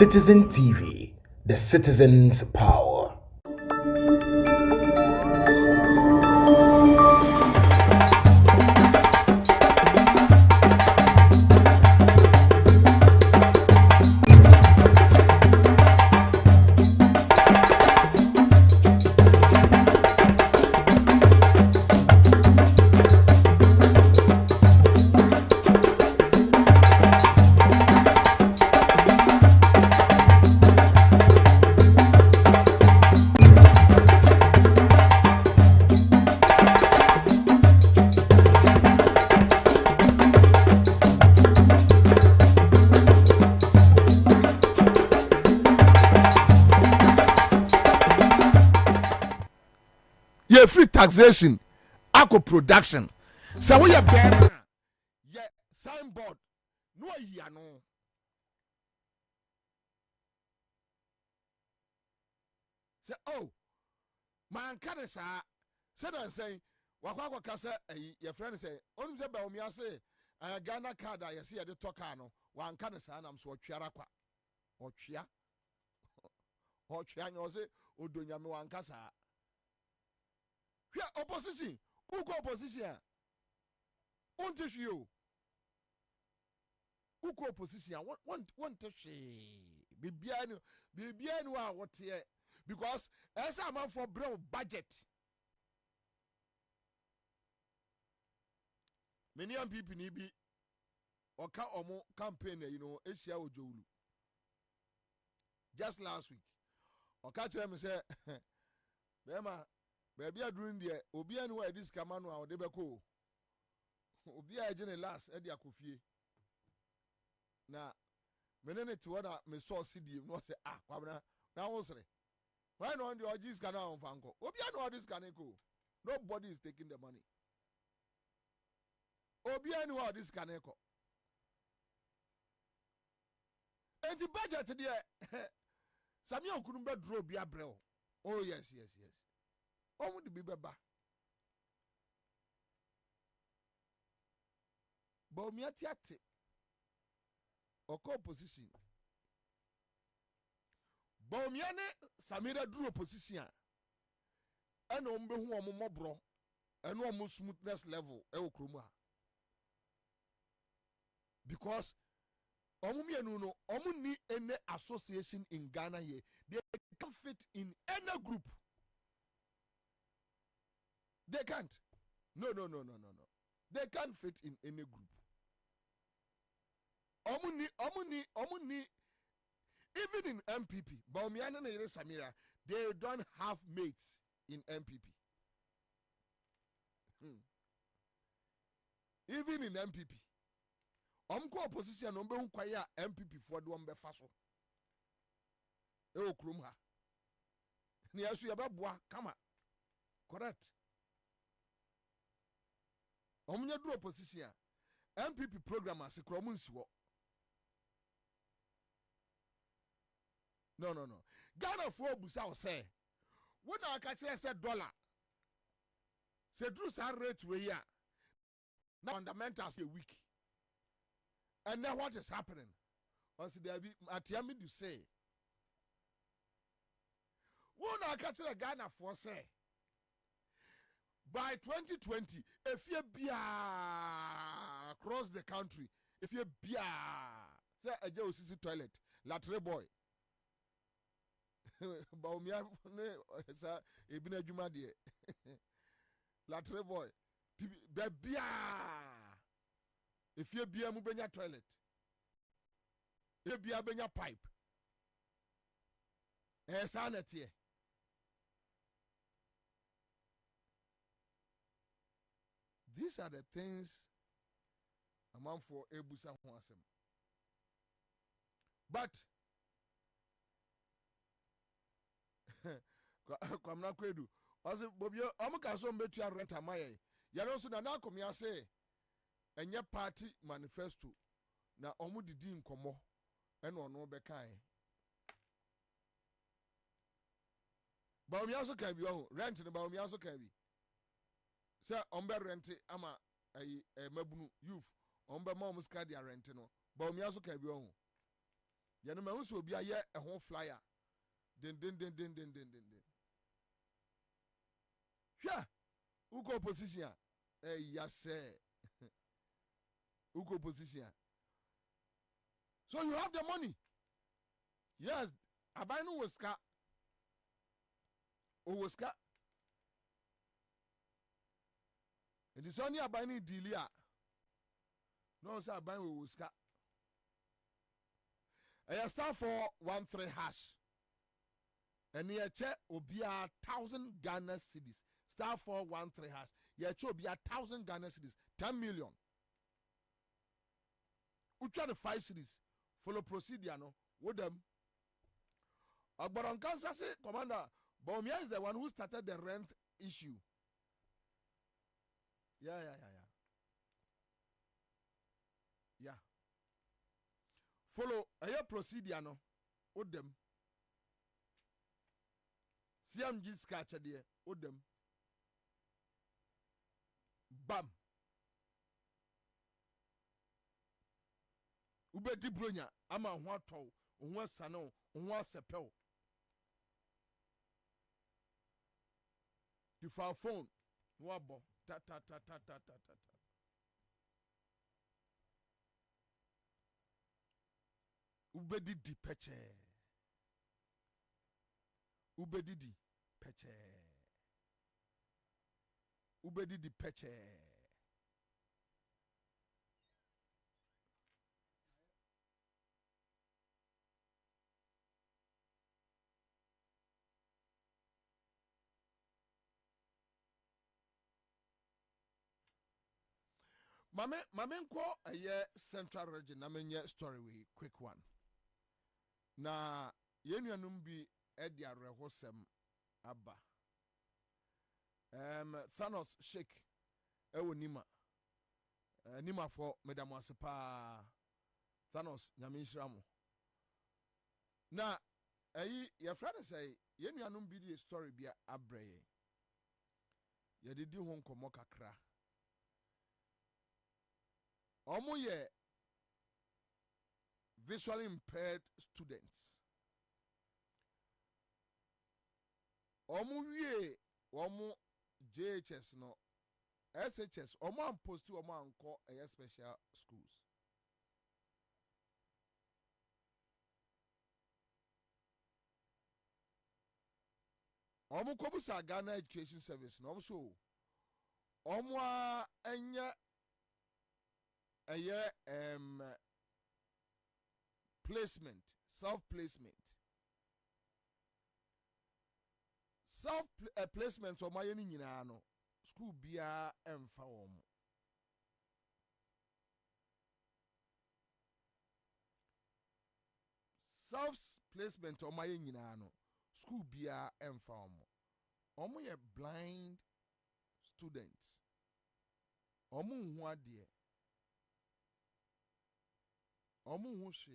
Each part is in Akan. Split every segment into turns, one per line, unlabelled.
Citizen TV, the citizen's power.
Free taxation, aqua production. So we are banner, yeah, signboard, no yano. Say, oh, man, can say, said and say, Wakwa Kasa, your friend say, on the Baumia say, I Ghana card, I see at the Tocano, one can say, I'm so chiarakwa, or chia, or chianose, or Dunyamo and Casa. Here opposition. Who go opposition? Won't you? Who go opposition? Want to she? Bibiano, what here? Because as a man for bro budget. Many young people need be or campaign, Asia or Jolu. Just last week. Or catch them and say, Bema. Baby are doing the Obia and where this Kamano or Debako. Obia Jenny last Eddie Akufie. Now, Menene to order me saw CD, no say, Kwabena, now also. Why not the Ogis Canal of Fanco? Obia no this Caneco. Nobody is taking the money. Obia no this Caneco. And the budget there, Samuel couldn't be draw Bia Brel. Oh, yes. What would be beba? Bomiatiate or co-position. Bomiane Samira drew opposition. And ombe who are mobro and no smoothness level. Kruma. Because Omumianuno, Omuni any association in Ghana here, they can fit in any group. They can't. No. They can't fit in any group. Omuni, even in MPP, Baumiana and Samira, they don't have mates in MPP. Even in MPP. Omko opposition, kwaya MPP for the Ombe Faso. Eo Krumha. Niasu Yababwa, Kama. Correct. Omunya do opposition MPP program as kromunsiwo. No. Ghana for busa o say. When I catch say dollar. Say do sa rate we ya. Now fundamentals a week. And then what is happening? Once there be atiami do say. When I catch Ghana for say. By 2020, if you be across the country, if you be say a Joe toilet, latre boy. Baumia sa ebina juma de. Latre boy. Be if you be a mubenya toilet. If you be a pipe. Sanity. These are the things a man for Ebusa Huasem. But Kwamna Kwedu, as Bobie, Amukaso Metia rent a maye. Yarosu na komia say, and your party manifesto. Na omu didi nkomo, and no bekai. Baumiaso can be rent in the Baumiaso can be. Sir, ombe renti ama mabunu youth ombe moms card ya renti no ba omi aso ka bi ohun ya no ma so obi aye e ho flyer den hwa uko position yase uko position so you have the money yes abanu woska o woska and the sonny abanu dealia no say abanu woska star 413 hash and ye che obia 1,000 Ghana cedis star 413 hash ye che obia 1,000 Ghana cedis 10 million utwa the 5 cedis follow procedure no with them Agbaron Kansas say commander BOBIE is the one who started the rent issue yeah follow a procedure no with them CMG scratch there with them bam ube di bronya ama ho atɔ ho asano ho asepɛw the phone no abo ta ube di peche ube di peche ube di peche Mame nko aye central region na menye story we quick one. Na yenuanum bi edi arehosem aba. Thanos Sheikh ewo nima. Nima for medamo asepa Thanos nyame nhyiramo. Na ayi ye friend say yenuanum bi di story bi abreye. Ye didi ho nkomo kakra. Omo ye visually impaired students. Omo wie omo JHS no SHS omo am post to omo anko a special schools. Omo kobusa Ghana Education Service no so omo a enye placement, self-placement. Self-placement or my nyina no school bia emfa wom. Self-placement or my nyina no school bia emfa wom. Omo ye blind students. Omo hu ade Omu hushe.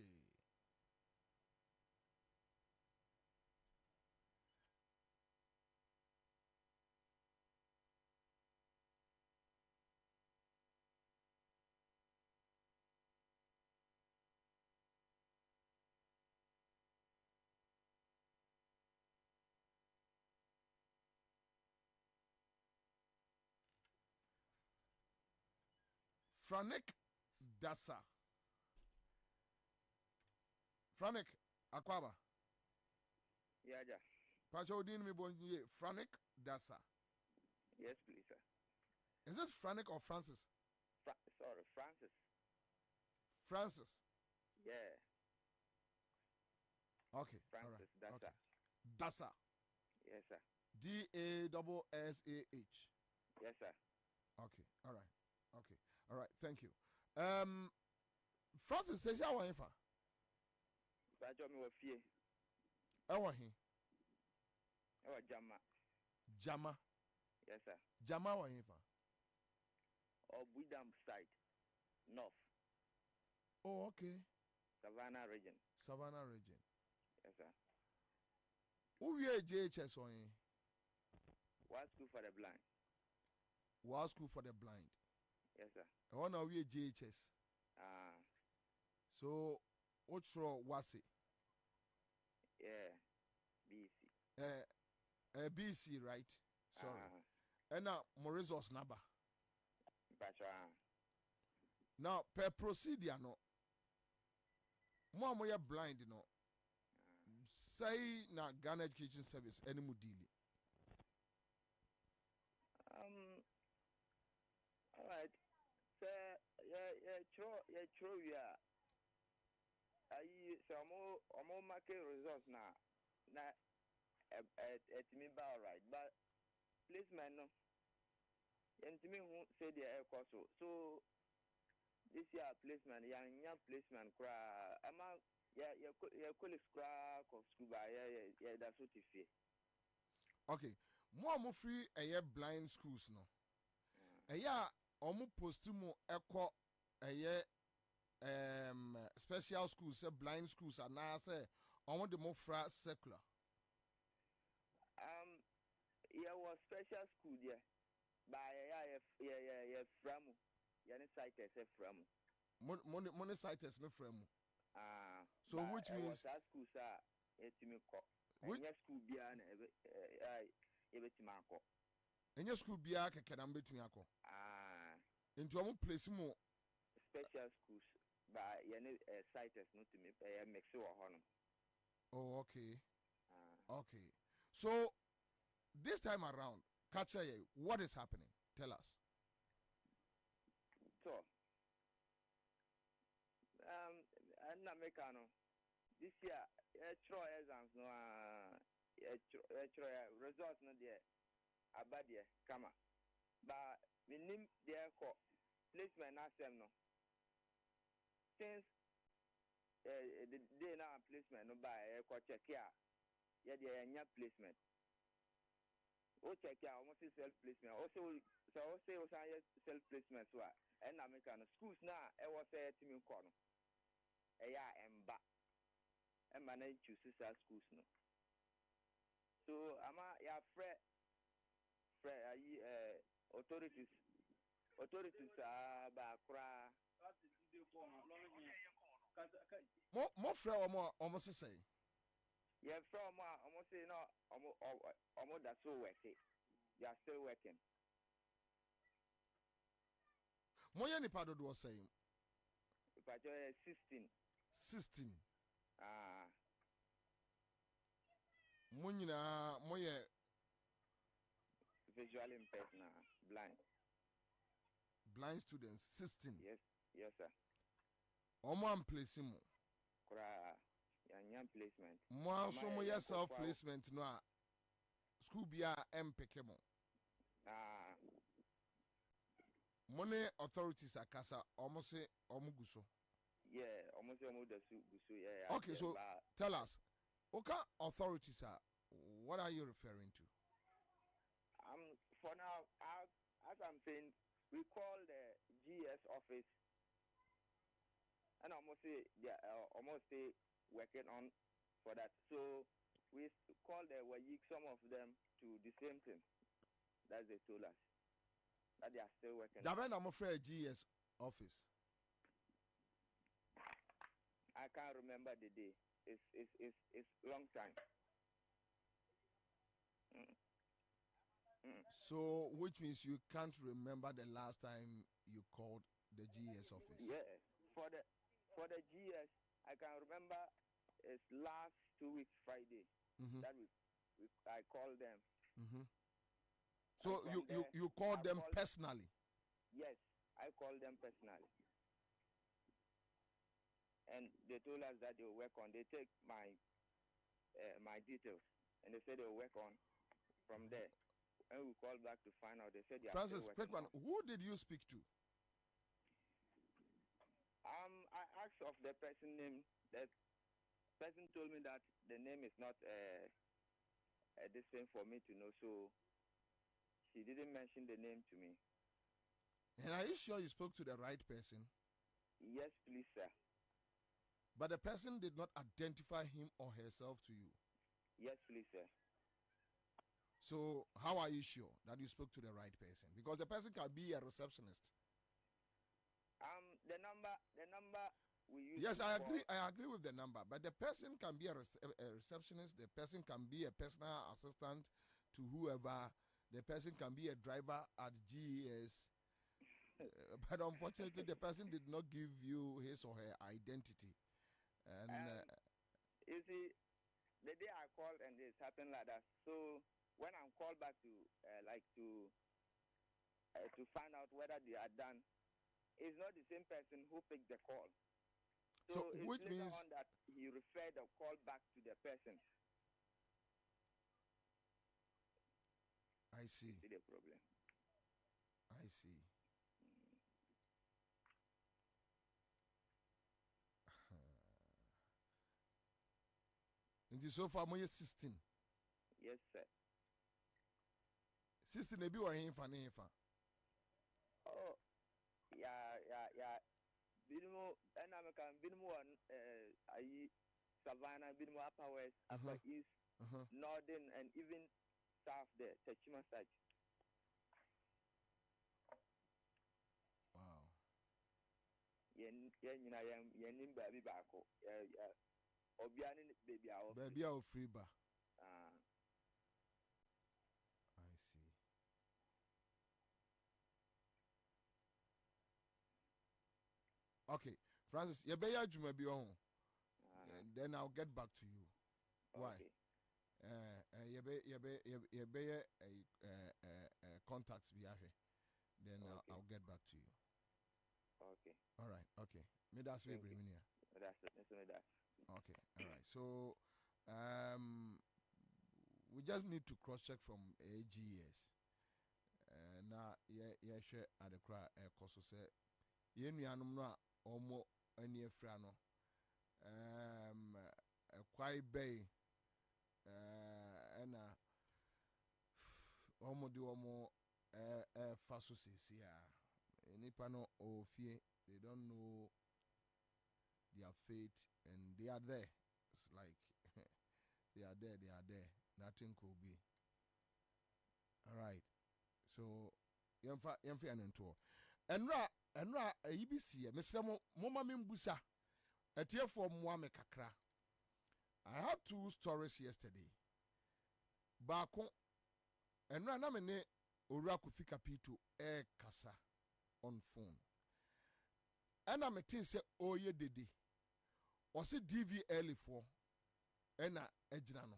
Franek Dasa. Franek Akwaba.
Yeah.
Pacho Odin mi bonye Franek Dasa.
Yes, please, sir.
Is it Franek or Francis?
Sorry, Francis.
Francis.
Yeah.
Okay.
Francis
all right.
Dasa.
Okay. Dasa.
Yes, sir.
DASSAH.
Yes, sir.
Okay. All right. Okay. All right. Thank you. Francis says ya wa infa.
Pacho mi wa fie.
Ewa he.
Ewa Jama.
Jama.
Yes, sir.
Jama wa infa.
Obudam side. North.
Oh, okay.
Savannah region.
Savannah region.
Yes, sir.
Who we JHS on?
What school for the blind?
What school for the blind?
Yes, sir.
I want to we JHS.
Ah.
So Ochro Wasi.
Yeah, BC.
BC, right? Sorry. And now Morizos Naba. Now, per procedure, no. More blind, no. Say na Ghana Education Service, any mudili.
All right. So, true, yeah. I'm market results now. Na, me all right, but placement no. And to me, who said the air cost so. This year placement, young placement, cry. Among your colleagues cry of school by that's what you feel.
Okay, more free a year blind schools no. A year almost postumo echo a year special schools, blind schools, and now say almost the more fra secular.
Was special school there by from. Yani cites from
money cites no from so which means
that school sir etimi ko enya school bia na ebetimi akọ
enya school bia keke na betimi akọ into omo place mo
special schools by yani cites no to me mix wo hono.
Oh, okay. Okay, so this time around catch what is happening, tell us.
So, and Americano, this year, exams no, results no there, abadia, kama, but we name there call placement asem no. Since the day now placement no by check here, yeah, there placement. O check here, almost self placement. Also, so say self placement so. And American schools now, I was a team in corner. And manage to sister schools no. So I'm a authorities are bakra.
More fra almost say.
Yeah, from almost say no, almost that's so working. They are still working.
Moya ni pado do saying.
But 16.
16. Moya
visually impaired now, blind.
Blind students 16.
Yes sir.
Omo am place mo.
Kura young placement.
Mo so moya self placement no school bia empeke mo. Money authorities are kasa almost say omuguso.
Yeah, almost the guso. Yeah.
Okay, so tell us, okay, authorities are. What are you referring to?
For now, as I'm saying, we call the GS office, and almost say working on for that. So we call the WAYIC, some of them to the same thing. That's they told us. That they are still working.
I'm afraid GS office.
I can't remember the day. It's long time.
So, which means you can't remember the last time you called the GS office?
Yeah, for the GS, I can remember it's last 2 weeks Friday that I called them.
So you called them personally?
Yes, I called them personally. And they told us that they will work on. They take my details and they said they will work on from there. And we called back to find out. They said they
Francis,
are still working
quick one. Who did you speak to?
I asked of the person name. That person told me that the name is not this thing for me to know. So she didn't mention the name to me.
And are you sure you spoke to the right person?
Yes, please, sir.
But the person did not identify him or herself to you?
Yes, please, sir.
So how are you sure that you spoke to the right person? Because the person can be a receptionist.
The number we use.
Yes, I agree. I agree with the number, but the person can be a receptionist. The person can be a personal assistant to whoever. The person can be a driver at GES. But unfortunately, the person did not give you his or her identity. And
you see, the day I called and this happened like that. So when I'm called back to to find out whether they are done, it's not the same person who picked the call. So it's
which
later
means
on that he referred the call back to the person.
I see.
You see the problem.
I see. Nti so far mo 16.
Yes, sir.
16 ebi wa hinfa.
Oh, yeah. Binimu enamikan binimu on ayi Savannah, binimu Upper West, Upper East, Northern, and even South there, Techima side.
Wow.
Yen baby bako. Obiani baby our.
Baby our free bar.
Ah.
I see. Okay, Francis, you be adwuma bi on. And then I'll get back to you.
Okay.
Why? You be contacts bi ahwe. Then
okay.
I'll get back to you.
Okay.
All right. Okay. Me that's me bring me.
That's it.
Okay. All right. So we just need to cross check from AGS. Now share at the cry koso say ye nuanom no a omo ani afra no kwai bay na omo di omo fa so sesi a nipa no ofie, they don't know their fate and they are there. It's like they are there, nothing could be. All right, so yemfa anento enra IBC mesra mo mama membusa etiefo moa me kakra. I had 2 stories yesterday. Baako enra na me ne owura Kofi Kapito kasa on phone. Ena me tin se oye dede. O se DVL for ena ejina no.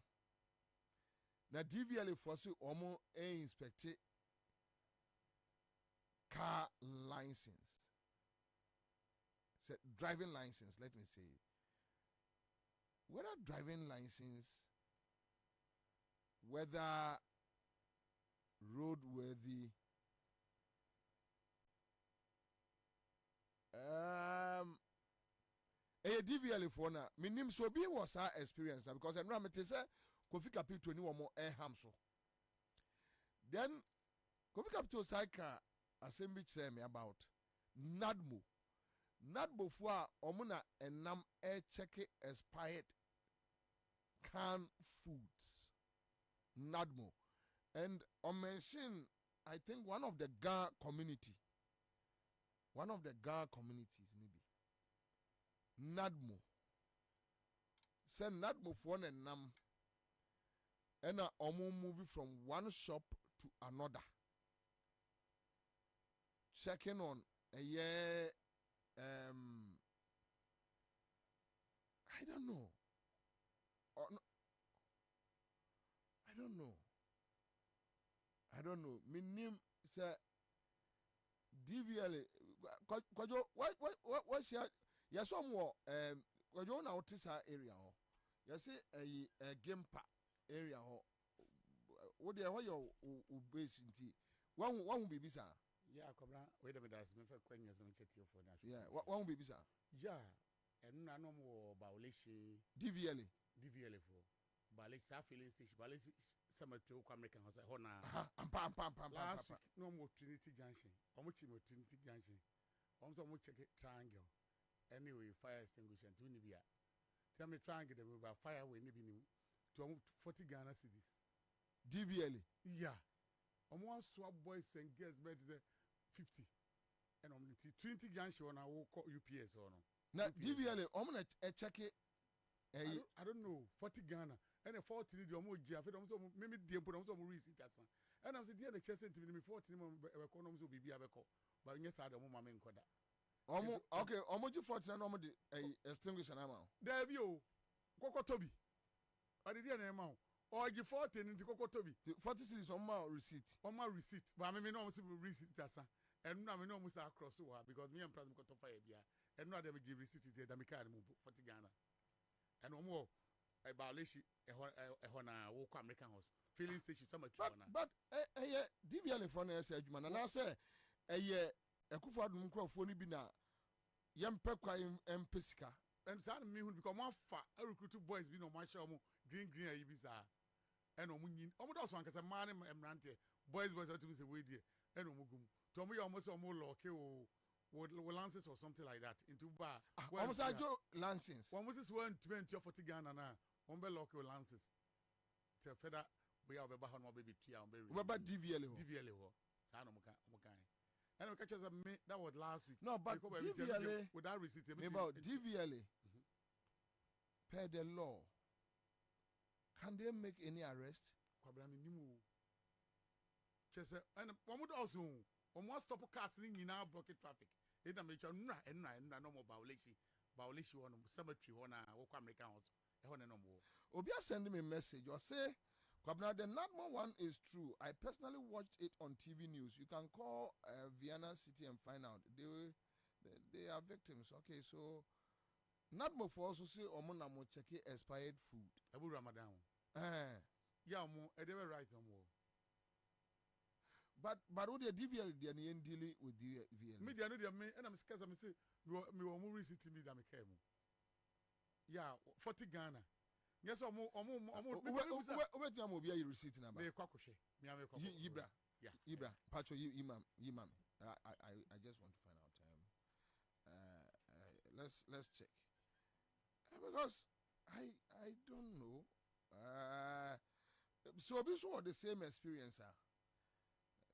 Na DVL for se omo inspect car license. Say driving license, let me say. Whether driving license, whether roadworthy, DVL for na minim so be was our experience now because I'm not say Kofi Kapito ni womo hamso. Then Kofi Kapito saika assembly tell me about NADMO for omuna enam check expired canned foods. NADMO. And on mention, I think one of the Ga communities maybe. NADMO. Send NADMO for enam and a omu movie from one shop to another. Checking on a year I don't know. No, I don't know. My name say DVL. Kwajo, what's your yes more kwajo na otisa area ho. You say a game park area ho. What dey where your base nti. One baby sir.
Yeah, Cobra, wait a minute, me for Quenya some chetty for that.
Yeah, one baby sir.
Yeah, and no more Baulishi DVL for Balis filling station, Balis summer to American House. Hona,
Pam.
Last week, no more Trinity Junction, how much more Trinity Junction, almost much check it triangle. Anyway, fire extinguisher, to Nibia. Tell me, triangle them about fire when Nibin to 40 Ghana cities.
DVL.
Yeah. Almost swap boys and girls better 50. And 20 junction on our UPS or no.
na DVLA omna check it
I don't know 40 Ghana and a 40 the omo gia fe dom so me die mpo dom so mo receipt asa and am say die na chese ntimi me 40 mo be ko nom so bibia be ko ba nye sa de mo ma me nkoda
omo okay omo ji 40 na omo de extinguisher na ma
there bi o kokotobi ade die na ma o ji 40 nti kokotobi
40 series omo receipt
but me no so receipt asa and na me no mo sa cross so because me am present ko to fire bia and no dem give receipt there that me card mo 40 Ghana and omo a violation na wo kwa American house filling station some
but DVLA for na say adwuma na say ekufo adum krofo ni bi na yempe kwa empesika
and say me hu because one fa recruit boys bi no ma show mo green ayi bi sa and omo nyin omo do so ankasa man emrante boys to be say we there and omo gum to omo ya omo say omo lock o lances or something like that into bar
omo say jo lances
omo say 120 40 Ghana na omo be lock o lances te feda we are be ba hono be tua omo be
we ba DVLA
ho sa no mo kan and we catch us me that was last week
no but DVLA
without receipt
about DVLA per the law can they make any arrest
kwabra me nimu chese and omo do also omo stop cars ni nyina block traffic e na me cha nra no mo violation on cemetery ho na wo kwa American house e ho ne no mo
obi send me a message or say Kwabena, the Natmo one is true. I personally watched it on TV news. You can call Vienna City and find out. They are victims. Okay, so Natmo for also say omona mo check expired food.
Abu Ramadan. Yeah, mo e dey right mo.
But what the DVL they are dealing with DVL.
Me they know they me and I'm scared me say me mo receipt me that me care mo. Yeah, 40 Ghana. Yes, wait
you am obi receipt number.
Me kwakohwe. Me am kwakohwe.
Ibra.
Yeah.
Ibra. Pacho imam. I just want to find out let's check. Because I don't know. So this was the same experience.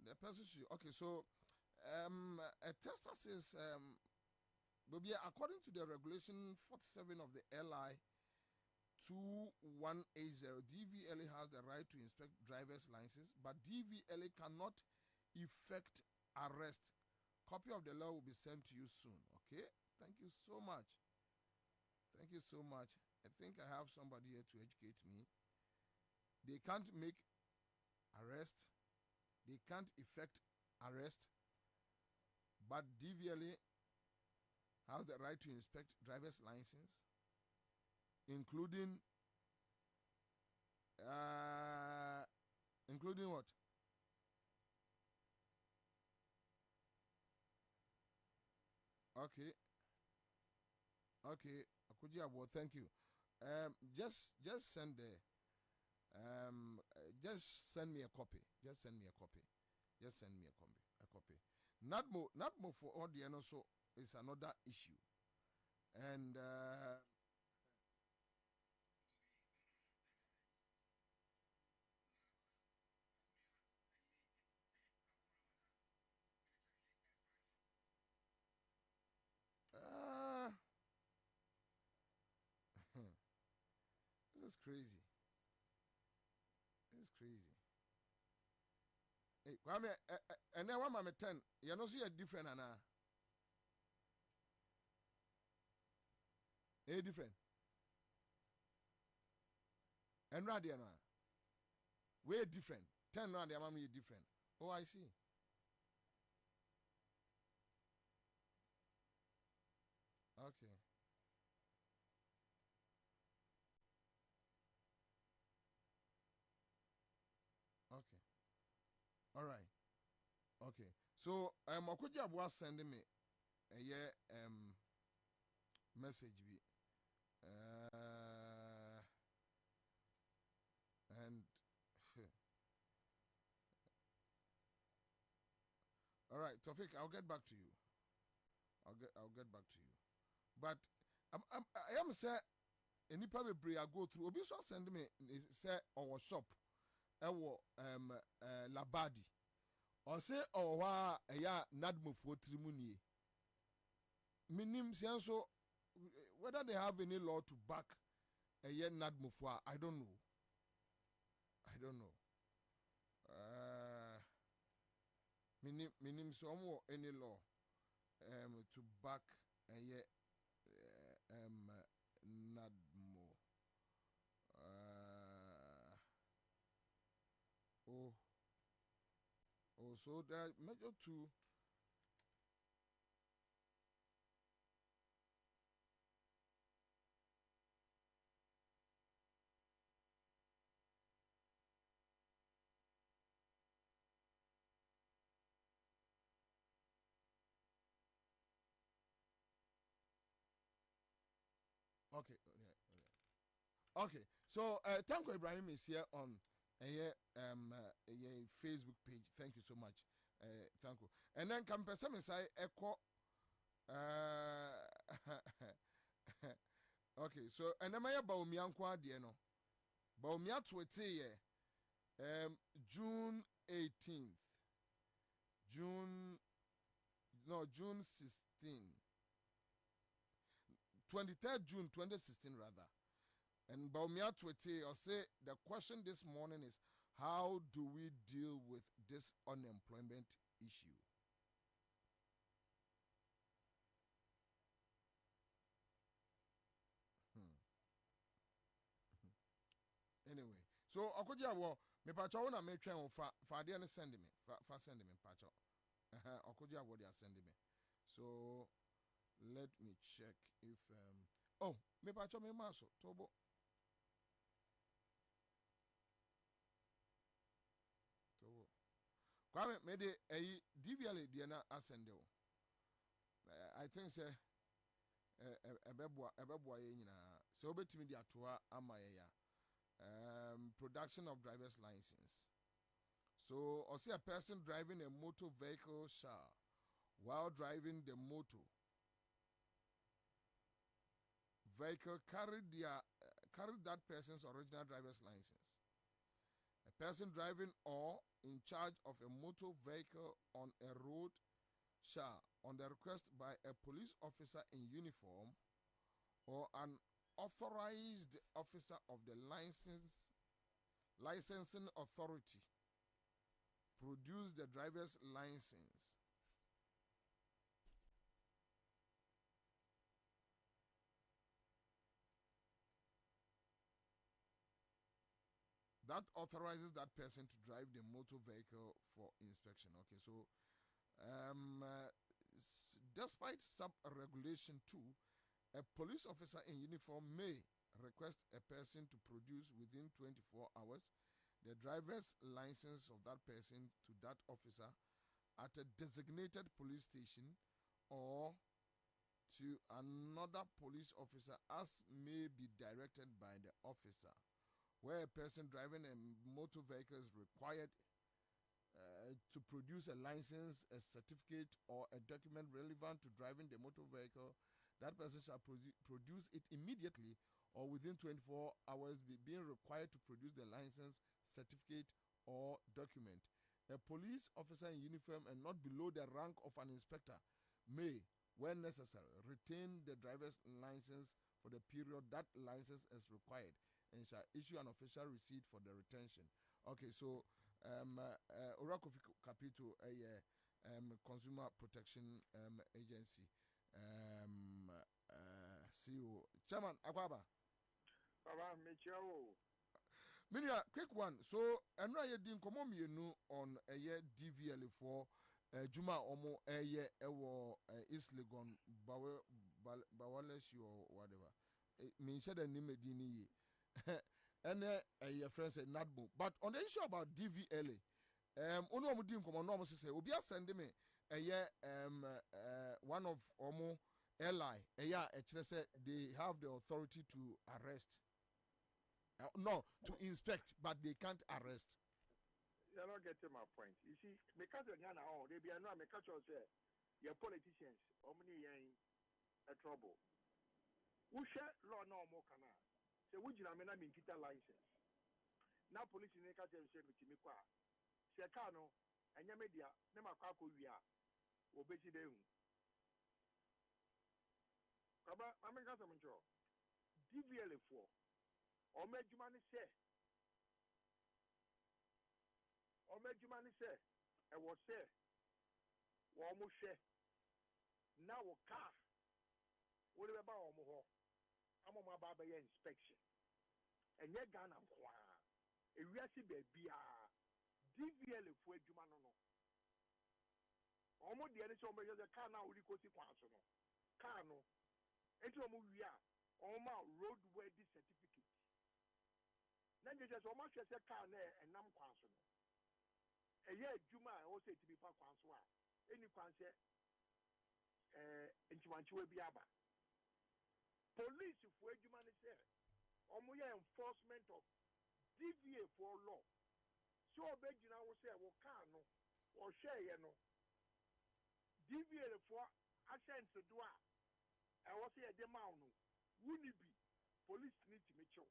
The person should, okay, so a tester says Bobie, according to the regulation 47 of the LI 2180, DVLA has the right to inspect driver's license, but DVLA cannot effect arrest. Copy of the law will be sent to you soon. Okay, thank you so much. Thank you so much. I think I have somebody here to educate me. They can't make arrest. They can't effect arrest, but DVLA has the right to inspect driver's license, including what? Okay. Akuji, thank you. Just send the just send me a copy. Just send me a copy. Not more for all the also is another issue. And this is crazy. It's crazy. Hey, Kwame, and then 1 minute 10. You know, see a different, Anna. A different. And Radiana. Way different. 10 Radia, mommy, different. Oh, I see. Okay. Okay. All right. Okay. So Okuja was sending me a message be and all right, Tofik, I'll get back to you. I'll get back to you. But I am say any probably I go through. Obi so send me say our shop. Ewo labadi or say wa eya nadmofo trimu nie minim senso whether they have any law to back a year not mufwa, I don't know. I don't know. Minim some any law to back a year nadmo. So there are major two. Okay, okay. So Tanko Ibrahim is here on a Facebook page. Thank you so much, Tanko. And then can person say echo. Okay, so and then I Baumia nkwa de no. Baumia twete June 18th. June 16. 23rd June 2016 rather. And Baumia Twete or say the question this morning is how do we deal with this unemployment issue? Anyway, so Okodia wo me pacha wona me twen fa de ne send me fa send me pacha. Okodia wo they are sending me. So let me check if oh me pacha me maso tobo. Kwame me de DVL de na asende o. I think say ebeboa ye nyina. So obetimi de atoa ama ye ya. Production of driver's license. So or see a person driving a motor vehicle shall while driving the motor vehicle carry that person's original driver's license. A person driving or in charge of a motor vehicle on a road shall, on the request by a police officer in uniform or an authorized officer of the licensing authority, produce the driver's license. That authorizes that person to drive the motor vehicle for inspection. Okay, so despite sub-regulation 2, a police officer in uniform may request a person to produce within 24 hours the driver's license of that person to that officer at a designated police station or to another police officer as may be directed by the officer. Where a person driving a motor vehicle is required to produce a license, a certificate, or a document relevant to driving the motor vehicle, that person shall produce it immediately or within 24 hours, being required to produce the license, certificate, or document. A police officer in uniform and not below the rank of an inspector may, when necessary, retain the driver's license for the period that license is required and shall issue an official receipt for the retention. Okay, so Oracle Capital, a Consumer Protection Agency, CEO Chairman Akwaba. Minia, quick one. So, and I didn't come on you on a year DVL for Juma Omo a year East Legon Bawaleshi or whatever. It means that the name Dini. And your friend said Nadbo. But on the issue about DVLA, Ono Mudim come on almost say, Obia send me a year one of Omo airline, a year said they have the authority to arrest. No, to inspect, but they can't arrest.
You're not getting my point. You see, because of Yana, they be no, because of your politicians, how many in a trouble. Who share law no more can I? So, would you not mean kita license? Now, police in the country say with me, Sekano, and your media, never call we are, or busy them. Kaba, I mean, got some intro. DVLA 4. Or make you money say. Or make you money say. I was say. Almost share. Now a car. What about Omo? I'm on my barber inspection. And you're gonna acquire. A resi baby. DVLA 4 Jumano. Almost the other somebody the car now will go to Quansono. Car no. It's almost we are. Almost roadworthy certificate. Then you just almost as a car there and Nam Quansono. A year Juma also to be for Quansoa. Any Quanse into Mantua Biaba. Police if where Juma is there. Almost enforcement of DVA for law. So Benjamin will say, well, car no or share, you know. DVA for ascent to do. I was here at the mountain. Wouldn't be police need to make sure.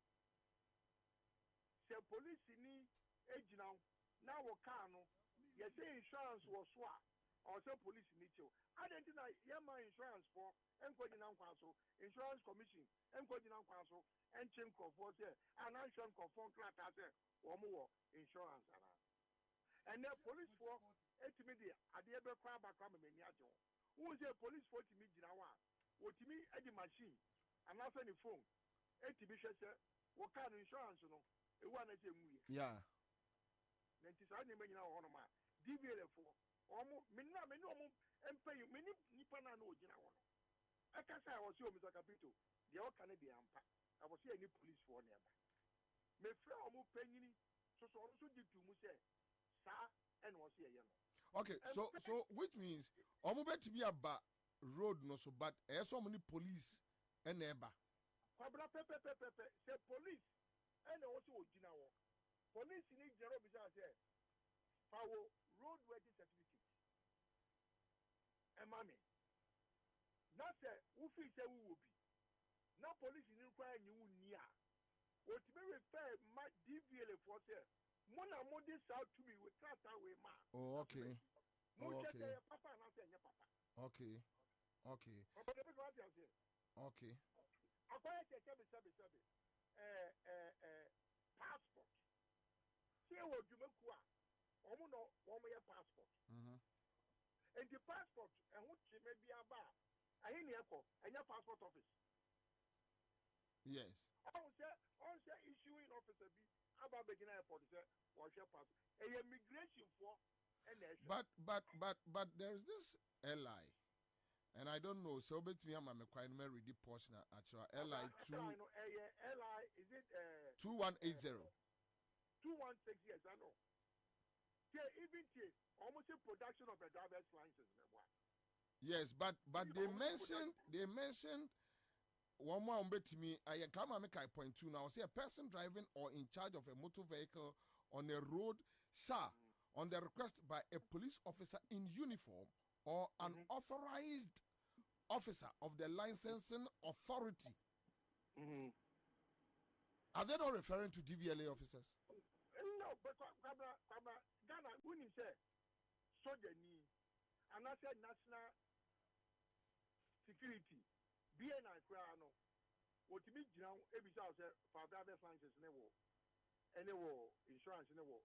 Say police need age now a car no. You say insurance was swap or say police need to. I don't think my insurance for Encouraging Council, Insurance Commission, Encouraging Council, and Chin for say, and insurance conform class or more insurance. And the police for 8 million at the ever crab back from Meniajo. Who is a police for to me, Jinawa? What to me at the machine? And not any phone. 80 bishops, what kind of insurance, you know? A one at a
Yeah.
Then it's only many now on my DVL for almost Mina, and pay you many Nipana no Jinawa. I can't say I was your Mr. Capito, the all Canadian. I was here any police for them. Me friend almost penny, so also did to Muse, sir, and was here, you know.
Okay, so which means I'm bet to be about road no so but there's so many police and neighbor.
Say police and also Jinawa. Police need zero because say for roadworthy certificate. And mommy. That's who feel say we will be. Now police in require you near. What me refer my DVL for say Mona modi south to me with that way man.
Oh, okay.
Oh,
okay.
Papa and I say papa.
Okay. Okay. Okay.
Acquire passport. See what you make Omo one passport. And the passport and what she may be about. I ain't and your passport office.
Yes.
Also issuing officer be about beginning airport say what's your passport. A immigration for
but there's this LI. And I don't know, so bet me I'm a read the portion actually LI 2
LI is it
2180
216 years I know. Yeah, even almost a production of a driver's license.
Yes, but they mentioned one more bet to me. I come and make a point two now. Say a person driving or in charge of a motor vehicle on a road shall, on the request by a police officer in uniform or an authorized officer of the licensing authority. Are they not referring to DVLA officers?
No, but Ghana, when you say soldier need, and I said national security, BNI Crano, what you mean now, every house for driver's license in the war, and the war insurance in the war.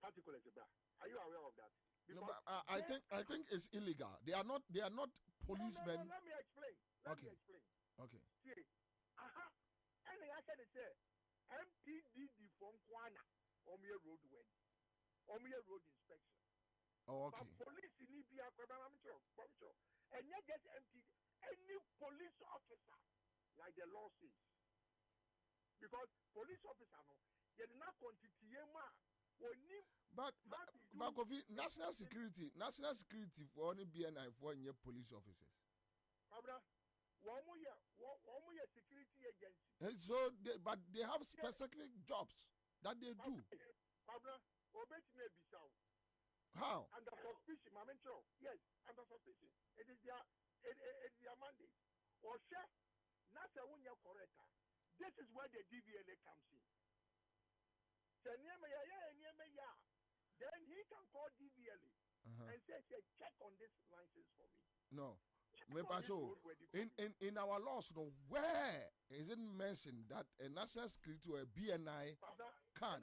Particularly, are you aware of that?
No, but I think it's illegal. They are not policemen.
No, let me explain. Let me explain.
Okay.
See, and I said it MPDD from Kwana, Omia Road Way, Omia Road Inspection.
Oh, okay.
But police in Libya, and not just MPD, any police officer, like the law says. Because police officer, no, they did not continue.
But Kofi, national security for only BNI for your police officers.
One more security agency.
So, but they have specific jobs that they do. How?
Under suspicion, yes, under suspicion. It is their mandate. Or chef, not a one year correct. This is where the DVLA comes in. So then he can call DVLA and say, check on this license for me.
No. in our laws, no, where is it mentioned that a national security or a BNI can?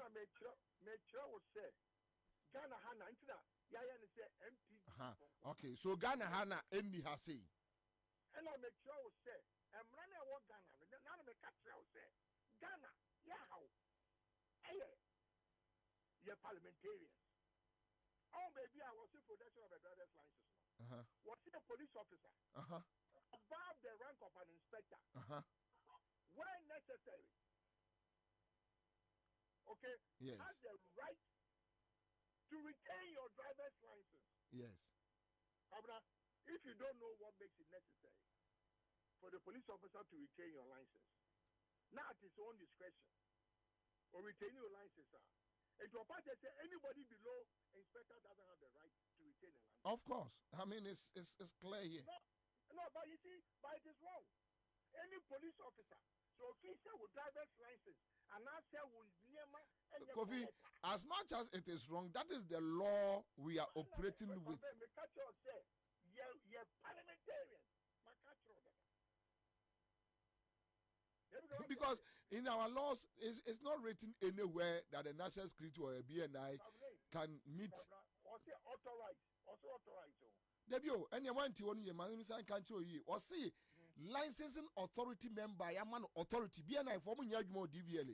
Ghana Hana, Yaya say MP.
Okay, so Ghana Hana any has say.
And I make sure I say, I'm running a Ghana. Now I make sure I say, Ghana, yeah, hey, you're parliamentarians. Oh, baby, I was in production of a driver's license. Was he a police officer? Above the rank of an inspector. Where necessary. Okay?
Yes.
Has the right to retain your driver's license.
Yes.
Abra, if you don't know what makes it necessary for the police officer to retain your license, now at his own discretion, or retain your license, and to a party say anybody below inspector doesn't have the right to retain a license.
Of course. I mean, it's clear here.
No, but you see, but it is wrong. Any police officer, so officer with driver's license, and I say will
Kofi, as much as it is wrong, that is the law we are operating with. Because in our laws, it's not written anywhere that a national security or a BNI can meet.
Also authorized.
Debio, anyone to one man can't show you or see licensing authority member, Yaman authority, BNI for me, more DVLA.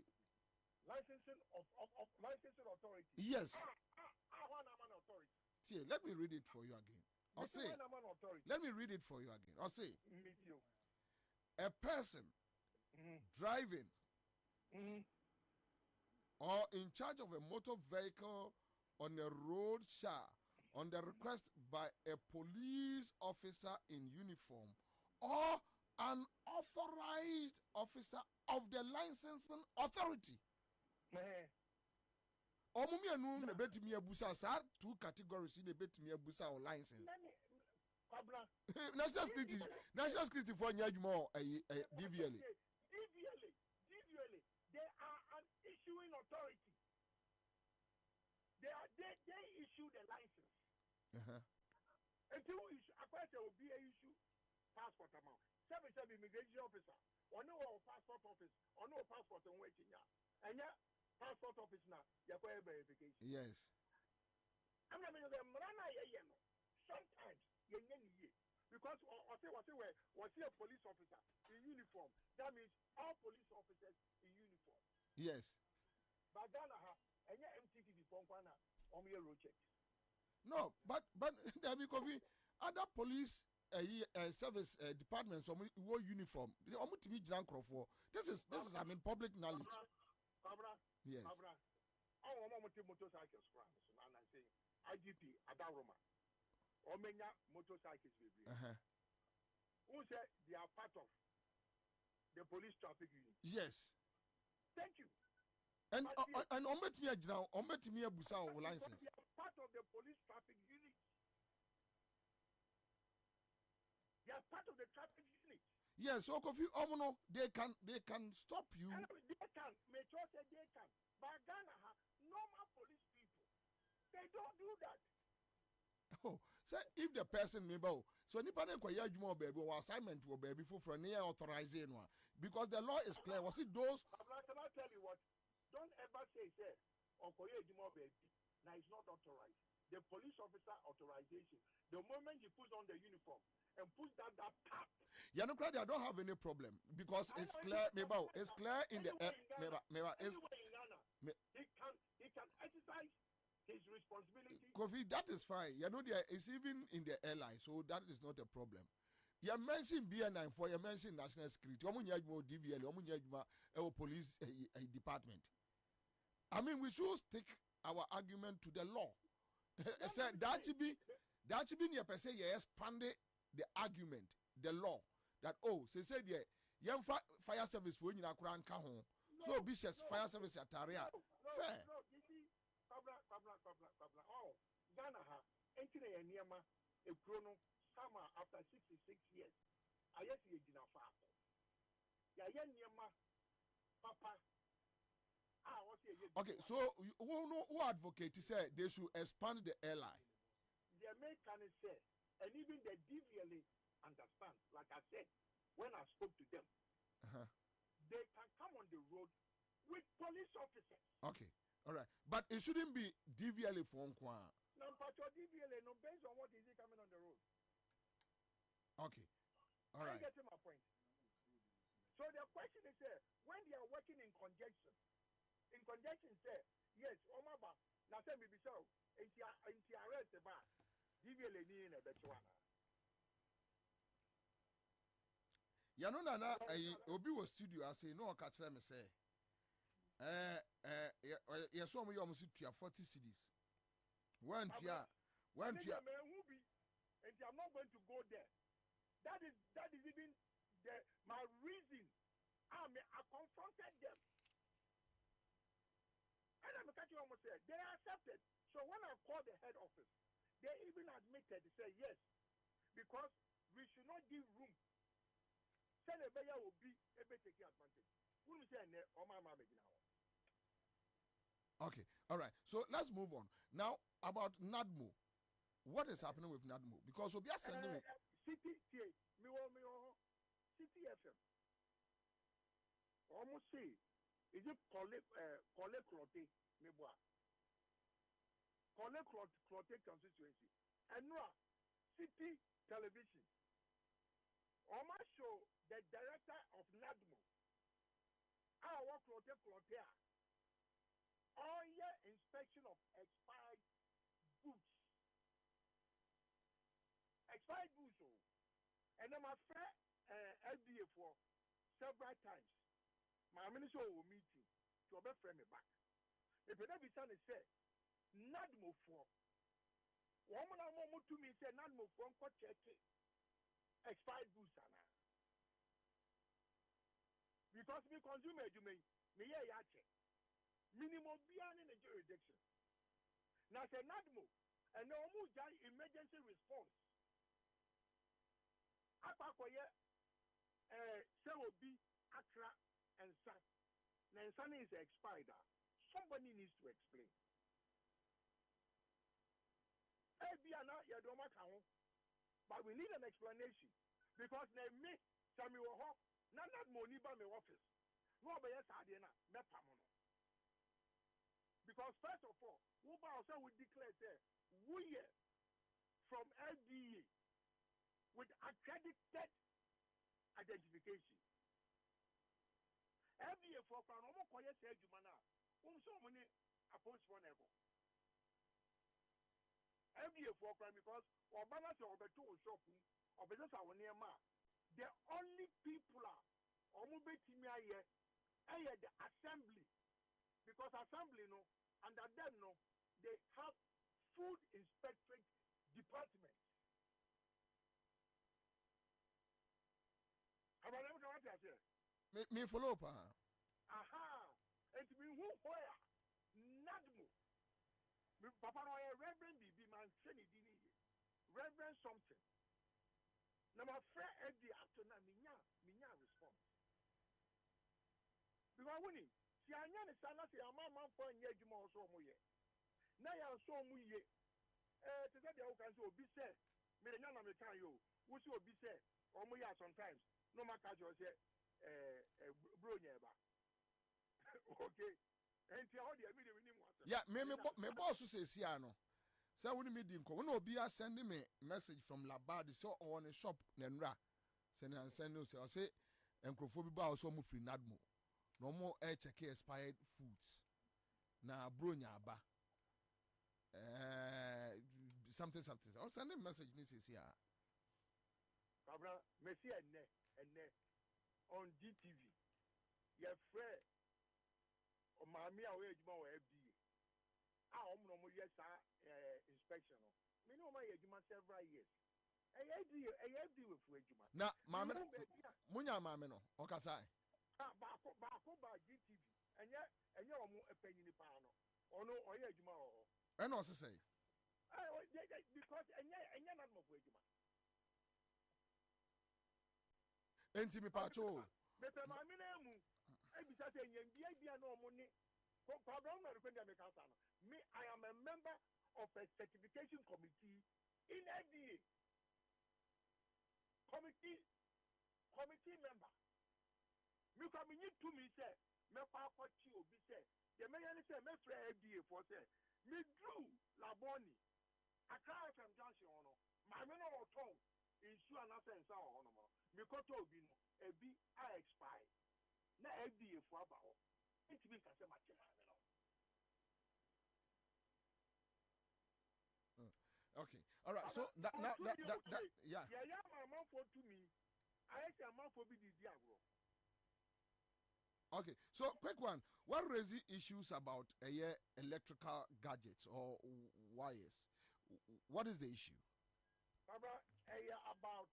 Licensing licensing authority.
Yes.
Authority.
See, let me read it for you again. I'll say. Let me read it for you again. I'll say. A person driving or in charge of a motor vehicle on a road shall, on the request by a police officer in uniform or an authorized officer of the licensing authority. Omumi anu na betimi abusa sa two categories in the betimi abusa or license. National security for nyajuma DVLA.
They are an issuing authority. They issue the license. Until according to be issue passport amount. Seven immigration officer. Or no passport office. Or no passport on waiting. And yeah, passport office now. You have verification.
Yes.
I mean, sometimes because was he a police officer in uniform? That means all police officers in uniform.
Yes.
But Ghana and your MTT before on your road check.
No, but because other police service departments wore uniform. They almost to be drunk for. This is I mean public knowledge. Yes.
I'm motorcycles and I'm saying IGP Adaroma. Omenya motorcycles baby. Who said they are part of the police traffic unit?
Yes.
Thank you.
And ometimi abusa o license.
They are part of the police traffic unit. They are part of the traffic unit.
Yes, so Kofi Omono, they can stop you.
And they can. Metro said they can. But Ghana, normal police people, they don't do that.
Oh, so if the person maybe so anybody can hear you baby or assignment will baby for near authorizing one because the law is clear. Was it those?
Can I tell you what? Don't ever say Uncle baby. Now it's not authorized. The police officer authorization. The moment he puts on the uniform and puts that tap.
Yeah, no credit. I don't have any problem because it's clear. Maybe it's clear in the he can exercise his responsibility. Kofi, that is fine. You know, it's even in the airline, so that is not a problem. You mentioned BNI for you mentioned national security. DVL, police department. I mean, we should stick our argument to the law. That should be near per se. You expanded the argument, the law that said fire service for you so Bishop's fire service at Taria. Fair.
No, you see, Ghana entering a Niama, a chrono, summer after 66 years. I guess you did not far. Papa.
Okay, so who advocate said they should expand the airline?
The American say, and even the DVLA, understand. Like I said, when I spoke to them, they can come on the road with police officers.
Okay, all right, but it shouldn't be DVLA for Nkwa.
No, but your DVLA, no, based on what is he coming on the road.
Okay, all right.
I get to my point. So the question is, when they are working in conjunction, say, yes, Omaba, now say me so, into arrest the bar, DVLA ni in a better one.
Ya no na obi was studio I say no ka kire me say ya so mo yo mo si tua 40 cedis. One tua
and I'm not going to go there. That is even my reason. I confronted them. And I'm catching almost said they accepted. So when I called the head office, they even admitted, they said yes, because we should not give room. Say the buyer will be able to take advantage. We will say oh my mama now.
Okay, all right. So let's move on now about NADMO. What is happening with NADMO? Because we are sending
City City FM. Almost say is it collect clote me boy. Collect clote constituency. And no City Television. Almost show the director of NADMO. Our clote all year inspection of expired goods. Expired goods, and I'm a fair LDA for several times. My minister will meeting to be friend me back. If you never say, NADMO for woman, I'm to me say NADMO for check expired goods, because we consumer you may check. Minimum beyond in the jurisdiction. Now say NADMO and no more emergency response. Apakoye say will be Accra and ANSAH. Now ANSAH is expired. Somebody needs to explain. But we need an explanation because they me Samuel Hawk NADMO ni ba me office. No be yes adena me pamono. Because first of all, Uber also would declare that we from LDA with accredited identification. LDA for Panomo Koya said you mana, so many opposed for never. LDA for crime because Obama or Beto shopping or Beto near ma. The only people are Omubetimi here, the assembly. Because assembly no, under them no, they have food inspectorate department. Have I never what I say?
Me follow up.
Aha, and to me who where NADMO. Papa no Reverend BB man Trini Dini. Reverend something. Now my friend Eddie after na minya response. Because when si anya ne sana se amama mfa nya adwuma so mo ye na ya so mo ye te say dey o kan say obi say me nya na me kan yo wo say obi say o mo ye sometimes no matter you say bro nya ba okay enti how dey me dey win what
yeah me boss say si ano say woni me di nko wona obi a send me message from Labad so on a shop na nra send no say enkrofo bi ba so mo free NADMO. No more check expired foods. Na bronya ba. Something. I'll send a message this here.
Cabra, Messi and on DTV. Your friend or Mammy away more FDA. No more yes, inspection. Me know my age several years. I do with Wejuma.
Na, Mamma Munya Mameno, Okasai.
Baako ba GTV enye omo epanyi ni pa no ono oye adwuma o
and also say
because enye NADMO for adwuma
enti mi pacho
me pe ma mi na mu e bi sa say enye bia na omo ni ko program na rekwenda me kansa no me I am a member of a certification committee in FDA committee member. Me come in to me say, me papa chi obi say, the me yani say me free FDA for say, me drew laboni. Accra FM junction ono. My me no tongue. Issue an sense ono mo. Me koto obi no. Ebi I expire. Na FDA for about. It be can say my chema no.
Okay. All right. So that yeah.
Yeah, my mom for to me. I say my for be the diagro.
Okay. So quick one. What raise issues about electrical gadgets or wires? What is the issue?
Baba, about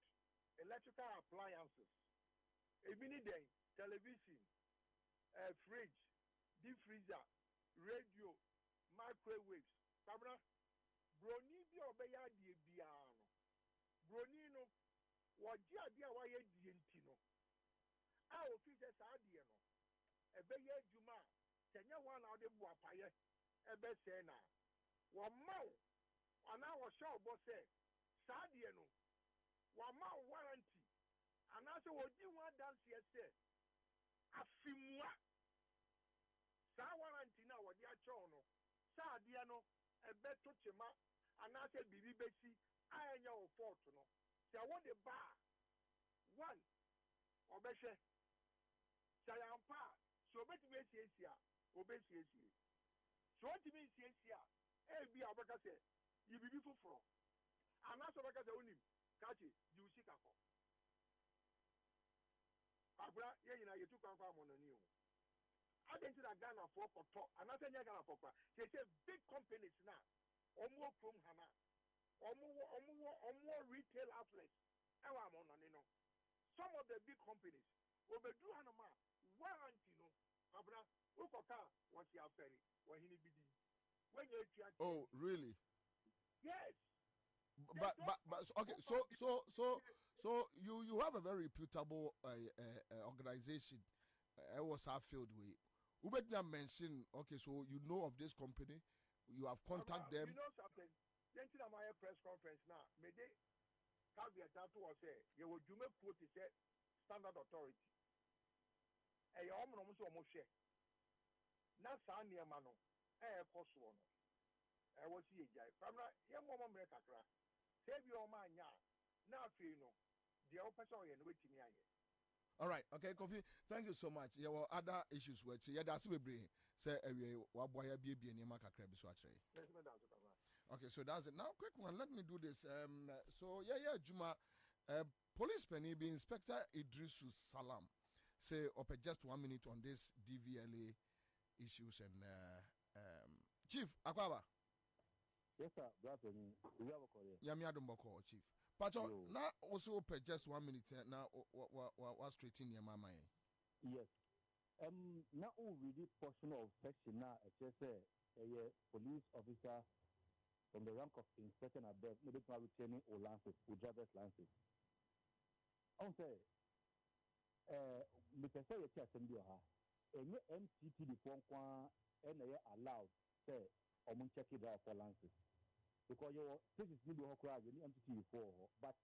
electrical appliances. Even day, television, fridge, deep freezer, radio, microwaves. Baba, broni bi obeya die biano. Broni no, waji adi awaye die ntino. A office sa die no. Ebeye juma, senya wana ode buapaye, ebe se na. Wa mau, ana wa show bo se, sa die no. Wa mau warranty. Ana se wodi wan dance say afimwa. Sa warranty na wodi a cho no. Sa die no, ebe to chema, ana se bibi besi, anya o fault no. Se won the bar. One, obeshe. Sayampa. So bet me CCA, obey CCA. So what you mean CCA? Be abaka say, you be beautiful from. And that's what I say on him. Catch it, you see kako. Abra, yeah, you took on a new. I didn't see that Ghana for top, and I said Ghana for. They say big companies now, or more from Hana, or more retail outlets. Some of the big companies will be doing warranty no abra ukoka what you have ferry when he be when you
oh really
yes
but okay so you have a very reputable organization was our field way Ubetna mention okay so you know of this company you have contacted them
you know something then to my press conference now may they caveat that was say you will do me quote say standard authority eya omo no so omo hwe na saa niema no ekoso no wo si ejai famra ye mo mere kakra se bi o ma anya na afi no de o pese o ye no wetimi aye.
All right, okay, Kofi, thank you so much. There were other issues which yeah, that's we bring. Say we waboya bi niema kakra bi so atre. Okay, so that's it. Now quick one, let me do this. So Juma police penny be Inspector Idrisu Salam. Say up just 1 minute on this DVLA issues and Chief Akwaba.
Yes, sir. Brother, we have a call.
Yami Adumboko, Chief. Pacho, now also up just 1 minute now. What straight in your mama?
Yes. Now we did portion of section now. Just a police officer from the rank of inspector and above, maybe retaining or licenses, or driver's license. On say. Mr. Say a assembly ha any MTT the kwa and allowed say or check it out for licenses because your this is new hokra you need MTT before but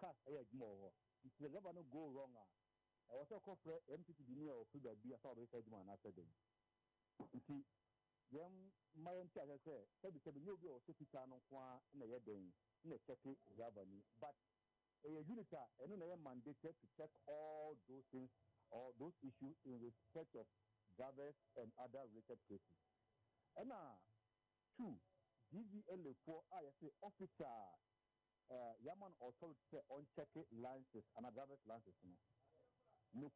cast more if the never no go wrong I was a corporate MTT the near or food be a sort of said man after them you see them my entire say you be or city town kwa na ye den na check it but a unita and then mandated to check all those things or those issues in respect of drivers and other related cases. And two, DVLA4 ISA officer Yaman authority on checking licenses and driver's licenses. No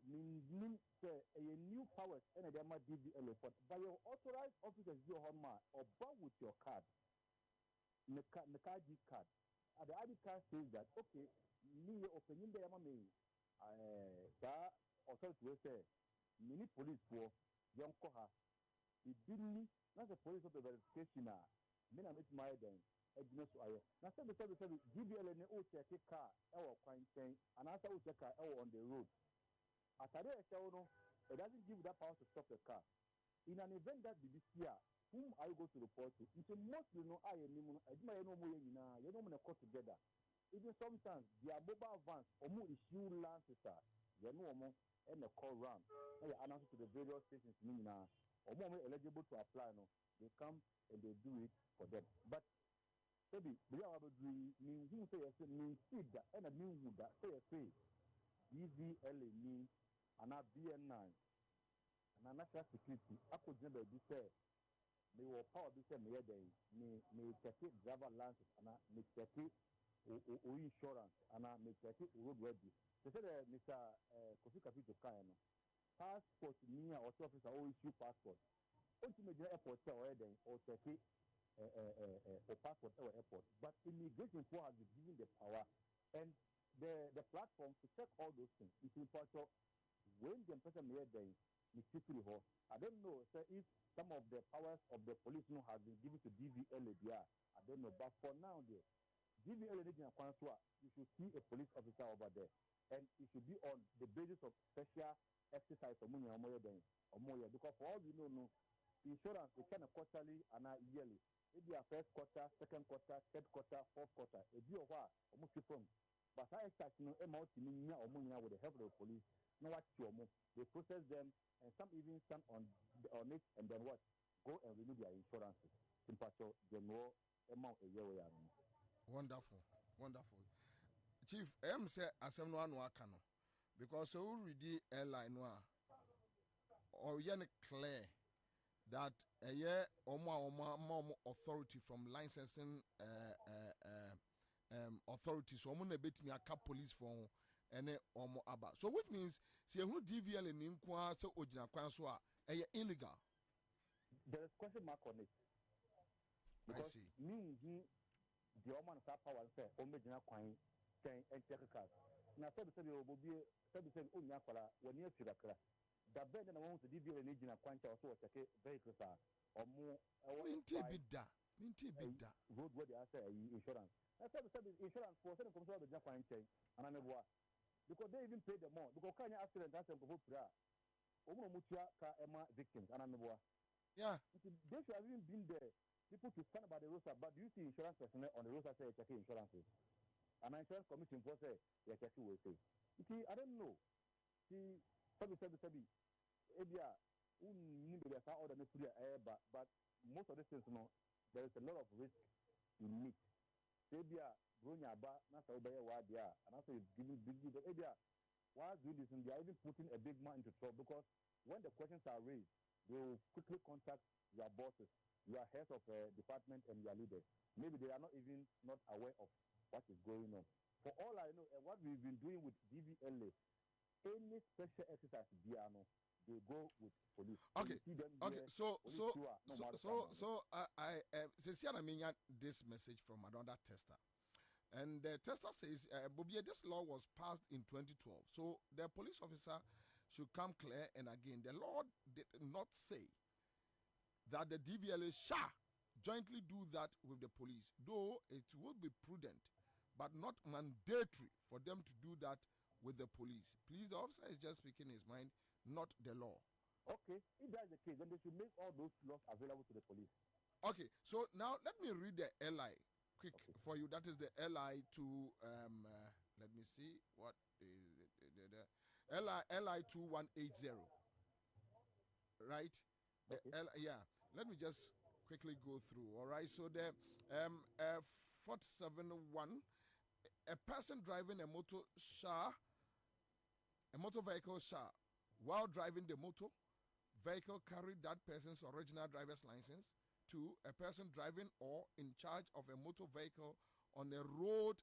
meaning say a new powers and a DVLA4 but your authorized officers do home or bound with your card. The card. The ID card says that okay, me opinion there me that authority will say mini police for young koha. It didn't not the police of the verification now. Me na meet my then. Edna so aye. Na say GBL ne o check car e wo kwanten and after o check car e on the road. Atare e no it doesn't give that power to stop the car. In an event that the here, whom are you going to report to? It's mostly no I anymore. I know more you know to get together. even sometimes their mobile vans, issue lances, you know, and the call round. They announce to the various stations, meaning, eligible to apply, no, they come and they do it for them. But maybe we are able to mean who say mean see that and a mean who that say DVLA mean and a BN9 and a national security. I could never be say me will power be say me me check it driver license and me check it insurance and me check it road ready. They said Mr. Kofi Kapito Kayano passport me or officer or issue passport. Ultimately airport or check it or passport or airport. But immigration for has been given the power and the platform to check all those things. It's important when the person made the secretly. I don't know if some of the powers of the police have been given to DVLA there. I don't know. But for now, the DVLA you should see a police officer over there. And it should be on the basis of special exercise or money because for all we know, insurance is kind of quarterly and yearly. Maybe a first quarter, second quarter, third quarter, fourth quarter. A year of almost from. But I expect amount to me or money with the help of the police. No what they process them and some even stand on it and then what? Go and renew their insurances. Simply general amount a year.
Wonderful, wonderful. Chief, say asem no anu aka no because so read the airline no or yen clear that a year omo authority from licensing authorities so omo na betimi aka police for ene omo aba. So which means say who DVL ni nko so ogina kwan so a illegal.
There is question mark on it. Because
I see.
The woman has power and say omegina kwan and technical. Now said BOBIE said when you feel that the bed and I want to DVL and agent kwan also check vehicles or more
Minty bidda.
Road where they are say insurance. I said insurance for certain comes out of the Japan chain and I never because they even pay them more because kind of accident that's a good victims and I never.
Yeah.
They should have even been there. People to stand by the roadside, but do you see insurance personnel on the roadside say checking insurances? And insurance commission for say they check will say. You see, I don't know. See, sabi. Ebia, there's all the necessary air, but most of the things, there is a lot of risk in it. Ebia, Brunya ba, nasa obey what they are, and also giving big. Ebia, while doing this, they are even putting a big man into trouble because when the questions are raised, they will quickly contact your bosses, your heads of department, and your leaders. Maybe they are not even not aware of what is going on. For all I know, what we've been doing with DVLA, any special exercise, they go with police.
Okay. Okay. So I sincerely mean this message from another tester. And the tester says, Bobie, this law was passed in 2012. So the police officer should come clear. And again, the law did not say that the DVLA shall jointly do that with the police, though it would be prudent, but not mandatory for them to do that with the police. Please, the officer is just speaking his mind, not the law.
Okay, if that's the case, then they should make all those laws available to the police.
Okay, so now let me read the LI quick for you. That is the LI to let me see what is it, the LI 2180, right? The
Okay.
Let me just quickly go through. All right, so the 471, a person driving a motor vehicle while driving the motor vehicle carried that person's original driver's license. 2, a person driving or in charge of a motor vehicle on a road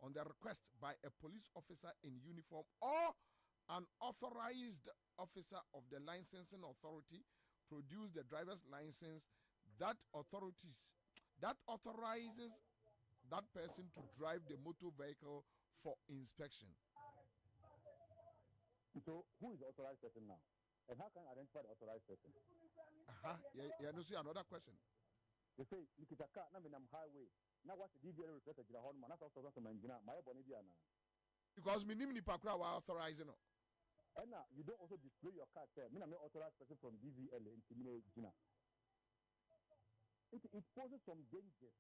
on the request by a police officer in uniform or an authorized officer of the licensing authority produce the driver's license that authorizes that person to drive the motor vehicle for inspection.
So who is the authorized person now? And how can I identify the authorized person?
No, see another question.
They say, Nikitaka, na minam highway. Now what's the DVL reflected in the horn? That's also some engineer. My Bonidiana.
Because minimum Pakra were authorizing.
And now you don't also display your card there. I'm an authorized person from DVL in Timine Gina. It poses some dangers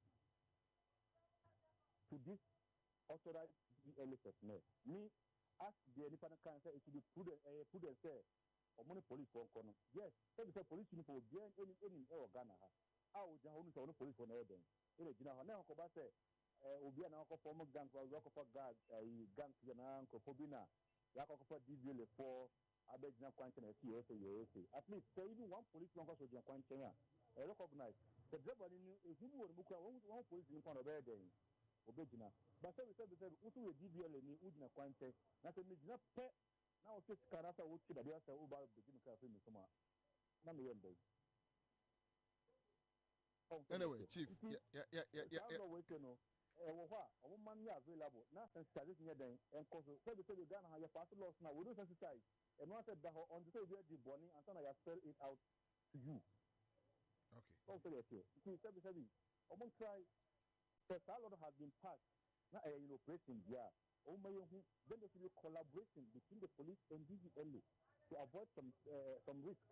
to this authorized DVLA personnel. Me, as the independent can say, it should be prudent say, or money police for corner. Yes, say the police uniform will be any Ghana. I would have only police for no then. In a general, now, say, will be an alcohol form of gang for rock of gang, gang to an uncle Kobina, Yakoko DVLA for. I bet you not quantity at least say even one police member was your quantity. I recognize the driver in one police in front of bed. Obejina, but so we said, Utu DBL in Udina quantity. Not a midnight pet. Now, this Carasa would see that they are so about the Jim Cafe in summer.
Anyway, Chief,
a woman available. Now, since then, and cause the Ghana, your pastor lost now. We don't sensitize. And once said that on the day the bonnie, and then I spell it out to you.
Okay.
Also, yes, see, almost try. The salad has been passed. Now, operation, yeah. Then there should be collaboration between the police and DVLA to avoid some risk.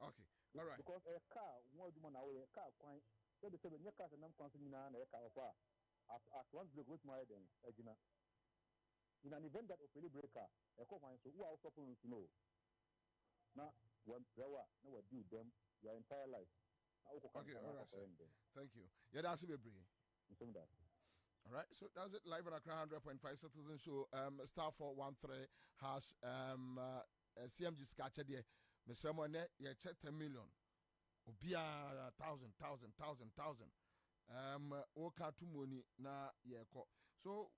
Okay, all right.
Because a car, one woman away, a car, quite. So the 7 year cars and I'm considering a car of far. At once, the good my then, Edina. In an event that openly breaker, a command, so who are supposed to know. Now, when there were no do them your entire life.
Okay, all right, sir. Thank you. Yeah, that's a bit. All right, so that's it. Live on Accra 100.5 Citizen Show. Star 413 has CMG Scatcher there. Mr. Money, you check 10 million. Obia 1,000. Oka to money na yeah. So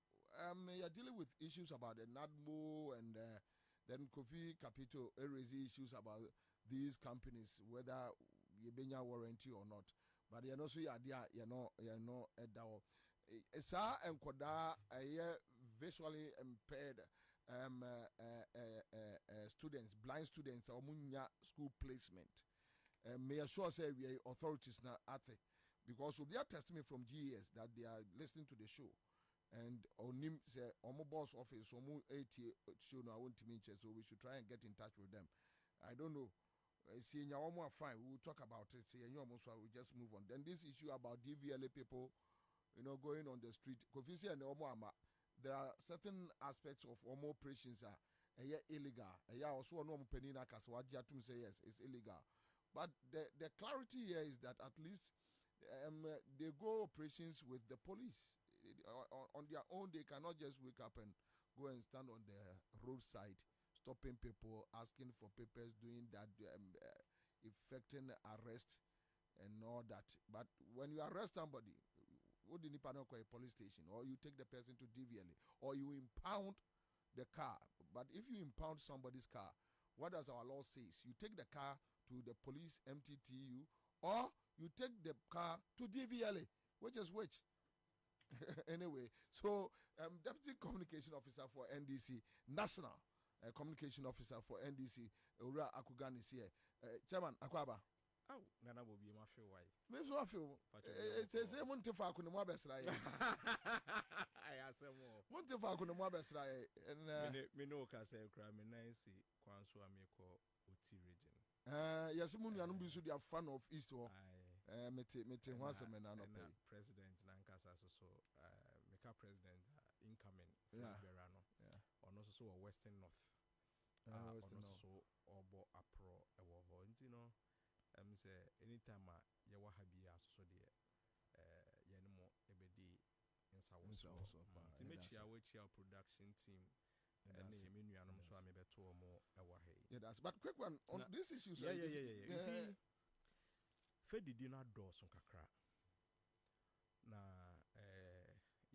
you're dealing with issues about the NADMO and then Kofi Capito raise issues about these companies, whether you bring a warranty or not. But you know, so you're not at that. Sa and Koda visually impaired students, blind students, or munya school placement. May assure say we authorities now at it. Because of their testimony from GES that they are listening to the show, and Onim say Omo boss office Omo 80 show no I want to mention, so we should try and get in touch with them. I don't know. See, Omo fine. We will talk about it. See, almost we just move on. Then this issue about DVLA people, going on the street. Kofisi and Omo Ama, there are certain aspects of Omo operations are illegal. Also no penina kaswaji atum say yes, it's illegal. But the clarity here is that at least. They go operations with the police. On their own, they cannot just wake up and go and stand on the roadside, stopping people, asking for papers, doing that, effecting arrest and all that. But when you arrest somebody, what do you call a police station, or you take the person to DVLA, or you impound the car. But if you impound somebody's car, what does our law say? You take the car to the police MTTU, or you take the car to DVLA, which is which? Anyway, so Deputy Communication Officer for NDC, National Communication Officer for NDC, Ura Akugani is here. Chairman Akwaba.
Oh, Nana will be my feel why.
Maybe I feel it says Montefaku no Mabesra.
I ask more.
Montefaku no Mabesra. And
me no can say crime and nice Kwanso Amiko Uti region.
Yes, Muni and Umbi should be a fan of East or meeting once a man.
President Nankasa, so make a president incoming for Verano. Or also so a Western North. Also Obo Apro, a war, say anytime you will have be so dear. Yanimo Ebedi in South to make your production team. And the menu and so I may be 2 or more away.
Yeah, that's but quick one on this issue.
Yeah. You see, Fedi did not do some kakra. Na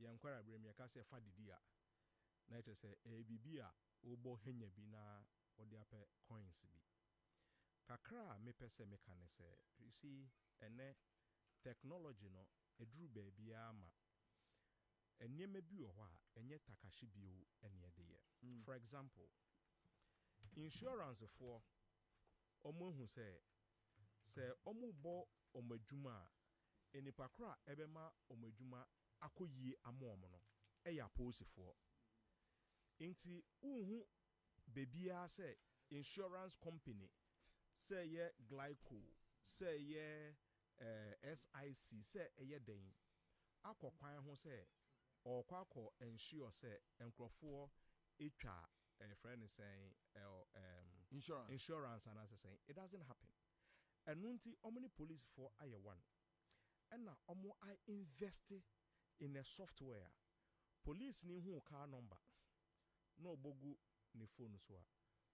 Yankwara bring me a case Fadi dia. Nature say ABB Obo Henya bina or the upper coins be. Kakra me pese mekane say, you see, and technology no a drew baby ama. And ye may be a wa and yet Takashi bio and ye de. For example, insurance for Omo who say Omo bo omejuma eni pakra ebema omejuma akoyi amomono eya pose for. Inti uhu bebia say insurance company say ye glyco say ye SIC say eye den akokwan ho say or kwako ensure say enkrofo etwa a friend is saying insurance and as saying it doesn't happen. And nunti omni police for aye one. And now I invest in a software. Police ni who car number. No bogu ni phone so.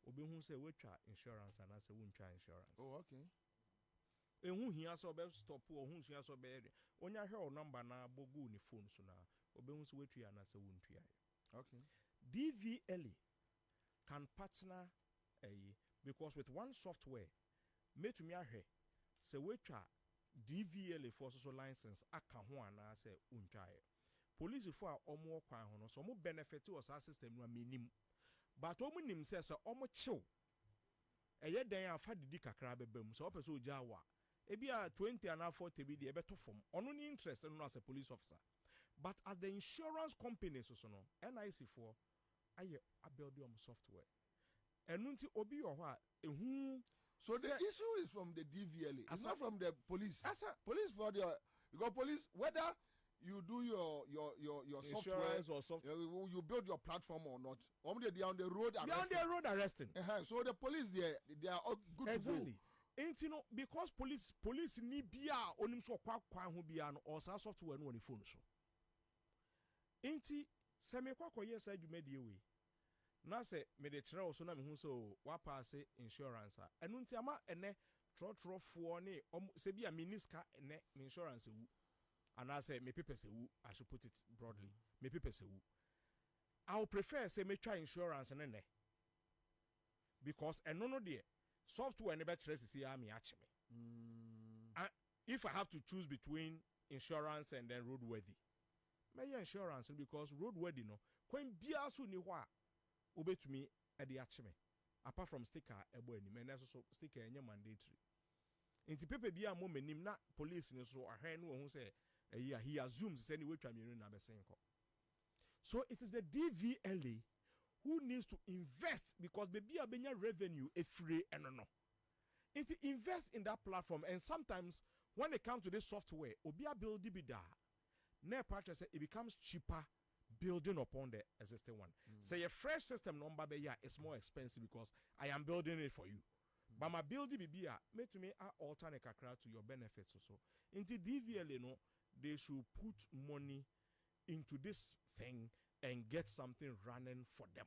Obi hu say we twa insurance and as won twa insurance.
Oh, okay.
Who here so be stop or who here so be onya hwe number na bogu ni phone so na obi hu say we twa and as won twa.
Okay.
DVLA can partner because with one software make me ahwe say we twa DVLA for social license aka ho ana say untwa. Police for omo kwan ho no so mo benefit was our system no minim. But omo nim say so omo chill. Eye den afa didi kakra bebam so opese oja wa. Ebia 20 and 40 bi de ebeto form. Ono ni interest no as a police officer. But as the insurance company so no NIC for aye build your software. Enunti obi yo ho a ehun.
So the issue is from the DVLA. It's not from the police. Police for the because police whether you do your software
or software,
you build your platform or not. They are on the road arresting.
They are on the road arresting.
So the police they are all good
exactly.
to go.
Ain't you know because police ni bia onim so kwa ho bia no or software no on the phone so. Ain't se me kwa yes adwumadi we. Na se me de kire so na me hu so wa pass insurance a. Enu nti ama ene trotro fo ne se bia miniska ene me insurance wu. And I say me people say wu, I should put it broadly. Me people say wu. I would prefer say me try insurance and ne. Because no dear software never traces see me actually. And if I have to choose between insurance and then roadworthy, my insurance because roadworthy no when biasu ni wa obey to me at the actually. Apart from sticker ebo ni me so sticker any mandatory. Inti pepe bia mo menim na police ni so ahwe no hu say he assumes anyway na be saying. So it is the DVLA who needs to invest because baby abenya revenue a free and no. It invest in that platform and sometimes when it comes to this software, obia build bida, ne practice it becomes cheaper building upon the existing one. Say a fresh system number is more expensive because I am building it for you. But my building bibia made to me alternate kakra to your benefits also. Into DVLA no, they should put money into this thing and get something running for them.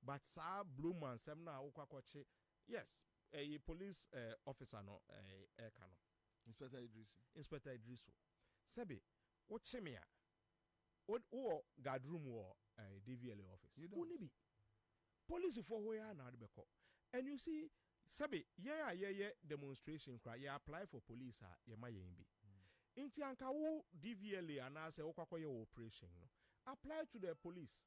But sir blue man semna ukwakoche yes a police officer no kano Inspector Idrisu Sebi ochemia o guard room or DVLA office you don't be police for where na beko and you see Sebi yeah demonstration cry yeah apply for police ye ma yen bi inti anka wo DVLA and say okwakoye operation no apply to the police.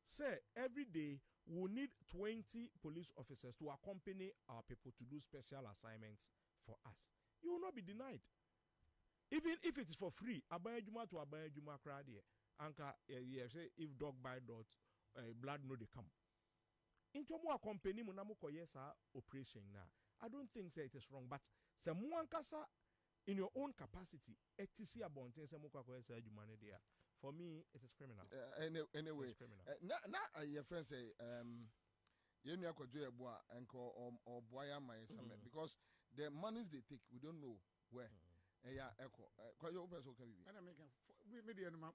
Say every day we need 20 police officers to accompany our people to do special assignments for us. You will not be denied. Even if it is for free, abayajuma to abayajuma crowd anka say if dog bite dot blood no they come. Into more accompany munamu koyesa operation na. I don't think say it is wrong, but se muankasa in your own capacity, etc. abonten se mukwa koyesa jumane there. For me, it is criminal.
Anyway,
it's criminal.
Now your friend say, you know, or boya my because the monies they take, we don't know where. Yeah, echo. Quite your person can be.
And I make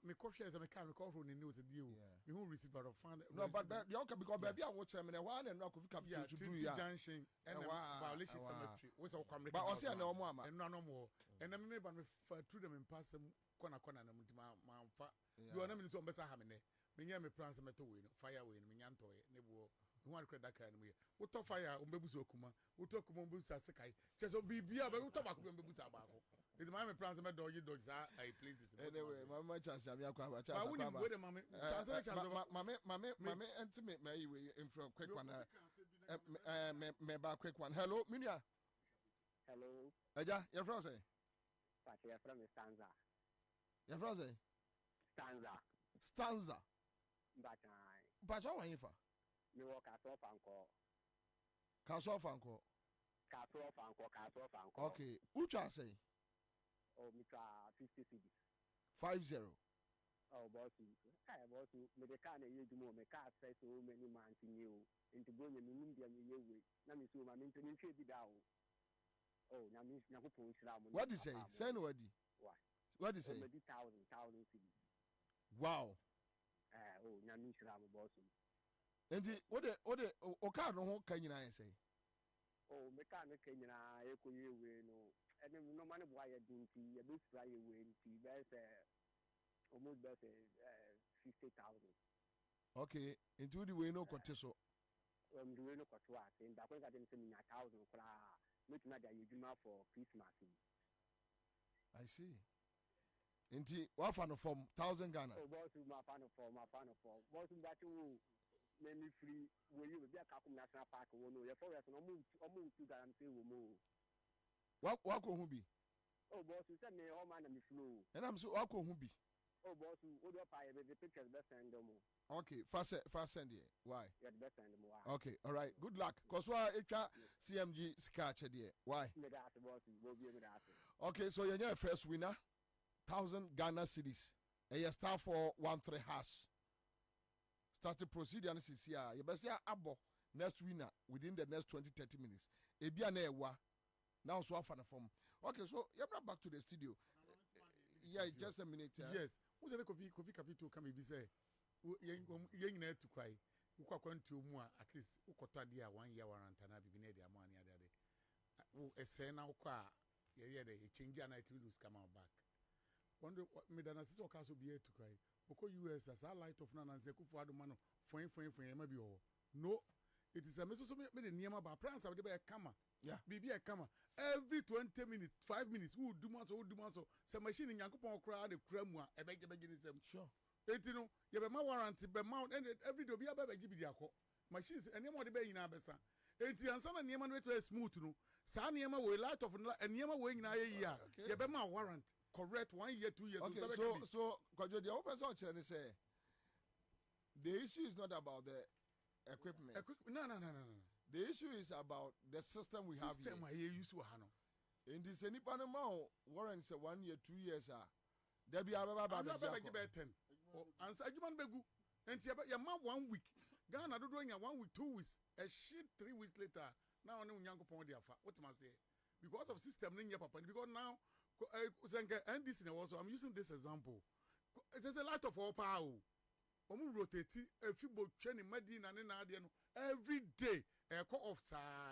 me coffee as a mechanic coffee in the news. You who receive but of fund.
No, but you can because baby I watch them in one and knock of capital to do ya.
Junction and violation cemetery. Was all coming.
But I see no more and no more. And I may but through them in pass them. Kona na mutima mamfa do na minso mbesa ha mene menya me plan se meto we no fire we no menya ntoye ne bo hu akre daka no me wo to fire ombebuso okuma wo to okuma ombebuso asekai cheso bibia ba wo to ba ko ombebuso abako it my plan se me dodge za I places anyway mama chance am yakwa ba chance
akwa ba wo de mama chance
mama enti me we in from quick one me ba quick one hello minia
hello
eja your friend say
Patrick your friend is Stanza.
Your friend Stanza. But how are you for?
You walk at off uncle.
Castle Fanco. Okay. Which I say?
Oh, Mitra 50 cities.
50.
Oh, boss, I boss, me the car you do more, me car says so many months in you, into going in India, you, Nami, so my maintenance should be down. Oh, Nami, Napo,
What do you say? Say no, what do you say?
1,000 cities.
Wow.
Oh, Nami, boss.
And what the Oka no can you say?
Oh, mechanic in Echo, you know, and no matter why I didn't see a big fly away, there's almost better 50,000.
Okay, into the way no contest.
The way no cost what, and I think I didn't send me 1,000 looking at you do for Christmas.
I see. Into what fan of 1,000 Ghana?
Oh, boss, my fan of boss, that you made me free. Will you be a Kakum National Park? Or no, your forest and almost to guarantee will
What could be?
Oh, boss, you send me all man and me flew.
And I'm so what could be?
Oh, boss, what do I the pictures best and them?
Okay, fast send it. Why?
Yeah, the best and them.
Okay, all right. Good luck. Cause why CMG scratch there? Why? Okay, so you're first winner. 1,000 Ghana cedis. A star 413 hash. Start the procedure and see you best abo next winner within the next 20-30 minutes. Ebia na ewa. Now so far from. Okay, so you're back to the studio. Yeah, just a minute.
Yes. Who's the coffee capital come be say? Young net to cry. You can to more at least ukota dia 1 year warrant and I be near the money other day. A say now car. Yeah, they change and I will come out back. Wonder what made an assistant castle be here to cry. Oko US as a light of none and Zeku for the man for maybe all. No, it is a message made a near my plans of the camera. Yeah, be a camera. Every 20 minutes, 5 minutes, who do so. Some machine in Yankupon crowd, a cremwa, a beg them. Sure. You know, you have a warranty, but mount and every day be a baby give you machines and you want to be in Abessa. And the answer and Yaman way smooth to know. Sanyama will light of and Yama wing a year. You have a warrant. Correct 1 year, 2 years.
Okay, so the open search and say the issue is not about the equipment.
No.
The issue is about the system we have here. In this any Panama warrant say 1 year, 2 years there be a
10. Answer Juman Begu. And your mom 1 week. Ghana do doing 1 week, 2 weeks. A shit 3 weeks later. Now I know Yanko Pondia. What must I say? Because of system in your papa. Because now and this also I'm using this example. There's a lot of all power. Rotate a few boat training Medina and every day. A call of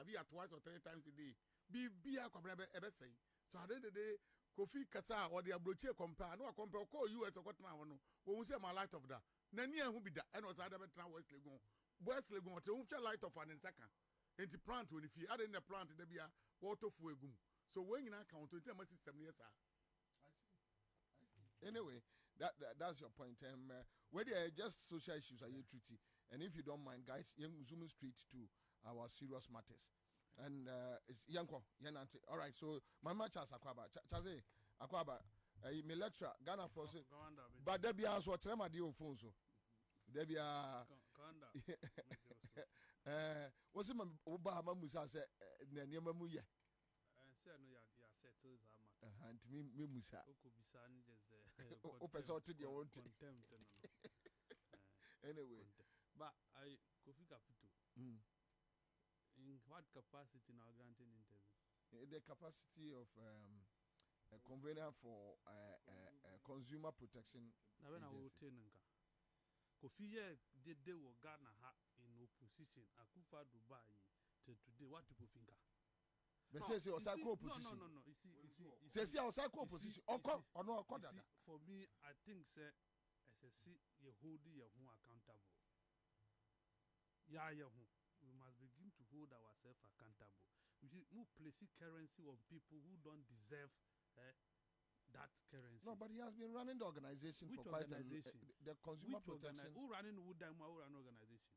be at twice or 3 times a day. Be a ever say. So at the end of the day, Kofi Kasa or the Abroche compare. No, compare call you as a what now. When we say my light of that. Nania who be that and was other better Wesley go. Wesley go to light of an in second. And the plant when if you add in the plant, there be a water for a gum. So when you account to my system, yes, sir.
I see. Anyway, that's your point. Where there are just social issues are you treaty, and if you don't mind, guys, young zooming straight to our serious matters. And it's Yanko, Yanante. All right. So my match as Akwaba, Chaze Akwaba, me lecture Ghana for say, but there be answer trema deal phone so. There be a. What's it? Oba Mamusa say, Nanyama Muya. And me Musa. Open sorted your own anyway.
But I Kofi Capital. In what capacity now granting interview?
The capacity of a convener for consumer protection.
Now when I will tell Kofi did they were Ghana in opposition. Akufa Dubai to today. What do you think?
But say your psycho opposition.
No. You
see, your psycho opposition. Or no,
for me, I think say SSC you hold your home accountable. Yeah, we must begin to hold ourselves accountable. We move placing currency on people who don't deserve that currency.
No, but he has been running the organization for quite a the consumer protection.
Who running who run organization?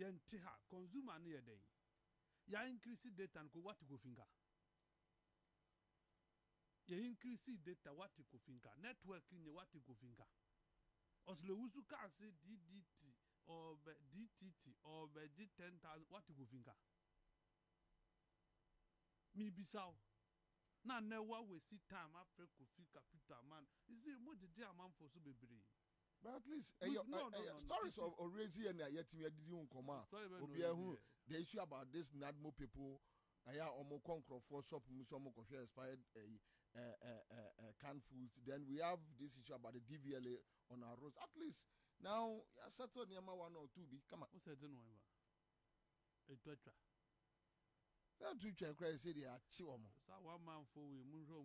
Yantiha consumer near day. Ya increase data and go what to go finger. Ya increase data what to go finger. Networking what to go finger. Oslo usuka say DDT or DTT or D10,000 what to go finger. Me bisao. na never we see time after Kofi Capital man. You see, what the day a man for so be.
But at least
No.
stories of Orezi and Yetimi didn't come out. The issue about this Nadmo people, Omo Concro for shop Musomo Coffee expired canned foods. Then we have this issue about the DVLA on our roads. At least now, settle near 1 or 2 be come on.
What's that? A Twitter.
That two can cry say they are chiwamo.
So 1 man for we, Munro.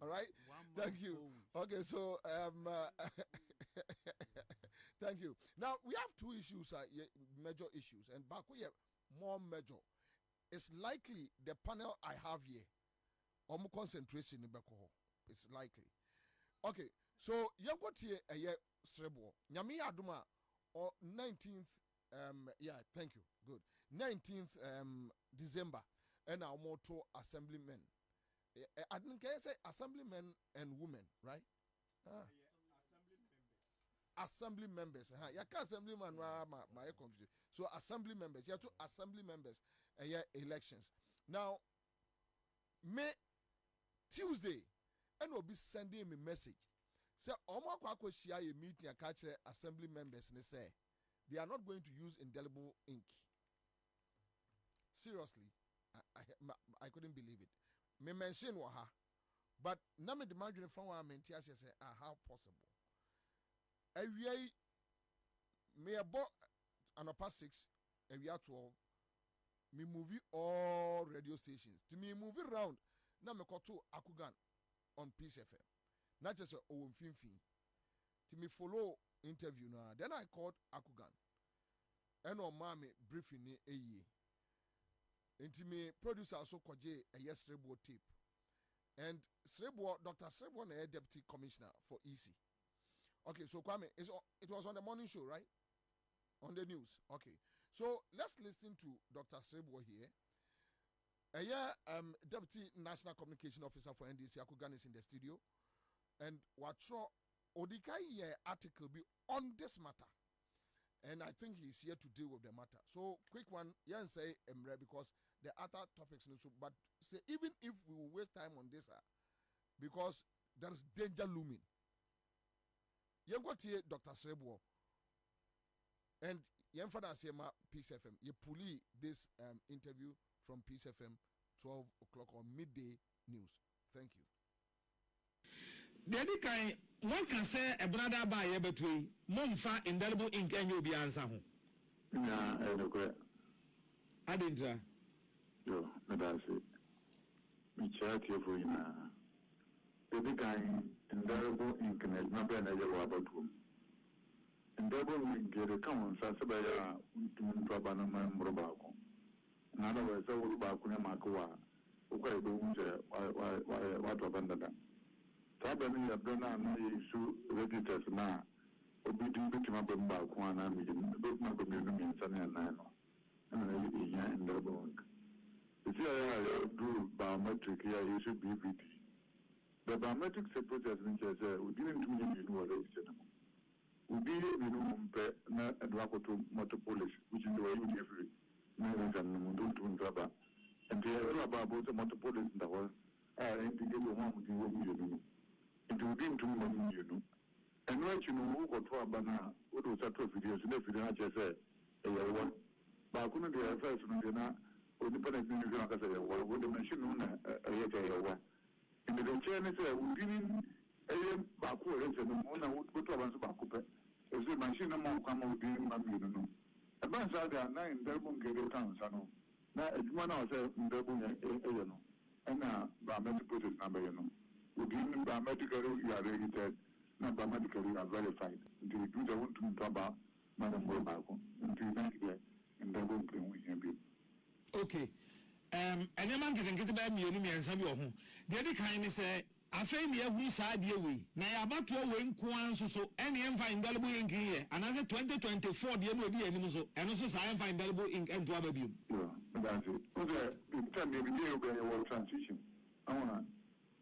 All right. Thank you. Okay, so thank you. Now we have 2 issues, major issues, and back we have more major. It's likely the panel I have here, concentration in Beko. It's likely. Okay, so you got here a year Srebo. Nyami Aduma or 19th. Thank you. Good. 19th December, and our motto assemblymen. I didn't say assemblymen and women, right? Assembly members. You can't assemblyman, my confusion. So assembly members. You have 2 assembly members. Elections. Now, May Tuesday, and will be sending me message. Say, Omo Kwako Shia a meeting and catch assembly members and say they are not going to use indelible ink. Seriously, I couldn't believe it. Me mention waha, but na me demand you from one menti as say how possible. Every me about another 6, every 12. Me movie all radio stations. To me move around. Na me koto Akugan on Peace FM. Not just Finfin. To me follow interview now. Then I called Akugan. And on mommy briefing a ye. Into me producer also koje a yes Srebo tape. And Srebo, Dr. Srebo, a deputy commissioner for EC. Okay, so Kwame, it was on the morning show, right? On the news. Okay. So let's listen to Dr. Srebo here. Deputy National Communication Officer for NDC Akugan is in the studio. And Watro Odikai article be on this matter. And I think he's here to deal with the matter. So quick one, say Emre, because the other topics, but say even if we will waste time on this, because there is danger looming. You got here Dr. Srebo. And Yemfada Sema Peace FM. You pulley this interview from Peace FM 12 o'clock on midday news. Thank you.
The other kind, one can say a brother by a between Monfa indelible ink and you'll be answering.
Yeah, I don't.
I didn't.
Yo, that's it. We chat here for you now. The other kind, indelible ink and it's not been a yellow about room. Indelible ink, the common Sasabaya to Trabana Mrobaco. In other words, I will back when Makua. Okay, what abandoned. Tabani Abdona na issue registers na obidin bitima bemba kwa na mi bitima bemenu mi nsane na no na iya ndabong isi ya do biometric ya issue BVD the biometric process ni say udin ntumi ni no register na udin ni no mpe na adwakoto motopolice which is the way you different na ngan no do to nzaba and they are about the motopolice that was indicate one the way you do it will be into money, you know. And what you know, what for Bana, what was that videos in the video? I just said, a one. But I couldn't be a first from the or the panic minister, I said, well, what the machine on a yet a one. In the chairman said, we didn't a Baku, and the Mona would put on Bakupe. As the machine among come out being my know. A bunch out there 9 Delbon Gary towns, I know. Now, it's 1 hour, Delbon, and now, biometric process number, you know. Within biometrically, you are registered, not biometrically, you are verified. Until you do the one to talk about Madam Bobaco, until you make it, and then we'll bring with him.
Okay. And the man can get about me and some of whom. The other kind is I feel me every side year we. Now, about to win Kwan so any indelible ink here, and as a 2024, the end of the animal, and also I find indelible ink and to have you.
Yeah, that's it. Okay, in time, every day, you will transition. I want to.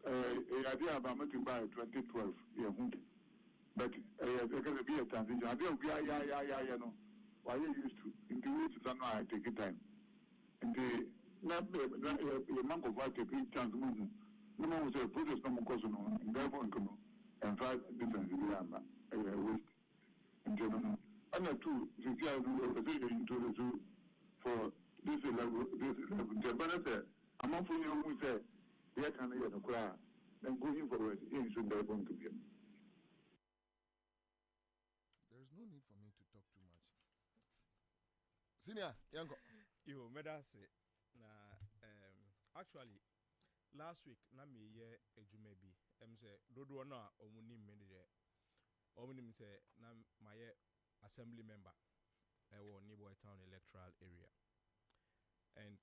Idea about me to buy 2012, but there can be a transition. I don't know why you used to. In the weeks, I take it time. And
na man ko fa ke chance mu no mo se process no mo ko so no therefore no and five different bi amba waste internal and two if you are into the for this level the benefit among for you who say they can hear the cry then going forward in should be going to be.
There's no need for me to talk too much. Senior, Yanko.
Yo, medase na actually last week na me ye ejume bi say dodo na omuni mmede omuni say na my assembly member ewo Niboy Town electoral area and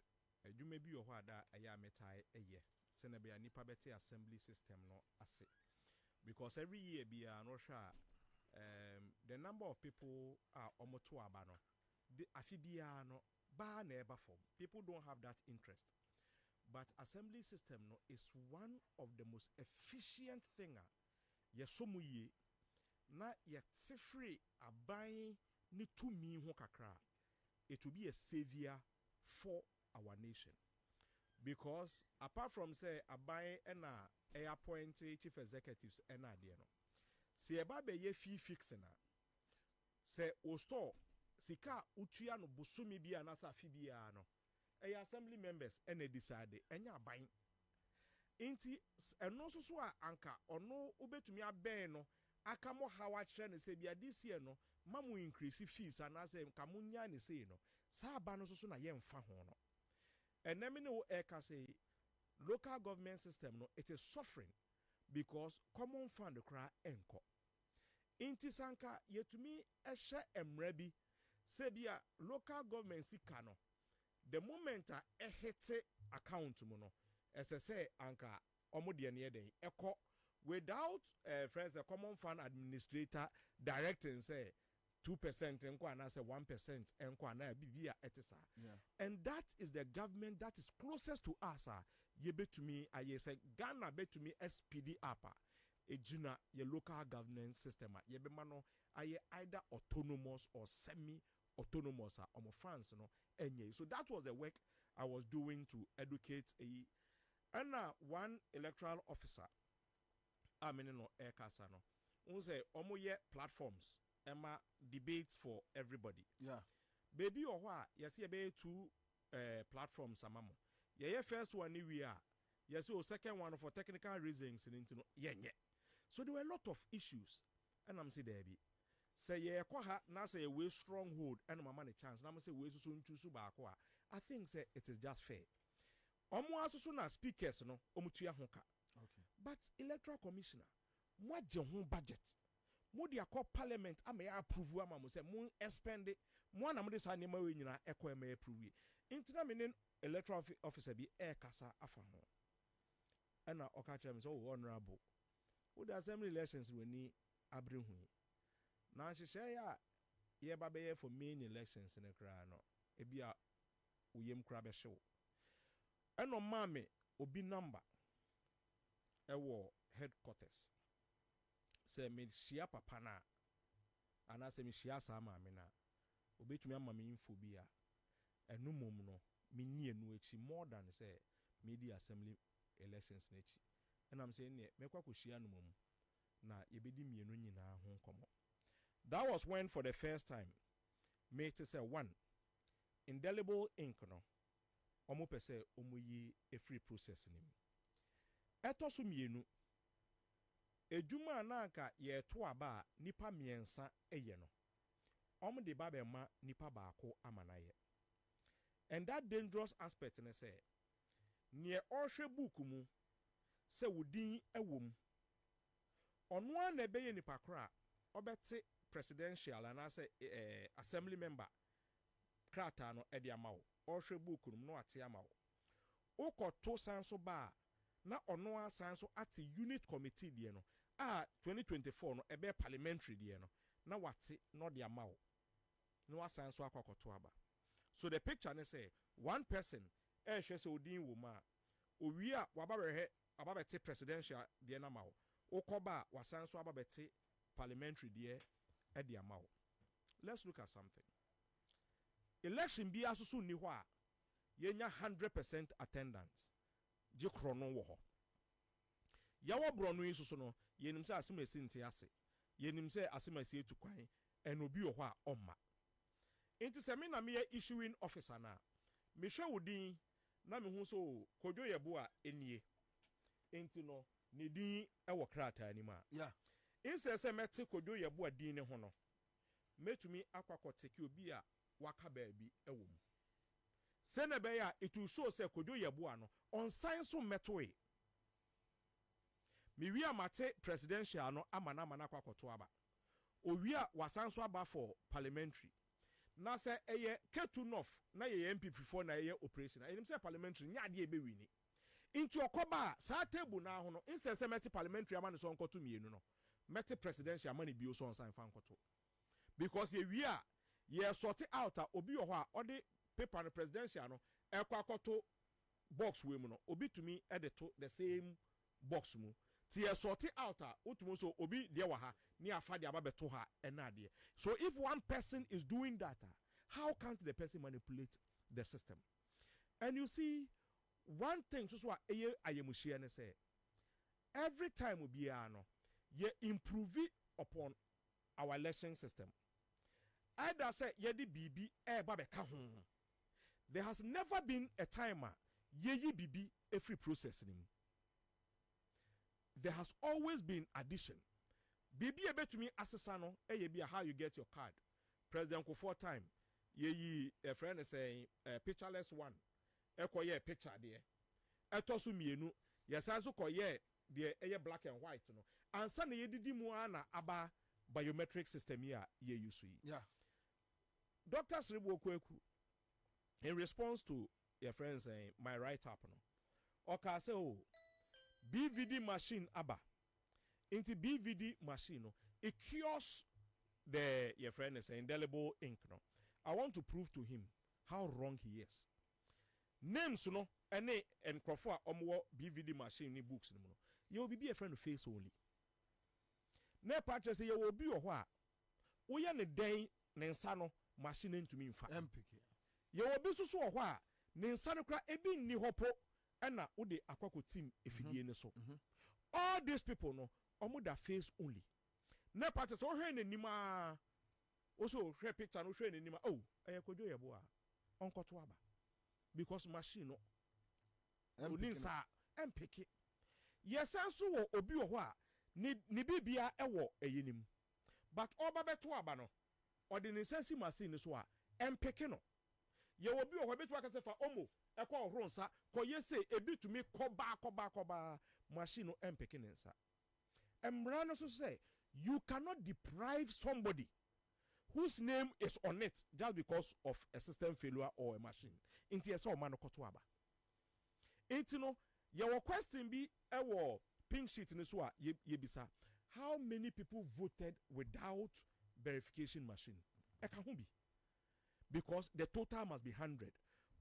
ejume bi ohwa da aya metai eye se na be nipa bete assembly system no ase because every year be no sha the number of people are omoto abano the afibia no ba na eba form people don't have that interest. But assembly system no is one of the most efficient thing. Yesomu ye na yet free abai ni to me ho kakra. It will be a savior for our nation. Because apart from say abai ena appoint chief executives ena de no. Si eba be ye fee fixing na. Say o store sika utua no bosumi bia na sa fi bia no. Assembly members and they decide enya aban inti eno so so a anka ono ubetumi aben no aka mo hawa kire ne se bia this year no mamu increase fees and as ka munya ne say no sa aba no so na ye mfa ho no enemi ne wo eka say local government system no it is suffering because common fund kra enko inti sanka yetumi ehye emra bi se bia local government sika no the moment a hit account mono as I say anka omodie ne den eko without friends a common fund administrator directing say 2% enko and say 1% enko na bibia etisa and that is the government that is closest to us ye betumi aye say Ghana betumi SPD up ejina ye local government system ye be mano aye either autonomous or semi autonomous omo funds no enye. So that was the work I was doing to educate one electoral officer no ekasa no unse omo ye platforms ema debates for everybody.
Yeah,
baby or what yes ye be two platforms amamo ye first one ni we are yes second one for technical reasons no yenye. So there were a lot of issues and I'm say there be say ye kwa na say we stronghold and mama ne chance na say we so ntusu ba kwa I think say it is just fair omo asusu na speakers no omutua ho ka
okay,
but electoral commissioner mo agye ho budget mo dia call parliament ama ya approve ama mo say mo expend mo na mo de sa ne ma we nyina ekọ ma approve intina me ne electoral officer bi kasa afa ho ana oka chem so honorable wo the assembly elections we ni abre hu na nhyehyɛ ya ye ba be for main elections ne kra no ebia uyem kra be hyew eno mame obi number ewo headquarters say me shia papa na ana say me shia sa mame na obetumi ama me info bia eno mom no me nie no echi more than say media assembly elections na echi and I'm saying ne me kwa ko shia no mom na yebedi mienu nyina ho komo. That was when, for the first time, me to say one indelible ink no, omo pese omo yi a free process nim. Eto so mienu. Ejuma ananka ye to aba nipa miensa eye no. Omo de ba be ma nipa baako amanaye. And that dangerous aspect ne say, near ohwe book mu se wudin ewom. Onwa na be ye nipa kra obete presidential and as assembly member krata no edi amawo ohwe book no ate amawo ukoto sanso ba na ono asanso ate unit committee die no 2024 no ebe parliamentary die no na wate no de amawo no asanso akokoto aba. So the picture ne say one person hwe se odin wo ma owi a wababere ababete presidential die na mawo ukoba wasanso ababete parliamentary die edi amawo. Let's look at something. Election bi asusu ni ho a yenya 100% attendance je krono wo ho yawo brono yi so no yenim se asemasi nte ase yenim se asemasi etukwan en obi wo ho a omma enti se me na me issuing officer na me hwe wodin na me hu so kodwo yebo a enie enti no ne din e wo krata ni ma
yeah
inse se mete kodwo yebo a din ne ho no metumi akwakoteke obi a waka baabi e wo mu se na be ya it will show se kodwo yebo a no on science so metoe mi wi amate presidential no amana kwakoto aba owi a wasanso aba for parliamentary na se eye Ketu North na ye MPP for na ye operation enim se parliamentary nya de ebe wini into okoba sa table na ho no instead se meti parliamentary amane so nkoto mienu no meti presidential amane bi o so nsan fa nkoto because ye wi a ye sort out a obi wo ho a ode paper no presidential no ekwakoto box we mu no obi tumi edito the same box mu ti ye sort out a utumo so obi de wa ha ni afa de ababeto ha enade. So if one person is doing that, how can't the person manipulate the system? And you see, one thing so eye ayemuhie ne say every time we be no ye improve upon our election system. Either say ye di bibi e ba beka ho. There has never been a time ye bibi every process ni. There has always been addition. Bibi ebetumi asesa no eye bia how you get your card. President Kofo time ye a friend is saying pictureless one. Ekoye picture there. Etosu mienu yesanso koye de eye black and white no. Ansa na ye didi mu ana aba biometric system here ye use yi.
Yeah.
Dr. Sribo Kweku, in response to your friend saying my write up no. Oka say oh BVD machine aba. Into BVD machine no, it cures the your friend is indelible ink no. I want to prove to him how wrong he is. Names no any and crofo omwo BVD machine ni books no. You will be a friend of face only. Ne patch say you will be or what? We are the day nensano machine into me fa. You will be so or what? Nensano cra ebi ni hopo ena ude akwako team efidie ne so. All these people no omuda face only. Ne part so hwe n'anima also hwe picture no hwe n'anima oh kodwo yebo a onkoto aba because machine no oninsa empeke yesanso wo obi wo ho a ni bibia ewo eyenim but oba beto aba no ordinance machine so a empeke no ye obi wo ho beto aka se fa omo ekọ ohoro nsa koye se ebitumi koba machine no empeke nensa emra no so say you cannot deprive somebody whose name is on it just because of a system failure or a machine inti esa o man koto aba inti no ye wo question bi ewo pink sheet ni so a ye bisa how many people voted without verification machine e ka ho bi because the total must be 100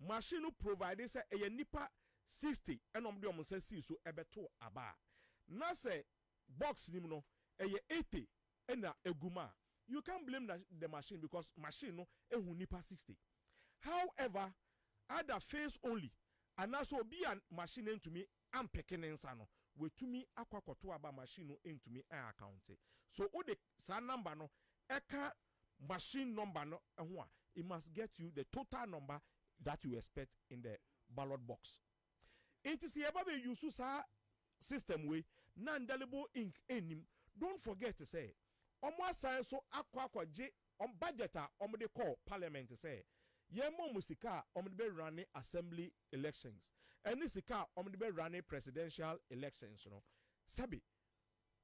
machine no provide say e nipa 60 enom de omsa si so ebeto aba na say box nim no e 80 ena eguma you can't blame the machine because machine no ehu nipa 60 however other face only and also be an machine into me am picking no we to me akwakoto aba machine no into me account so o the sa number no eka machine number no ehua it must get you the total number that you expect in the ballot box. It is here baby use sa system way non-indelible ink enim. Don't forget to say omo science so akwaje on budget de call parliament say yemo musika de be running assembly elections and sika de be running presidential elections no sabi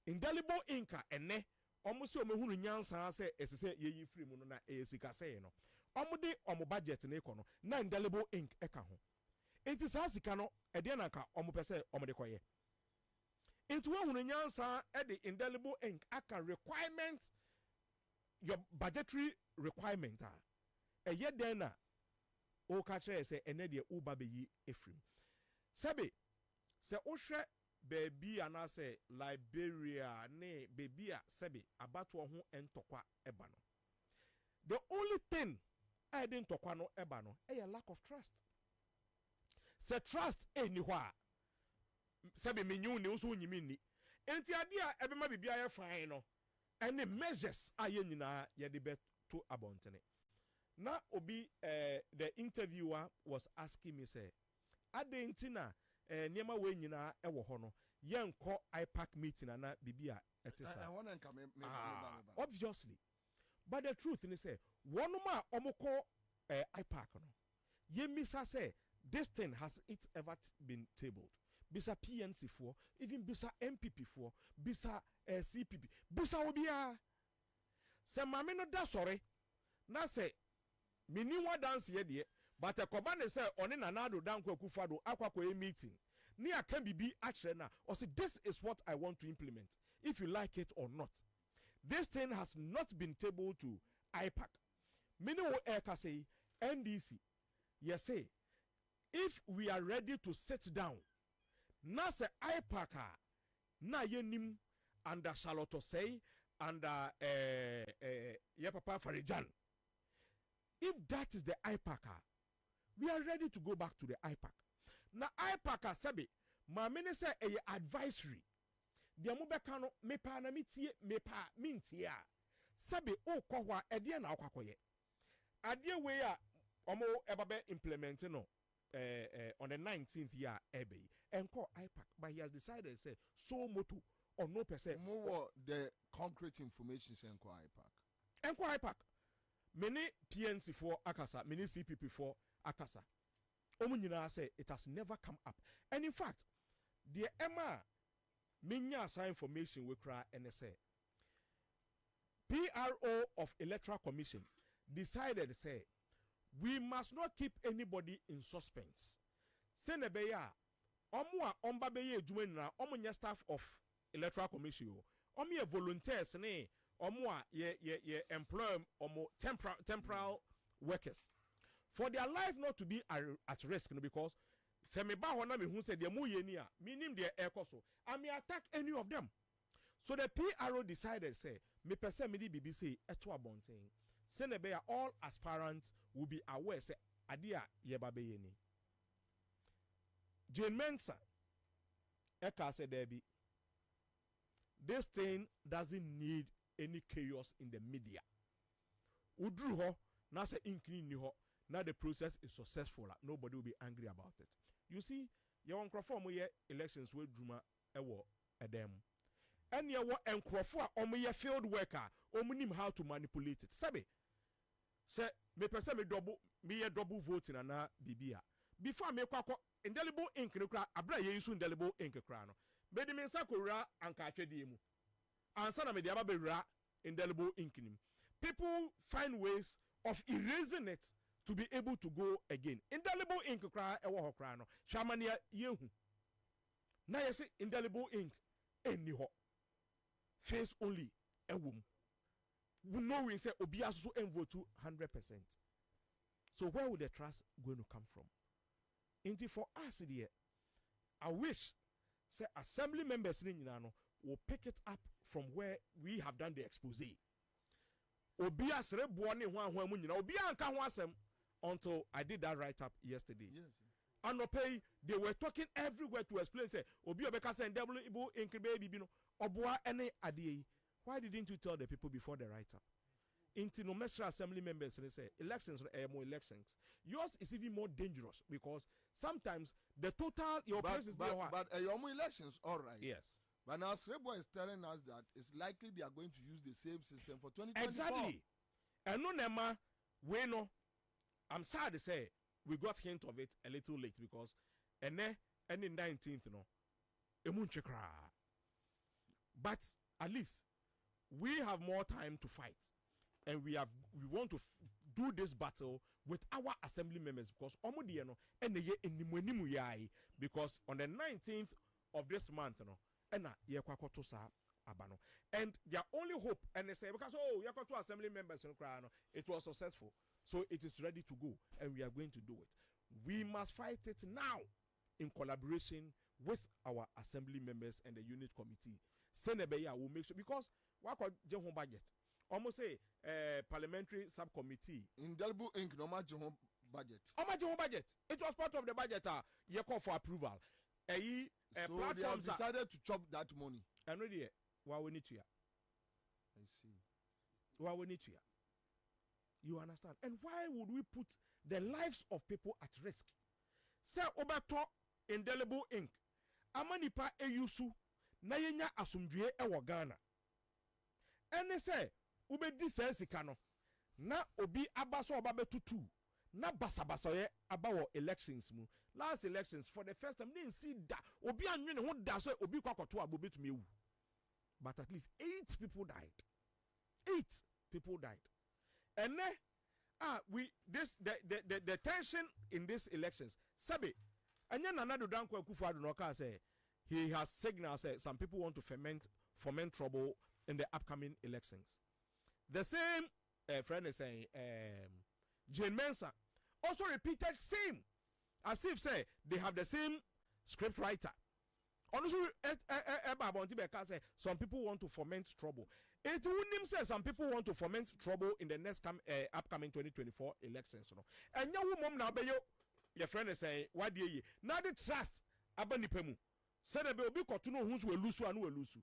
indelible ink ene omo se omehunu nyansa say esese yeyi free mu no na esika say no de omo budget na iko no na indelible ink eka ho enti sa sika no e de na ka omo pese omo de koye enti we hunu nyansa e de indelible ink aka requirement your budgetary requirement e ye den na o ka kire say ene de uba be yi efrim sabi se o hwe baby ana say Liberia ne baby a sabi abato ho entokwa eba no the only thing I didn't talk no eba no a lack of trust se trust any hwa se be menyu ne so nyimi ni enti ade a ebe ma bibia ye fine no any measures aye nyina ye de be to abontene na obi the interviewer was asking me say adentina niema we nyina e wo ho no ye nko IPAC meeting na bibia etisa obviously but the truth is say one ma omoko IPAC no ye misa say this thing has it ever been tabled bisa PNC for even bisa MPP for bisa CPP bisa obia se mame no da sorry na say mini wa dance ye de but ekoba ne say oni nanado danko akufado akwakọ a meeting ni aka bibi akere na or say this is what I want to implement if you like it or not. This thing has not been tabled to IPAC. Many will say NDC. Yes, say if we are ready to sit down, na say IPAC na yenim under Charlotte say under Papa Farijan. If that is the IPAC, we are ready to go back to the IPAC. Na IPAC sabi ma mene say a advisory. Dia mo beka no mepa na metie mepa mintie a sabi o kohwa ede na akwakoye ade we a omo ebabe implement no on the 19th year ebe enko IPAC but he has decided say so moto or no percent
more the concrete information say enko IPAC many
PNC for akasa many CPP for akasa omo nyina say it has never come up and in fact the Emma minya assign information we cry and say PRO of Electoral Commission decided say we must not keep anybody in suspense. Senebeya omwa omba beye adwuma na omunya staff of Electoral Commission omo ye volunteers ne omwa ye employ omo temporal workers for their life not to be at risk because se me ba ho na me hu se de mu ye ni a minim de ekoso I may attack any of them. So the PRO decided say me pese me di bibi say eto abonten Senebeya all aspirants will be aware say adia yeba be ni Jane Mensa eka say there be this thing doesn't need any chaos in the media udru ho na say incline ni ho now the process is successful nobody will be angry about it. You see ye won crofo mo ye elections we druma ewo edem and ye wo enkrofo a omo ye field worker omo nim how to manipulate it sabe say me pese me double voting na bibia before me kwakọ indelible ink ne kra abra ye isu indelible ink kra no be di me nsa kowura anka atwede mu ansa na me di aba bewura indelible ink nim people find ways of erasing it to be able to go again indelible ink kra ewo ho kra no hwamania yehu na yesi indelible ink eni ho face only ewum we know we say obi aso envote 100%. So where would the trust going to come from? Indeed for us here I wish say assembly members ni nyina no will pick it up from where we have done the expose. Obi asre bo ne ho ahwa mu nyina obi anka ho asem until I did that write up yesterday. Yes. And pay they were talking everywhere to explain say obi obeka say double ibo inkebe bibi no oboa ene ade. Why didn't you tell the people before the write up? Into no mesra assembly members and say elections are more elections. Yours is even more dangerous because sometimes the total your place is
but your more elections all right.
Yes.
But now Srebo is telling us that it's likely they are going to use the same system for 2024.
Exactly. And no nema we know. I'm sad to say we got hint of it a little late because and then 19th no emunchekra. But at least we have more time to fight and we want to do this battle with our assembly members because omodieno eneye enimanimu yai because on the 19th of this month no ena ye kwakoto sa abano and their only hope and they say because yakoto assembly members no cry no it was successful so it is ready to go and we are going to do it. We must fight it now in collaboration with our assembly members and the unit committee. Senebeya will make sure because what budget almost say parliamentary subcommittee
indelible ink no matter budget.
Budget. It was part of the budget. You call for approval.
So
platforms
they have decided to chop that money.
And ready. Why we need to?
I see.
Why we need to? You understand? And why would we put the lives of people at risk? Say obato indelible ink. Amanipa eyusu na yenya asumdue ewo Ghana. Ene say ubedi sense kano na obi abaso obabetutu na basabasoye abawo elections mu. Last elections for the first time they see that obi anwene ho da so obi kwakoto abobetumi ewu. But at least 8 people died. 8 people died. And then the tension in these elections. Sabi, and then another Danko Akufo-Addo no say he has signaled say some people want to foment trouble in the upcoming elections. The same friend is saying Jane Mensah also repeated same as if say they have the same script writer. Honestly, some people want to foment trouble. It wouldn't say some people want to foment trouble in the next upcoming 2024 elections. And your mom now, your friend is saying, why do you now the trust Abanipemu? Said a baby to know who's will lose and will lose.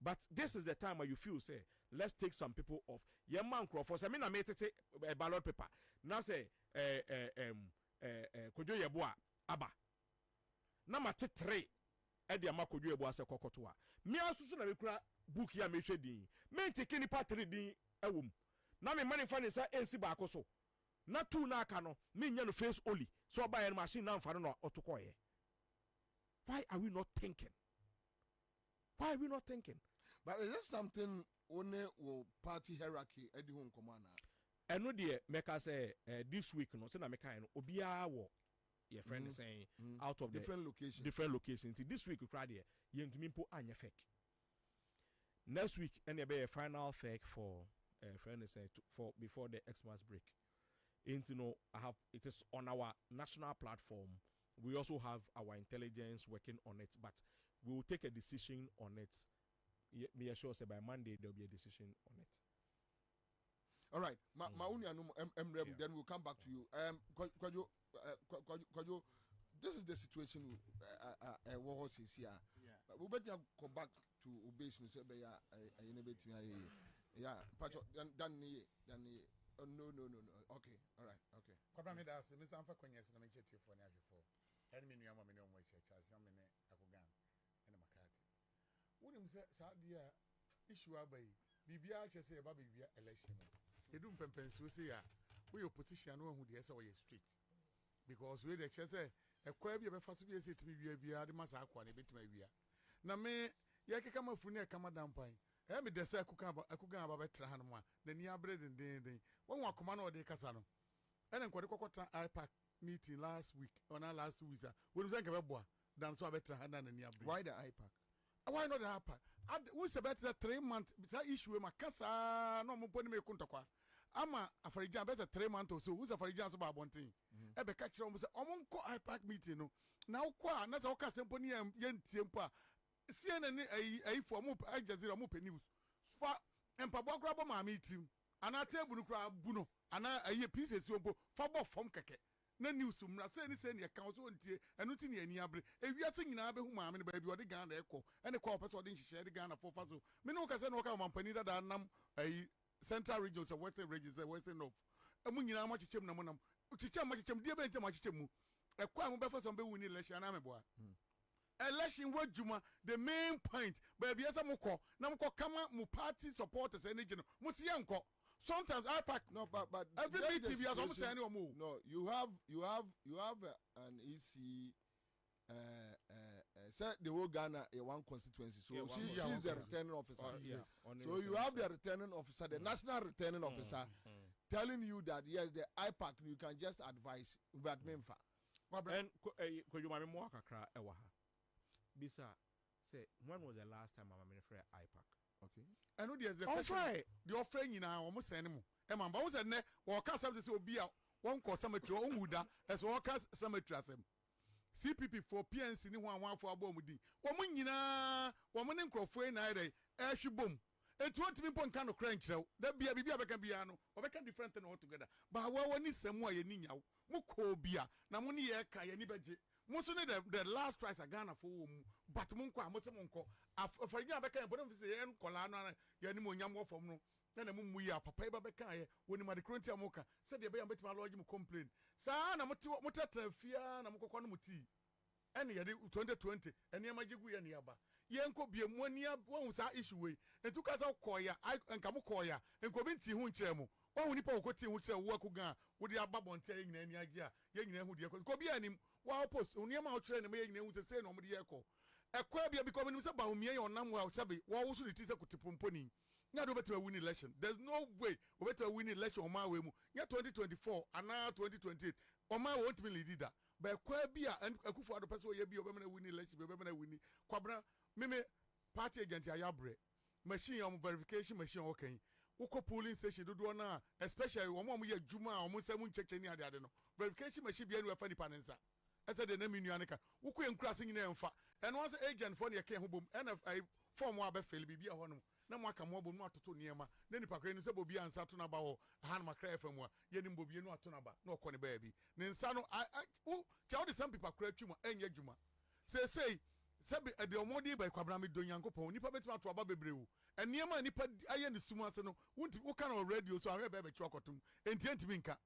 But this is the time where you feel say, let's take some people off. Your man Crawford, I mean, I made it a ballot paper. Now say, Kojo Yeboah, Abba. Number 3. Edi amakodwe ebo ase kokotoa me asusu na mekura book ya mehwe din me take ni patri din ewom na me mani fa ne sa ensi ba akoso na tu na aka no me nya no face only so oba ye machine na mfa no otokoye. Why are we not thinking? Why are we not thinking?
But is this something only will party hierarchy edi ho nkomo na
eno de meka say this week no say na meka no obia wo your friend is saying out of
different
locations. This week, you cried here. Yentumimpo anya fake. Next week, and be a final fake for friend is saying for before the Xmas break. And it is on our national platform. We also have our intelligence working on it, but we will take a decision on it. Me assure say by Monday there will be a decision on it.
All right, then we'll come back to you. This is the situation what is here. We better come back to obeying so be yeah no. Okay, all right, okay.
Kwabra me da se me sanfa kwanyes na me chete for na adwefo. Enemy nuama me ne omo checha asam me ne akogan ene makati. Wonim se sa dia issue abai bibia che se ba bibia election. Edum pempenso se ya we opposition no hu de se we street. Because we the say a kwa bia be fa so bia se timi bia de masa akwa na betima wia. Na me ye keka mafu ne kama dampan. Me de se akugan aba betra hanmo a na ni abre den won akoma na ode kasa no ene nkode kokota ipac meeting last week or na last week won say nke be boa dan so abetra hana na ni abre.
Why the ipac?
Why not the ipac? We say better 3 months that issue ma kasa no mo poni me kuntokwa ama afarijan better 3 months or so who's afarijan so ba bontin e be ka kire mo say omonko ipac meeting no na ukwa na say oka sempo ni yentie mpo a CNN ai for mo Al Jazeera mo pe news fa empabo kra bo ma meeting ana table kra buno ana aye pieces ompo fa bo fom keke na news mra say ni say ne ka so ntie enu ti ne ani abre ewiate nyina be hu ma me ba bi ode Ghana ekọ ene kwa opese ode nhihye de Ghana for fa so me no ka say no ka mampani dada nam ai central region so western region so western north emu nyina ma chichem na monam chichem ma chichem die be ntem ma chichem mu ekwa mu be fa so be win election na me boa election wajuma the main point baby esa mukọ na mukọ kama mu party supporters energy no muti yanko sometimes ipac
no but
every meeting be as almost any omo.
No, you have an EC said the whole Ghana one constituency, so she's the returning officer.
Yes.
So you have the returning officer, the national returning officer, telling you that yes, the ipac you can just advise but memfa.
And could you mami mo kakra ewa ha. Bisa say when was the last time Mama Minifre ipac?
Okay.
I know the question. The offer nyina almost send mu. E man ba wo say ne wo ka say obi a won ko cemetery o wuda as wo ka cemetery asem. CPP for PNC ni ho anwan for abom di. Wo mu nyina wo mu ne nkrofo na ere ehwe bom.
It won't be pon kind of crank so that be a biano or can different thing altogether. But what need some more yenia muko bia namuni eka yanibaji. Most of the last price a Ghana for but munko motomonko for ya beka and bottom say en colana yanimo yamo from no. Then a mum we are papa beka when my current amoka said the bay and bet my lord complain. Sana mutata fear namoko muti. Any 2020 and yamajigu and yaba. Yenko be a 1 year one issue way and took us out koya and kamukoya and kobinti hunchemo. Oh, Nipo Koti, which a workuga with the ababon telling any idea. Young who dear could be any wow post on your mouth train and making news the same on the echo. A quabia becoming about me or Namwa Sabi, what was it is a kutipumponi. Not over to a winning election. There's no way over to a winning election on my way. Not 2024 and now 2028. On my won't be leader. But Quabia and a kufu other person will be a women winning election, women winning. Quabra, Mime, party agent Ayabre, machine on verification machine okay. Uko polling station do na especially omo ye juma omo seven check any ade no verification machine bia no fa ni panensa ese de na menu aneka uko enkrase nyina emfa and once agent for ne ke ho bom NFI form wa be fail bibia ho no na mo aka mo bom no atoto niema na nipa kra ni se bobia ansa to na ba ho han makra fm wa ye ni bobie no ato na ba na okọ ne ba bi ne nsa no tell the some people kra twuma enye dwuma say sabi de omodi ba kwabra me do nyankopon nipa betima to aba bebreu eniema nipa aye ne suma ase no wonti wo kan on radio so ahwe ba be twa kotum entientimi nka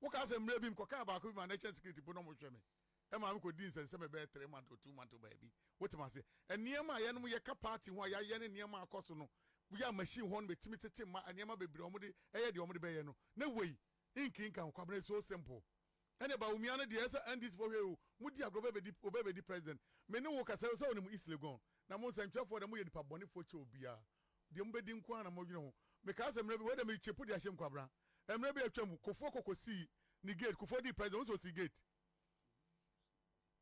wo ka se mre bi mkoka ba ko bi ma nature security bo no mo hwe me e ma me ko din sense me be 3 months or 2 months ba bi wotima se eniema aye no ye ka party ho ya ye ne eniema akoso no ya machine ho no betimi tete ma eniema bebre omodi eye de omodi be ye no na wei inkinka kwabra so simple ene ba umiano de esa and this for we mudi agrobe be di president me ne wo kasa so onim East Legon na mo sanchafo da mo ye dipa bone fo che obia de mo bedi nko na mo dwene ho me ka se mre bi we da me chepu de ahyem kwabra emre bi atwam kofo kokosi ni gate kofo di president so si gate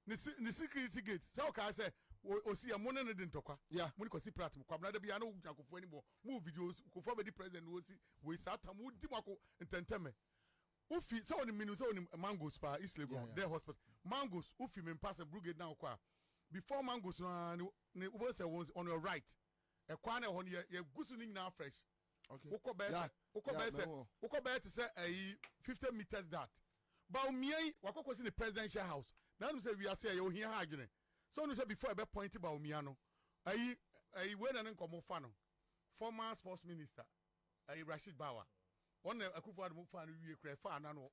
ni security gate so ka se o si amone ne de ntokwa ya mo ni kosi plat kwabra da bia na wo kofo ani bo mo videos kofo be di president wo si we sata mo di mako ntenteme ufi so on minu so on mangoes pa East Legon their hospital mangoes ufi me pass brigade now kwa before mangoes ne ubo say on your right e kwa na ho ye gusu ni na fresh okay uko be say 50 meters that ba umie wakokosi the presidential house na no say we are say ye ohia ha adwene so no say before e be point ba umia no ayi we na nkomo fa no former sports minister Rashid Bawa on akufo adum fa no wie kra fa na no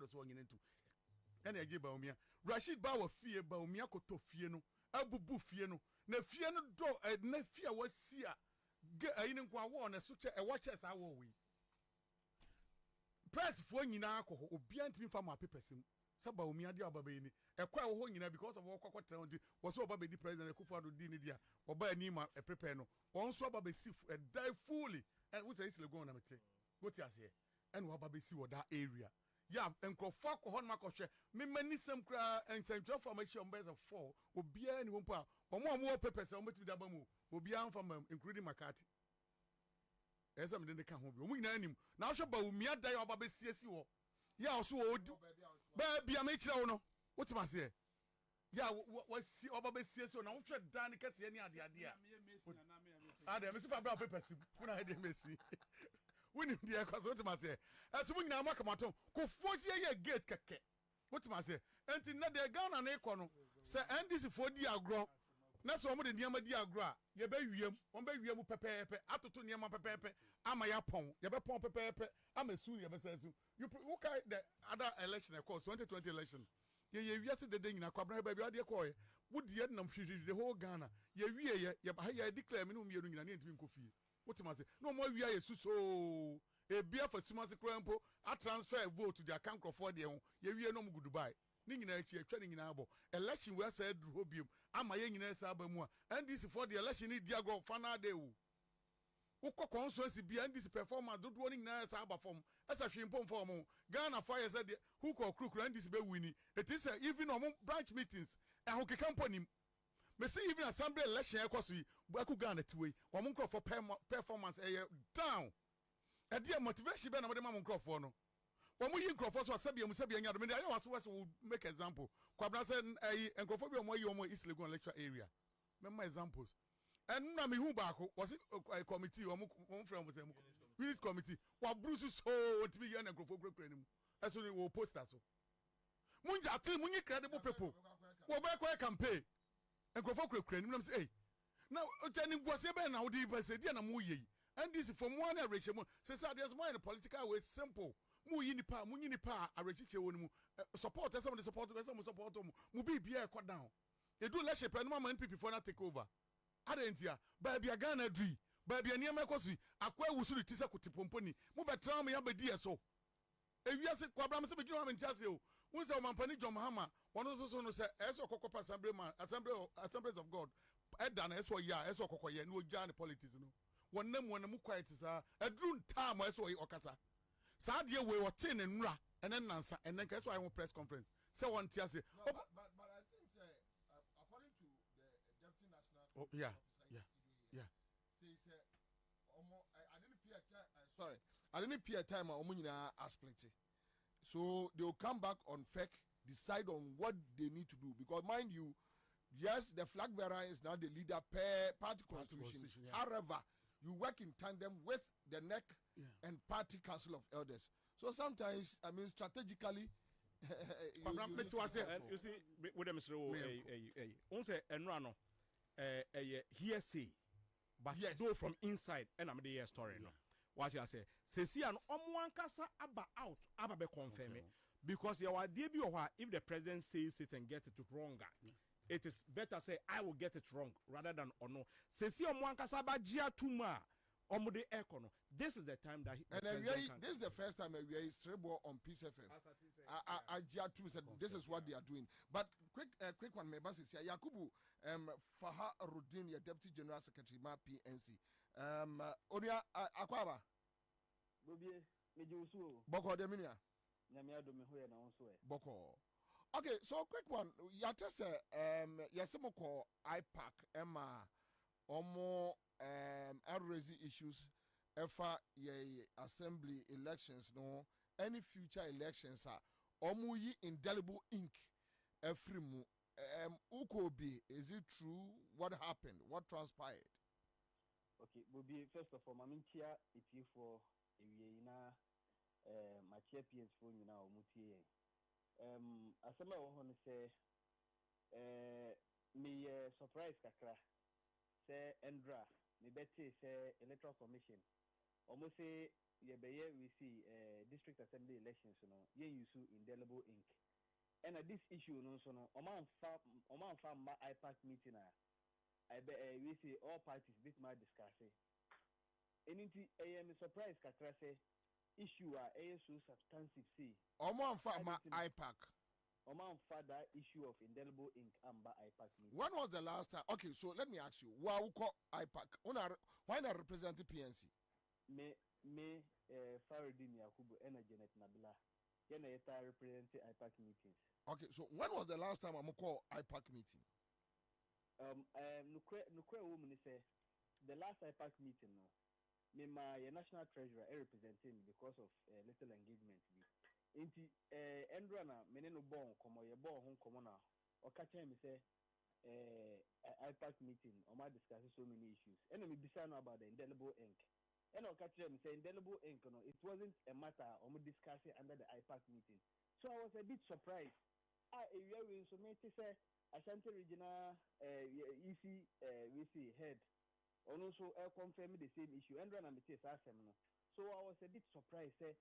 so onyene ntu ene age ba umia Rashid Bawa fie ba umia koto fie no abubu fie no na fie no do na fie wasi a ayi ne kwa wo na so che e watch sa wo wi press fo nyina akọ obia ntimi fa ma pepesim saba umia dia baba ni e kwa wo nyina because of wo kwakọtra on wo so baba di president akufo ado di ni dia oba ani ma e prepare no won so baba si die fully and we say East Legon na mete what you say and what baby see what that area yeah enkrofo akọ ma kọhwe me mani sem kra ententro formation base of 4 obia ni won pa omo pepese omo timi da ba mu obia am including Makati esa me de ka ho bi omo nyina anim na hwe ba umia dan oba be siesi wo yeah so ba bia me kire wo no what you say yeah what see oba be siesi na wo hwe dan kase ni ade ade me si fa bra pepese kuna ade mesi winning the cause what ma say ati mun nyina maka maton ko foji ye gate keke what ma say enti na de Ghana na iko no se NDC for di agro na so mo de niam di agro a ye ba wiem on ba wiem pepepe atoto niam pepepe ama ya pon ye be pon pepepe ama su ye be sensu you look at the other election of course 2020 election ye wiase de nyina kwabra ba bi ade ko ye wodi ye nam hwihwi the whole Ghana ye wie ye ba ye declare me no mienu nyina na ntimi nkofie what you say? No more we are so a beer for Sumasi Crampo. I transfer vote to the account for the ye no good Dubai. Ningina training in Abo. Election where said Rubium. Am I in Sabamua? And this for the election in Diago Fana de Uko consuency behind this performance. Don't running nice Abba form as a shimpon form. Ghana fire said who call crook and this be winning. It is even on branch meetings and who can company. Me see even assembly election ekosi buaku Ghana tuwe wa munko for performance down e dia motivation be na mo de ma munko for no wa mu yi nkrofo so asabia mu sabia nya do me dey was will make example kwabna say nkrofo bi o mo yi o mo East Legon lecture area remember examples And na me hu baako was a committee one from them unit committee wa bruce so to be yan agrofo kura ni mu eso ni wo poster so munja ati munyi credible people wo ba kwa campaign agrofo kura ni mu say hey now tani gwase be na wo di ba say dia na mu yi and this from one arrange mu say there's more in the political way simple mu yi nipa munyi nipa arrange che woni mu support some the support some support mu bi bia e kwa down they do leadership and man people for not take over adentia baby agana dui baby aniema ekosi akwa ewusuru tise kutipomponi mu betra me yabedi eso ewiase kwabram se bedwuma me ntiase o wonse o mampani John Mahama wono so no se eso kokopa assemblies of God eda na eso ya eso kokoye na ogya ne politics no wonam quiet sa adrun time eso okasa sa de we wote ne nura ene nansa ene ka eso ayi press conference se won tiase
but I think according to the deputy national
yeah
say I didn't pay time I didn't pay time omo nyina split. So they will come back on FEC, decide on what they need to do because mind you, yes, the flag bearer is now the leader per party constitution. Yeah. However, you work in tandem with the NEC and party council of elders. So sometimes, I mean, strategically,
you see, with them, hearsay, but though from inside, and I'm the story. No, what you say, see, an kasa aba be confirm it because you are DB if the president says it and gets it wrong. It is better say I will get it wrong rather than or no. See, kasa ba jia tuma. This is the time that
this is the first time we are straight on Peace FM. Said this is what they are doing. But quick one, my boss is here. Yakubu Faha Rudin, your Deputy General Secretary, ma PNC. Onia Akwaba.
Bobie, mejusu.
Boko Deminia.
Nyamia do me hoye na onso e.
Boko. Okay, so quick one. Yatese yasemo ko IPAC Emma Omo raising issues efa ye assembly elections no any future elections are omuyi indelible ink efrimu ukobi is it true what happened what transpired?
Okay, Bobie, first of all mamintia iti for ewie na my champions for you now mutie asema wo ho ne say me surprise kakra say Endra me better say electoral commission almost say we see district assembly elections no ye use indelible ink and this issue no so no oman farm IPAC meeting we see all parties bit my discuss anything am surprise kakra say issue so substantive see
oman farm IPAC
Oman father issue of indelible ink and IPAC meeting.
When was the last time? Okay, so let me ask you, IPAC? Why not represent the PNC?
Me Faridin Yakubu and Janet Nabila. Then I represent IPAC meetings.
Okay, so when was the last time I'm call IPAC meeting?
Nukwe woman say the last IPAC meeting no. Me my national treasurer representing because of little engagement. Inti Endra na meneno bon komo ye bon hon komo na o ka tell me say IPAC meeting o ma discuss so many issues and me bisa no about the indelible ink and o ka tell me say indelible ink no it wasn't a matter o me discuss it under the IPAC meeting so I was a bit surprised we so me say Ashanti regional EC we see head and also confirm the same issue Endra na me say no so I was a bit surprised say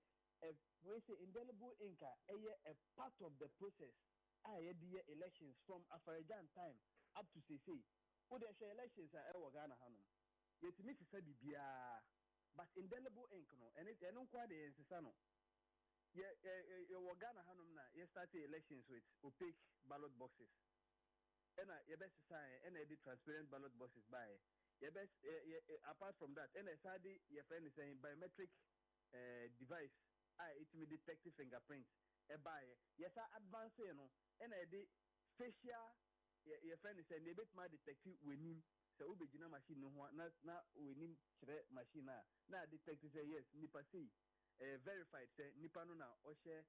we say indelible ink a part of the process. The elections from Afarajan time up to say. Who the elections are Ghana Hanum. Yet me to say but indelible ink no, and it's no quite the Sano. Ghana Hanum na you started elections with opaque ballot boxes. And your best sign and I did transparent ballot boxes by your best apart from that, and I said your friend is saying biometric device. It may detect fingerprints. Yes, I advance and I did facial. Your friend is saying they bet my detective winning. So we begin a machine no not winning machine now detective say yes nipa see verified say nipa no na or share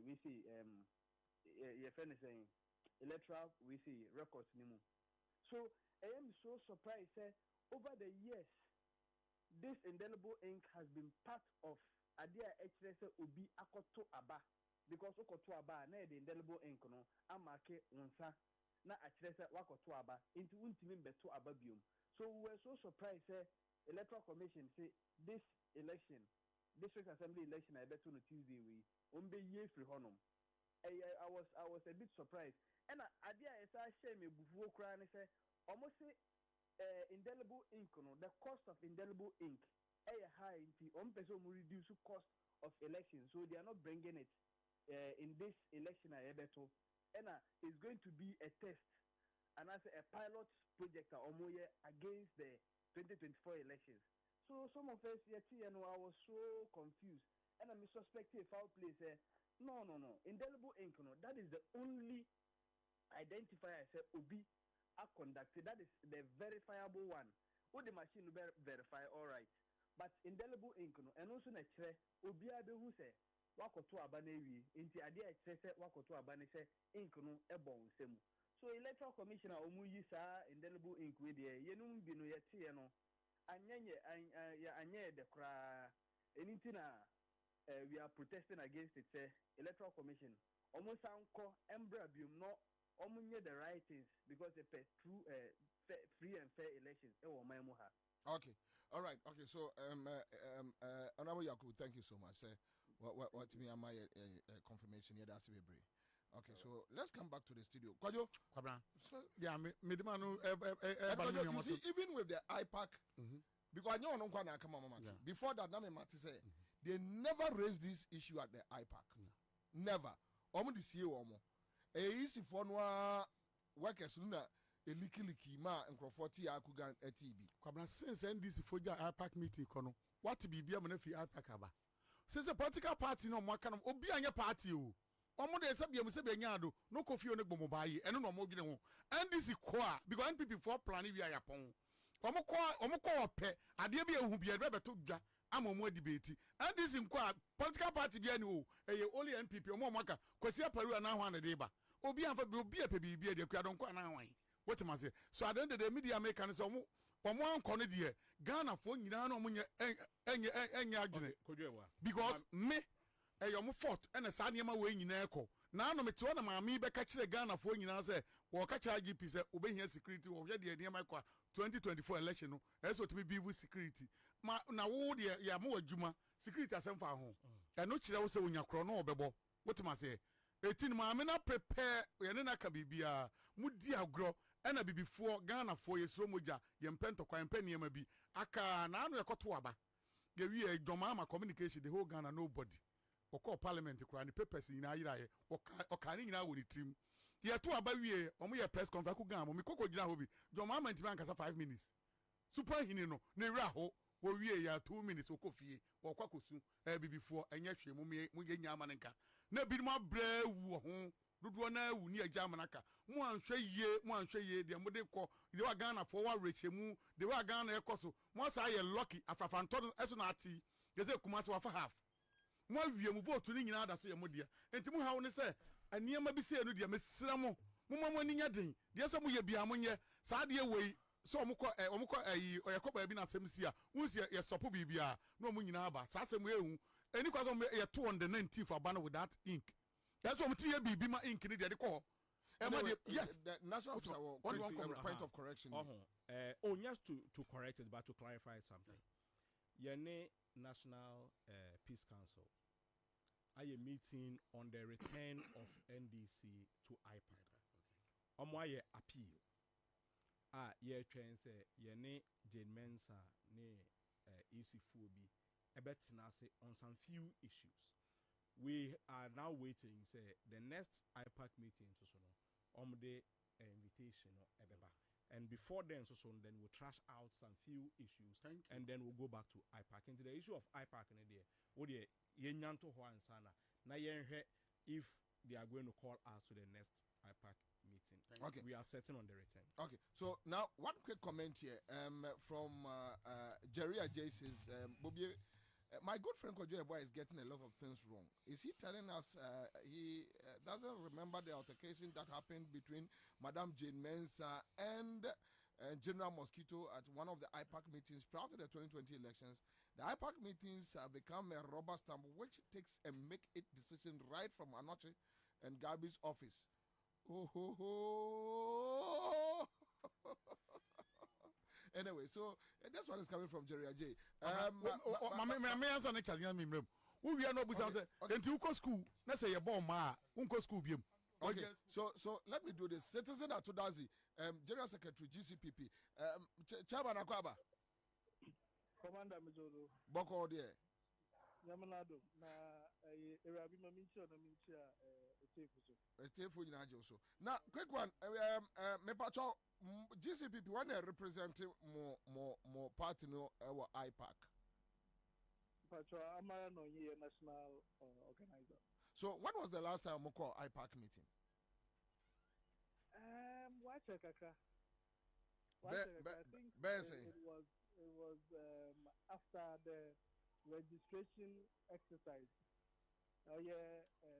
we see your friend is saying electoral we see records nimu So I am so surprised over the years this indelible ink has been part of Adia HRS Ubi Akoto Aba because Okoto Aba na the indelible ink no amake unsa na HRS Wakoto Aba into ultimate beto ababium. So we were so surprised Electoral Commission say this election, District Assembly election I bet on Tuesday we umbe ye free honum. I was a bit surprised. And Adia is a shame before crying say almost say indelible ink no the cost of indelible ink high into person will reduce the cost of election, so they are not bringing it in this election and it's going to be a test and as a pilot project against the 2024 elections. So some of us and I was so confused and I'm suspecting foul play no indelible ink no that is the only identifier say obi are conducted. That is the verifiable one. What the machine will verify, all right. But indelible ink, no, and also a chair, Obia who say, Wakoto Abanewi, into idea, Wakoto Abane say, ink, no, a bone, semu. So, Electoral Commissioner Omuyisa, indelible ink with ye, Yenum Bino Yatiano, Anye the cra, anything we are protesting against it, say, Electoral Commission. Almost uncle, embrabium, no. The right things because they pay true free and fair elections.
Okay, all right. Okay, so Honorable Yaku, thank you so much. What me am I confirmation here? That's very brave. Okay, so let's come back to the studio. Kwajo,
so yeah, me demanu
you see, even with the IPAC, because I know no come on, before that, Name Mati said they never raised this issue at the IPAC. Never. Omo the CEO omo. Easy for no workers na eliki ma nkrofoti akugan ATB.
Kwabna since NDC foja IPAC meeting kono. What be bia mo na fi IPAC aba. Since a political party no mo aka obi anya party o. Omo de se bia mo se be nya do no kofi o ne gbomo baaye eno no mo dwene ho. NDC ko a because NPP for plan wi ayapon. Omo ko ope ade bia ehu bia be to dwa ama mo debate. NDC nko a political party bia ni o eye only NPP omo maka kwasi aparu na ho na de ba. Obi anfa bi obi epe bi de kwa don kwa na wan what am I say so at the end of the media maker say omo anko no de Ghana fo nyina na omo enye adwene because me omo fort na sa niam we nyina ekọ na no mete na maami be ka kire Ghana fo nyina say wo ka kire GP say obehia security wo hwe de niam ekọ 2024 election no eso to be security ma na wo de ya mo adwuma security asemfa ho no kire wo say onya kro no obebo what am I say 18 maame na prepare yene na ka bibia mudi agro na bibifo Ghana fo yesro moja yempento kwa yempe niema bi aka na anu ekoto aba ye wi doma communication the whole Ghana nobody okọ parliament kura ni papers nyina ayiraye oka ni nyina wo ni tim ye to aba wie omo ye press conference ku Ghana mo mi kokko gina ho bi doma man tim anka 5 minutes super hini no na wira ho wo wie ya 2 minutes okofie okwakosu bibifo enye hwe mu ye nya amanenka na bi ma brewu ho dodo na awu ni agya amanaka mu anhwe ye de mo de kọ de wa Ghana fo wa rechemu de wa Ghana ekoso mo sa ye lucky afafanto eso na ati de se kuma se wa fa half mo awie mu vote ni nyina da so ye mo de enti mu hawo ne se aniema bi se enu de mesira mo mo ni nya den de se mo ye bia mo nye sa de wei so omukọ ayi oyekọ bi na asem si a unsi ye stop bibia na omu nyina aba sa asem ehu eni kwa so ye to on the 19th abana with that ink that's what three bibi ma ink ni de ko yes
the national officer point of correction
just to correct it but to clarify something yene national peace council a meeting on the return of NDC to IPAC omo aye appeal ye twen say ye ne Jane Mensa ne EC4 bi ebetina say on some few issues. We are now waiting say the next IPAC meeting so no the invitation or ebeba. And before then then we'll trash out some few issues and then we'll go back to IPAC. Into the issue of IPAC in the what ye nyanto ho ansana na ye if they are going to call us to the next IPAC meeting.
Okay,
we are setting on the return.
Okay, so now one quick comment here from Jerry J says Bobie My good friend Kojo Boy is getting a lot of things wrong. Is he telling us he doesn't remember the altercation that happened between Madame Jane Mensah and General Mosquito at one of the IPAC meetings prior to the 2020 elections? The IPAC meetings have become a rubber stamp which takes a make it decision right from Anoche and Gabi's office. Oh, ho, ho. Anyway, so this one is coming from Jerry Ajay.
Me answer next chance me mrem. Who we are no busa say enti uko school na say ye born ma unko school biem.
Okay, so let me do this. Citizen Atudazi, General Secretary GCPP, Chairman Akwaba.
Commander Mizodo.
Boko there.
Yamanado na Erabi Mamincha na Mincha
Etefu Najoso. Now, quick one. Me pacho GCPP when they represent more party no IPAC.
Pacho Amara no ye national organizer.
So when was the last time we call IPAC meeting?
Watch Kaka. I think it was after the registration exercise.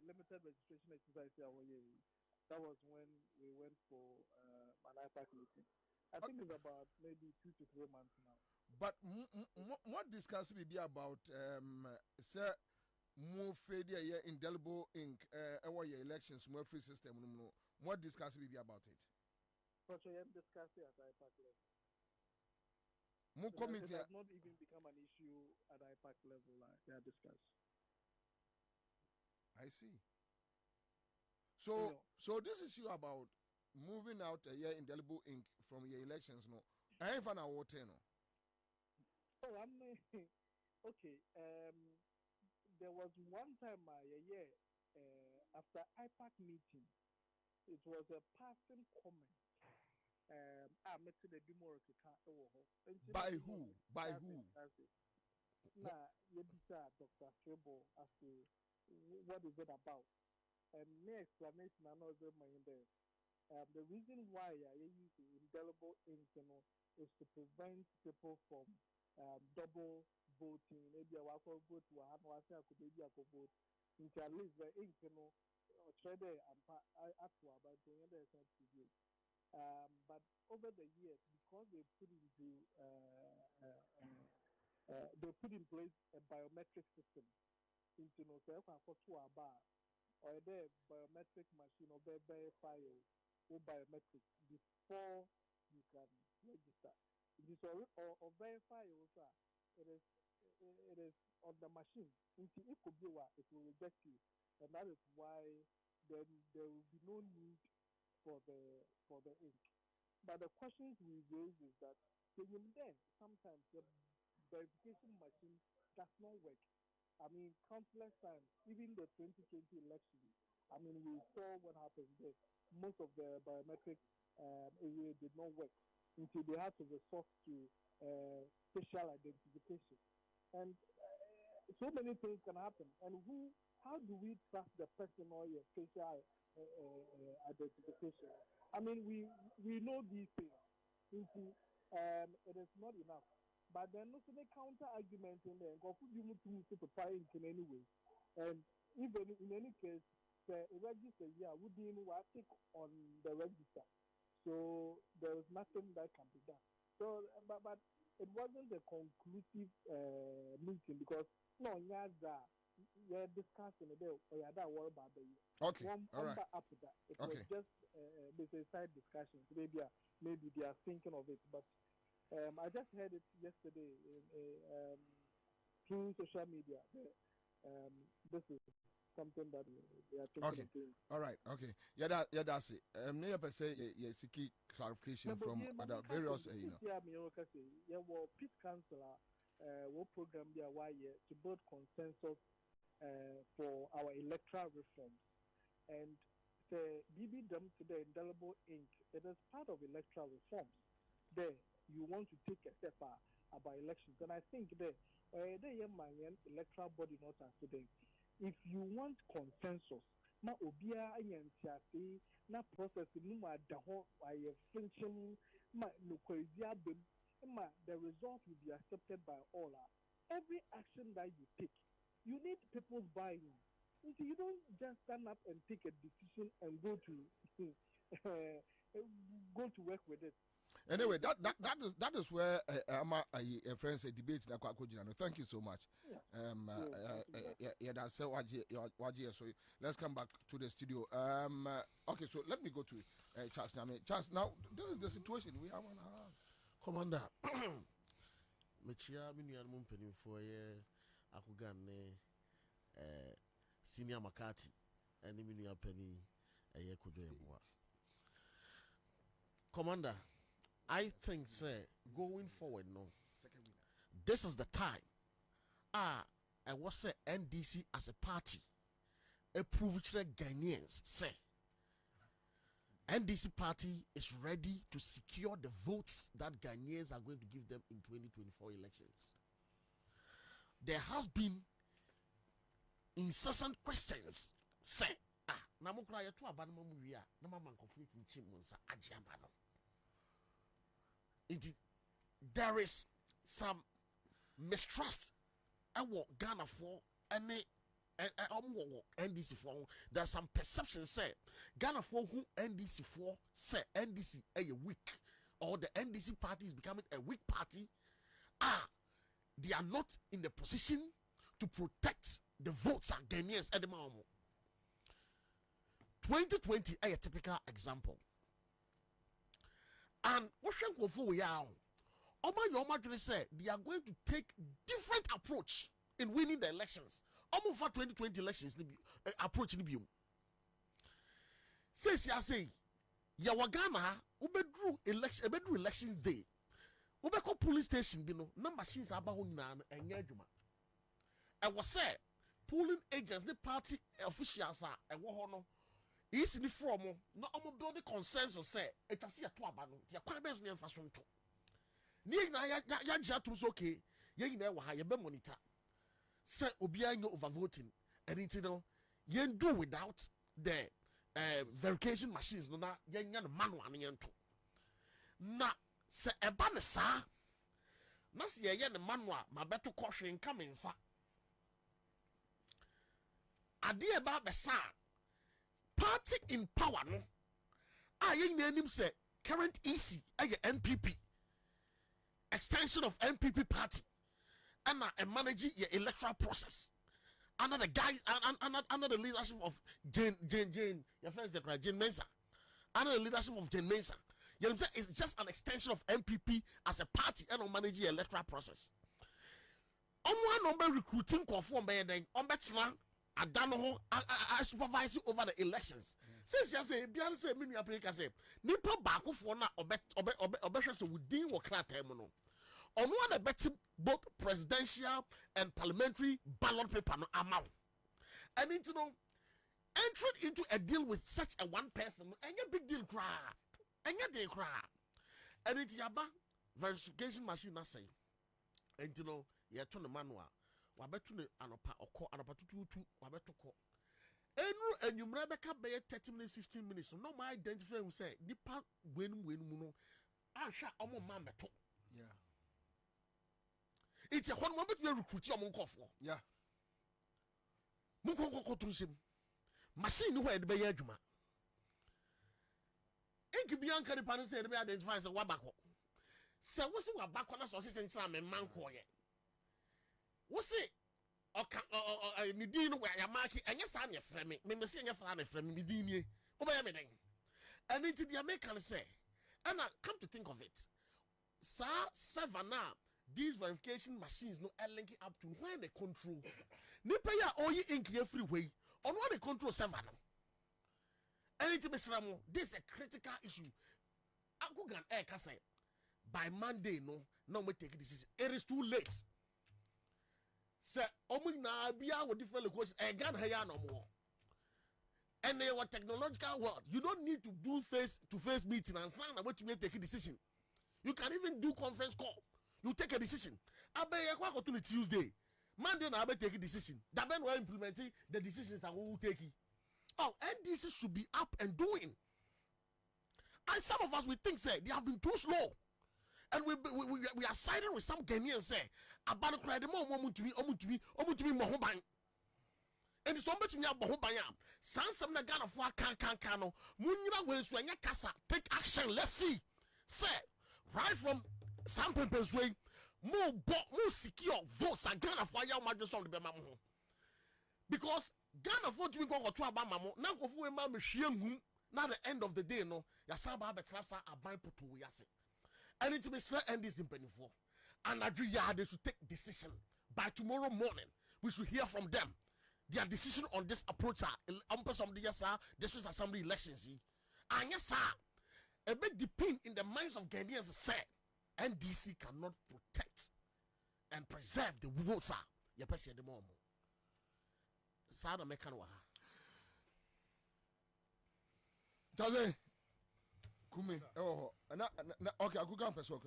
Limited registration exercise. That was when we went for an IPAC meeting. I think it's about maybe 2 to 3 months now.
But what discuss will be about sir more failure here indelible ink our elections more free system no. What discuss will be about it?
But we have discussed it at IPAC level.
More committee
it has not even become an issue at IPAC level. They are discussed.
I see. So this issue about moving out a year indelible ink from your elections, no. I ain't found a water, no.
Oh, I'm okay. There was one time after IPAC meeting, it was a passing comment. I met the Dumor
by who? By who?
Now, you decide, Dr. Trebo, as to what is it about? And my explanation, I know there. The reason why I use indelible ink, is to prevent people from double voting. Maybe I will vote to a I could vote. At least the ink, trade and actual, but doing the sense. But over the years, because they put in place a biometric system into no self and for 2 bar or the biometric machine or verify or biometric before you can register. It is or verify also. It is on the machine. Into it could be what it will reject you, and that is why then there will be no need for the ink. But the questions we raise is that even then sometimes the verification machine does not work. I mean, countless times, even the 2020 election, I mean, we saw what happened there. Most of the biometric area did not work until they had to resort to facial identification. And so many things can happen. And how do we trust the person or your facial identification? I mean, we know these things. It is not enough. But then also the counter argument in there. Go put you to buy in anyway. And even in any case, the register, we didn't take on the register. So there was nothing that can be done. So, but it wasn't a conclusive meeting because we're discussing it there. That worry about the
okay. All right.
After that, it was just a side discussion. Maybe they are thinking of it, but I just heard it yesterday through social media. This is something that they are thinking of doing.
All right. Okay. Yeah, that's it. Near per se, seeking clarification from other various.
Yeah, peace council, what program they are to build consensus for our electoral reforms, and the BB them to the indelible ink. It is part of electoral reforms. There, you want to take a step about elections, and I think the electoral body not as today. If you want consensus, na obia anyantiase na process no ma da ho aye function ma no kwazia bem ma the result will be accepted by all. every action that you take, you need people's buy-in. You see, you don't just stand up and take a decision and go to go to work with it.
Anyway, that is where a friend said debate na kwa kujina. Thank you so much. Yeah, that's waji. So let's come back to the studio. Okay, so let me go to Charles Nyame. Charles, now this is the situation we have on our hands.
Commander, mechia minu mumpeni for ye akugane senior Makati and minu penny ye kudo emwa. Commander, I think, sir, going forward, no. This is the time. I was say NDC as a party, approve Ghanaians, say. NDC party is ready to secure the votes that Ghanaians are going to give them in 2024 elections. There has been incessant questions, say. Namukra yetu abanama muwia, namama conflict in chimunsa ajiambano. Indeed, there is some mistrust. Ghana for any NDC for. There's some perception say Ghana for who NDC for say NDC a weak or the NDC party is becoming a weak party. They are not in the position to protect the votes of Ghanaians at the moment. 2020 a typical example. And what we are, say they are going to take different approach in winning the elections. Almost for 2020 elections approach ni biom. Say Yawagana ubedru elections day. Ubeko police station bino na machines aba ho nyina enye adwuma. I was say polling agents the party officials are ewo ho no. Is ni from no build the consensus say it was here to abano. Tia kwan be so nyemfa so nto. Ni na ya jatum so okay. Ye nyina wa ha ye be monitor. Say obi anyo overvoting. And it no ye do without the verification machines no na ye nya no manual ne yento. Na se eba ne sa na se ye ne manual ma beto kohwe nka mensa. Ade eba be sa party in power no yen nanim say current EC NPP extension of NPP party and a managing your electoral process under the guy under the leadership of Jane your friends Jane Mensa under the leadership of Jane Mensa. You know what I'm saying? It's just an extension of NPP as a party and on managing your electoral process. On one number recruiting conform by then on betzna Adano I supervise you over the elections. Since you say Bian say mini Africa say nipa baako for na obehwe say within wo kra time no. On one bet both presidential and parliamentary ballot paper no amount. And you know entering into a deal with such a one person and a big deal cry. And yet they cry. And it's yaba verification machine na say. And you know you turn the manual. Wabetu ne anopa oko anopa tutu wabetoko enu enyumra beka be 30 minutes 15 minutes no my identify who say nipa wenu no ahwa omo ma meto
yeah
it's a one moment we recruit omo nkofo
yeah
munkoko tunsim machine who e be ya adwuma enki bianka ni pan say e be identify say wabako se wo se wabako na so se nchira me manko ye what's it? Okay, Nidino, where I mark it, and yes, I'm your friend. Me see your friend, Midini. Obey me then. And into the American say, and I come to think of it, Sir Savannah, these verification machines no linking up to when they control. Nipaya all ye ink every way on what they control Savannah. And it be Ramo, this is a critical issue. I go gan air say by Monday, no, we take a decision. It is too late. Say, na bia with different locations, God haya no more. And they were technological world. You don't need to do face-to-face meeting and sign about to take a decision. You can even do conference call. You take a decision. I bet you go to Tuesday. Monday na I take a decision. That when we're implementing the decisions that we will take. Oh, and this should be up and doing. And some of us we think say they have been too slow. And we are siding with some Ghanaians say, Abano cry the more woman to me, Mohoban. And it's somebody to me about Hobayam. Sansam na Ghana for Kankano, Munira Wales, Kasa, take action, let's see. Say, right from Sampempe's way, more secure votes are Ghana for your majesty on the Bemamu. Because Ghana for to go to Abamamo, now go for a mamma, now the end of the day, no, Yasaba Betrasa, a bipoto, we are saying. And it may still end this in penny for. And they should take decision by tomorrow morning. We should hear from them. Their decision on this approach are some district assembly elections. And yes, sir, a bit depend in the minds of Ghanaians say NDC cannot protect and preserve the votes. You pass the moment. Sada Mekanwa.
Jose. Kumi. Oh, okay, I could come for so.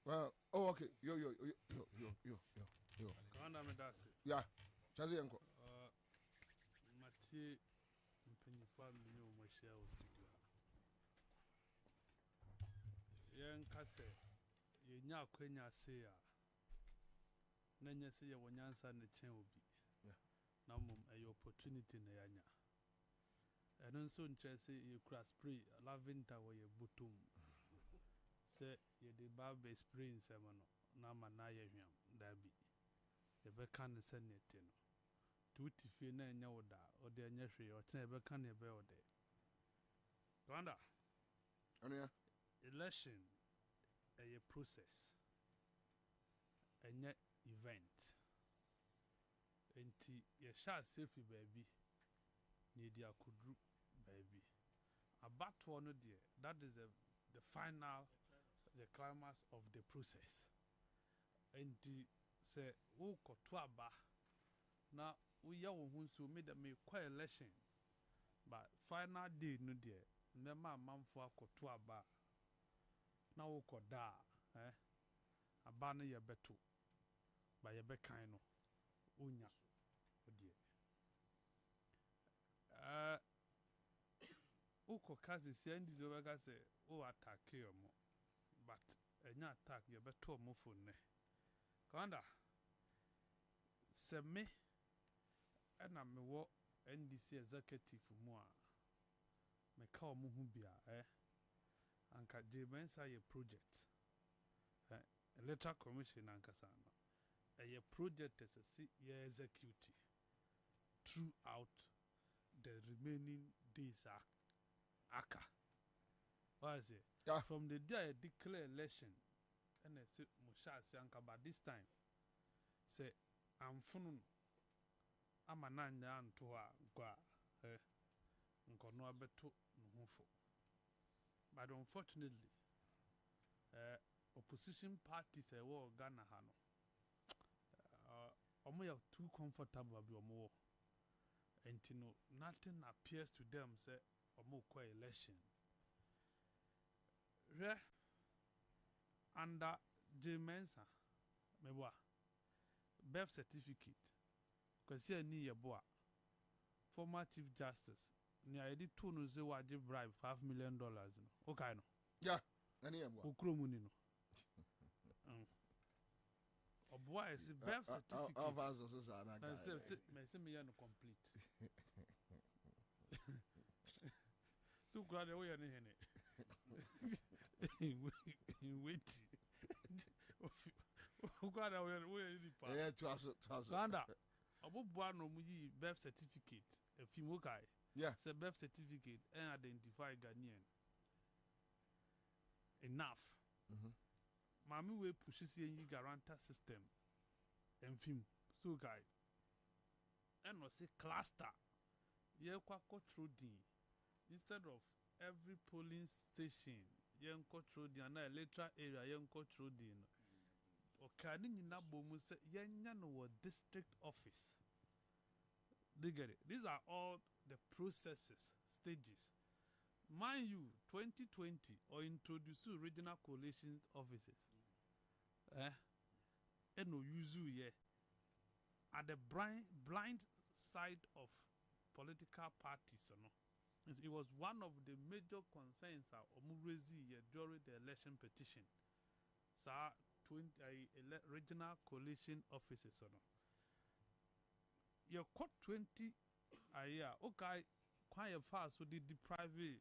Oh, okay. Yo. Yeah. Jose Yanko.
Mathieu Mpenyifa Minyo Mweshia Ostudio. Yen kase ye nya kwenya se ya na nya se ye wonyansa ne chen obi. Na mum e opportunity na yanya. Eno nso nche se ye kura spray lavender wo ye butum. Se ye de ba spray nsema no na ma na ye hwam dabi. Ye be kan se ne te no. Tuti fi na enya woda o de enya hwe o ten ebe kan ebe o de Rwanda
anya
election a process enya event enti ye sha safe baby ni dia kudru baby abato no de that is the final the climax of the process enti say wo koto aba na we ya wo hunso made me quite election but final day no there nema manfo akoto aba na wo koda aba no ye beto ba ye be kan no onya odie uko kazi si ndi zo ga say o attack yo mo but enya attack ye beto mo phone ne kanda se me na me wo NDC executive mu a me ka o mu hu bia anka Jemensa ye project electoral commission anka sana a project as a ye execute throughout the remaining days aka what is it from the day I declare election and I say musha say anka but this time say I'm fununu amananya anto a gwa nkono abeto nuhufo but unfortunately opposition parties e wo Ghana ha no omo ya too comfortable bi omo entino nothing appears to them say omo kwa election under Jemensa mebwa birth certificate kwasi ani yeboa former chief justice ni ayedi to no ze waje bribe $5 million no okay no
yeah ani yeboa
okromu ni no oboa is birth certificate
of us is ana
guy me say me no complete so grade we ya ne hene wait grade we ni pa
yeah twaso
Rwanda Abubuwa no mu yi birth certificate if you okay
yeah
say birth certificate and identify Ghanaian enough mami we push see yi guarantor system and film so guy and no say cluster ye kwa control din instead of every polling station ye control din na electoral area ye control din okani nyina bomu say yenya no district office. They get it. These are all the processes, stages. Mind you, 2020 or introduce regional coalition offices. No use ye at the blind side of political parties or no. It was one of the major concerns of Omurezi during the election petition. sa 20 regional coalition offices no your court 20 aya okay kwan ye fa so the deprive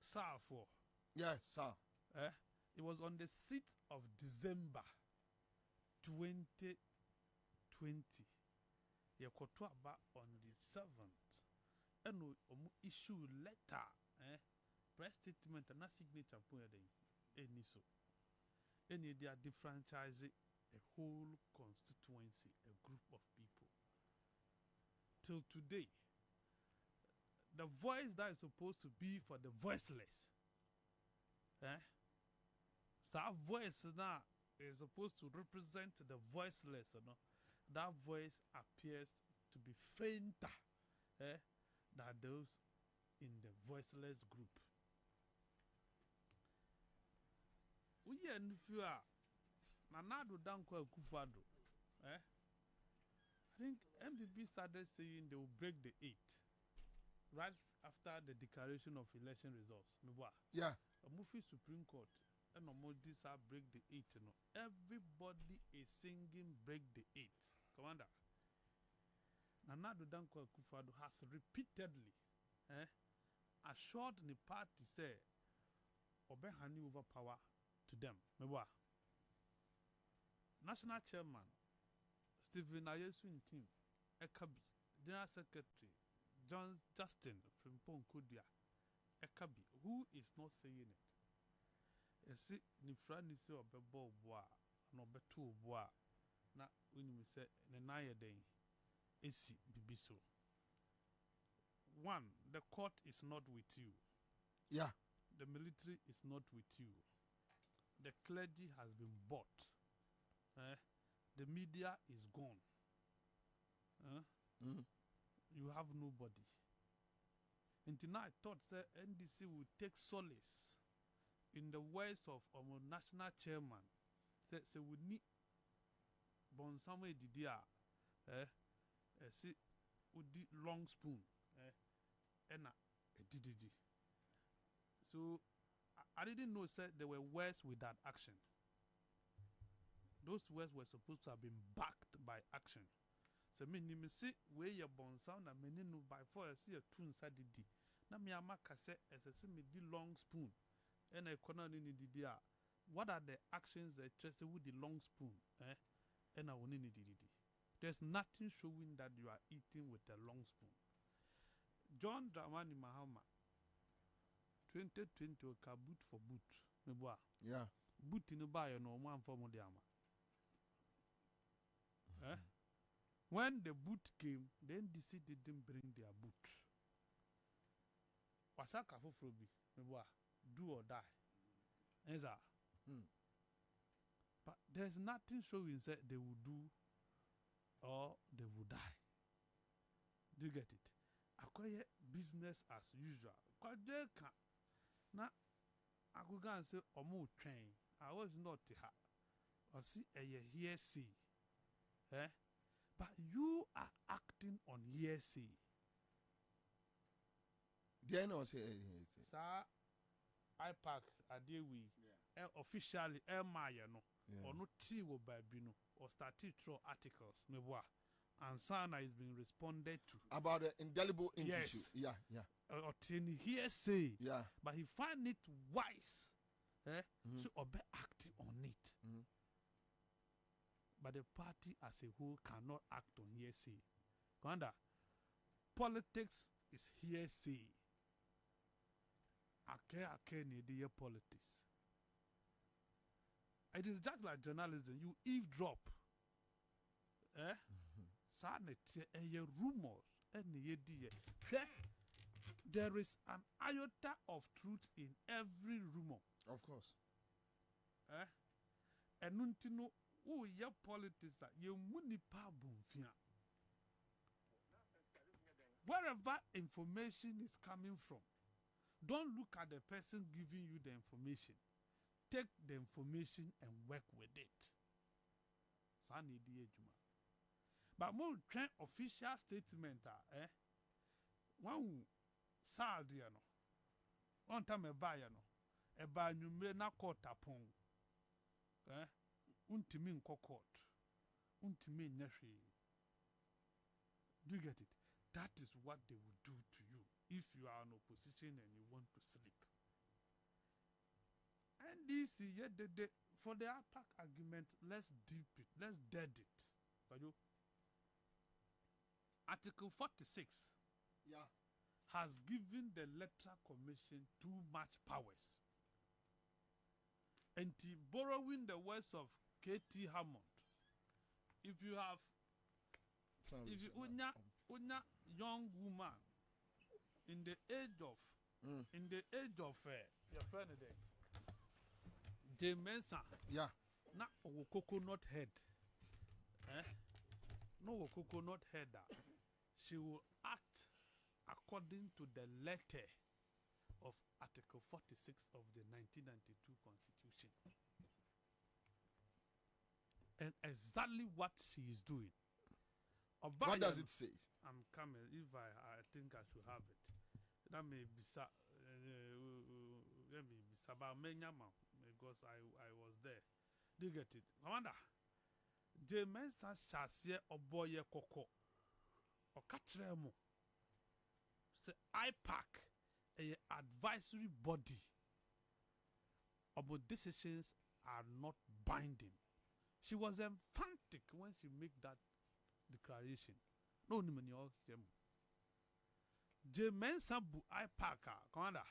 SAR for
yes sir
it was on the 6th of December 2020 ye koto aba on the 7th and issue letter press statement and signature point any so any they are defranchising a whole constituency, a group of people. Till today, the voice that is supposed to be for the voiceless, so our voice now is supposed to represent the voiceless, that voice appears to be fainter than those in the voiceless group. We are in fear. Nanado Danko Kufado. I think MPP started saying they will break the 8 right after the declaration of election results.
Yeah.
A movie Supreme Court and no more this break the 8. Everybody is singing break the 8. Commander. Nanado Danko Kufado has repeatedly assured the party say Obehani over power to them. National Chairman Stephen Ayesu team Ekabi, General Secretary Justin from Ponkudia Ekabi, who is not saying it. You see, ni friend is your bebo boa, no betu boa. Na when we say Nenaya day, esi bibiso. One, the court is not with you.
Yeah.
The military is not with you. The clergy has been bought. The media is gone. You have nobody. And tonight I thought that NDC would take solace in the words of our national chairman. Say we need bon somewhere didia see with the long spoon and a diddy. So I didn't know said there were words with that action. Those words were supposed to have been backed by action. So me see where your bon sound and menino by four see a tune sadidi. Na me amaka say as a me the long spoon and a corner in the dia. What are the actions that trusted with the long spoon? And I will need it. There's nothing showing that you are eating with a long spoon. John Dramani Mahama 2020 ka boot for boot.
Yeah.
Boot in the buyer no one for Modiama. When the boot came, then the city didn't bring their boot. Wasaka for Frobi, do or die. Eza. But there's nothing showing that they will do or they will die. Do you get it? Acquire business as usual. Now, I go and say, Omo train. I was not her. Or see a hearsay. But you are acting on hearsay.
They know say
Sir, I park a day we officially Maya no or no tea will buy bino or started through articles. ANSAH is being responded to
about the indelible ink
yes.
issue. Yeah.
Or hearsay.
Yeah.
But he find it wise. So obey acting on it. But the party as a whole cannot act on hearsay. Commander, politics is hearsay. Ake need politics. It is just like journalism. You eavesdrop. Rumors. There is an iota of truth in every rumor.
Of course.
And no oh, your politics that you munipa bumfia. Wherever information is coming from, don't look at the person giving you the information. Take the information and work with it. But more train official statement one sad one time a buyer no a buy you may not caught upon. Untimi nkɔ court. Untimi nyahwe. Do you get it? That is what they will do to you if you are in opposition and you want to sleep. And this for the APAC argument, let's deep it, let's dead it. Article 46 has given the Electoral Commission too much powers. And borrowing the words of K.T. Hammond, if you unya young woman in the age of your friend there, James na owo coconut head, no coconut head, she will act according to the letter of Article 46 of the 1992 Constitution. And exactly what she is doing.
What does it say?
I'm coming. If I think I should have it. That may be because I was there. Do you get it? Commander, James Shasia Oboye Koko or Katremo say IPAC a advisory body about decisions are not binding. She was emphatic when she made that declaration. No, James Sabu IPAC, Commander,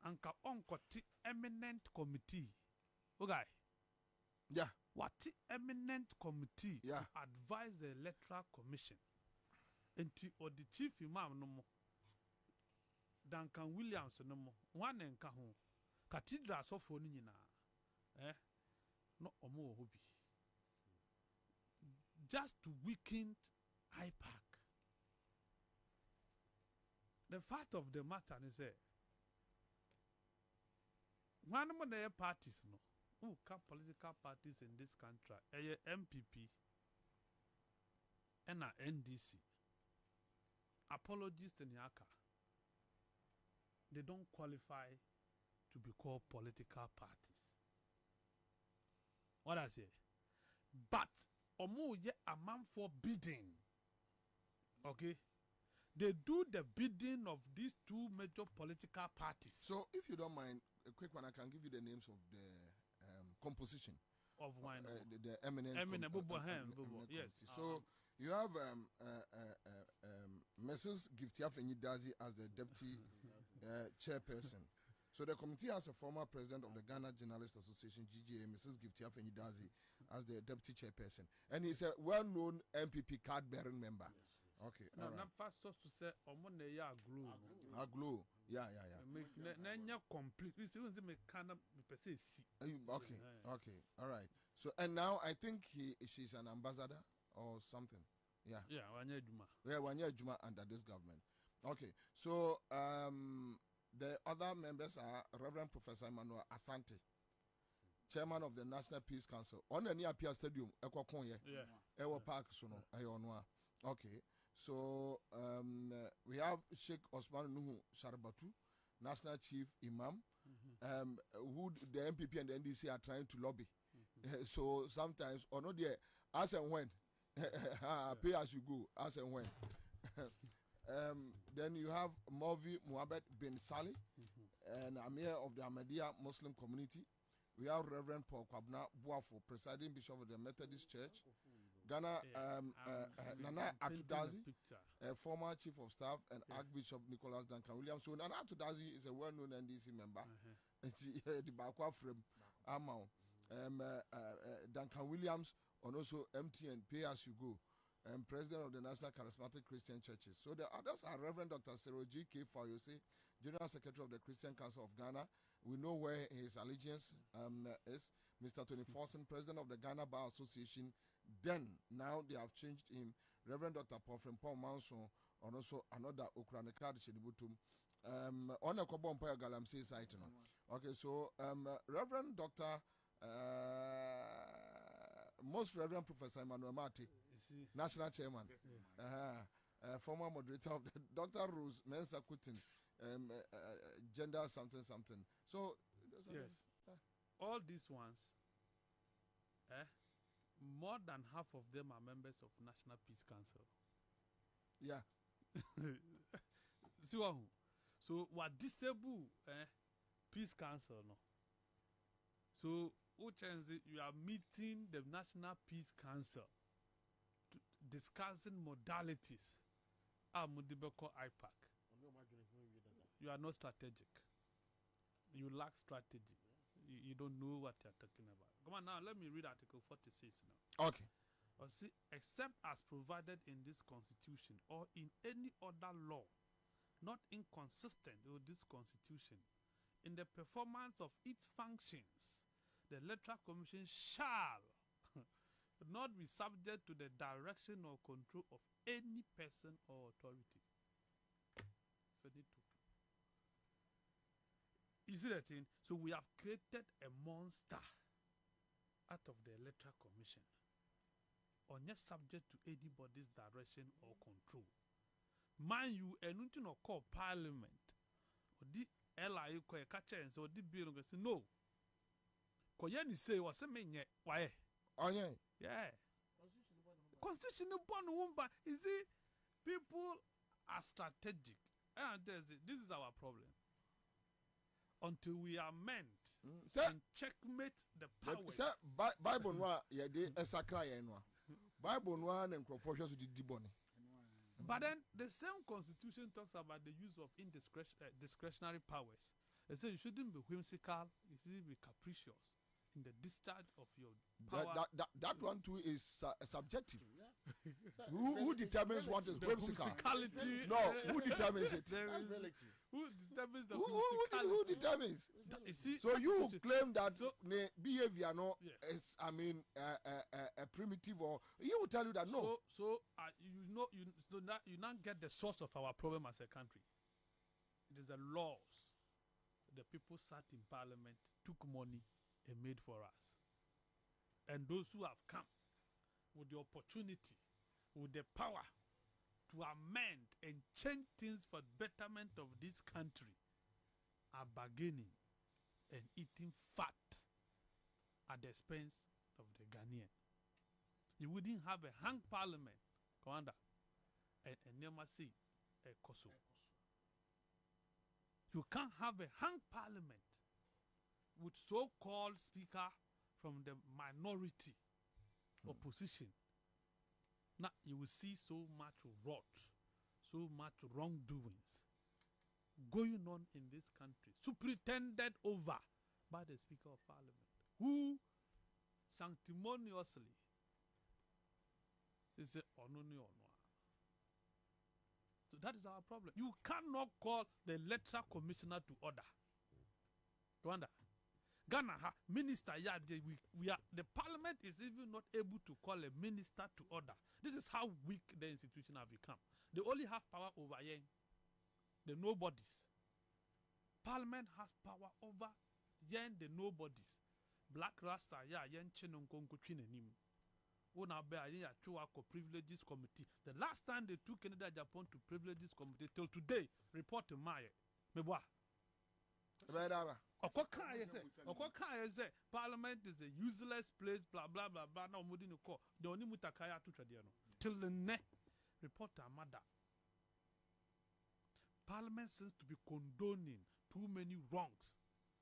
and Kaonkoti eminent committee. Okay.
Yeah.
What eminent committee advise the Electoral Commission? And or the chief imam no more. Duncan Williams no more. One and Kahu. Cathedral so for Nina. No omo hobby. Just to weaken IPAC. The fact of the matter is that one of the parties no who can political parties in this country MPP and NDC apologies to Nyaka, they don't qualify to be called political parties. What I say? But omo ye a man for bidding. Okay? They do the bidding of these two major political parties.
So, if you don't mind, a quick one, I can give you the names of the composition
of wine.
The eminent
yes.
So, you have Mrs. Giftia Fenyidazi as the deputy chairperson. So, the committee has a former president of the Ghana Journalists Association, GGA, Mrs. Giftia Fenyidazi, as the deputy chairperson. And he's a well-known MPP card-bearing member. Yes. Okay.
No, not first to say omone ya glue.
Glue. Yeah.
Nanya complete. We see me kind of see.
Okay. All right. So and now I think she's an ambassador or something. Yeah.
Yeah, Wanya Juma.
Yeah, Wanya Juma under this government. Okay. So the other members are Reverend Professor Emmanuel Asante, Chairman of the National Peace Council. On the near Pia Stadium, Ekokonye. Yeah. Ewa Park Suno. Ayonwa. Okay. So we have Sheikh Osman Nuhu Sharabatu, National Chief Imam, who the MPP and the NDC are trying to lobby. So sometimes, or not there, as and when, pay as you go, as and when. Then you have Movi Muhammad bin Salih, and Amir of the Ahmadiyya Muslim community. We have Reverend Paul KWABENA Buafo, presiding bishop of the Methodist Church. Ghana, Nana Atudazi, former chief of staff, and Archbishop Nicholas Duncan Williams. So Nana Atudazi is a well-known NDC member. The Bakwa from Amau. Duncan Williams, and also MTN, Pay As You Go, and president of the National Charismatic Christian Churches. So the others are Reverend Dr. Seroji K. Fayose, General Secretary of the Christian Council of Ghana. We know where his allegiance is. Mr. Tony Forson, president of the Ghana Bar Association. Then, now they have changed him. Reverend Dr. Paul Manson, and also another Ukranika Shedibutum. On a Kobompire Galamsey site. Okay, so Reverend Dr. Most Reverend Professor Emmanuel Mati, National Chairman, former moderator of the Dr. Rose Mensa Kutin, gender something. So,
yes, all these ones more than half of them are members of National Peace Council.
Yeah.
See what? So what disable Peace Council no. So you are meeting the National Peace Council to discussing modalities. Amudibeko IPAC. You are not strategic. You lack strategy. You don't know what you're talking about. Come on now, let me read Article 46 now.
Okay.
See, except as provided in this Constitution or in any other law not inconsistent with this Constitution, in the performance of its functions, the Electoral Commission shall not be subject to the direction or control of any person or authority. You see that thing? So we have created a monster out of the Electoral Commission, or not subject to anybody's direction or control. Mind you, and you know, call Parliament or the LIU ko catch and so the bill go say no. Ko yen say was me nye why?
Oh yeah.
Yeah. Constitution born womba. You see, people are strategic. And this is our problem. Until we amend and checkmate the powers.
Sir, Bible noa ye de esakra ye noa. Bible noa na nkrofo hwe so di boni.
But then the same constitution talks about the use of discretionary powers. It says you shouldn't be whimsical, you shouldn't be capricious in the discharge of your power.
That one too is subjective. Who determines what is whimsical?
Whimsicality.
No, who determines it?
Who determines the
whimsicality? Who determines?
You see,
so you claim that behavior no is, I mean, a primitive, or he will tell you that no.
So you now get the source of our problem as a country. It is the laws. The people sat in Parliament, took money, and made for us. And those who have come with the opportunity, with the power to amend and change things for betterment of this country are bargaining and eating fat at the expense of the Ghanaian. You wouldn't have a hung parliament, Commander, and never see a Kosovo. You can't have a hung parliament with so-called speaker from the minority opposition. Now you will see so much rot, so much wrongdoings going on in this country, superintended over by the Speaker of Parliament, who sanctimoniously is a ononi onwa. So that is our problem. You cannot call the Electoral Commissioner to order. Rwanda, Ghana, minister, we are the Parliament is even not able to call a minister to order. This is how weak the institution have become. They only have power over the nobodies. Parliament has power over the nobodies. Black Rasta, yen chinonkonko chinenim. Privileges Committee. The last time they took Canada Japan to Privileges Committee till today, report to Maya. Meboa. Parliament is a useless place, blah blah blah blah. Now the only mutakaya to tradiano. Till the next report to Amada. Parliament seems to be condoning too many wrongs.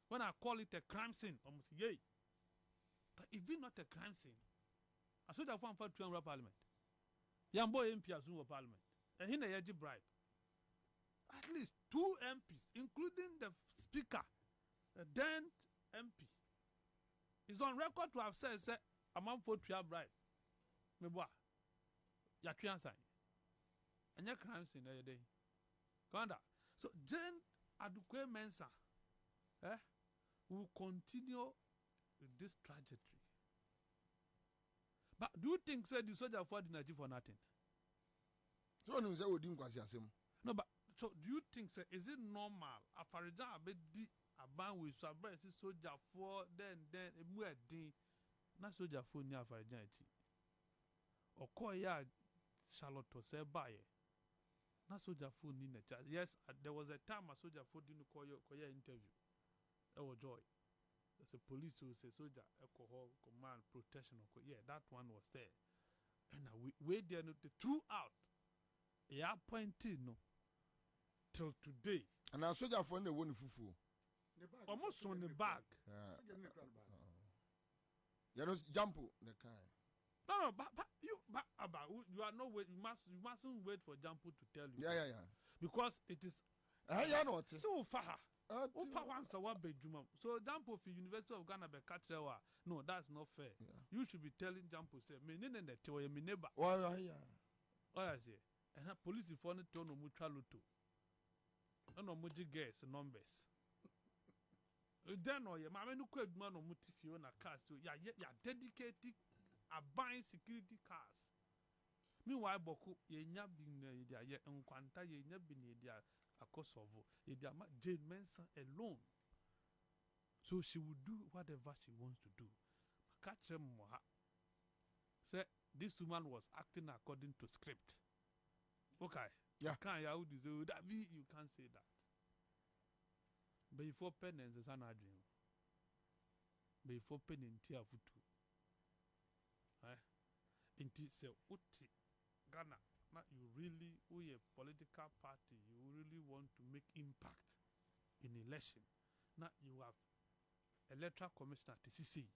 When I call it a crime scene, almost yay. But if it's not a crime scene, I should have found for 200 Parliament. Yambo MP as soon Parliament. And he never bribe. At least 2 MPs, including the Speaker, the then MP, is on record to have said, I'm on for 2 bribe. Meboa. Yatrian sign. And your crime scene every day. Commander. So Jane Adukwe Mensa will continue with this trajectory. But do you think the soldier for the Nigeria for nothing?
So
no, but so do you think is it normal? Afarijan abedi aban with Sabres soldier for then na soldier for ni Afarijan echi. Okoya Charlotte say baye. Na soldier for ni na. Yes, there was a time a soldier for didn't call your interview. That was joy. there's a police who say soldier, alcohol, command, protection. Yeah, that one was there. And we there throughout. Yeah, appointed no till today.
And our soldier for the one fufu.
Almost on the back.
You know, jump the kind.
No, but you are not wait. You mustn't wait for Jampo to tell you.
Yeah.
Because it is.
Yeah, no.
So far. Once a one bedroom. So Jampo for University of Ghana be catrewa. No, that's not fair. Yeah. You should be telling Jampo say, "Me nene ne tewa me neighbor."
Oh yeah.
Oh I say, and police if one turn no mutual loto. No muji guess numbers. Then no, yeah, mamma no quite man no muti on a cast. Yeah, dedicated. A buying security cars. Meanwhile, Boku, ye nya bin dia ye enkwanta ye nya bin dia akosovo. Ye dia ma Jane Manson alone. So she would do whatever she wants to do. Catch him moha. Say this woman was acting according to script. Okay.
Yeah.
Can't you say that be you can't say that. Before penance is an dream. Before penance tia futu. Inti se uti Ghana, now you really we a political party, you really want to make impact in election. Now you have electoral commissioner TCC.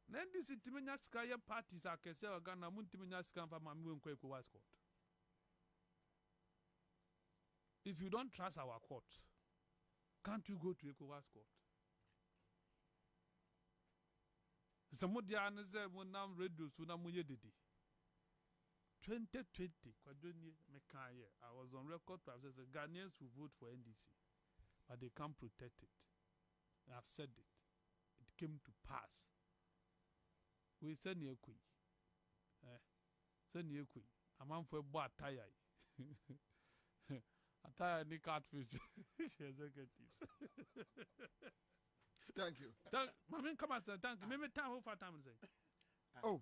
Then this intimenya skaya parties are kese Ghana muntimenya skan fa mami we nkwa ECOWAS court. If you don't trust our court, can't you go to ECOWAS court? Somebody answer when I'm radio so now 2020 I was on record to have said the Ghanaians will vote for NDC, but they can't protect it. I've said it. It came to pass. We send you a send you a man for a boy attire. Attire ni catfish executives.
Thank you.
Mami, come and say thank you. Maybe time over time say.
Oh,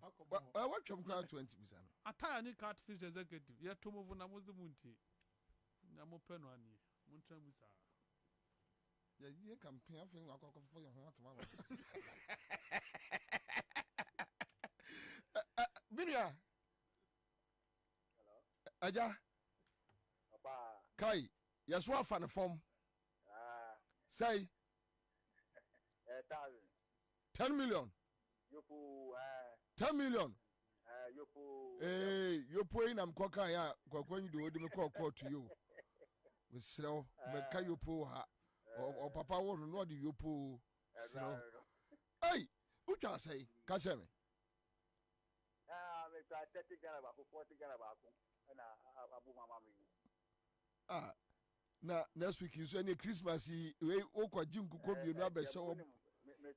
what you crowd 20%?
Attire any catfish executive. Yeah, to move na muzi munti. Na mo pen one ye. Muntra musa.
Yeah, you can pay for your for your heart tomorrow. Binia.
Hello.
Aja.
Papa.
Kai, yes, what fan form? Say 10 million. 10 million. Hey, you're paying I'm quaka ya when you do me call to you. With slow, but can you pull her or papa won't know the you pull slow. Hey, who can say? Catch me.
I'm 30 Ghana, 40 Ghana, and Abu Mamma.
Na next week is any Christmas we okwa jim kuko bi no abehye wo
me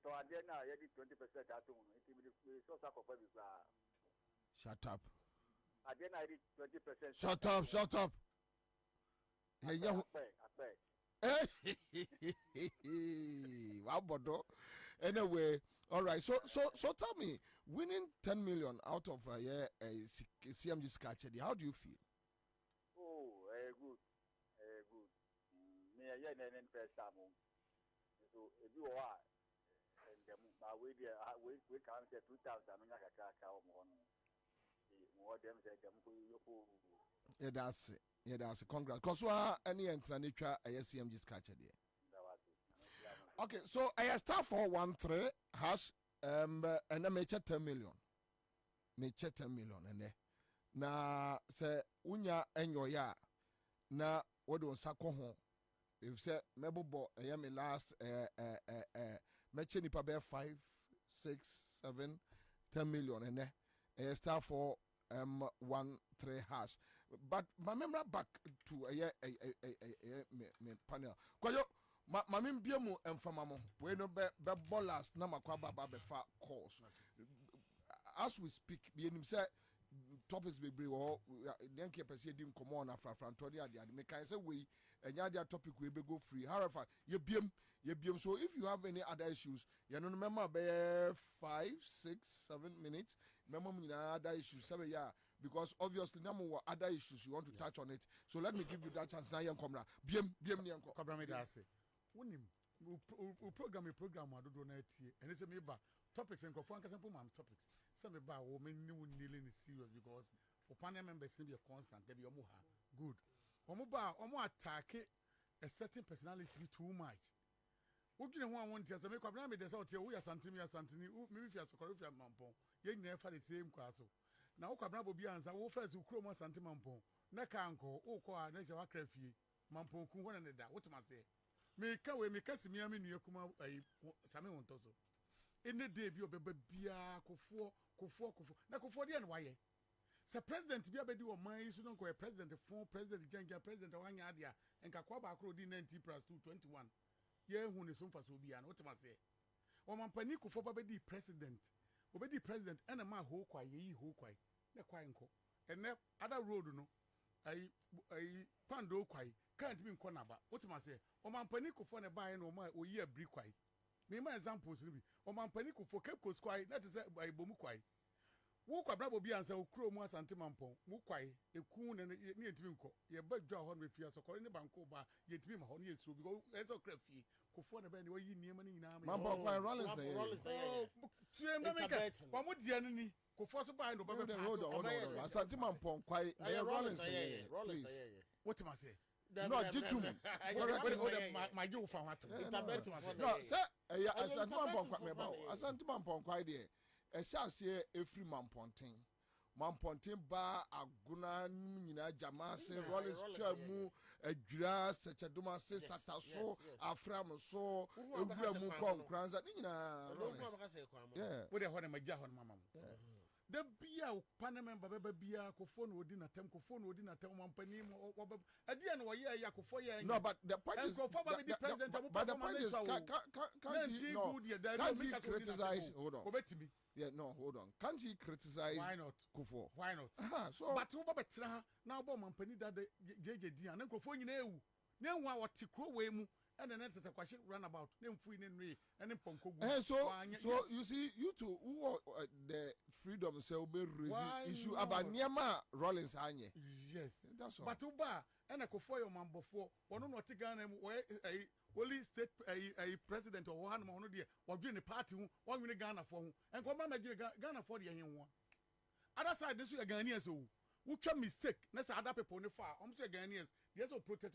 to ade na ye di 20% atum it so sakofa bi kra.
Shut up.
Ade na di 20%.
Shut up. Yeah. Wow, bodo. Anyway, all right. So tell me, winning 10 million out of CMG Sketchy, how do you feel?
Oh, good. Me a yen first time. So if you are and we can't say 2,000 I mean more them say them
yeah, that's it. Yeah, that's it. Congrats. Because any entranitwa CMG Sketchy there. Okay, so I start 413 hash and then me 10 million. Me 10 million and then na say unya enyo ya na wodo nsako ho if say mebobo me last me che nipa be 5 6 7 10 million and then I start for 13 hash, but my memory back to me panel kwayo Mammy Biamu and Famamo, we no be ballers, Namakwaba Babefa calls. As we speak, being said, topics be bring or then keep a sedim come on after Frantoria, the American say we and your topic will be go free. However, you beam. So if you have any other issues, you know, remember be 5, 6, 7 minutes. Remember other issues, 7 yeah. Because obviously, no more other issues you want to touch on it. So let me give you that chance now, young Comra. Biam,
Cobra me that say. Unim program I don't know and it's a me ba topics and go for example topics some ba wo me new kneeling is serious because panel members be constant they be omo ha good omo attack a certain personality too much wogine ho awon tia se me kwabna me de se otie wo ya santimi me fi asokoro fi mampon ye nyina fa the same kwaso na wo kwabna bobi ansa wo first ukro mo santimi mampon na ka anko wo ko a na je wa krafie mampon ku hona ne da wotuma se me ka we me ka simia me nua kuma ai same won to so ene day bi obeba bia kofo na kofo de na waye se president bi abedi o man isu no ko president fon president janja president wanya ade a enka kwa ba akro di 90 plus 221 ye hu ne so mfa so bia na wotuma se o man pani kofo babedi president obedi president ena ma ho kwa ye ho kwa na kwa nko ene other road no ai pando kwa can't be nko na ba wotuma se o man pani kofo ne ba ye no ma oyi abri kwa me ma examples ni bi o man pani kofo Cape Coast kwa na te se ai bomu kwa wo kwa brabo bi ansa okro mu asante mampon mu kwai eku ne entimi nko ye badwa ho no fia sokore ne banko ba ye timi ma ho ne esuro because eso krafie kofo ne ba ne wayi niema ne nyina ma
mampon kwai Rollins na ye
tue ma meka kwa mo dia ne ni kofo so ba no ba be
hold asante mampon kwai Rollins na ye
what am I say
no jitum
my you fa what
no say asante mampon kwai me ba asante mampon kwai de ehyaase efri mamponten ba aguna nyina jamase Rollins chamu adwira sechaduma se sataso afram so ewura mu konkranza nyina
yeah we dey ho na magya ho na mama da bia panel member beba bia kofo no odi na tem mampani mo ade na wo ye yakofo ye
no but the point is
the president
but the point is can't he criticize hold on
obetimi
yeah no hold on can't he criticize
why not
kofo
why not
so
but wo betra na wo mampani da jeje na kofo nyina ewu na ewu a wote kro we mu and then tete kwashe runabout na mfu ne nwe ene ponkogu
so you see you two who the freedom say we raise issue about niema Rollins anye
yes
that's all
but uba ene kofo yo mambofo wono no te Ghana mu only state president or one no de wodwe ne party hu wonwe Ghana fo hu enko ma magire Ghana fo de yen ho other side this you Ghanaians o wutwa mistake na say other people ne fa say Ghanaians yes o protect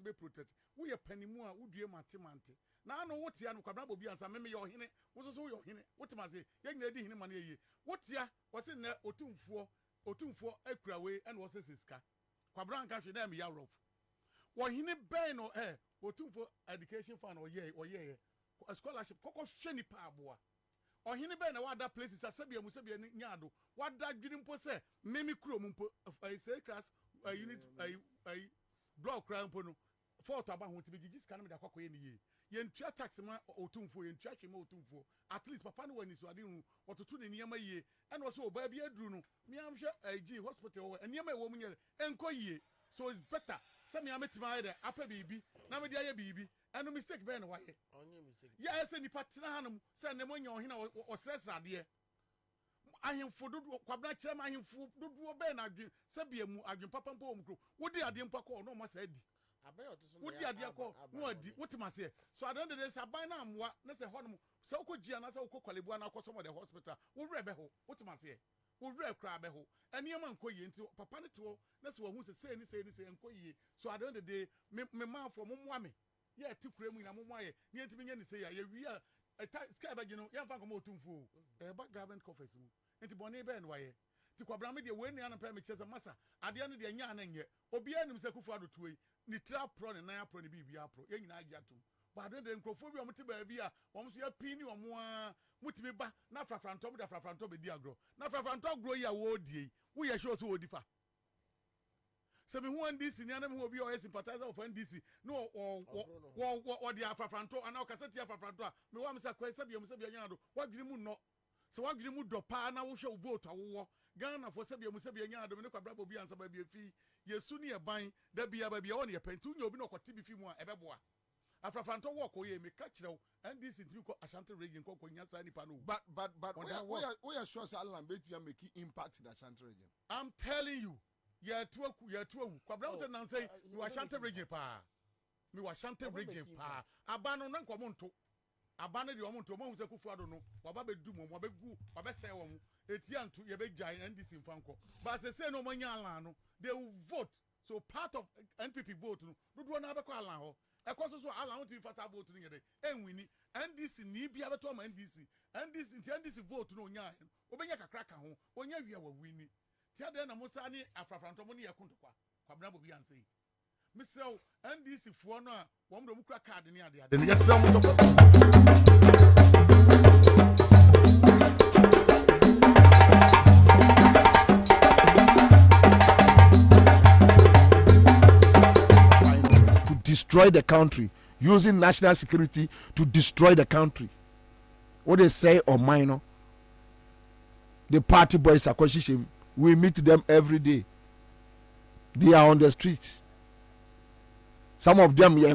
we panimu a wudue mante na no wotia no kwabna bobi ansa me yo hene wo so yo hene wotima se ye nyina di hene ma na ye wotia wo se na otumfo akura we and wo se siska kwabra anka hwe na me ya rof wo hene ben no otumfo education fund o ye scholarship kokko hwe ni pa aboa o hene ben na wada places asabia musabia nyaado wada dwirimpo se memi kuro mu mpo say class unit block rampo no fort aba ho tibi gigi scan me da kwakoye ni ye yentua tax ma otumfo yentua hwe ma otumfo at least papa no wani so ade hu ototo ne niam yie ene wo so oba bia aduru no miam hwe ag hospital wo niam e wo mu nye enko yie so it's better say me ametima ide apa bibi na me dia ye bibi eno mistake be na waye onye mistake ya ese ni patena hanum say ne monya ohina o stress ade ahemfo dodo kwabna kire ma ahemfo dodo be na adwen sabia mu adwen papa mpo omkro wodi ade mpa ko no ma sa adi wodi ade ko no adi wotima se so at the end of the day saban na amwa na se honum se ukogia na se ukokwalebu na akoso mo the hospital wo wure be ho wotima se wo wure kra be ho eniema nkoyie nti papa ne to na se wo hu se ni nkoyie so at the end of the day me man for momwa me ye tikure mu na momwa ye ni ntimi nya ni se ya ye wi a sky bag no ya fa ko mo tumfu ba government coffers mu nti bone be no waye ti kwabra me de we nua no pa me cheze masa ade no de nya na nye obi anim se kufu adotuoi ni tra pro ne na pro ne bibia pro ye nyina agiatum ba de de nkrofo bi omte ba bi a om so ya pini omo a mutimi ba na frafrantom da frafrantom be di agro na frafrantom agro ya wo die wo ye sure so wo di fa se me hu NDC ni anam hu obi o sympathizer of NDC no o di frafrantom ana o kaseti frafrantom a me wa me sa kwa sabia nya do wadwiri mu no se wadwiri mu do pa na wo hwe vote awo Ghana for sabia nya do me kwabra bobi ansa ba bi fi yesu ni eban da bia ba bia won ye pentu nya obi no kwoti bi fi mu a ebeboa afrafranto wo ko ye me ka kirew NDC ntimi ko Ashanti region ko nya sa nipa no
but we are sure say Alan bet we make impact in Ashanti region.
I'm telling you ya tuaku kwabra wo nan say me Ashanti region pa me Ashanti region pa abano na nkomo nto abane de omo ntomo hu se Kufuado no waba be du mo waba gu waba say wo mu etiantu ye be gyan NDC mfanko but say no manya ala no they will vote. So part of NPP vote no do na be ko ala ho e ko so ala ho ti fata vote no yede enwini NDC ni bia beto ma NDC vote no nya obenya kakra ka ho onya wi a wa wini tia de na musa ni afrafranto mo ne yakuntokwa kwabena Bobie ansei misel NDC fuo no a wo mdo mu kra card ni ade ade yesem to
destroy the country, using national security to destroy the country. What they say or minor, the party boys are questioning. We meet them every day. They are on the streets. Some of them I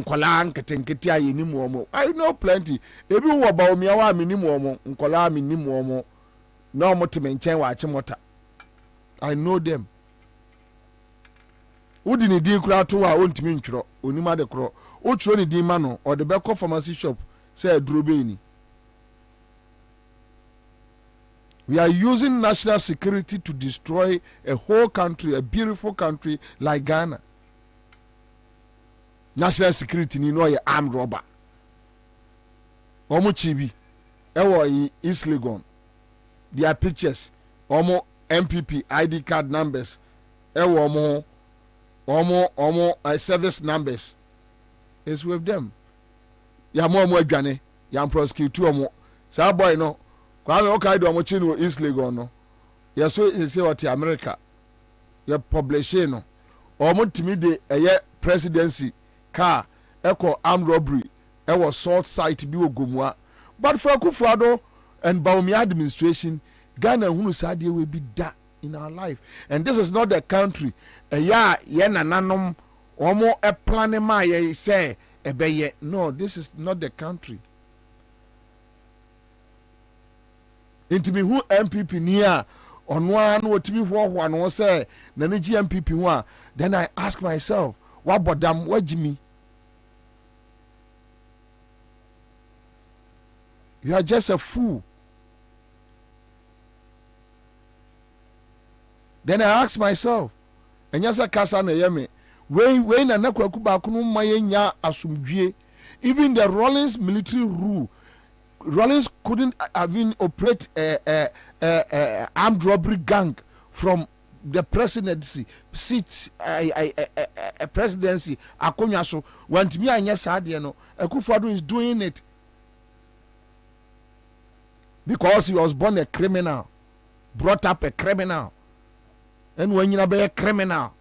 know plenty. Ebi wo ba omi awa mi ni mo mo nkola mi ni mo mo na omo te menchen wa achimota. I know them. Wodi ni din kura to wa ontimi ntwro onima de kro o twro ni din ma no o de be ko pharmacy shop say aduro be ni. We are using national security to destroy a whole country, a beautiful country like Ghana. National security ni no ye armed robber. Omo chibi ewo East Legon. Their pictures omo MPP ID card numbers ewo omo service numbers is with them. Ya mo adwane ya prosecute omo sa boy no kwa me okay do omo chi no East Legon no ya so say what America ya publish no omo timi de eye presidency car echo armed robbery was salt site bi ogomua but for Kufuado and Bawumia administration Ghana hunu sadie we be da in our life, and this is not the country ya nananom omo e plan ma ye say ebeye. No, this is not the country. Intimi hu MPP nia ono anu otimi ho anu say na ne MPP hu a, then I ask myself what bodam wajimi. You are just a fool. Then I ask myself, and yasa kasa na yeme, when na nakwaku ba kunu mayenya asumdwie. Even the Rawlings military rule, Rawlings couldn't even operate a armed robbery gang from the presidency seat, a presidency. Akonya so want me anya sadie no. Akufo-Addo is doing it because he was born a criminal, brought up a criminal. And when you be a criminal,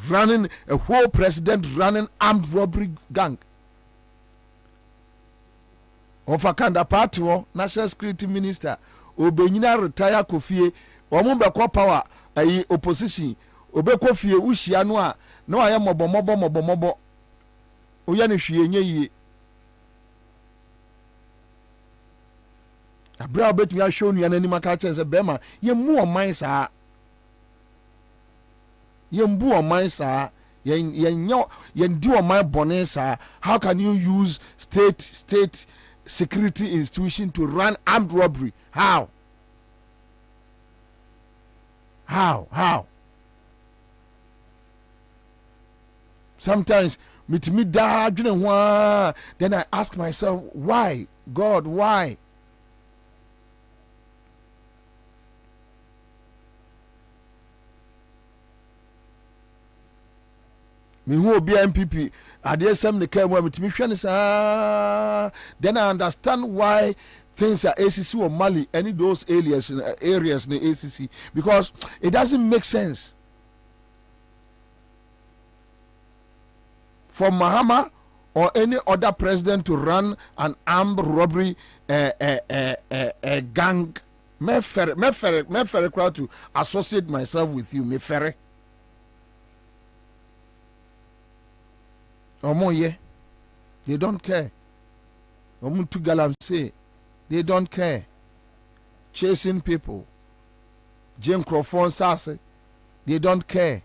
running a whole president, running armed robbery gang of a kind of party, national security minister, Obenyina retire Kofie, Omumbe kwa power, a opposition, Obe Kofie, Ushia noa, no I am mobo, Oyani Shie. Abra bet me show you an animal catcher as a bema. Ye more minds are. Ye mbu minds are. Ye do my bonnets are. How can you use state security institution to run armed robbery? How? Sometimes me da then I ask myself, why? God, why? Me who be MPP ade sem ne kai mo metimi hwe ne sa, then I understand why things are ACC or Mali, any those areas in the ACC, because it doesn't make sense for Mahama or any other president to run an armed robbery gang. Me ferry crowd to associate myself with you, me ferry. They don't care. Say they don't care. Chasing people. Jim Crawford Sasse, they don't care.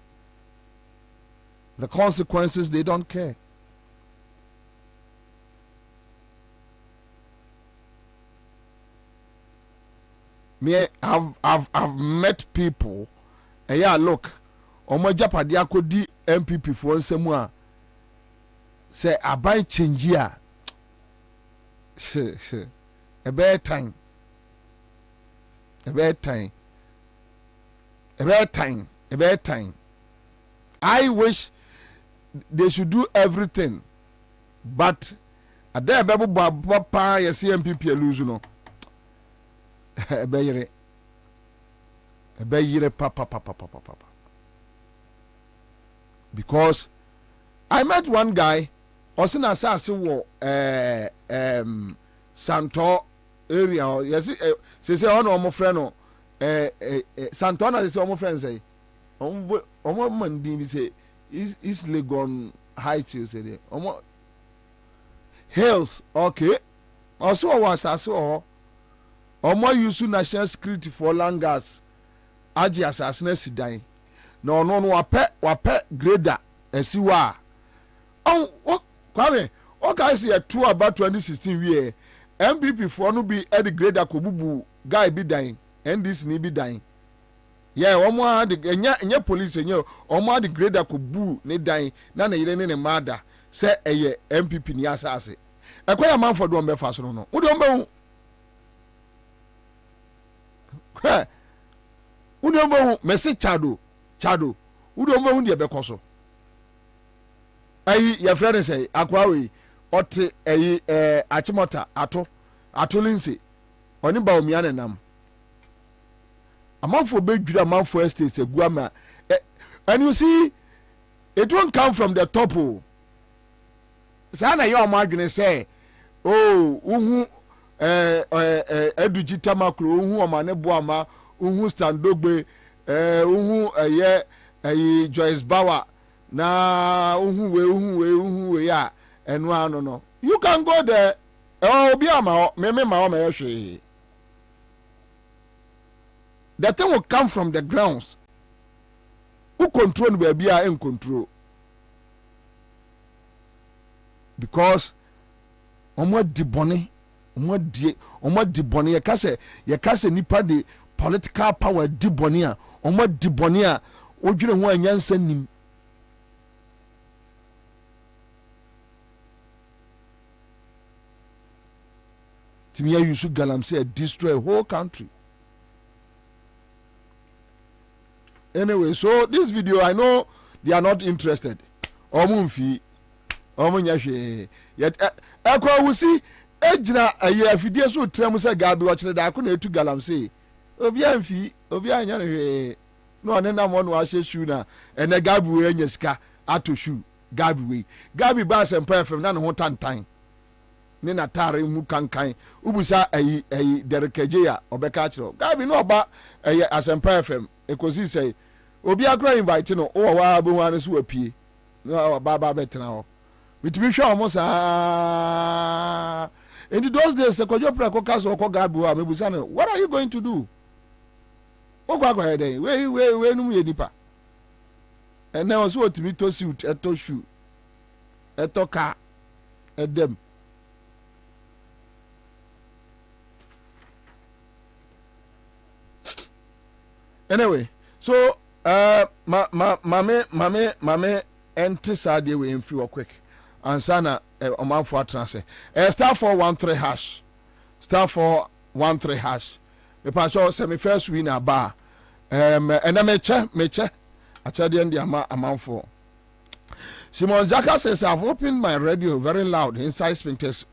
The consequences, they don't care. Me, I've met people. Yeah, look, omo japadi akodi MPP for nsemu a say aban change a a bad time. I wish they should do everything, but a day babu papa ya MPP lose no. Ebeyire papa. Because I met one guy osina sase wo Santo area yes say ono omo friend no Santo na say omo friend say omo mandi bi say is Legon Heights you say there omo Hills okay also was aso omo use national security for langas agi asasina sidan na ono no wape grader esiwa on kwame o guys here two about 2016 we MPP for no be at the grader kobubu guy be dying and this ni be dying yeah omo had the police enye omo had the grader kobu ne dying na na yire ne mada say eye MPP ni asase ekoya man for do on be fa so no wo do on be mesi chado udo mo hunde be koso ayi ya friend say akwawe ote ayi achimota ato linse oni ba omi anenam amanfo be dwira amanfo estate eguama and you see it won't come from the top o sana yo amadwene say oh uhu edugita makro uhu omane boama uhu standogbe uhu ayi Joyce Bauer na uhu we ya enu ano no you can go there obi ama me ma hwe the thing will come from the grounds who control the baby in control because omo di bone ye kase nipa de political power di bone a omo di bone a odwire ho anyansa nim timia use galamsey destroy a whole country. Anyway, so this video I know they are not interested. Omunfi omunyahwe yet akwa wusi ejina aye afidie so trem se gabi wo kire da ko na etu galamsey obi amfi obi anya ne hwe no ne na mo no ahye shoe na ene gabi we anya sika ato shoe gabi ba sempa fm na ne ho tantan ne na tare mu kankan ubusa ayi derekaje ya obeka kire gabi no oba ayi asempa fm ekosi say obi akra invite no o wa bo wan so apie no baba betena ho bitimi hwe omo sa in those days sekojo preko kaso ko gabi wa mebusa no what are you going to do o kwa head we num ye nipa and now so otimi to suit eto shoe eto ka edem anyway so mame enti sade we mfi quick ansana omanfo atrase star 413 hash star 413 hash me pa cho se me first win aba ena meche achade ndi amanfo Simon Jaka says I've opened my radio very loud inside Spintex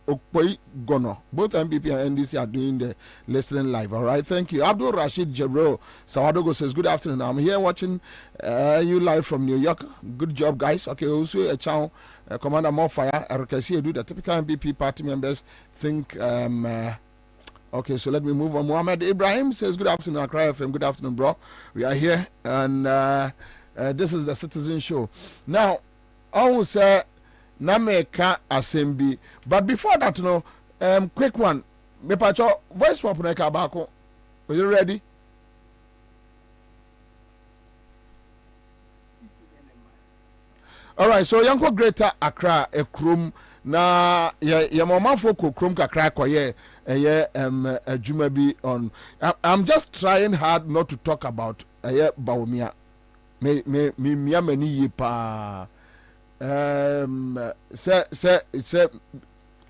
Okpoi Gono. Both MPP and NDC are doing the listening live. All right, thank you. Abdul Rashid Jebro Sawadogo says, good afternoon. I'm here watching you live from New York. Good job, guys. Okay, also a channel, Commander More Fire. RKC do the typical MPP party members think. Okay, so let me move on. Muhammad Ibrahim says, good afternoon, Accra FM. Good afternoon, bro. We are here, and this is the Citizen Show. Now, I will say, Nameka Assembly. But before that, quick one. Me pacho voice swap neka bako. Are you ready? All right, so yanko Greater Accra ekrom na ye mamafo ko krom kakra koye adwuma bi on. I'm just trying hard not to talk about Bawumia. Me mani ye pa. Say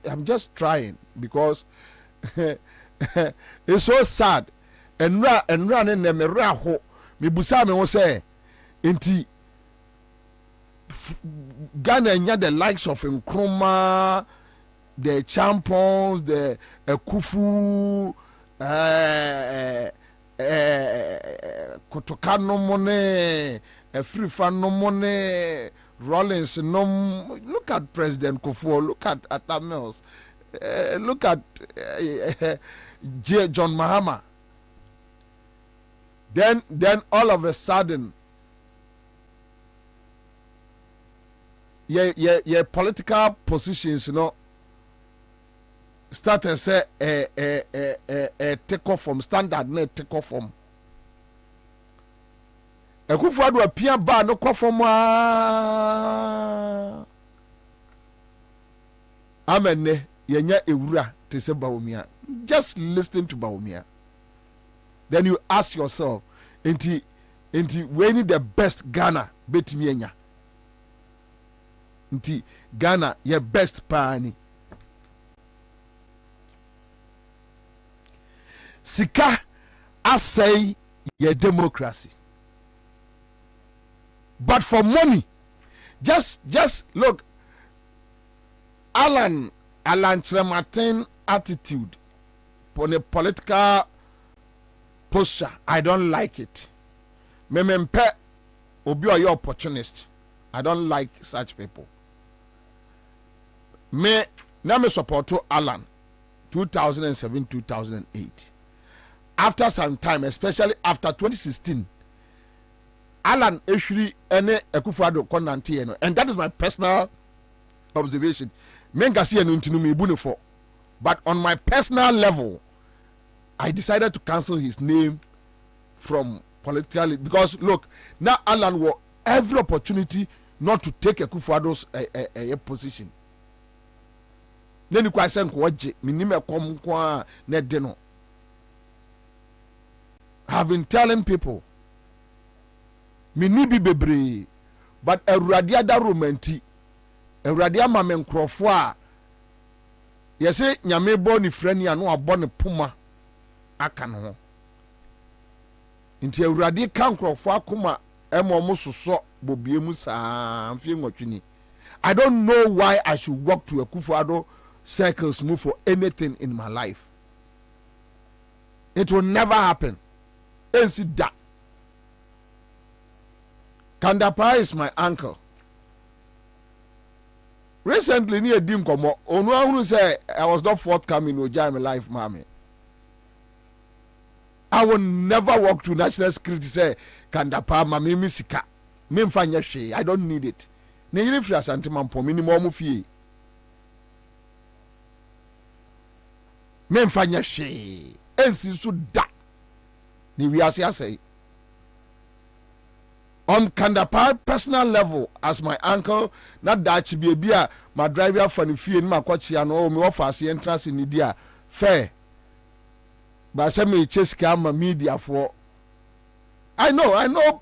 I'm just trying because it's so sad. Enra ne me ho me busa me wo say enti Ghana nya the likes of Nkrumah, the Champions, the Kufu, Kotoka no money, Frifa no money, Rollins no. Look at President Kufu, look at Atamels, look at John Mahama. Then all of a sudden, your political positions, start and say take off from standard, net take off from. A good father appear bar no call from Amen. Yenya Ewura to say Bawumia. Just listen to Bawumia. Then you ask yourself, inti we need the best Ghana betimi enya. Nti Ghana your best pani. Sika asay your democracy. But for money, just look, Alan Trematin attitude on a political posture, I don't like it. Memempe obi or your opportunist. I don't like such people. Me support to Alan 2007-2008. After some time, especially after 2016, Alan actually ene Akufo-Addo konante, and that is my personal observation. But on my personal level, I decided to cancel his name from politically, because look, now Alan will every opportunity not to take Akufo-Addo's a position. Then you can say I've been telling people minibi bebre, but a radiada romanti, a radia mamen crofwa. Yes, nyame boni freni anu abone puma akano. Inti Awurade kan krofo akoma emo musoso bobie mu saa mfie nwotwini. I don't know why I should walk to Akufo-Addo circles move for anything in my life. It will never happen. Ensi da. Kandapa is my uncle. Recently, near Dim Komo, Onu say I was not forthcoming with my life, mommy. I will never walk to national security say Kandapa mami misika. Mimfanya she. I don't need it. Ne yiri free asanteman po minimum fie. Mimfanya she. Ensi su da. Ni wiase asay. On Kandapa personal level, as my uncle, not that she be a my driver for the fee in my coach and all me offer the entrance in India. Fair. But some me chase camera media for. I know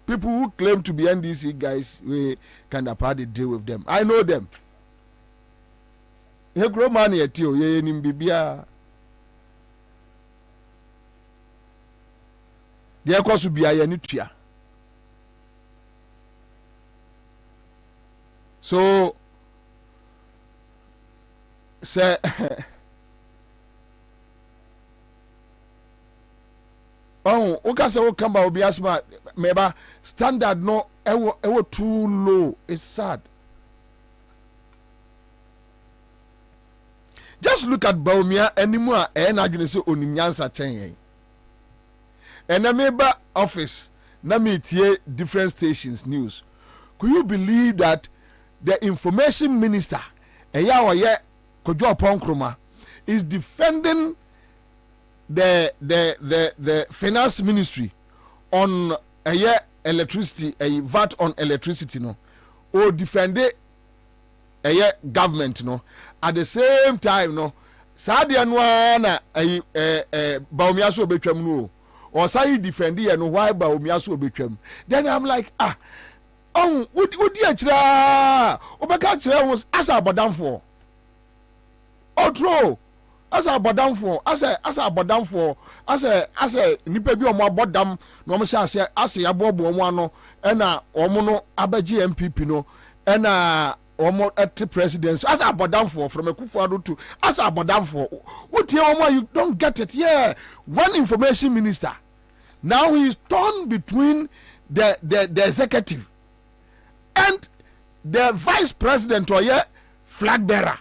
people who claim to be NDC guys, we Kandapa they deal with them. I know them. He grow money at you, ye in Bibia. There course to be a nutia. So, say, oh, okay, so come by be asma, maybe standard no, ever too low. It's sad. Just look at Bawumia anymore, and I'm going to say Oninyansa Chenye. And a member office, na me tie different stations news. Could you believe that? The information minister, Kojo Nkrumah, is defending the finance ministry on electricity, a VAT on electricity. No, o defend government no at the same time no saa deɛ no ara na Bawumia so obetwam no or say defend ye no why Bawumia so obetwam. Then I'm like wodi akira obeka kira wo asa abodamfo otro asa abodamfo asa abodamfo asa nipa bi omo abodam na omo sha ase abobo omo ano na omo no abaji MPP no na omo at presidency asa abodamfo from Akufo-Addo to asa abodamfo wotie omo you don't get it. Yeah, one information minister now he is torn between the executive and the vice president or flag bearer,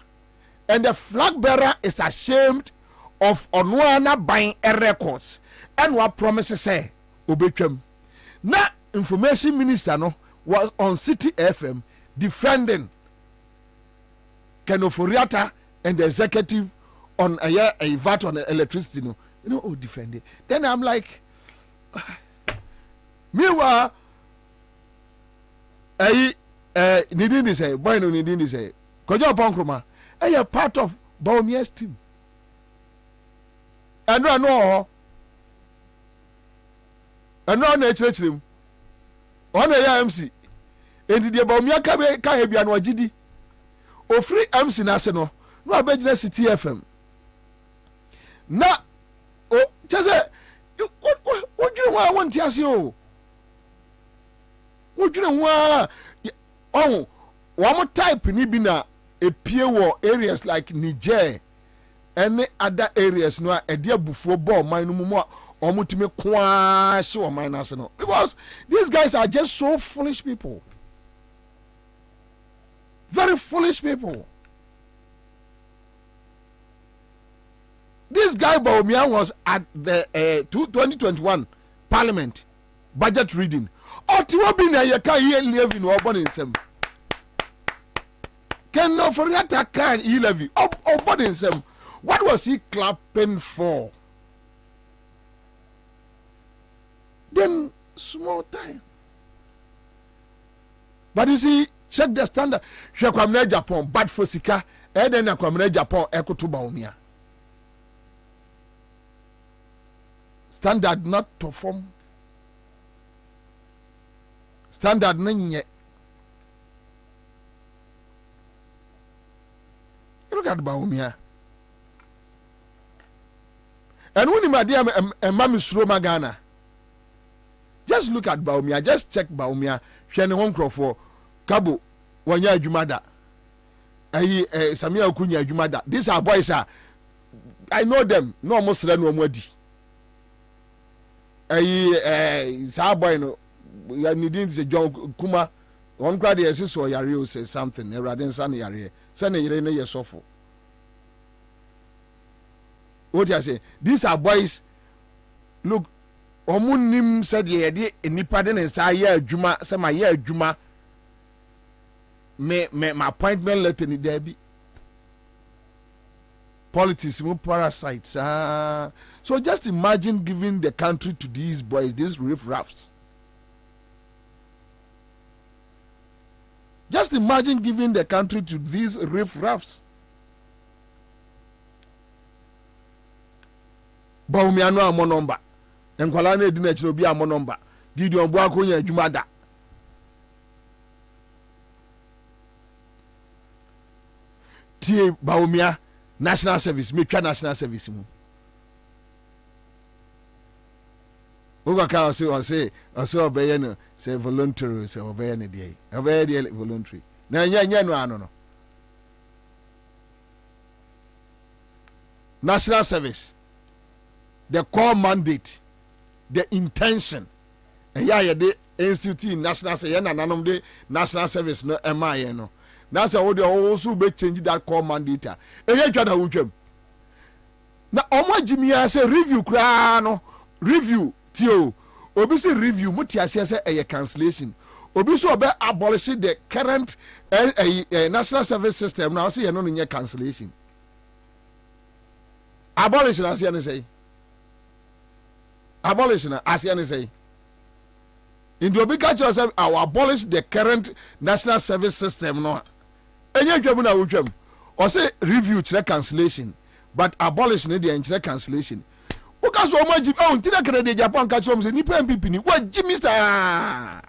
and the flag bearer is ashamed of Onuana buying records and what promises say obetwam. Na information minister no was on City FM defending Kenoforiata and the executive on a VAT on electricity no, defend it. Then I'm like, meanwhile nidin de say boy no nidin de say Kojo Ponkroma part of Bawumia's team. No na chirechirem on MC enti de Bawumia ka he bia no agidi o free MC na se no abegina City FM na o chese o dwere wa wonti ase o o dwere wa one type ni bi na epie wo areas like Niger and other areas no e dia bufuo ball man no mu omutime kwa she o man na no, because these guys are just so foolish people, very foolish people. This guy Bawumia was at the 2021 Parliament budget reading. Otiwa bi na ye ka ye levy no obon nsem. Ken no for that kan ye levy obon nsem. What was he clapping for? Then small time. But you see, check the standard. Hwekwamna Japan bad for sika, then akwamna Japan ekoto Bawumia. Standard not perform. Standard nenye. Look at Bawumia. And when my dear Mami Suroma Ghana, just look at Bawumia, just check Bawumia. Shani Honkro for Kabo, Wanya Jumada. Samia Okunya Jumada. These are boys are, I know them, no almost no mwedi. Sa boy no, ya nidin se John Kuma, on crowd yes so yare say something, rather than san yare. San yare no yesofo. What you say? These are boys. Look, omunim said ye de nipa de nsa ye adwuma, say my ye adwuma. Me my appointment letter ni there be. Politics, more parasites. So just imagine giving the country to these boys, these riff-raffs. Just imagine giving the country to these riff-raffs. Bawumia no amo number. Enkwala na edi na chiro bi amo number. Gideon Buako nya adwuma da. Tie Bawumia national service, me twa national service mu. Oga ka say obey no, say voluntary, say obey no dey. Obey dey voluntary. Na nya no ano no. National service. The core mandate, the intention, and the institute national say nanom de national service no MI no. Now say we also be change that core mandate. Na omo jimia say review kra no review tio obi say review muti ase say a cancellation. Obi so be abolish the current national service system now say no nye cancellation. Abolish as you say. Abolition as you say. in the big catch yourself, I will abolish the current national service system. No, any job na wucham. Or say review to cancellation, but abolish the cancellation. Because so much oh, Tina Canada Japan catch some say Nipa MPP what Jimmy sa.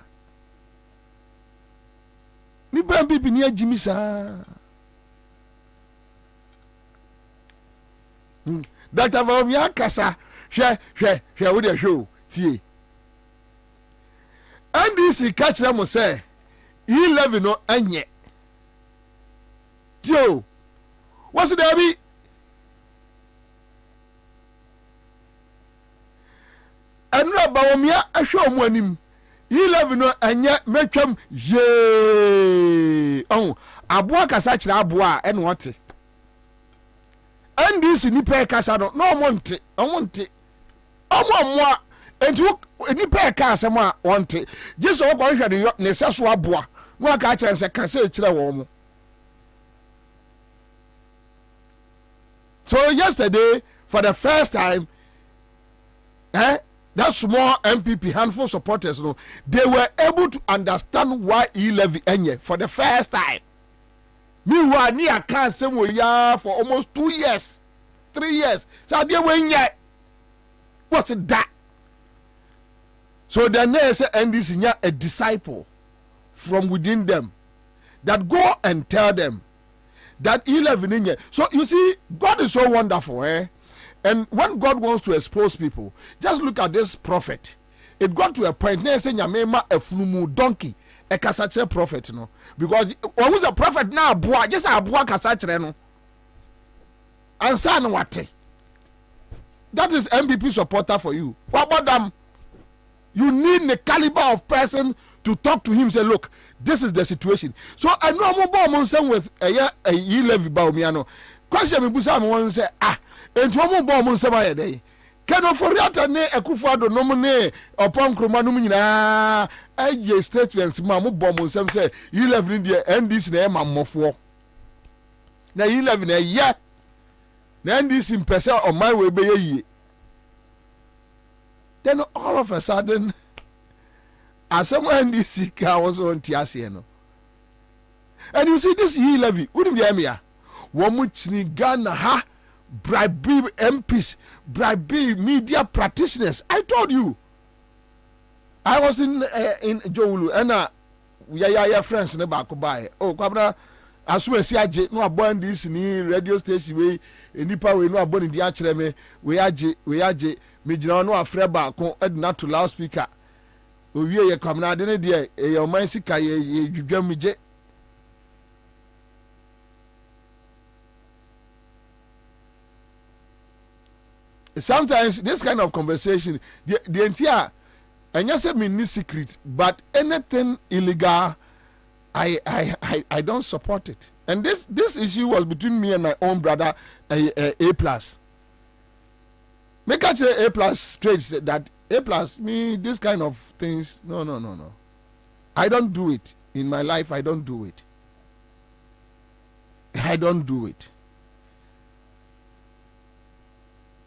Nipa MPP ni Jimmy sa. Dr. Vomia Kasa, share with the show. Tie. NDC catch them say, 11 no anye. Tio, what's the be? And no Vomia a show monim. 11 no anye mecham ye. Oh, Abua Kasa chira Abua and what? NDC nipa kasa no monte omonte omwa entu nipa kasa mo a wonte jesu wo kwa hwede ne seso aboa mo aka kire se kasa ekire wo mo. So yesterday for the first time that small MPP handful supporters no they were able to understand why he levy enye for the first time. Meanwhile, ni aka sem wo ya for almost 2 years, 3 years. So they when ye what's that? So the next NDC a disciple from within them that go and tell them that 11 in ye. So you see, God is so wonderful, And when God wants to expose people, just look at this prophet. It got to a point. They say nyamema a flumu donkey. A kasache prophet, no, because one was a prophet now, boy, just a boy kasache, no, ANSAH no what? That is MPP supporter for you. What about them? You need the caliber of person to talk to him. Say, look, this is the situation. So I know I'm about with a year levy baumiano. Question me, Busa, one say, and to a bomb on some day. Cannot forget a ne a kufado nomine upon Cromanumina. Ye statements, Mamu bomb some say, 11 India and this name, I'm for. Now 11 a year. Then this in person on my way be a year. Then all of a sudden, as someone this sick, I was on Tiasiano. And you see this ye levy, wouldn't be Amia. Womuchni Ghana ha. Bribe MPs, bribe media practitioners. I told you. I was in Jowulu and we are friends in Bakubai. Oh, Kabra, as we see, no abon this ni radio station we nipa we no abon di akere me we age me gina no afre ba ko edna to loudspeaker. Owie ye kwamna de ne de e yo man sika ye dwudwam je. Sometimes this kind of conversation, the entire, and yes, I mean, secret, but anything illegal, I don't support it. And this issue was between me and my own brother, A plus. Make I say A plus straight that A plus me this kind of things. No. I don't do it in my life. I don't do it. I don't do it.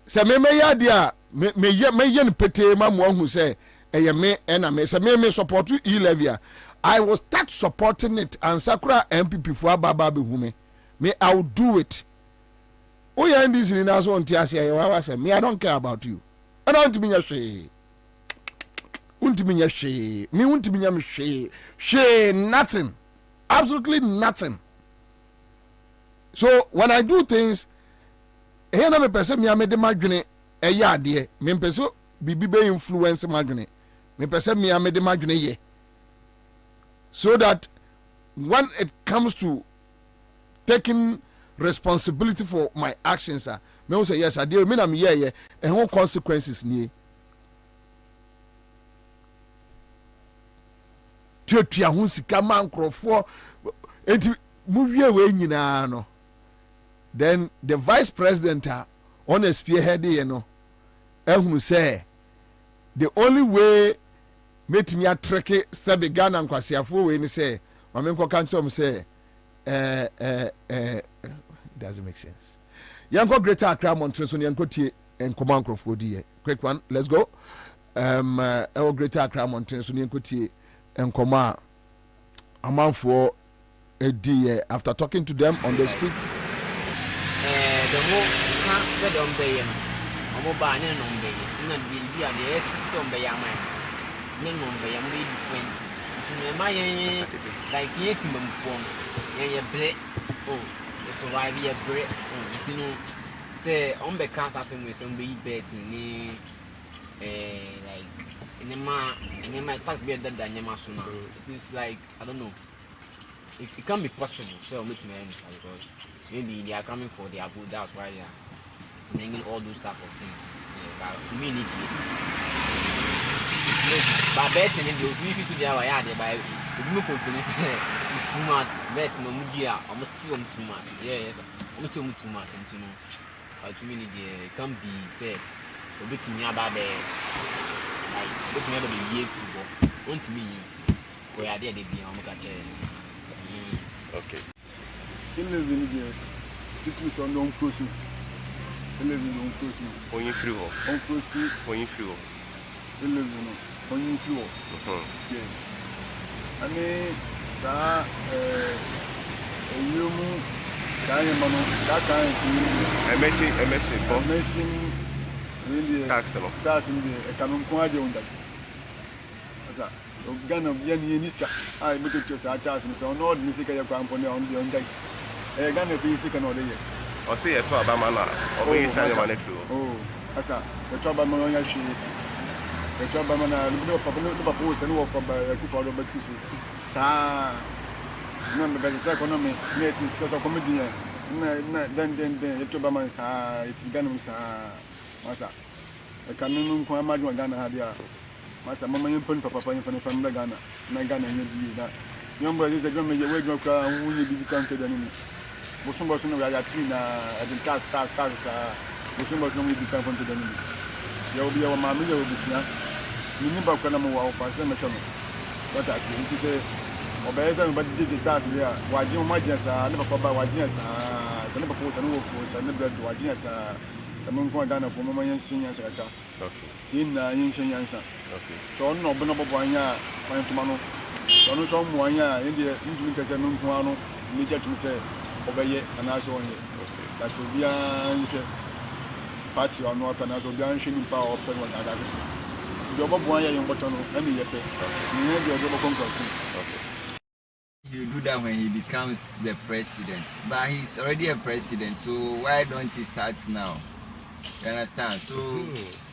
Se me ya dia me yen pete ma mo hu se me na me se me support E-Levy. I will start supporting it and Sakura MPP for baba be hu me I will do it. O ya ndis ni na so ntia se wa say me I don't care about you. I don't me hwe. Untimi nya hwe. Me untimi nya me hwe nothing. Absolutely nothing. So when I do things here na me pese me amede madwene eye ade me pese bibi be influence madwene me pese me amede madwene ye so that when it comes to taking responsibility for my actions me will say yes ade me na me ye e ho consequences ni tuatua ho sika man krofo enti mu wie we nyina no. Then the vice president on a spearhead, who say the only way make me a tricky sabi Ghana and Kwasiafo when he say, Mamenko Kansom say, it doesn't make sense. Yanko Greater Accra Montreal, Yanko T and Command Crawford. Quick one, let's go.
Greater Accra Mountains so nkuti enkoma amanfo edi after talking to them on the streets.
The more said on bay and mobile and on bay, not be the S on bay, no bay, and maybe 20. My like 80 form, and bread. Oh, so why be a bread? You know, say on the cancer with some be betting, like in my tax better than your master. It is like, I don't know. It can be possible, so I'm making my answer because maybe they are coming for their good, that's why they are bringing all those type of things. Yeah, but to me, but betting in the office to their yard, by the group of police is too much. Bet no media, I'm not too much. Yes, I'm too much. And to know, but to me, it can be said a bit nearby, like, but never be year football. Want to me, where I did be on the
okay.
In living here, it was on non crossing. Living on crossing.
On your free
on crossing.
On your free
living on your free yeah. I mean, sir, you move, that kind of machine, really tax in the economic quality on that. Ghana Yanni Niska, I look at your attachments on all music company on the day. Ghana for second or the year.
Or say a Trabamana, or we say a money flow.
Oh, Asa, the Trabamana, the Trabamana, no papa, and offer by a good for Robert Sisu. Sa, remember that the economy, net is a comedian. Then, the Trabaman, it's Ghana, Massa. A canoe, Kwamadu, Ghana had ya. Masa mama yempon papa from Ghana na Ghana nyedi na nyombo is the drum me we drum ka wunye bi counted anime bosombo so no ya yati na edin tax bosombo so no bi kan from anime ya obi ya mama ya obi sia ni ba kwa na mo wa kwa se me chono what I see it say obeza me badije tax dia waji mo magia sa ne papa ba waji sa ne papa so no wo fu sa ne bread waji sa kamun kwa Ghana fo mama yen sunya sa ka okay yin sunya sa okay so no bono bobo anya fan tumano so no so mo anya inde ndu nkase no nko ano ni je tum se obeye anaso onye okay that will be an party on what anaso bi an hwe nimpa o pe no na ga se do bobo anya yin boto no ani ye pe ni ne do bobo konkosi okay.
He'll do that when he becomes the president, but he's already a president, so why don't he start now? You understand? So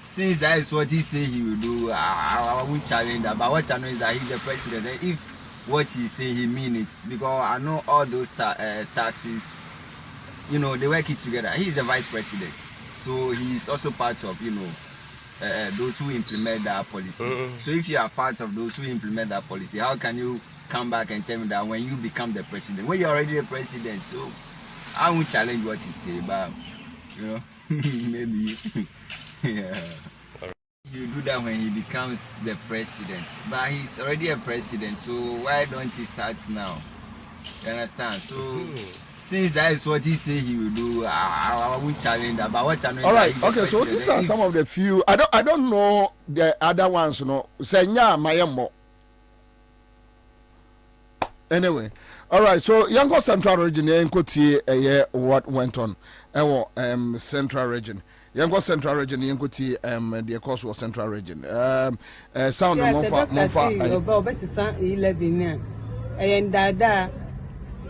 since that is what he say he will do, I won't challenge that. But what I know is that he's the president. And if what he say he mean it, because I know all those taxes, you know, they work it together. He's the vice president, so he's also part of, you know, those who implement that policy. So if you are part of those who implement that policy, how can you come back and tell me that when you become the president, when you're already the president? So I won't challenge what you say, but you know, maybe yeah. He'll do that when he becomes the president, but he's already a president, so why don't he start now? You understand? So since that is what he say he will do, I won't challenge that. But what I know is
right, okay, so these are some of the few. I don't know the other ones, you know. Senya Mayambo. Anyway, all right. So Yanko Central Region, Yankoti, what went on? Central Region. Yanko Central Region, Yankoti, the course was Central Region. Sound
Monfa. 11, and Dada.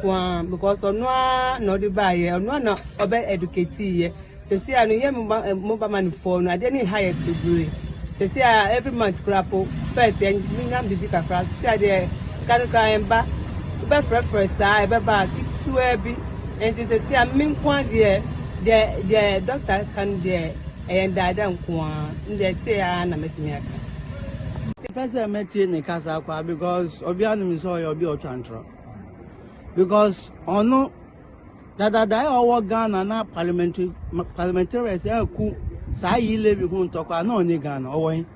Because on no the buyer, no obe educated. They say I know mobile money phone. I didn't hire degree. They say every month grapple first and minimum the class. Say the scan crime back. First I back to heavy. And they say I mean one year the doctor can there and I don't want. They say I'm making it.
Person met in the casa because Obiano is all your bio because ono that our Ghana na parliamentarians ku sa yi lebi hu ntokwa na onye Ghana owo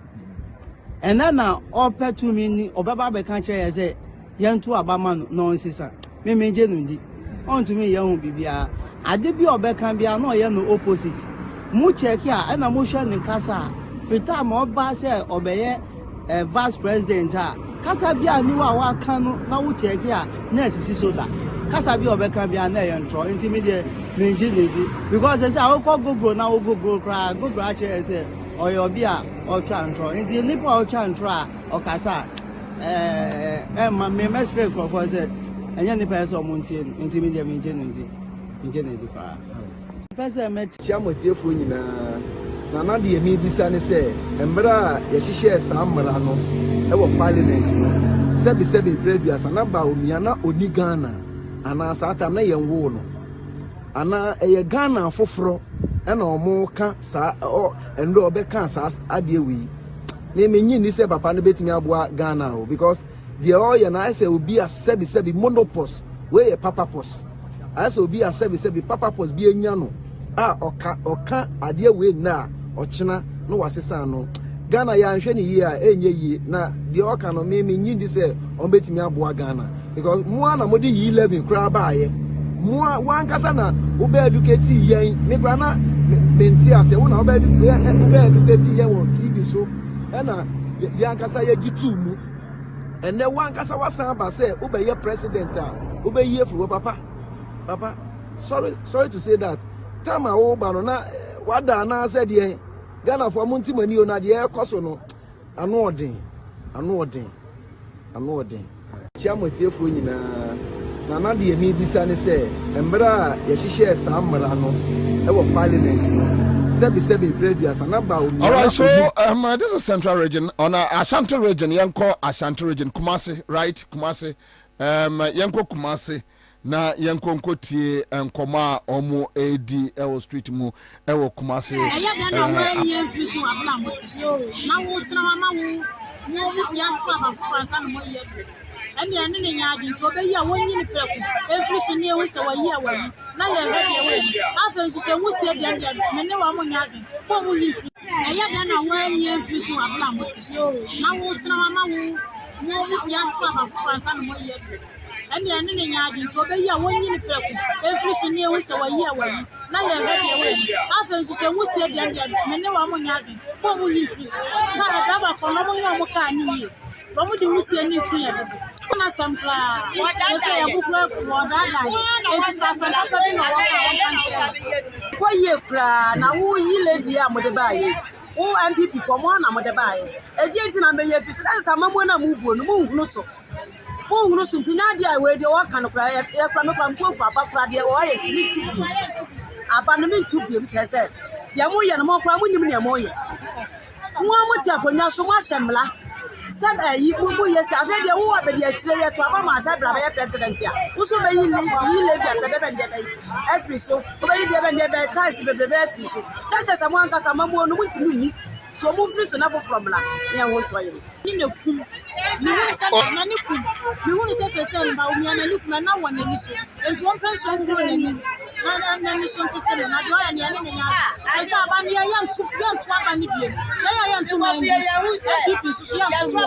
and then na ope to me obaba be kan kire say yentu abama no nsisa me je nundi on to me ye hu bibia ade bi obe kan bia na oye no opposite mu check ya na mo hwe ne kasa Frita mo ba say obeye vice president kasa bia ni wa kan no na wo check ya na sisi soda kasa bia obeka bia na ye ntro intermediate Nigeria because they say I go go na wo go cry go actually say oyo bia o twa ntro nti nipa o twa ntro o kasa ma me mestre ko say enya nipa so mo ntie intermediate Nigeria kwa pese met
chiamotiefo nyina na na de emi bisa ne se embra ye hihye samra no e wo parliament no sebi previous na ba omia na oni Ghana ana sata na ye nwo no ana eye Ghana foforo e na omo ka sa endo obeka sa ade wi na menyi ni se papa no betimi aboa Ghana o because the oil na say obi a sebi monopause we ye papa pos as obi a sebi papa pos bi enya no oka ade we na ochina no wasesa no Ghana ya nhwe ni yi a enye yi na de oka no me nyindi se on betimi aboa Ghana because mo na modi yi 11 kra baaye mo wan kasa na wo be educate yen me kra na menti ase wo na wo be educate yen wo TV so na yan kasa ye gitu mu ene wan kasa wasan ba se wo be ye president a wo be ye furu papa sorry to say that time a wo ba no na wada na said ye Ghana for monti mani o na de e koso no ano odin chiamotiefo nyina na de emi bisa ne se embra ye hihye samra no e wo parliament no sebi previous na ba o.
All right, so this is Central Region on Ashanti Region, Yanko Ashanti Region, Kumasi, right? Kumasi, Yanko Kumasi. Na yanko nkotie nkoma omo edi ewo street mu ewo Kumasi
na wani enfisi wa bla motiso na wo tena mama wo ya to aba na mo ye dus ene ne nya adi nto be ya wonyi ni preku enfisi ne wo se wa yi awayi na ye ready we afa nso se wo se dia dia me ne wa mo nya adi ko mo yi fi na wani enfisi wa bla motiso na wo tena mama wo ya to aba na mo ye dus ene ne nya adi nto be ya wonyi ni preku enfisi ne wo se wa yi awayi na ye ready we afa nso se wo se dia dia me ne wa mo nya adi ko mo yi fi ka e baba fo no mo nya mo ka ni yi ro mo di wo se ni fi ya na sampla wo se ya bukura fo da enti sa sa papa bi na wo ka nche ko ye kra na wo yi lady a mo de ba ye wo MPP for mo na mo de ba ye e di enti na me ye fi so that is amamo na mo buo no mo hunu so ntinya dia we de wo ka no kra ye kra me kra mko fu apa kra de wo ye tini tubi apa no me tubi m chese dia mo ye no mo kra mo nim ne mo ye mo ti akonya so mo ahyemla sab yi bubu yes afa de wo abedi akire ye to aba ma asabla ba president ya wo so be yi le bi atade be de be every so wo be yi de be ties be every so that just am anka sama mo no mutimi ni to mo free so na from la ya wo to ye ni ne kum ni wo sa na ni kum ni wo se ba o mi na ni kum na wo na ni so enti won pension wo na ni na ni so tete na do ya ni ne nya se aba ni ya ntu aba ni bi ya ntu ma ni people so ya ntu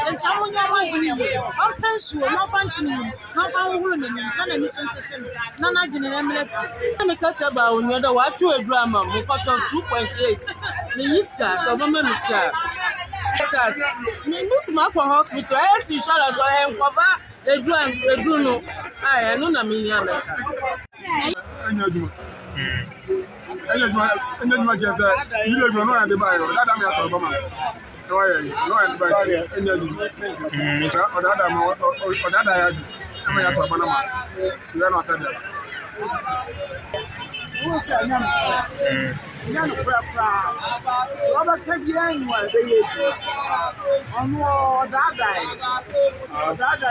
enti amu nya wa ni on pension no function no fa wo hulu ni na ni so tete na gine na mle fi me ka cha ba o nyo da wa tu edu ama mo koton 2.8 ni yiska so bo me miska letters ni musima kwa hospital health insurance o enkoba edu no no na me nya meka
Enye jese ile juma no ande ba yo dada me ato bama no ande ba enye odada ya ama ya to bana ma you know said that
wo sa nya no pra wo ba ka bi anwa be ye ji onu odada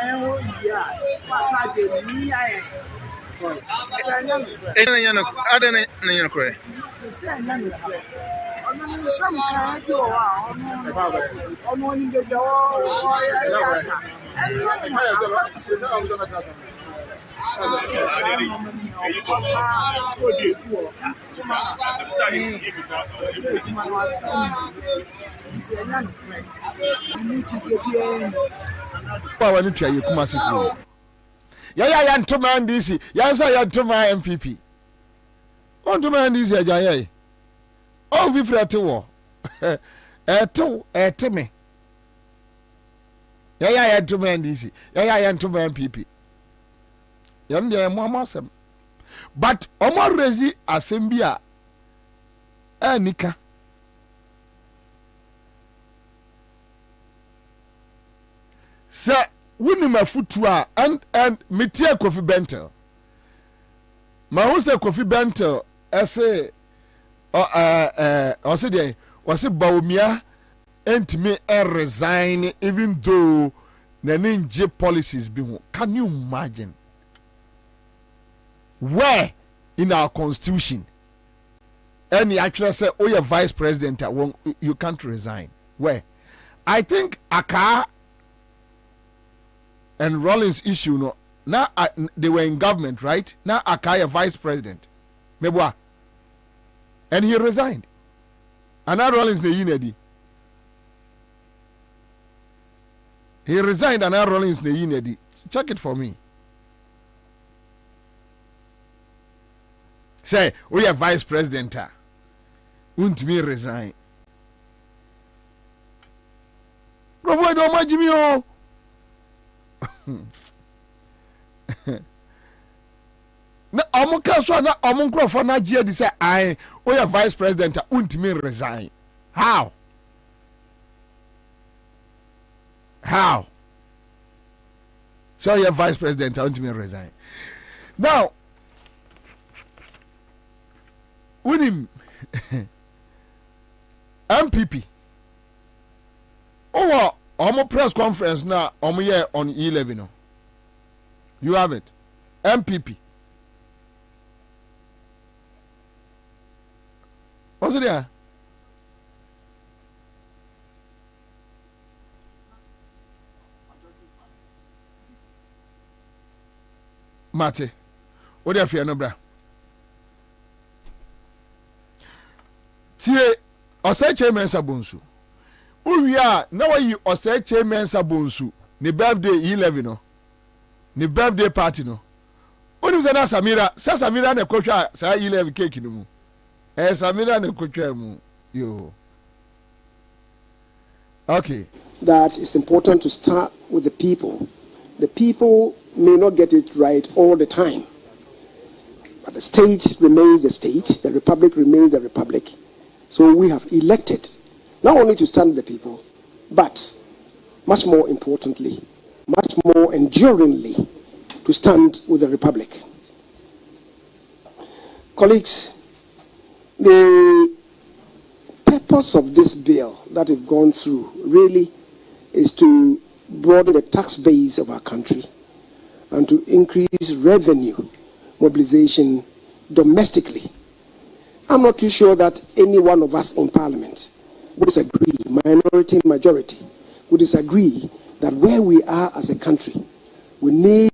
en wo ya pa ka de ni aye
Adena kure.
Ya ntoma NDC ya nsa ya ntoma MPP on ntoma NDC ajaye on fifrete wo ɛte me yɛyɛ ntoma NDC yɛyɛ ntoma MPP yɛn deɛ mo asɛm but ɔmo rezi asɛm bi a anika sɛ wonim afutu a and metie Kofi Bentel ma ho sɛ Kofi Bentel ɛse ɔse deɛ wɔse Bawumia entimi resign even though n'ani ngye policies bi ho. Can you imagine where in our constitution any actually say oh, you're vice president you can't resign? Where? I think Aka and Rollins issue no now they were in government, right? Now Aka vice president Mebwa and he resigned and now Rollins the unity he resigned and now Rollins the unity. Check it for me. Say we are vice president won't me resign. Robo do ma jimi o. Na omuka so na omunkrofo na gie di say I we are vice president won't me resign. How? So you're vice president won't me resign. Now Unim MPP omo press conference na omo here on 11 no. You have it. MPP. What's it there? Mate. What do you fear no bra? Tie Oseche Mensa Bonsu. Uwia na wayi Oseche Mensa Bonsu. Ni birthday 11 no. Ni birthday party no. Oni se na Samira na kwotwa sa 11 cake no mu. Samira na kwotwa mu. Yo. Okay.
That it's important to start with the people. The people may not get it right all the time. But the state remains the state, the republic remains the republic. So we have elected not only to stand with the people, but much more importantly, much more enduringly, to stand with the republic. Colleagues, the purpose of this bill that we've gone through really is to broaden the tax base of our country and to increase revenue mobilization domestically. I'm not too sure that any one of us in Parliament would disagree, minority, majority, would disagree that where we are as a country, we need,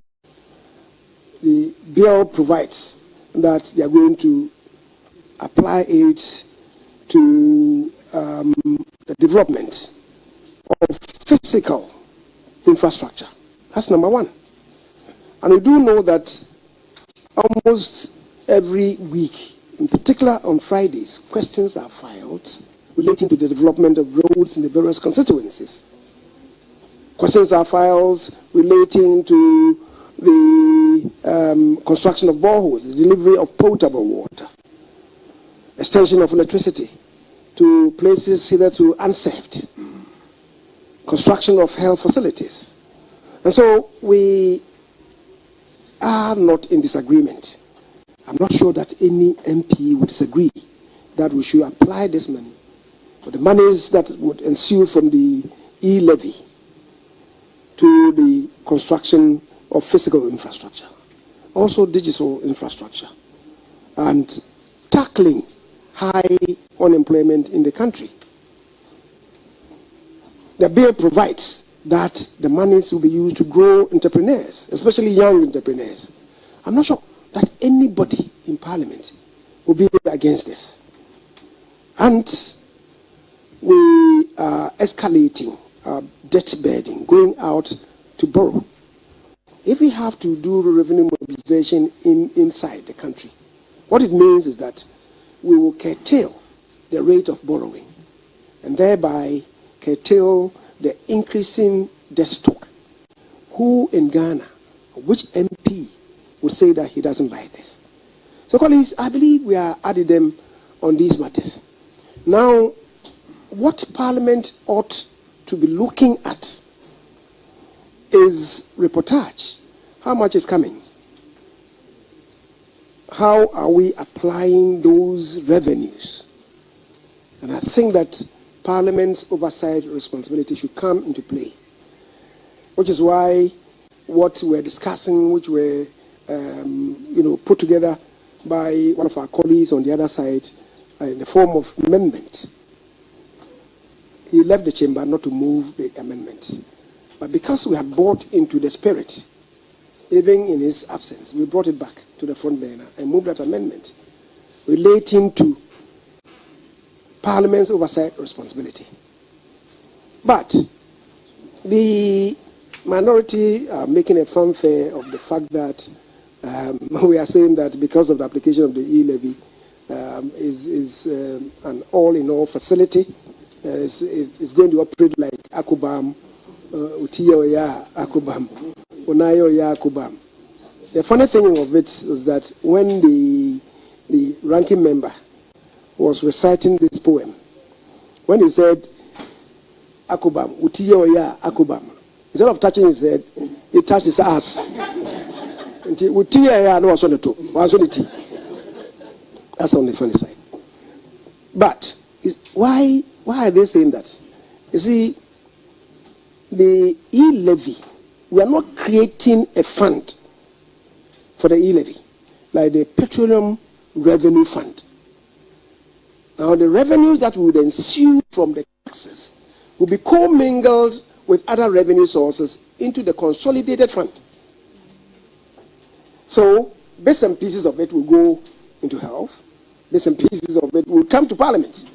the bill provides that they are going to apply it to the development of physical infrastructure. That's number one. And we do know that almost every week, in particular on Fridays, questions are filed relating to the development of roads in the various constituencies. Questions are filed relating to the construction of boreholes, the delivery of potable water, extension of electricity to places hitherto unserved, construction of health facilities. And so we are not in disagreement. I'm not sure that any MP would disagree that we should apply this money, or the monies that would ensue from the e-levy, to the construction of physical infrastructure, also digital infrastructure, and tackling high unemployment in the country. The bill provides that the monies will be used to grow entrepreneurs, especially young entrepreneurs. I'm not sure that anybody in Parliament will be against this. And we are escalating our debt burden, going out to borrow. If we have to do revenue mobilization inside the country, what it means is that we will curtail the rate of borrowing and thereby curtail the increasing debt stock. Who in Ghana, which MP would say that he doesn't like this? So, colleagues, I believe we are adding them on these matters. Now, what Parliament ought to be looking at is reportage. How much is coming? How are we applying those revenues? And I think that Parliament's oversight responsibility should come into play, which is why what we're discussing, which were put together by one of our colleagues on the other side in the form of amendment. He left the chamber not to move the amendment. But because we had bought into the spirit, even in his absence, we brought it back to the front burner and moved that amendment relating to Parliament's oversight responsibility. But the minority are making a fanfare of the fact that we are saying that because of the application of the e-levy is an all-in-all facility. It's going to operate like Akubam, Utiyoya Akubam, Unayoya Akubam. The funny thing of it was that when the ranking member was reciting this poem, when he said Akubam, Utiyoya Akubam, instead of touching his head, he touched his ass. Utiyoya no was on the top, was on the tea. That's on the funny side. But why are they saying that? You see, the e-levy, we are not creating a fund for the e-levy, like the Petroleum Revenue Fund. Now, the revenues that would ensue from the taxes will be commingled with other revenue sources into the consolidated fund. So, bits and pieces of it will go into health, bits and pieces of it will come to Parliament,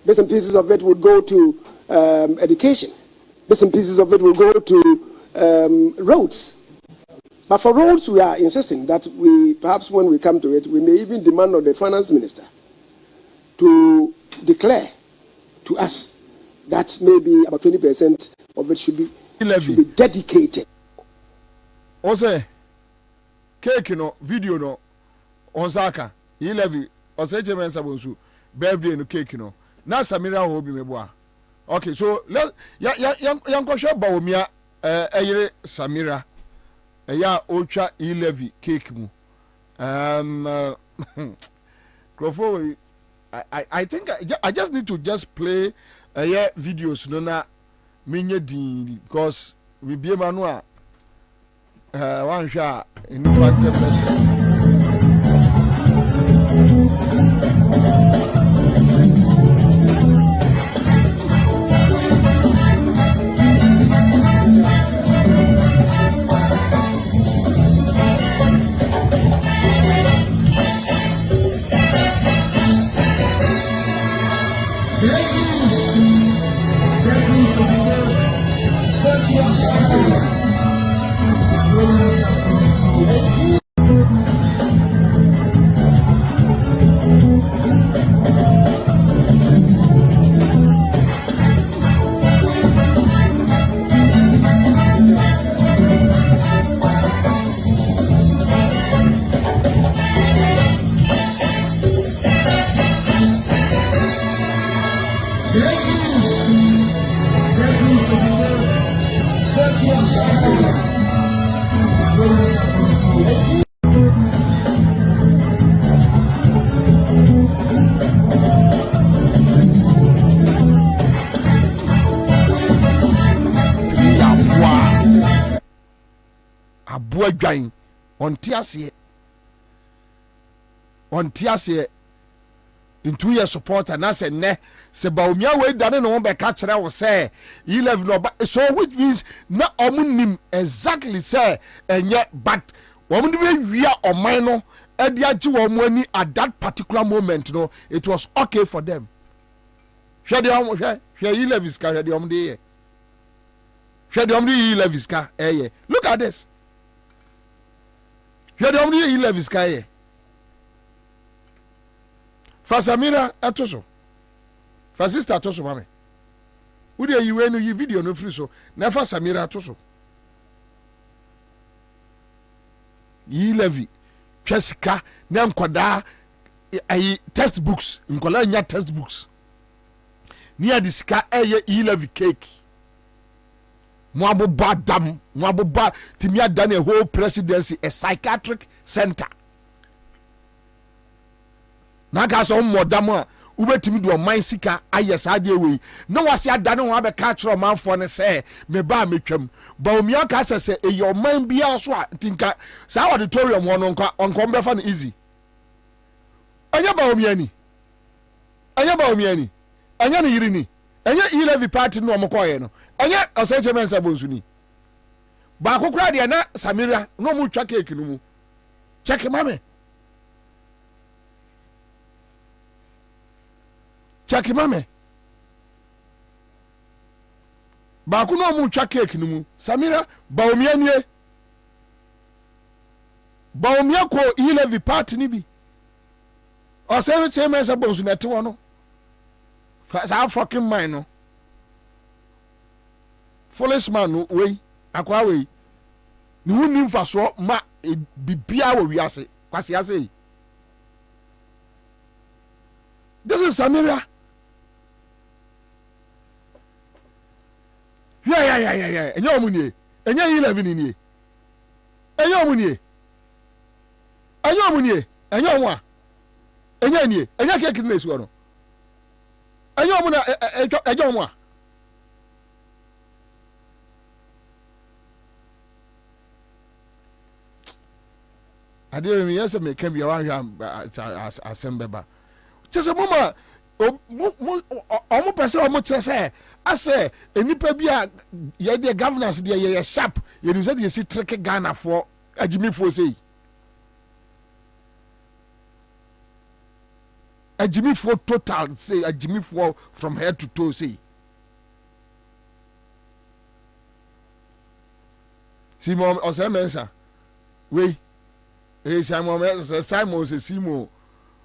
bits and pieces of it will go to education, bits and pieces of it will go to roads. But for roads, we are insisting that perhaps when we come to it, we may even demand of the finance minister to declare to us that maybe about 20% of it should be dedicated.
Also, cake no, video no, on Zaka, e-levy, or say Jemen Sabonsu, birthday no cake no. Na Samira will be meboa. Okay, so let young Kosha Baumia, Ayre Samira, Aya Ocha e-levy cake mu. Crofo, I think I just need to just play videos no na minye din because we be manua one shot in the fact Dwan on tiasie in 2 years support and I said ne se baumia we dane no be ka kire wo say 11 no so which means na omunim exactly say enye but womun be wia oman no e dia gi wo mu ani at that particular moment no it was okay for them hwe de am hwe 11 ska hwe de om de ye hwe de om de 11 ska look at this. You don't need 11 sky. Fasamira atoso. Fasista atoso mame. Would you when you video no free so? Never Samira to so. Yi levy. Chesika, nem kwada ay textbooks, nkola nya textbooks. Near the sika eye levy cake. Mwabo badam, mwabo ba timia done a whole presidency, a psychiatric center. Naga so modamo ubetimi do man sika ayes ade we na wase adane ho abeka kire manfo ne se me ba metwam ba omia ka se e your man bia so a tinka sa auditorium ho no nka onko befa no easy anya ba omia ni anya no yiri ni anya E11 party no omkoye no anya oseche mensa bonsu ni ba kokura de na Samira no mu twa cake no mu check mame Chaki mame. Ba ku no mu twa cake no mu. Samira ba omia nie. Ba omia ko E11 party ni bi. O se che me se bonsu na te wono. Sa fucking mine no. Foolish man no we akwa we. Ni wonni mfaso ma bibia wo wiase. Kwase ase. This is Samira. Yeah. Enye omunie. Enye E11 ni. Enye omunie. Enye omwa. Enye ni. Enye cake ni esu no. Enye omuna enye omwa. Ade mi yesa me kan bia wa hwa asembeba. Chese mama omo pese omo chese ase enipa bia ye de governance de ye sharp ye ni say ye si trick Ghana for agimi for say agimi for total say agimi for from head to toe say Simon osemensa we Simon say Simon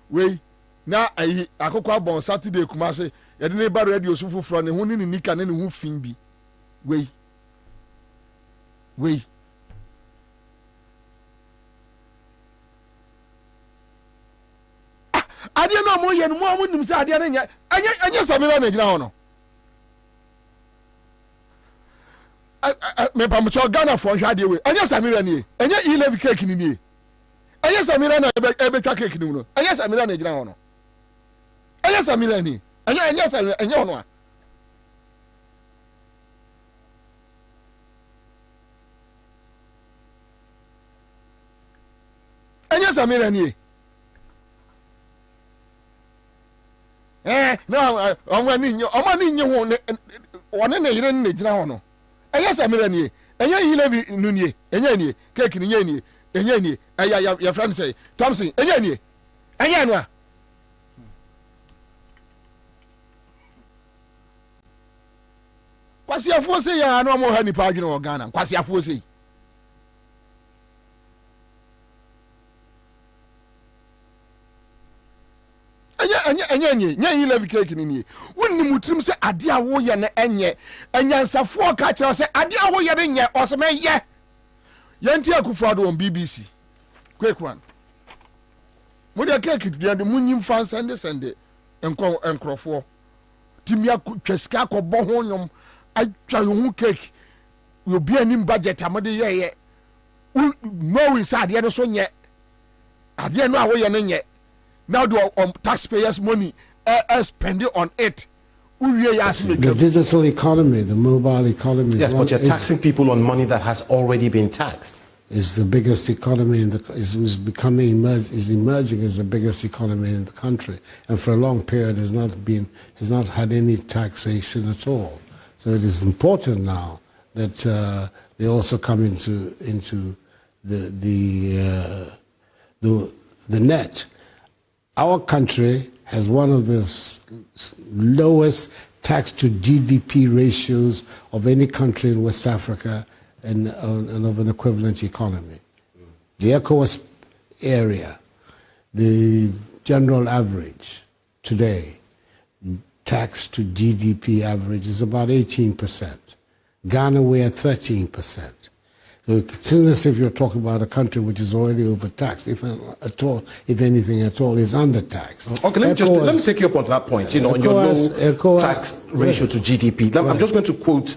we na ayi akokwa bon Saturday kumase yede ne ba radio so foforo ne ho ne nika ne ho fin bi we ade no mo ye no mo nim se ade ne nya anya Samira na gina ho no me pa mo cho Ghana for hwa ade we anya Samira ne anya E11 cake ni ni anya Samira na ebe twa cake ni no anya Samira na gina ho no anya Samira ni anya ono a anya Samira ni no omani nye ho ne one na yire ne gina ho no anya Samira ni anya E11 nu ni anya ni cake ni anya ni aya ya friend say Thompson anya ni anya no a kwasi afo se ya no mo ha nipa adwene wo Ghana kwasi afo se anya nya E11 cake ni wonni mutrim se ade a wo ye na enye anyansafo ka kire se ade a wo ye ne nye oseme ye yanti akufado on BBC quick one mo de cake dia de munyim fan sende enkrofo timia twesika ko bo ho nyom atwa yo cake you be any budget amade ye no inside ye no so nye ade no awo ye no nye now do taxpayers money spend it on it.
The digital economy, the mobile economy.
Yes, but you're taxing people on money that has already been taxed.
Is the biggest economy in the is emerging as the biggest economy in the country, and for a long period has not had any taxation at all. So it is important now that they also come into the net. Our country has one of the lowest tax to GDP ratios of any country in West Africa and of an equivalent economy. The ECOWAS area, the general average today, tax to GDP average is about 18%. Ghana, we're at 13%. So it's as if you're talking about a country which is already overtaxed, if at all, if anything at all, is undertaxed.
Okay, let me take you up on that point. You know, on your low tax ratio to GDP. I'm just going to quote.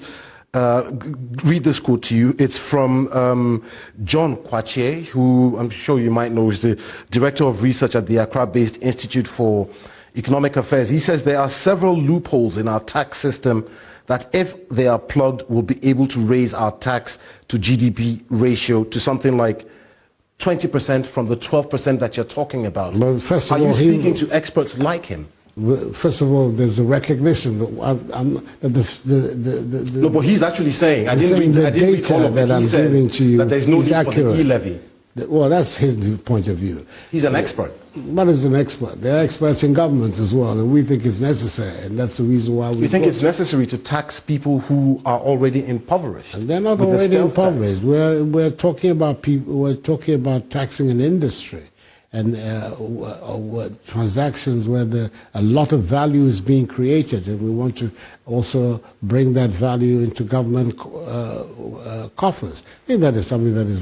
Read this quote to you. It's from John Kwache, who I'm sure you might know is the Director of Research at the Accra-based Institute for Economic Affairs. He says there are several loopholes in our tax system that, if they are plugged, will be able to raise our tax to GDP ratio to something like 20% from the 12% that you're talking about.
But first of
Are
all,
you speaking to experts like him?
First of all, there's a recognition that
no, but he's actually saying, I didn't read
the data that I'm giving to you
that there's no need for the e-levy.
Well, that's his point of view.
He's an expert.
But he's an expert. There are experts in government as well, and we think it's necessary, and that's the reason why we...
You think it's necessary to tax people who are already impoverished?
And they're not already impoverished. We're talking about people. We're talking about taxing an industry and transactions where a lot of value is being created, and we want to also bring that value into government coffers. I think that is something that is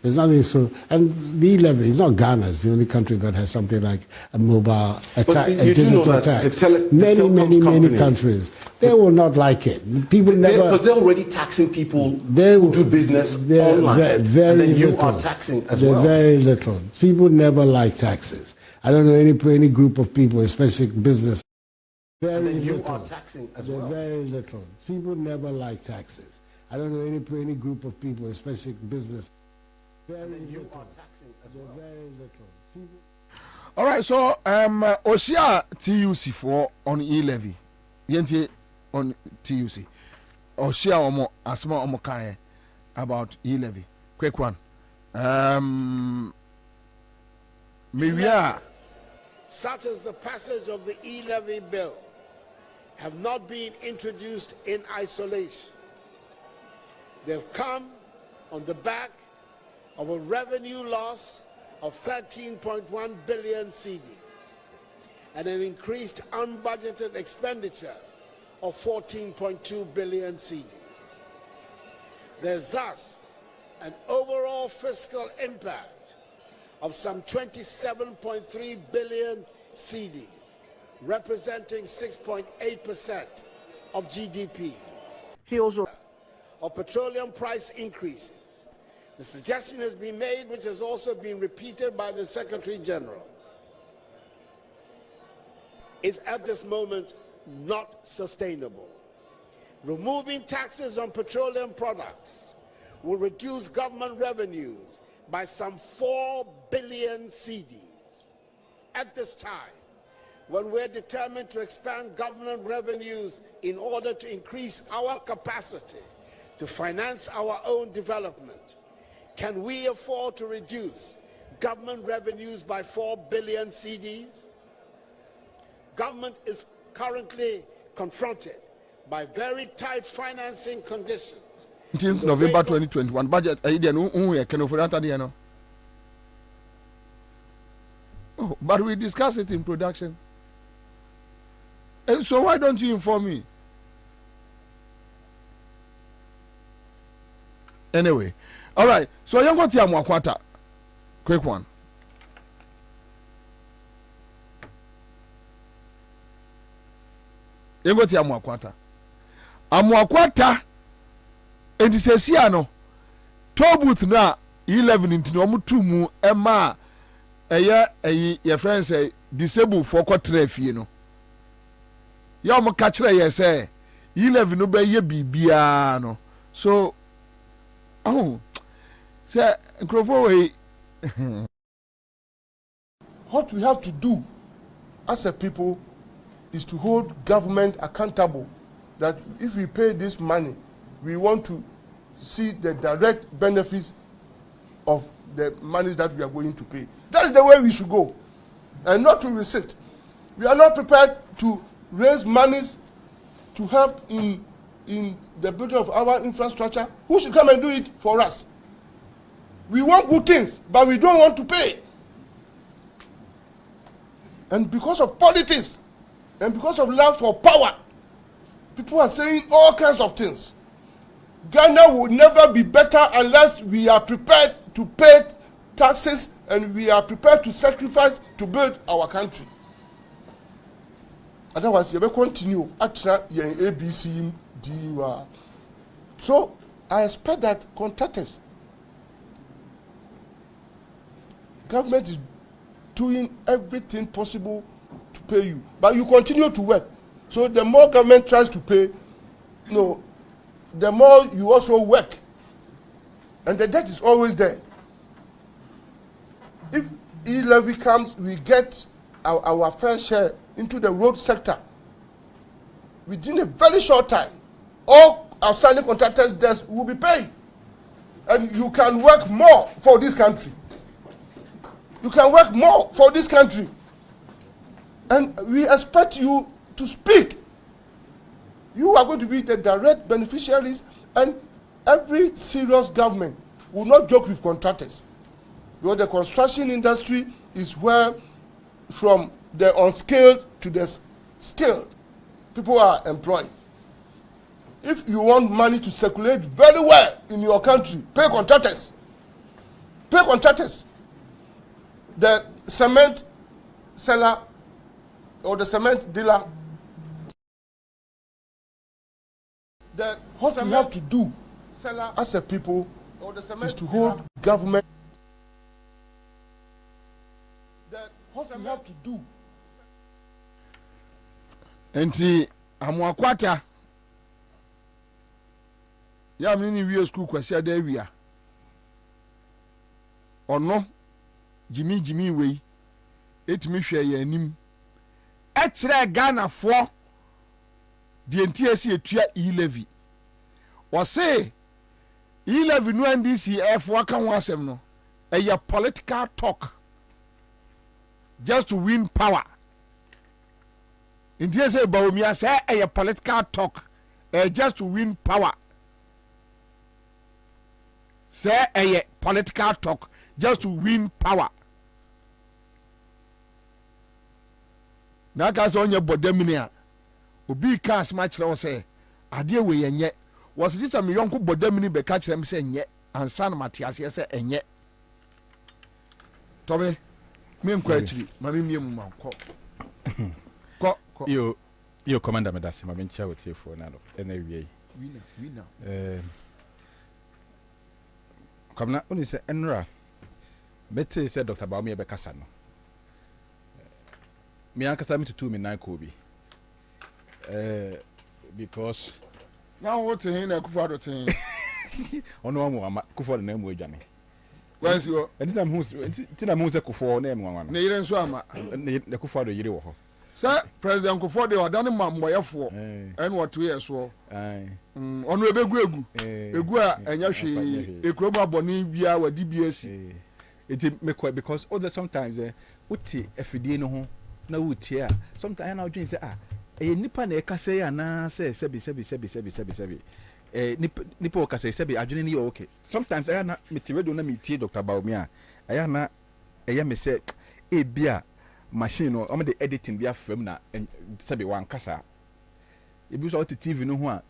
there's nothing so, and the e-levy is not Ghana, it's the only country that has something like a mobile, a digital tax. Many countries, they will not like it. People never...
Because they're already taxing people who do business online, and then you are taxing as well.
Very little. People never like taxes. I don't know any group of people, especially business. Very little. You are taxing as well. Very little. People never like taxes. I don't know any group of people, especially business. Very little. You are taxing as well. Very little. People...
All right, so Osia TUC for on e-levy. Yenti on TUC. Osia omo asma omo kaye about e-levy. Quick one.
Such as the passage of the e-levy bill have not been introduced in isolation. They've come on the back of a revenue loss of 13.1 billion cedis and an increased unbudgeted expenditure of 14.2 billion cedis. There's thus an overall fiscal impact of some 27.3 billion cedis, representing 6.8% of GDP. He also of petroleum price increases. The suggestion has been made, which has also been repeated by the Secretary General, is at this moment not sustainable. Removing taxes on petroleum products will reduce government revenues by some 4 billion cedis. At this time, when we're determined to expand government revenues in order to increase our capacity to finance our own development, can we afford to reduce government revenues by 4 billion cedis? Government is currently confronted by very tight financing conditions.
Since November 2021 budget, but we discussed it in production. And so why don't you inform me? Anyway, all right. So you got your Mwakwata. Quick one. You got your Mwakwata. Amwakwata. And it says here no. Tobut na 11 into no mu Emma. Your friends say disabled for quatref, you know. Ya mo catcher, yes, say 11 no be ye bibiano. So, oh, say, Crowboy.
What we have to do as a people is to hold government accountable. That if we pay this money, we want to see the direct benefits of the money that we are going to pay. That is the way we should go, and not to resist. We are not prepared to raise monies to help in the building of our infrastructure. Who should come and do it for us? We want good things, but we don't want to pay. And because of politics, And because of love for power, people are saying all kinds of things. Ghana will never be better unless we are prepared to pay taxes and we are prepared to sacrifice to build our country. Otherwise, you will continue at ABC. So, I expect that contractors, government is doing everything possible to pay you, but you continue to work. So, the more government tries to pay, the more you also work, and the debt is always there. If e-levy comes, we get our fair share into the road sector. Within a very short time, all outstanding contractors' debts will be paid, and you can work more for this country. You can work more for this country, and we expect you to speak. You are going to be the direct beneficiaries, and every serious government will not joke with contractors. Because the construction industry is where, from the unskilled to the skilled, people are employed. If you want money to circulate very well in your country, pay contractors. Pay contractors. The cement seller or the cement dealer, what we have to do as a people is to hold government. What we have to do.
Enti amwakwata ya mini wi school kwasi ada wia ono jimi wei etimi hwe ya anim ekyere Ghana fo de enti esi etua e-levy o say e-levy no NDC fo aka ho asem no eya political talk just to win power. In the say Baumia say a political talk just to win power. Say a political talk just to win power. Now guys on your bodeminia obi can smash law say adie we yenye was this a yonko bodemini be catch them say nye and san Matias say enye Tobe me nkwachiri mami miemu ma ko
Yo commander medasi ma bencha wotie fo na do ena wie
winner
kamna oni se enra bete se Dr. Baumia be kasa no me ankasa me tutu me nan ko bi because
now what hin na kufa do tin
ono amu kufa do na mu adwane
wansi wo
entina mu se kufa na emu wanwa
ne yire nso ama
ne kufa do yire wo ho
sa president Kufo de odane mamboyefo en woto yeso ono ebegu egu a enya hwe ekroba boni bia wadi biasi
eti mekwa because other sometimes uti afidie no ho na uti a sometimes na odwen say nipa na ekase ya na say sebi nipa okase sebi adwene ni okay sometimes na metiredo na metie Dr. Baumia na me say bia machine no am the editing bia film na sabi wan kasa e bi so TV no ho a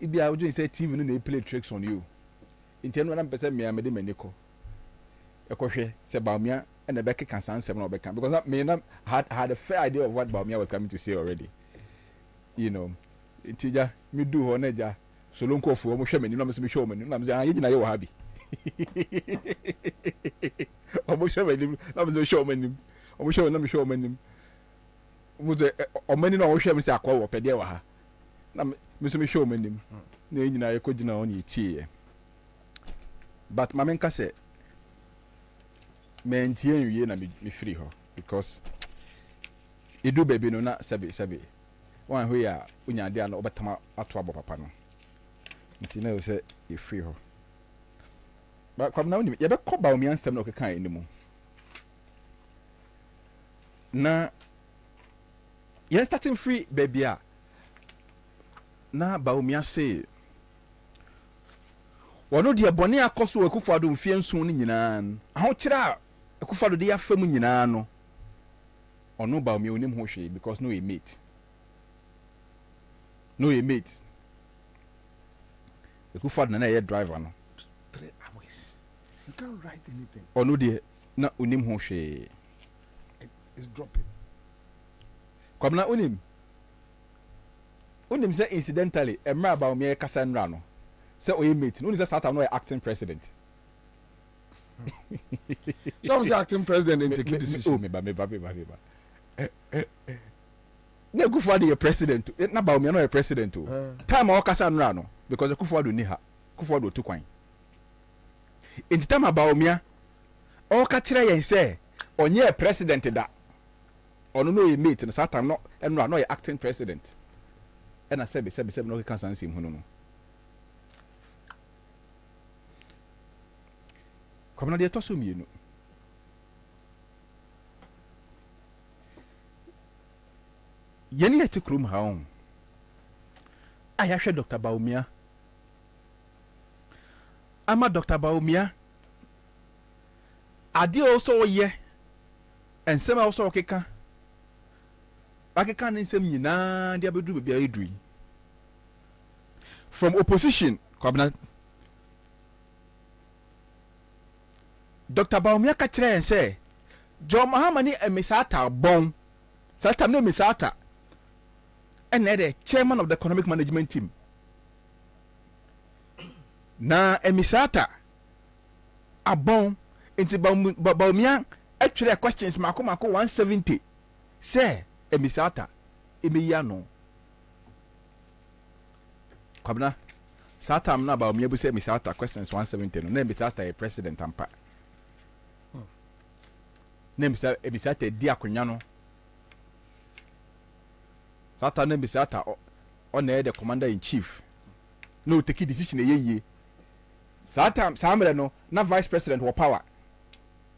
e bia wo say TV no na play tricks on you intendo na mpese me amede maniko e ko hwe se Baumia and the back can answer no back because that me had a fair idea of what Baumia was coming to say already, you know. Intija me do ho na ja solonko fo mo hwe mani no me se me hwe mani na me say an yina ye wo habi o mo hwe mani na me se hwe mani o mo hwe na me hwe mani mo ze o mani no o hwe me se akwa wo pede wa ha na me se me hwe mani na yina ye ko gina on ye tie but mamen ka se maintain you na me free her because edu baby no na sabi one way a unya de na obetama ato abo papa no nti na say e free her but kwam na uni ye be ko ba omi ansem na okeka enimu na ye starting free baby a na ba omi ase wono de bone akoso akufo ado mfie nson ni nyina aho kira akufo ado de afam nyina no ono ba omi onim ho hwe because no e mate no ye mate Akufo-Addo na ye driver no
3 hours you can't write anything
ono de na unim ho hwe
it's dropping
kwabna unim say incidentally emra ba me kasa nra no say oye mate no say Satan no acting president
some say acting president and take decision
oh me ba na Akufo-Addo ye president na ba me no ye president o time o kasa nra no because Akufo-Addo ni ha Akufo-Addo to kwan in time about me o ka kire yen say onye president da ono no ye mate no Satan no enra no ye acting president and I said no can sense him no come na de to so mienu yeni ya tikrum ha on aya hwe Dr. Bawumia ama Dr. Bawumia ade also ye ensem also okeka akeka nsem nyina de abedu bia edui from opposition kwabna Dr. Bawumia ka kire en say John Mahamani emisata bon sata no emisata and the chairman of the economic management team na emisata abon into Bawumia actually questions mako 170 say emisata emiya no kwabna sata amna Bawumia bu say emisata questions 170 no na emisata a president ampa na emisata di akonya no sata na emisata on the commander in chief no take decision ye sata samre no na vice president wo power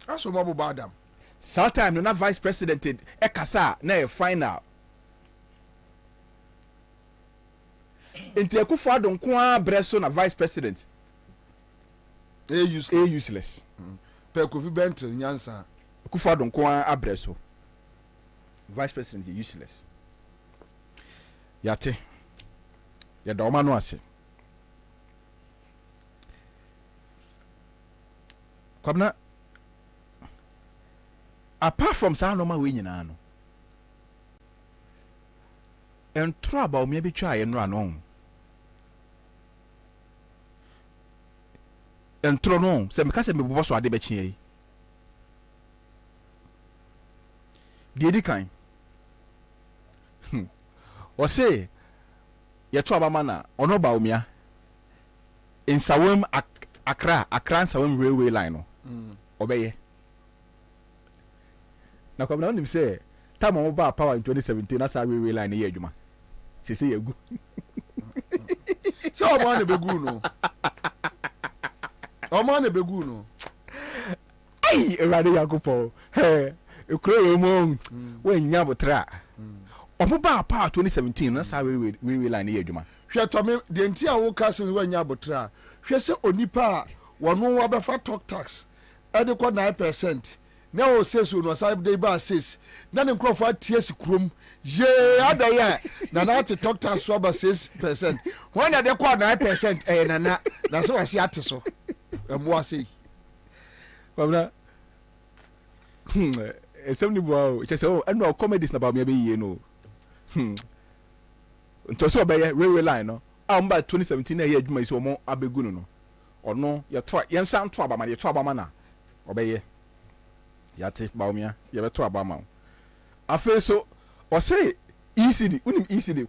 aso mabu badam
sata no na vice president e kasa na e final enti Akufo-Addo nko a breso na vice president useless
pe Kofi Bentil nyansa
Akufo-Addo nko a breso vice president useless yate ya da no ase kwabna apart from sa no ma we nyina no entro about me betwa ye no ano entro no se me ka se me bobo so ade be chie yi di kan o say ye to abama na ono Bawumia in Sawam Accra Sawam railway line no obeye na kwabna onim say time mo ba power in 2017 na sa railway line ye adwuma sese ye gu
so o ma na begu no
ai erade Yakopo ekuro mo we nya botra omo ba power 2017 na sa railway line ye adwuma
hwe to me de nti a wo ka se we nya botra hwe se onipa wono wa be fa talk tax e de ko 9% na o sesu no sa de ba 6 na ne nkrofo atie sikrom ye adaya na na te talk tax so ba 6% when de ko 9% na so wasi ate so emo ase
kwabna esem ni bo che se o eno comedies na ba me be yie no nto so be railway line no amba 2017 na ye adwuma isi omo abegu no ono ye to ye nsan to abama ye to abama na obeye yate Bawumia ye be to abama afi so o say ECD unim ECD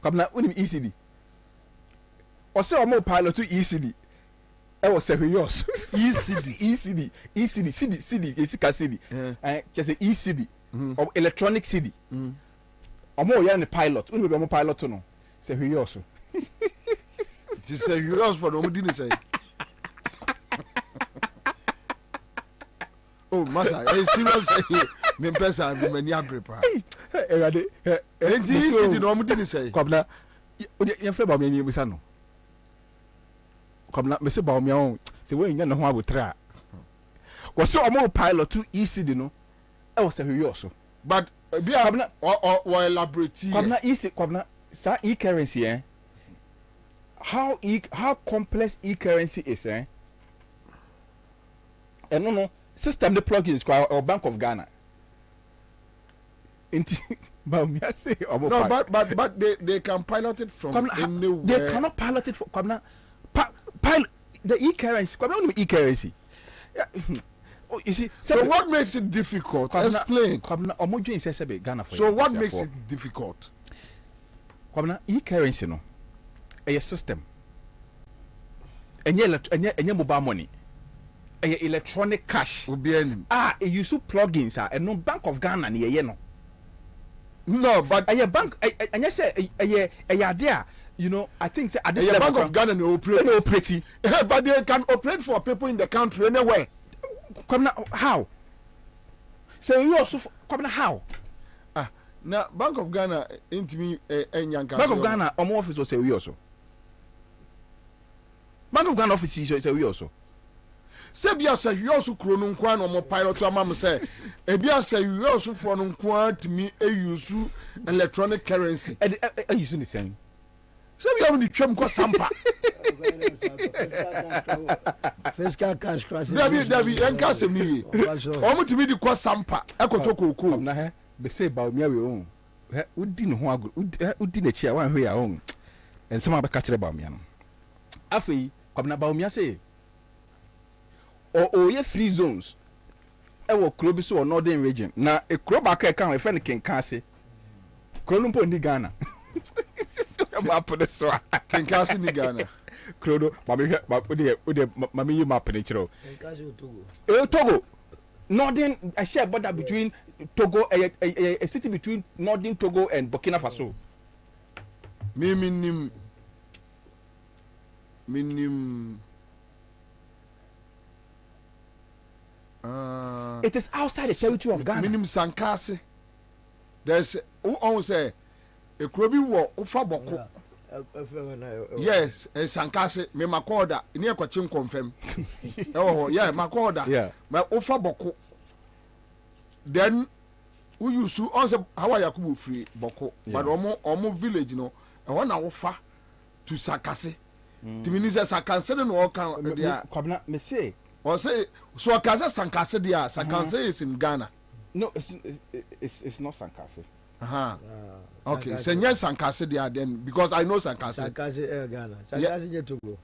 kabna unim ECD o say omo pilot to ECD e was serious ECD CD esika CD just ECD of electronic CD omo ya ni pilot unim be omo pilot no serious
this is serious for no dini say oh masa serious me pesa be mani abrepa
erade
enti ECD no dini say
kwabna ye fe Bawumia ni emisa no kwabna me se Bawumia on se we nya ne ho abotra wo se omo pilot to ECD no e was serious
but bia kwabna or elaborate
kwabna ECD kwabna Sa e-currency, how complex e-currency is, And no system the plugins or Bank of Ghana.
No, but they can pilot it from anywhere.
They cannot pilot it from pilot the e-currency. E-currency. Oh, you see,
so what makes it difficult? Explain. So what makes it difficult?
E-currency no, a system. Any mobile money. Electronic cash. You use plugins and no Bank of Ghana near no.
No, but
a bank and you say a idea. You know, I think say at this level,
Bank of Ghana operate. But they can operate for people in the country anyway.
Come now, how? So you also come now how?
Now Bank of Ghana into me Bank
of Ghana office was say we also. Bank of Ghana office is say we also.
Sebia say you also krono nkwa no mo pilot amam say ebia say you also for no nkwa timi use electronic currency
use the same.
Sebia we twam ko sampa
fiscal cash crisis
Dabi enka semi o mutimi di ko sampa ekoto kokoo
na he be say ba mi awe on he udi ne ho agro udi na chi a wan hwe ya on ensema be ka kire ba mi no afei kwabna ba mi say or ye free zones ewo kuro bi so northern region na e kuro ba ka kan e fe ne kenkan ase kuro no mpo ni Ghana map de so
kenkan ase ni Ghana
kuro no ma me ode ma me yi map ne kiro
kenkan ase Togo
Togo northern a share border between Togo a city between northern Togo and Burkina Faso
minim
it is outside the territory of Ghana.
Minim Sankase. There's who say a krobi wo ufa boko. Yes, a Sankase me makoda near kwachim confirm. Oh yeah, makoda.
Yeah.
My ufa boko. Then who you su on say how Yakubu free boko. But omo village no e wona ufa to Sankase. Timini say Sankase no all kan
kwabna me say
or say so Sankase Sankase dia Sankase is in Ghana.
No, it's not Sankase.
Okay, Senye Sankase dia then because I know Sankase.
Sankase Ghana. Sankase je Togo.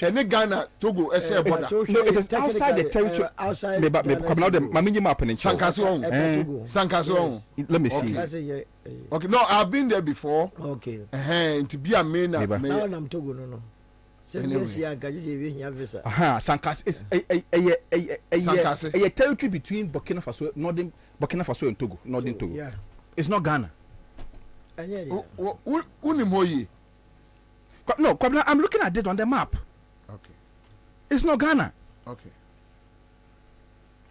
Any Ghana Togo SA border.
No, it is outside the territory.
Outside.
Sankase on. Sankase on.
Let me see.
Okay, no, I've been there before.
Okay.
To be a main.
Now I'm Togo no.
Sankase is a territory between Burkina Faso, northern Burkina Faso and Togo, northern Togo.
Yeah.
It's not Ghana.
Unimoyi.
No, I'm looking at it on the map.
Okay.
It's not Ghana.
Okay.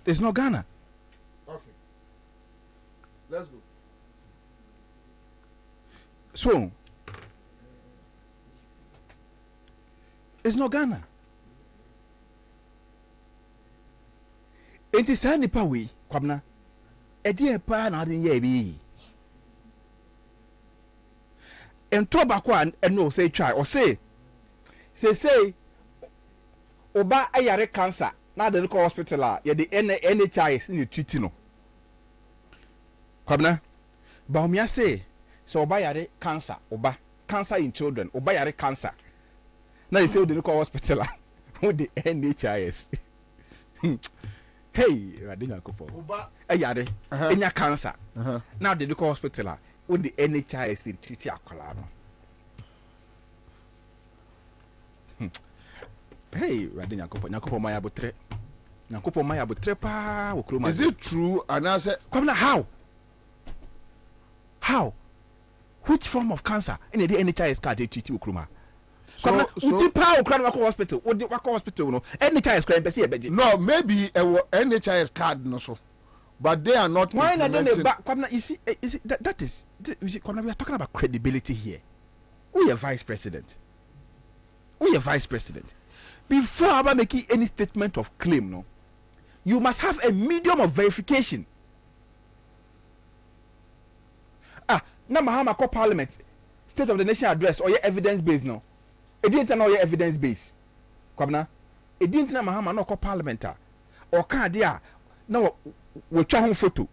It's not Ghana.
Okay. Let's go.
So it's not Ghana. It is any power, Kwabna. A dear pan out in ye. And tobacco and no say try or say Oba ayare cancer. Now the local hospital ya the NHIS in the Titino. Kwabna. Baumia say so Oba yare cancer, Oba cancer in children, Oba yare cancer. Now you say the local hospital with the NHIS. Hey, Radina Kopo. Ayare, enya cancer. Now the local hospital with the NHIS in Titi Akolano. Hey, Radina Kopo, Nakopo Maya Butre. Nakopo Maya Butre pa Ukruma.
Is it true? And I said,
come now, how? How? Which form of cancer? In the NHIS card, Titi Ukruma. So hospital. No. NHIS
no, maybe a NHIS card no so, but they are not.
Why not? You see, that is. We are talking about credibility here. We are vice president. Before I making any statement of claim, no, you must have a medium of verification. na Mahama call parliament state of the nation address or evidence based no e didn't know evidence based kwabna e didn't na Mahama no call parliament or can dia na we twa ho photo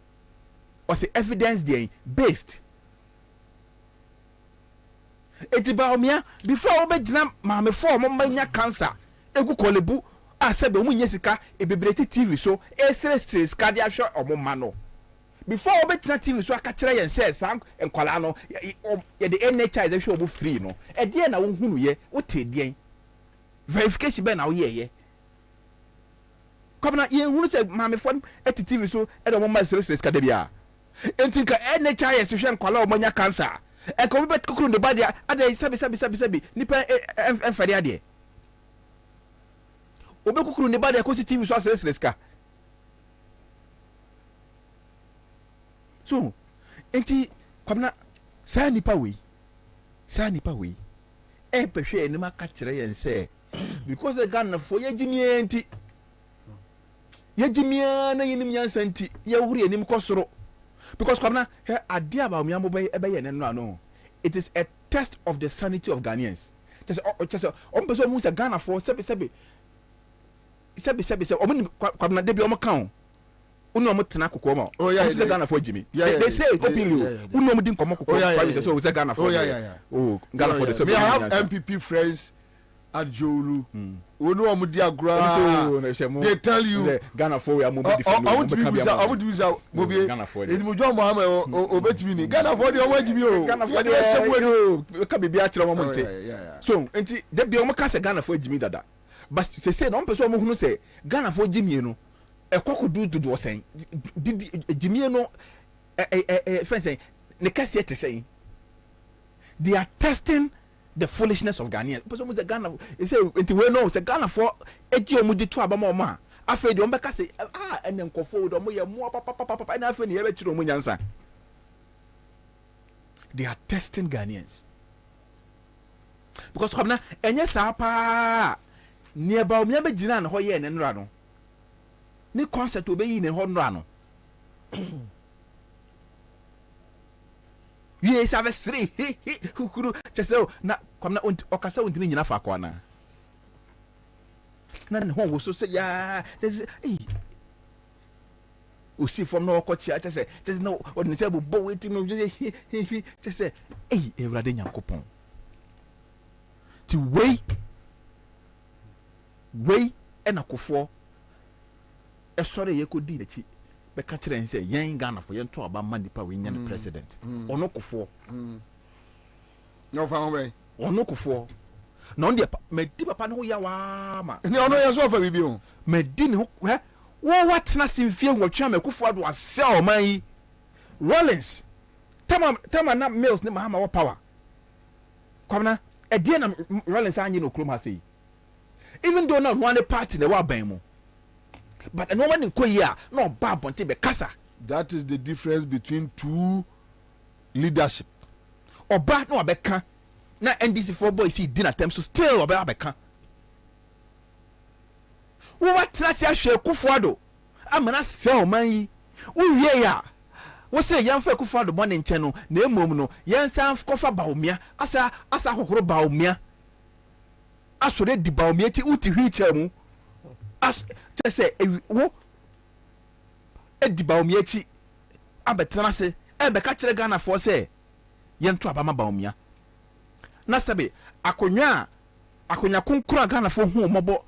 or say evidence dey based etiba omia before obegina maame for mo manya cancer egu kolebu asebe mu nyesika ebebreti TV so estre sika dia hwe omoma no before obetina TV so aka kire yen say san enkwala no ye the NHI ze hwe obu free no e de na wo hunu ye wo te de verification be na wo ye kobna ye hunu say maame for eti TV so e do mo ma estre sika de bia entinka NHI se hwe enkwala omanya cancer e ko be kokuru de badia ade sabi nipa enfade ade obe kokuru ne badia ko si TV so asere ska so enti kwamna sa nipa we e pehwe enim aka kire yen se because the Ghana for yegimie enti yegimia na yenim yansa enti ye huri enim kosoro because kwamna ade aba mi ambo ebe ye ne no it is a test of the sanity of Ghanaians just on person mu say Ghana for sebi omo kwamna de bi omo kan unu omo tena kokko ma o say Ghana for Jimmy they say openly unu omo din komo kokko private so we say Ghana for Ghana for the so
we have MPP friends at Jolu unu omo di agura so they tell you
Ghana for we are moving different
I want to use Bobie it mo John Mohammed obetimi ni Ghana for the omo Jimmy o
Ghana for the ka bibia akira omo monte so enti de bi omo ka say Ghana for Jimmy dada but say no person omo hunu say Ghana for Jimmy no ekoko dudu osen Jimmy no friend say ne kase te say they are testing the foolishness of Ghanaians person say Ghana say enti we know say Ghana for eti omo di to abama omo a afa de omo ka say ene nkofo do omo ye mo papa na afa ne ye be kire omo nyansa they are testing Ghanaians because kwabna enye sa pa nearby me be gina na ho ye ne nra no ni concept obeyi ne ho nra no ye save sri kukuru chese na kwamna okasa ontimi nyina fa kwa na ne ho wo so se ya o si from no okochia chese no odin se bo wetimi chese ewrade nyankopon ti wei ena kofo esore ye ko di nachi be ka kire nse yen Ghana for yen to aba manipa we nya president ono kofo
no fa ho be
ono kofo na on de me di papa no ya wa ma
ni ono ye so fa bibi o
me di ni wo watna simfie nwotwa me kofo ado asel man Rollins tama na Mills ni Mahama wa power kwamna e die na Rollins anyi no krom ha sei even though not one party na wa ban mu but no one in koya no ba bonte be kasa
that is the difference between two leadership
oba no abeka na NDC for boys see dinner time so still oba abeka wo watra sia hwe kufuado amana sel man yi wo wie ya wo say yamfa kufuado mo ne nche no na emom no yensa kofa baomia asa hohoro baomia asore di baomia ti uti hwicha mu as say wo edi baomia ti abetena se ebeka kire Ghana for say yento abama baomia na sabe akonwa konkura Ghana for hu mobo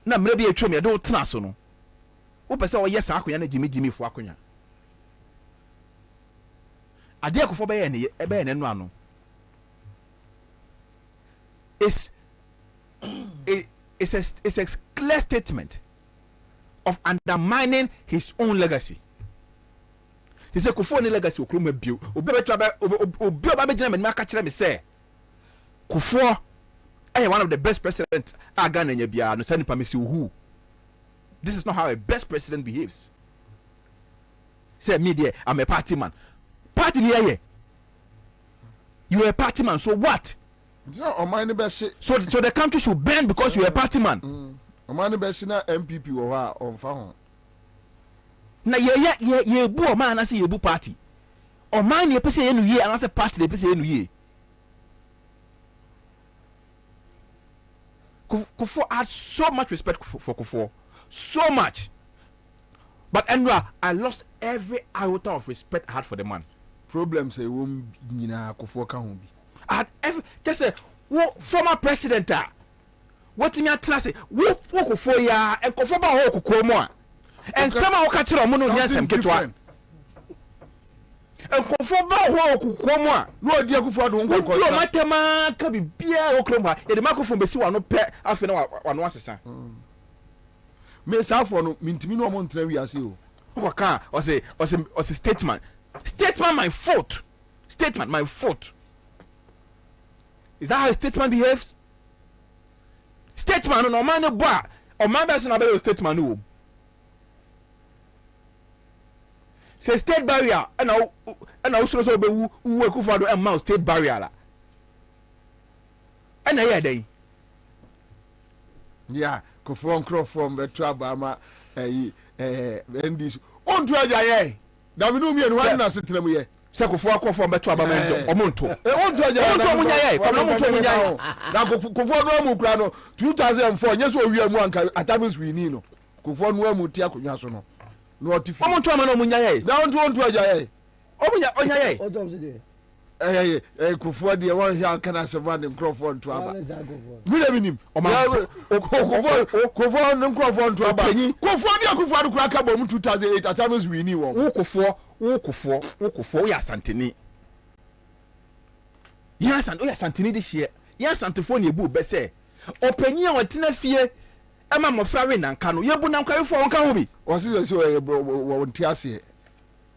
na mre bi etwem ye do tena so no wo pese wo yesa akonwa na jimi fo akonwa ade akofo be ye ne ebe ye ne no ano it's a clear statement of undermining his own legacy. He said, Kufo ni legacy okroma bio. Obi oba be gina me aka kire me say Kufo one of the best presidents Ghana nya bia no sani pamisi who. This is not how a best president behaves. Say me there, I'm a party man. Party ni ye. You are a party man, so what?
So
the country should bend because you are a party man.
Omani be na MPP wo ha on fa ho.
Na ye bu o man na say ye bu party. or man, you say any year, and as a party, they say any year. Kufo had so much respect for Kufo, so much. But Enra, I lost every iota of respect I had for the man.
Problems say won't Kufo can be.
I had every just a former president. What me at say? Walk for ya and Kufo ba walk Kumo. And somehow catch on Mono Yasem Ketwa. And Kufo ba walk Kumo. No dear Kufo don't go. Matema can be beer or Kloma. The microphone be so no pet after one was a
me safo mintimi no mo ntra wi ase o
oka o say statement my fault statement my fault. Is that how a statement behaves? Statement no man bo o man be so na be statement no. Say state barrier and now so be wu Akufo do and state barrier la and na dey
yeah Kufo from the Trabama NDC. On to Ajaye. Daminu me and one na sitrem ye.
Se Kufo from the Trabama omonto.
On to Ajaye.
On to munyaye. From no monto munyaye.
Na Kufo no mu kra no 2004 nyeso wi amu anka atamis wi ni no. Kufo no amu ti akonya so no. No otifi.
Omonto ma no munyaye.
Na on to Ajaye.
Onyaye.
Kufo de one here can as a man in Crawford to Aba. We never him. Kufo no Crawford to Aba. Kufo de Akufo Kraka bom 2008 at times we knew.
Kufo ya Santini. Yes, and Oya Santini this year. Yes, Antiphone Ebu Besse. Openia or Tinafie. Emma Mofari and Kano. You put for one can be.
Was it so a bro won't Tiasi?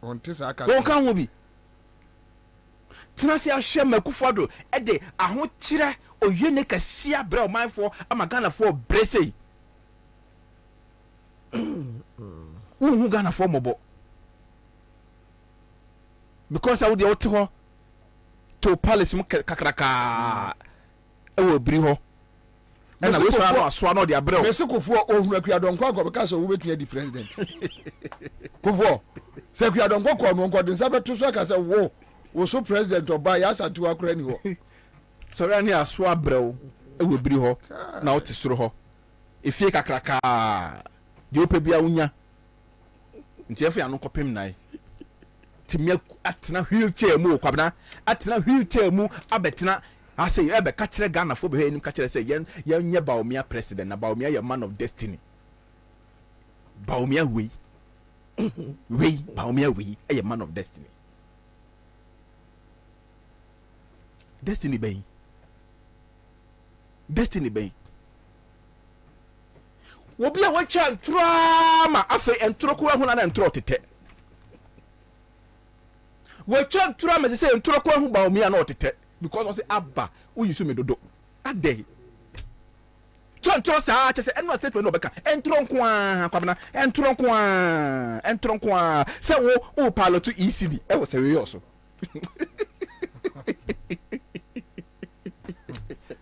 On Tisaka.
One can be. Tinasi ahye Makufado e de aho kire oyene kasia bra man for amagana for brese hu Ghana for mobo because I would the oto to palace mu kakraka e wo biri ho e na we so aso no de abrɛ
me se Kufo ohunu akuadonko akɔ because wo betua di president Kufo se akuadonko kɔ no nkɔ de nsa beto so aka se wo so president oba ya santu akora ni ho
so rani aso abrɛw e wo biri ho na o ti soro ho efie kakraka de opa bia unya nti efe anu kopem nai ti me atena wheelchair mu kwabena atena wheelchair mu abetena ase ebe ka kire Ghana fo be he nim ka kire say yen nye Baumia president na Baumia ye man of destiny Baumia we Baumia we ye man of destiny Destiny Bay. Wobia wacha trama afa entroko hu na entro tete. Wacha trama se entroko hu ba omi na otete because was abba uyisu medodo. Ade. Chantro sa che se enu statement no beka entro nko kwabena entro nko se wo pilot ECD e wo se we yoso.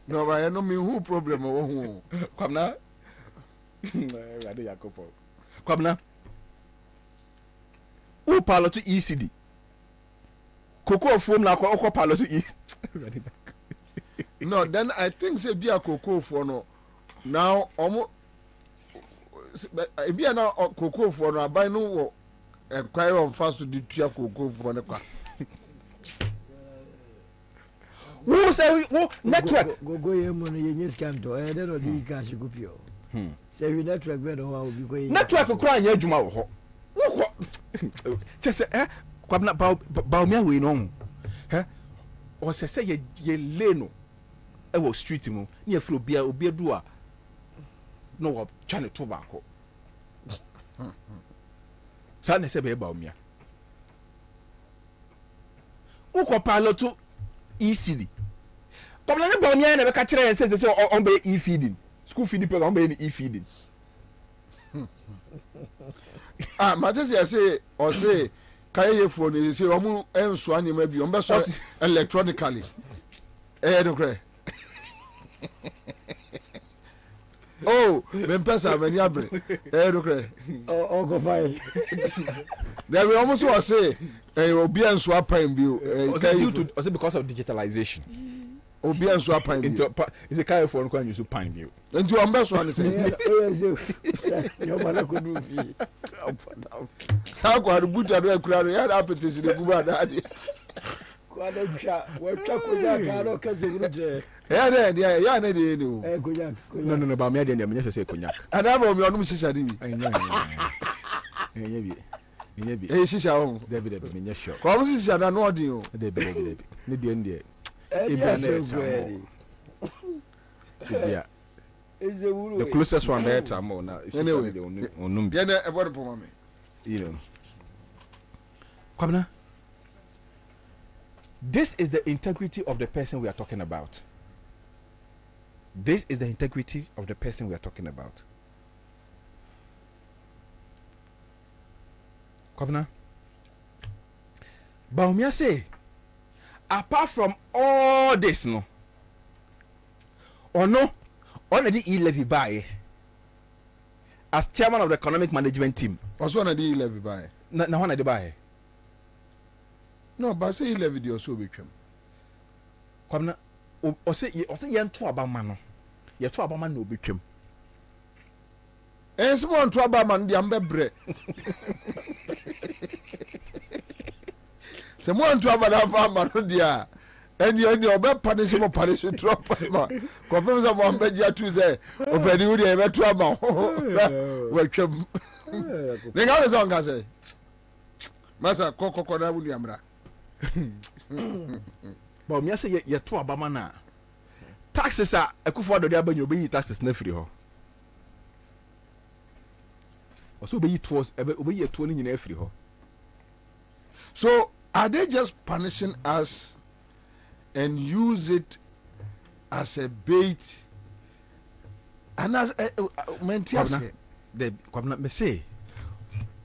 No, I know me who problem or
come now. I do Yakopo. Come now. Who pilot to ECD? Cocoa from la Coco pilot to E.
No, then I think say be a cocoa for no. Now almost be a now cocoa for no buy no acquire on fast to the cocoa for the car.
Who say who network
go ye money ye scam to I don't know the cash go pio. Say we network better how we go.
Network cry nya adwuma wo ho. Wo just kwabna ba me we no. O say ye leno e wo street mu na afro bia obi adu a no wo twa ne to ba ko. Sa na se be ba o mia. Uko piloto ECD. Come na ba me na be ka kire say on be e-feeding. School feeding program on be e-feeding.
Matesi say or say kaye phone say omu enso anyema bi on be so electronically. No kre. Oh, Mempesa, Menyabre.
Oh, go fine.
There we almost was say, Obian swap prime view.
Was it because of digitalization?
Obian swap prime view.
It's a kind of phone call you to pine view.
And to ambassador one say,
your mother could do it.
Sao the butcher do a crowd, had appetition to go daddy.
We're talking about cognac.
Yeah,
no, but me I didn't say cognac.
And I'm on your new sister. Hey, sister,
David, me sure.
Come, sister, I know you.
David, maybe India.
Yeah,
the closest one there to Amona.
Anyway,
you know. Kwabena, this is the integrity of the person we are talking about. This is the integrity of the person we are talking about. Kwabena, Baumia say, apart from all this, no, or no, already e-levy by as chairman of the economic management team.
Also, on a e-levy by.
Now, one of buy.
No, but say e-levy your so become.
Kwabena, or say yan to about man. You're to about man no become.
And someone to about man, the amber. Someone to about man, dear. And you're about punishing punish with drop. Confirms of one bedja to say, open you the trouble. Welcome. The guy is on Gaza. Massa Coco Williamra.
But me say you're to Abamana. Taxes are a coup for the avenue, you be taxes nephew. Also, be it was obey a 20 in every ho.
So, are they just punishing us and use it as a bait? And as a Kwabena,
the Kwabena me say,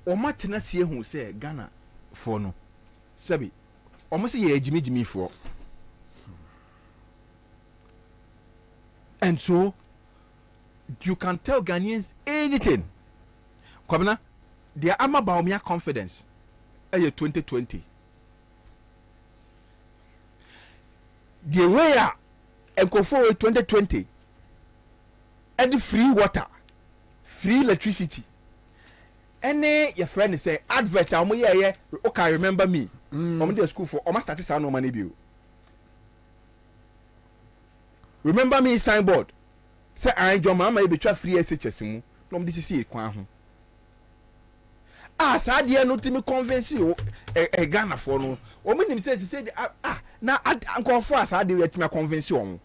or Martina see who say Ghana for no. Sabi, almost a Jimmy for. And so, you can tell Ghanaians anything. Kwabena, they are about mere confidence. 2020. The way and go forward 2020 and free water, free electricity. Any your friend say advert okay, remember me. I'm the school for almost 30 no money bill. Remember me signboard. Say I John Mama be try free SHS. No, this is it. As I dare not to convince you a Ghana for no. Woman him says he said now uncle for us I dare to convince you.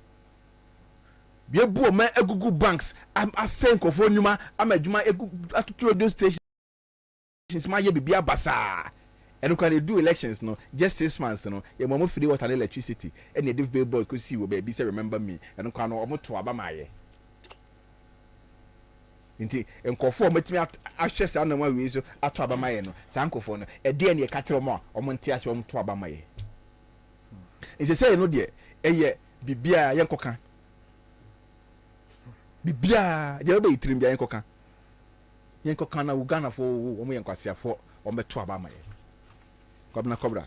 Be a boom man a Google banks. I'm a senko for Numa. I'm a Juma to radio stations. My year be a bazaar. And you can do elections no just 6 months no. Your mama free water and electricity. And the div boy could see you baby say remember me. And you can almost to Abamaye. Inti enkofo metimi ahwe sa na mawe so ato abamaye no sa nkofo no e de ne katero mo omonti ase omto abamaye inti say no de eye bibia yenkoka bibia de obe itirim bia yenkoka na Uganda fo omo yenkwasiafo ometo abamaye Kwabena Cobra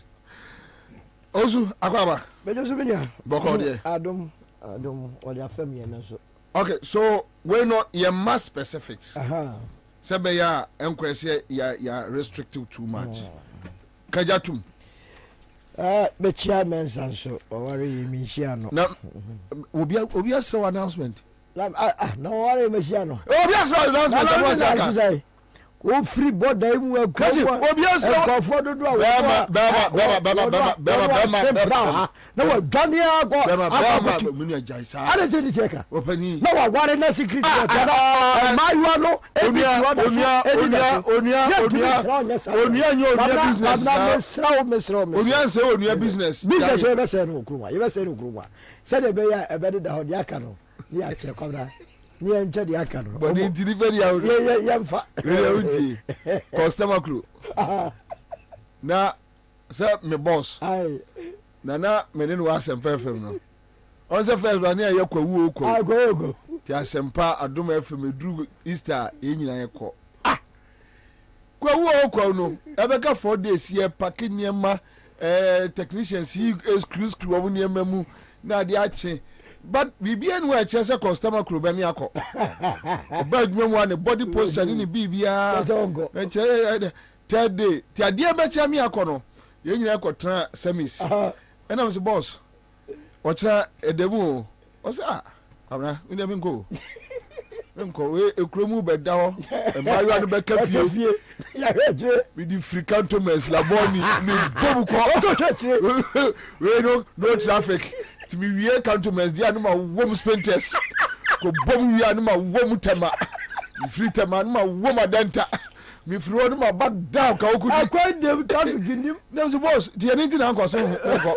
Ozu akwaba
bejo so benya
boko de
adom odi afam ye na so.
Okay, so we're not your mass specifics. Sebe ya enkwese ya restricted too much. Kajatum.
Be chairman sanso o worry mi shiano.
Na obi asro announcement.
No worry mi shiano.
Obi asro announcement.
O free board da mu akwa.
Obi asro
for do do.
Bema.
Na wa dwane ago.
Bema muni ajaisa.
Ale te di cheka.
Opani.
Na wa ware na secret water. Ma you no.
Onia business.
Onia
say onia business.
Business we be say no kuruma. You be say no kuruma. Say the be ya e be da ho dia ka no. Ni a che Kwabena. Ni enche di aka no.
But ni delivery ya.
Ye mfa.
Really uji. Customer crew. Na say me boss.
Ai.
Na me ne no asem perfect no. On say first one ya kwa wu okwo.
Go.
ti asempa adom FM dru Easter enyina yekọ kwa wo no ebeka 4 days ye pack niema technicians he excuse wo niema mu na de ache but bibia no ache se customer KWABENA akọ oba dwuma mu ane body posture ni bibia eche third day ti ade becha mi akọ no ye nyina akọ tra semis and I'm the boss ocha edemu o say abna we dem go nko we ekromu beda ho e mayu anu be kafie
ya heje
with the African Thomas laboni ni bobu ko we no traffic to me we cantonments dia no ma wom spenters ko bobu wi anu ma wom tema free tema anu ma wom adenta me free anu ma back down ka okudi
akwa dem traffic nim
dem so boss ti anything na nko so nko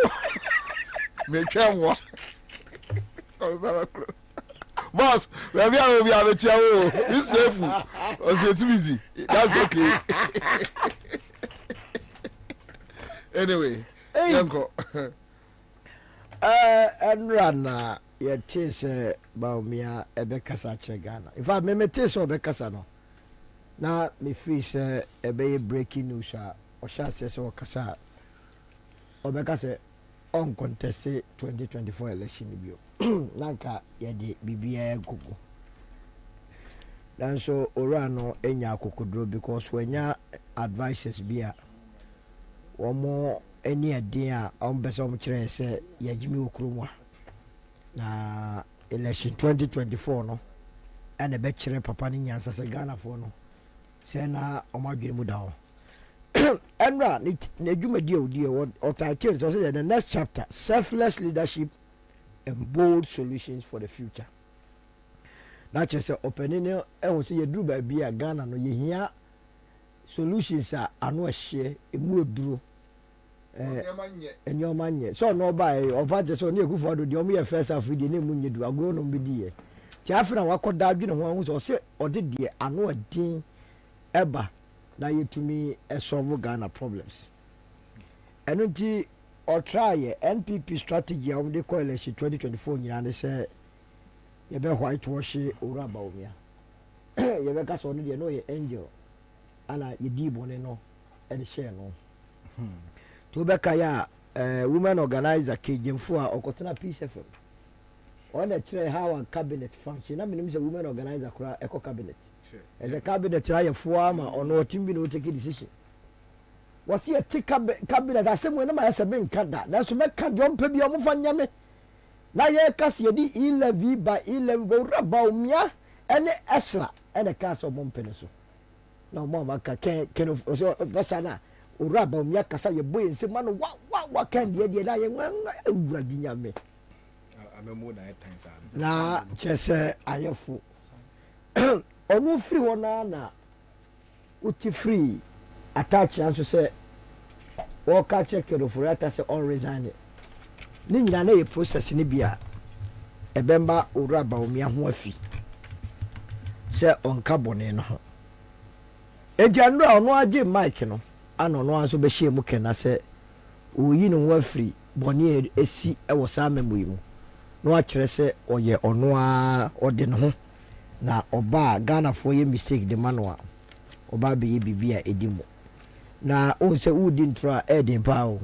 me twenwo boss, we have a chair. It's safe. It's easy. That's okay. Anyway, Yanko.
Enrana, your taste, Baumia, Ebekasa Chegana. If I may taste or Becasano. Now, me fish a bay breaking news, or shall say so, Casa. Or Becasa. Uncontested 2024 election review. Nanka yadi bibia gugu. Dan so orano enya kokodro because when ya advices bia womo eni adin a ombese omkire se yajimi okromwa na election 2024 no ene be kire papa ni nyansa se Ghana fo no se na omadwere mu dawo. Enra ne dwumadi odi or title so say the next chapter selfless leadership and bold solutions for the future. That is opening e won say yedru ba bia Ghana no yehia solutions a ano ahye emu eduro enyomanye so no ba over the so ne ekufo do de omo ye first half de ne mu nyedu agro no mbedi ye ti afra wakoda adwene ho so say ode de ano adin eba na yetumi solve Ghana problems. And unti or try NPP strategy on the coalition 2024 nyina say ye be whitewash ora baumia. Ye be kaso no de no ye angel ana ye di bone no and share no. To be kaya women organizer kejemfo a okotena peace FM. On the try how a cabinet function. Na menim say women organizer kura eco cabinet. As a cabinet try for ama or no team be no take a decision. Was he a take cabinet as some when I said ben kada. That's make kad yon pebi omo fanyame. Na ye kas ye di 11 by 11 go rabaumia ene esla ene kas o mompeneso. No mama ka ken of osana rabaumia kasa ye boy nse man wa kan de na ye nwa ewura dinyame.
Amemo na times
na chese ayefu. Onu free wona na uti free attach and to say o ka check your for that say on resign ni nyina na ye process ni bia ebemba uraba omi ho afi say on carbon no ho ejanro onu age mic no ano no anso be hye mu kena say oyi no ho afi boni esi e wo sa memoyi mu no a kire say oye onu a ode no ho na oba Ghana for ye mistake de manual oba be ye bibia edimo na o se udi ntra edin pa o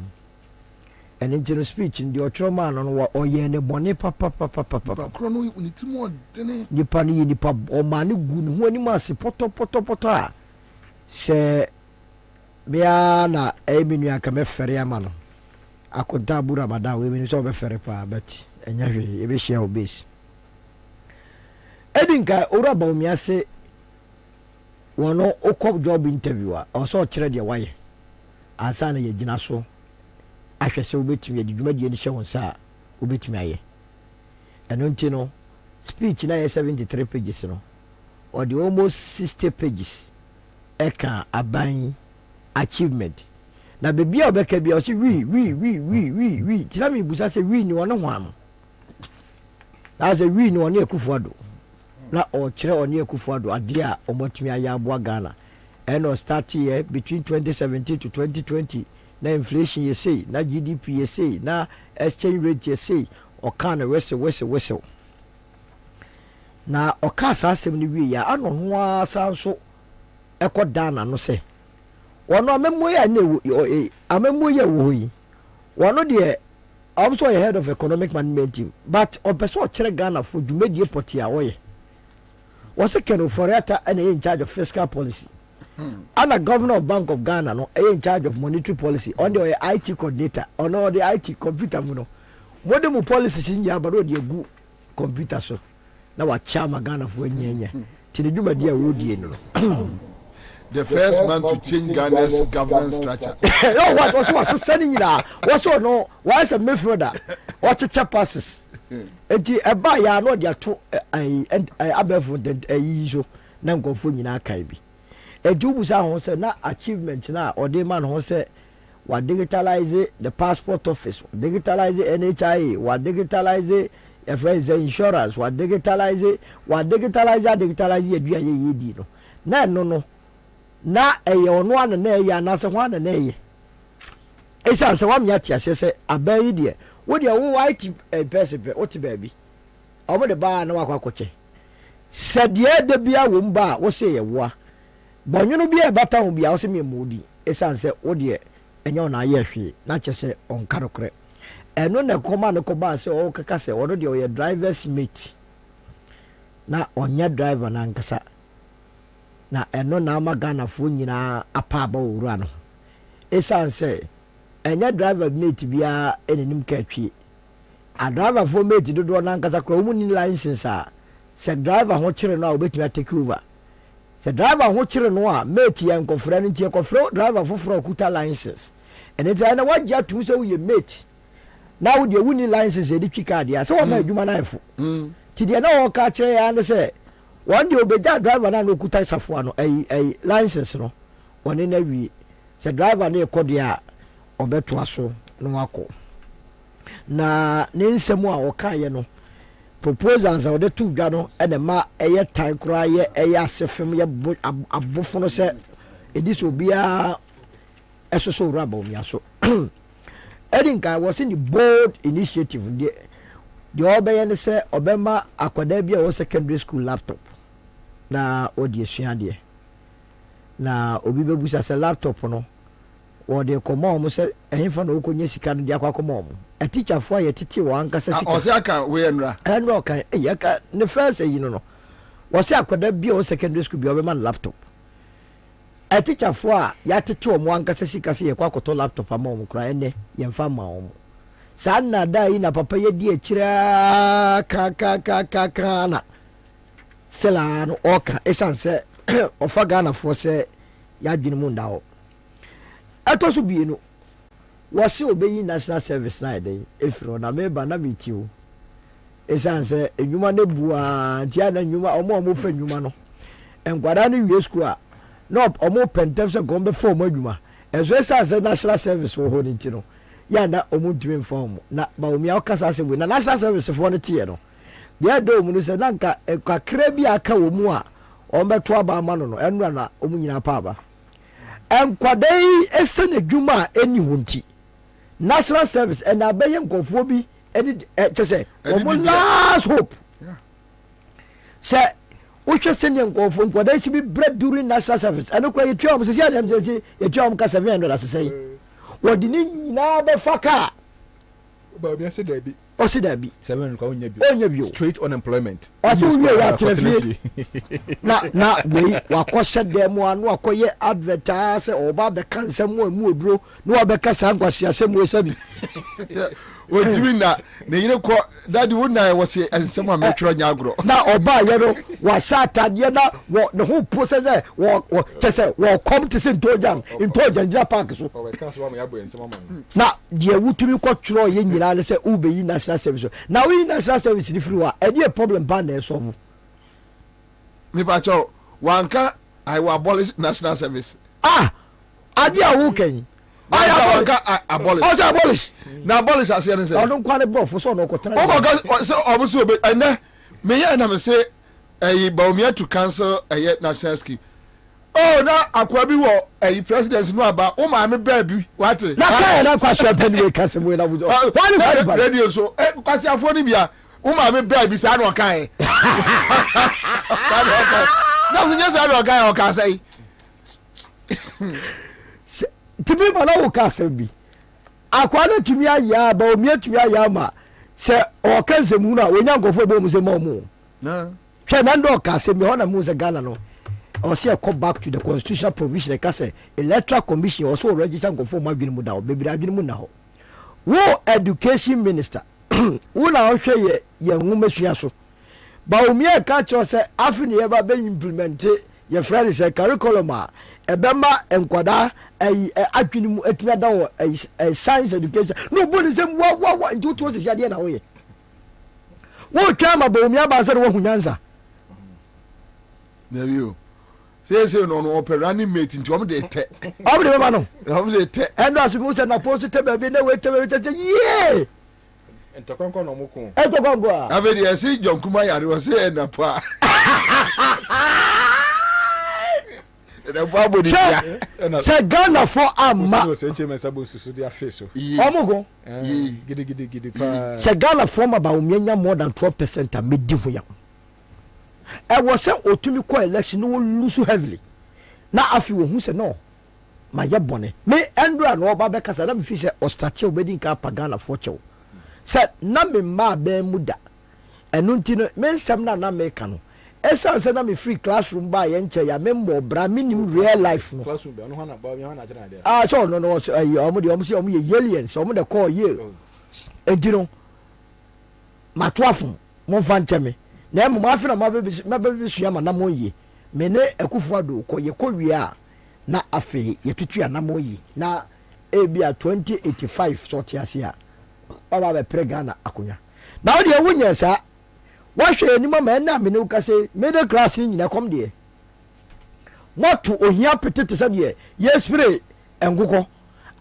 en into speech ndi otro man no oye ne bone papa
kro no ni timo dene
nipa ni nipa o ma ne gu ne ho ani ma se poto a se bia na eminu aka me fere ama no akonta bu Ramadan we menu so be fere pa but enya hwe e be share obese Edinka ora ba mi ase wono okọ job interviewer o so kire de waye ansa na ye gina so ahwese obetumi de dwumadie ni hye wonsa obetumi aye eno nti no speech na ye 73 pages no or the almost 60 pages eka aban achievement na bebia obeka bia o se wi tira mi busa se wi ni wono ho am na se wi ni wono ekufuado na o kire oni ekufuado ade a omotumi aya aboa Ghana and start here between 2017 to 2020 na inflation you say na GDP you say na exchange rate you say o kan wese na ɔka saa asɛm no wie ya ano ho asa nso ɛkɔ Ghana no sɛ wɔno amemmo yɛ na amemmo yɛ wɔ yi wɔno deɛ also head of economic management team but ɔpɛ sɛ ɔkyerɛ Ghana for dwumadie pɔte a wɔyɛ wɔsɛ Keno Foriata ɛna ɛyɛ in charge of fiscal policy ana governor of Bank of Ghana no ɛyɛ in charge of monetary policy ɔno ɔyɛ IT coordinator ɔno ɔde IT computer mu no mode mu policy si nyɛ abaro de agu computer so na wakyɛ ma Ghana fo nyanya ti ne dwumadie a wɔdie no
the first man to change Ghana's governance structure.
No, what was sending you now? What's no? Why is a midfielder? What a chap passes? And a buy ya no, they are two and I above a usual non conforming archive. A Jubusa who said not achievement now, or the man who said what digitalize the passport office, digitalize NHI, what digitalize a friend's insurance, what digitalize a no. Na ono ana na eya na se ho ana na eye esa se wam ya tia se abayi de wo de wo white person pe o ti ba bi omo de ba na wakwakoche se de de bia wo mba wo se ye wo bonwunu bia bata wo bia wo se me mudi esa se wo de enye na aye hwe na che se onka dokre eno na koma no ko ba se o kaka se wo de o ye driver's mate na onye driver na nkasa na eno na ama Ghana fo nyina apa aba owura no esan se enya driver mate bia enenim ka twie a driver fo mate dodo na nkasa kra omu ni license a se driver ho kire no a obetumi take over se driver ho kire no a mate ya nkofra no ntie kofra driver foforo okuta license ene ta na wagya tum se wo ye mate na wo de wuni license e di twi card ya se wo ma adwuma na efo ti de na wo ka kire ya ne se one day obeja driver na no kuta safo no ai license no one na wi se driver na ekode a obeto aso no wako na ne nsemu a okaye no proposals a ode tu dwa no ene ma eye tan kura ye eye asefem ye abofo no se ediso bia esoso raba omi aso edinka was in the bold initiative the obeye ne se obema akwada bia wo secondary school laptop na odi esuade na obi bebusa se laptop no wo de komo mo se ehimfa na okonye sika no de akwakomo mo a teacher for ye tete wo anka se sika
o se aka we enra
enra kan e ka ne first yi no wo se akwada bi o secondary school bi obema laptop a teacher for ya tete wo mo anka se sika se ye kwakoto laptop ama mo kra ene ye mfa ma wo sa na da yi na papa ye di ekira ka na sela no oka esanse ofa Ghana for se ya dwene mu ndawo atoso bienu wose obeyi national service na ede efiro na meba na metiwo esanse enwuma ne bua ntia na enwuma omo fa enwuma no enkwada ne wie school a no omo pentem se gombe form adwuma ezo esanse national service wo ho ni ntino ya na omo ntime form na ba omi akasa se we na national service for ne tie no dia do mu no se nanka kakra bi aka wo mu a ombeto aba ama no enra na omu nyina pa aba enkwadai esene dwuma eni hunti national service and abaye nkofo bi eni chese omo last hope se wo chese ne nkofo nkwadai si bi bread during national service eno kwa yetwa mo se ya dem se yetwa mo ka $700 asese wodi ni nyina be faka
ba bi ase dabi
o se dabi
7 kwa onya
bi
straight unemployment
aso wi ya telefi na we wakose dem anu akoye advertise oba be kansa mu oduro na obeka sankwase asem we sabi
o timi na ne yire ko daddy wona wose ensem a metro nya agro
na oba ye no wa shatade na wo ne ho process wo chese wo come to Sintojan Jira Park so na die wutumi ko tworo ye nyira le se ubeyi national service na we national service di free wa e dey problem ban na solve
mi ba cho wanka I will abolish national service
adi a wo kan
abolish na abolish as you say
odun kwale bro for so no ko tena
o so be ene me ya na me say Baumia to cancel national scheme. Oh na akwa bi wo president no aba o ma me baby what
na ka na kwa so pen we cancel we na bujo
radio so kwasi afo ni bia Uma me bra bi sa no kan. Na so nyesa no kan o ka say.
Timi ba na wo ka say bi. Akwa na tumi aya ba o mi tumi aya ma. Se o ka zemu na wonya nkofo bo mu se ma mu.
Na.
Hwe na ndo ka say mi ho na mu se Ghana no. Or say come back to the constitutional provision e ka say electoral commission also register nkofo ma dwene mu da o bebre adwene mu na ho. Wo education minister wo na o hwe ye nwumesua so. Ba o mi e ka cho say afi ne ye ba be implement ye friend say curriculum a ebema enkwada adwene mu atua da wo science education no bo ni say wa nti to se ade na wo ye wo twa ma ba o mi aba say wo hunyanza
na bio say no operani mate nti om de te
om de ma no
om de te
endo asu bi say na post te ba bi na we te ye
entakonko no muko
entakonko a
avedi esi jonkuma yare wo say na pa da babo ni ya
say Ghana for amma
so enche me sabo susu dia face so
omugo
gidi pa
say Ghana for ma ba o mianya more than 12% a medi ho ya e was say otumi ko election no lose heavily na afi wo hu say no ma ye bone me endra no ba be kasa na me fi say o start e obedi nka pa Ghana for chew say na me ma be muda enu nti no me nsam na me ka no esa say na me free classroom ba ye nche ya me mbo bra minim real life no
classroom be no hana ba hana jena there
so no omo say omo ye aliens omo de call ye enti no matwafo mo fa nche me na mo afi na ma be sua ma na mo ye me ne Akufo Addo ko ye ko wi a na afi ye tutu ya na mo ye na ebia 2085 so tiase a baba be pregana akonya na o de wunya sa wa hwe ni mama na me ne ka se middle class ni nyina kom de moto ohia petete sa de ye spray engukọ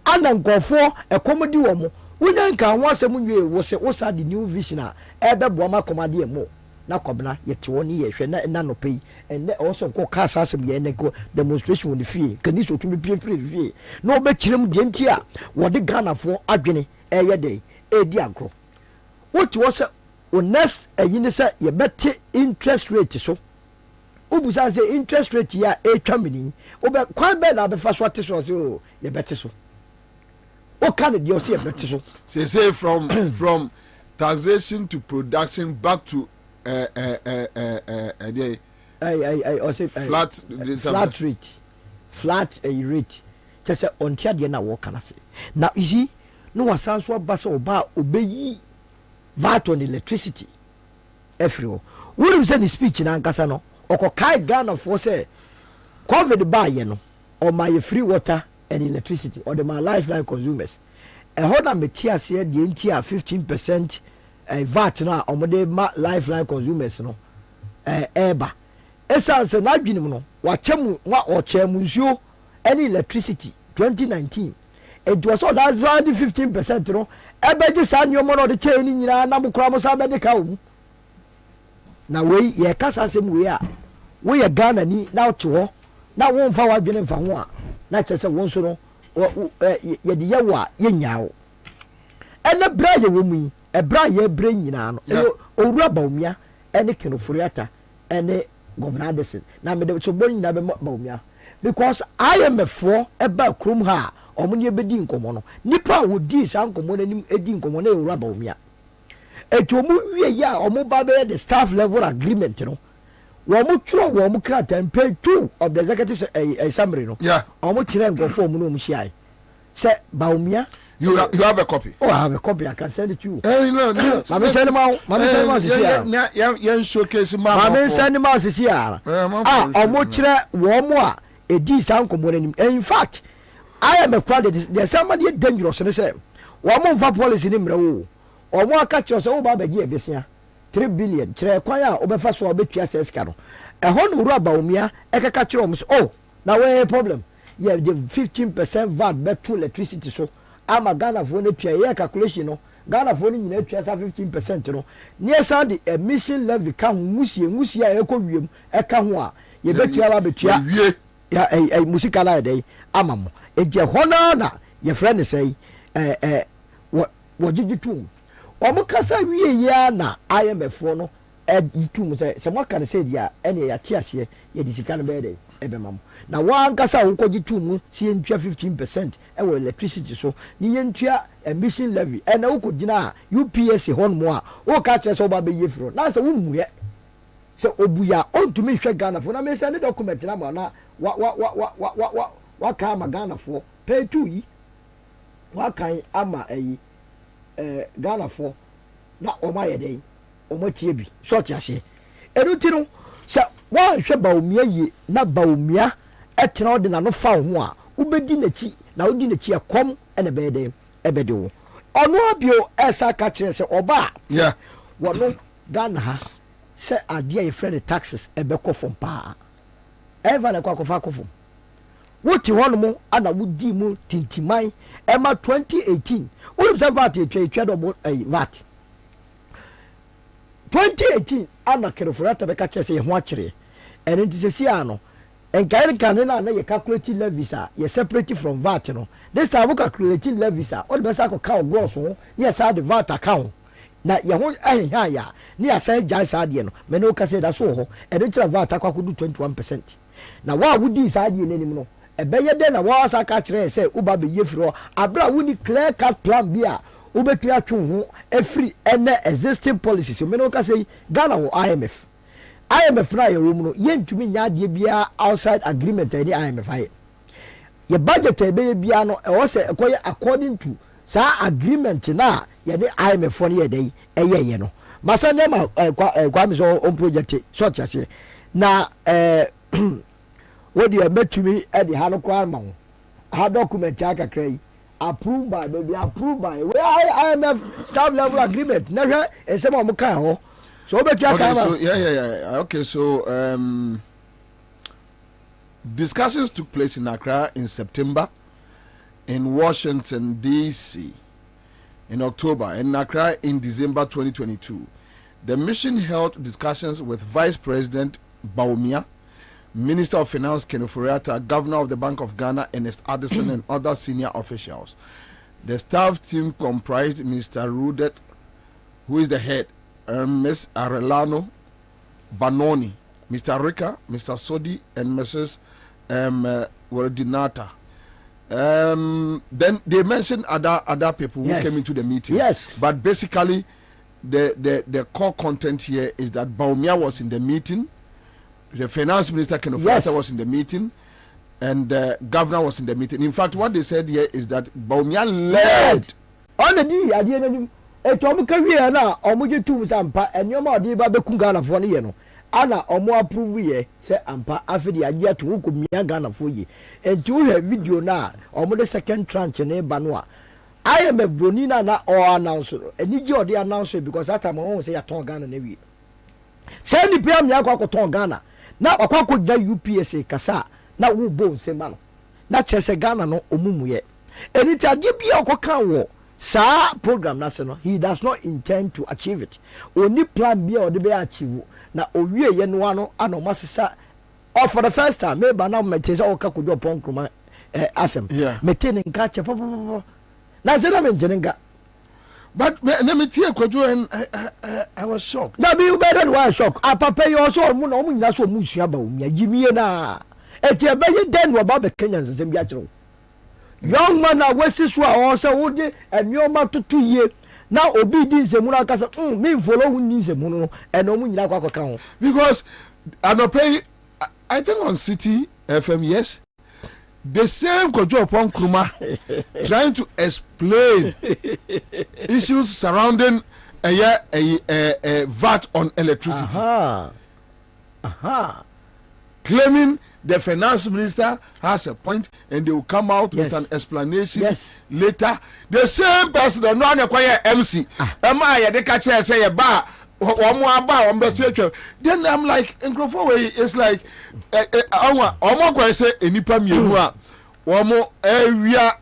ana nkofo ekomodi wo mo wunya nka ho asem nwe wo se wo sa the new vision a ebe bo ma komade mo na kobna yete woni ye hwe na no pei enne also ko kasa asem ye ne ko demonstration woni fie kani so tumi pie fie no be kirem de nti a wo de Ghana fo adwene eye de edi agro what was next ayine say ye bete interest rate so obusa say interest rate ya etwamini obe kwan be na be fa so ate so say ye bete so o kan de o say ye bete so
say from taxation to production back to
flat rate just say on tia de na wo kana say na you see no wasan so ba so ba obeyi VAT on electricity everywhere. We say the speech na nkasa no okokai Ghana for say COVID ba ye no or my free water and electricity or the my lifeline consumers. E ho na metia say the ntia 15% VAT na omode ma lifeline consumers no eba esa say na dwene no wa chemu wa o chemu nsuo any electricity 2019 it was all that 15% no ebeji sa nyomo no de che ni nyina na bukura mo sa be de ka wo na we ye kasa sem we a we ye Ghana ni na to ho na wo mfa wa dwene mfa ho a na chese wo nso no ye de ye wa ye nyaawo ene bra ye wo mu e bra ye bra nyina no owura bawumia ene kenofuriata ene governor Addison na me de so bo nyina be bawumia because IMF eba krum ha omuni ebedi nkomo no nipa wodi sa nkomo nanim edi nkomo na ewura bawumia etomu wie ya omu ba be the staff level agreement no wo mu tro wo mu krata page 2 of the executive summary no omu kire nkofo mu no mu hia se bawumia
you have a copy.
Oh, I have a copy. I can send it to you.
No.
Mami send him out. Mami send him out this year.
Yan showcase mama.
Mami send him out this year. Omo kire wo mu a edi san komo nanim. In fact, I am a crowd. There's somebody dangerous. They say, "Woman for policy ni mre wo." Omo aka kire so wo ba be gi ebesia 3 billion. Kire kwan a obefa so obetua seska no. E ho no ru aba omia e kaka kire omo so. Oh, now we problem. Yeah, the 15% VAT bet to electricity so. Ama Ghana for ne tua ye calculation no. Ghana for ni nyina tua 15% no. Near sound the emission levy ka hu musie e ko wiem e ka ho a ye betua ba betua. Ya musika la dey amamo eje hono na ye friend say wo jijitu omo kasa wie ya na IMF no yitum se mo kan se dia ene ya ti ase ye di sika no be dey ebemam na wan kasa wo ko yitum si entua 15% e wo electricity so ni yentua emission levy ene wo ko gina UPS hon mo a wo ka kire so ba be yefro na se wo muye se obuya ontumi hwe Ghana fo na me se ne document na ma na wa ka ma Ghana fo pay to yi wa kan ama Ghana fo na oma ye dey omo tie bi short ase enuti no se wa hwe baomia ye na baomia etena ode na no fa ho a ubedi nachi na odi nachi akom ene be dey ebede wo ono abio esa ka kire se oba
yeah
wono Ghana ha se ade ye friend taxes ebe kofom pa eva na kwa kofa kofom woti hono mo ana wudi mu tintimai ema 2018 wodi se VAT etwa do VAT 2018 ana kerefurata be ka kire se ye ho akire ene nti se sia no enkaire kan na ye calculate levies a ye separate from VAT no this time we calculate levies a o de be sa ko ka gross ho ye sa de VAT account na ye ho ahia ya ni asan jai sa de no me no ka se da so ho ene tira VAT akwakudu 21%. na wa wudi sa de nenim no ebeye de na wa sa ka kire se uba be yefiro abra wuni clear cut plan bia ubetu atwo ho efri ene existing policies me no ka se Ghana wo IMF na ye room no yentumi nya de bia outside agreement any IMF aye ye budget ebe bia no e wo se ekoye according to sa agreement na ye de IMF no ye dey eye no masa ne ma kwa mi so on project short ase na wodi e metumi e de ha no kwa ma ha document aka krai approved by we IMF staff level agreement na hwe ensem o mo kan ho so
okay, so discussions took place in Accra in September, in Washington DC in October, in Accra in December 2022. The mission held discussions with Vice President Baumia, Minister of Finance Ken Ofori-Atta, Governor of the Bank of Ghana Ernest Addison, and other senior officials. The staff team comprised Mr. Rudet, who is the head, Ms. Arellano Banoni, Mr. Rika, Mr. Sodi, and Mrs. Wardinata. Then they mentioned other people who came into the meeting.
Yes.
But basically, the core content here is that Baumia was in the meeting, the Finance Minister Ken Ofori-Atta was in the meeting, and the Governor was in the meeting. In fact, what they said here is that Baumia led.
On the day, I didn't. Etomu kawie na omoje tum sampa enyoma odi ba beku Ghana fo ne ye no ana omo approve ye se ampa afidi agye to ko mia Ghana fo ye enti wo hwe video na omo de second tranche ne ba no a IMF broni na o announce enije odi announce because that time won say ya ton Ghana na wie se ni pia mia kwa ko ton Ghana na okwa ko gya UPS kasa na wo bo nsema no na chese Ghana no omumuye eniti ade bia okoka wo sa program national he does not intend to achieve it only plan bia or de be achieve na owie ye no ano ana masesa or for the first time maybe now meteza o kakodo upon kruma asem metene nka che pop na zena menjenga
but let me tell you and I was shocked
na be better than shock papa you also mu na mu nyina so mu sua ba umia jimie na etie be ye den wo ba be Kenyan nsem bia kiro young man na wesi so a o se wode enioma tutu ye na obi di nsemu na kasa me follow hu ni nsemu no eno mu nyina kwa ho
because anope I think on City FM yes the same Kojo upon Kruma trying to explain issues surrounding a VAT on electricity. Claiming the finance minister has a point and they will come out with an explanation later. The same person that no one acquire MC. Am I the catcher say a bar or more bar on the then I'm like, in it's like, say any pammy or more area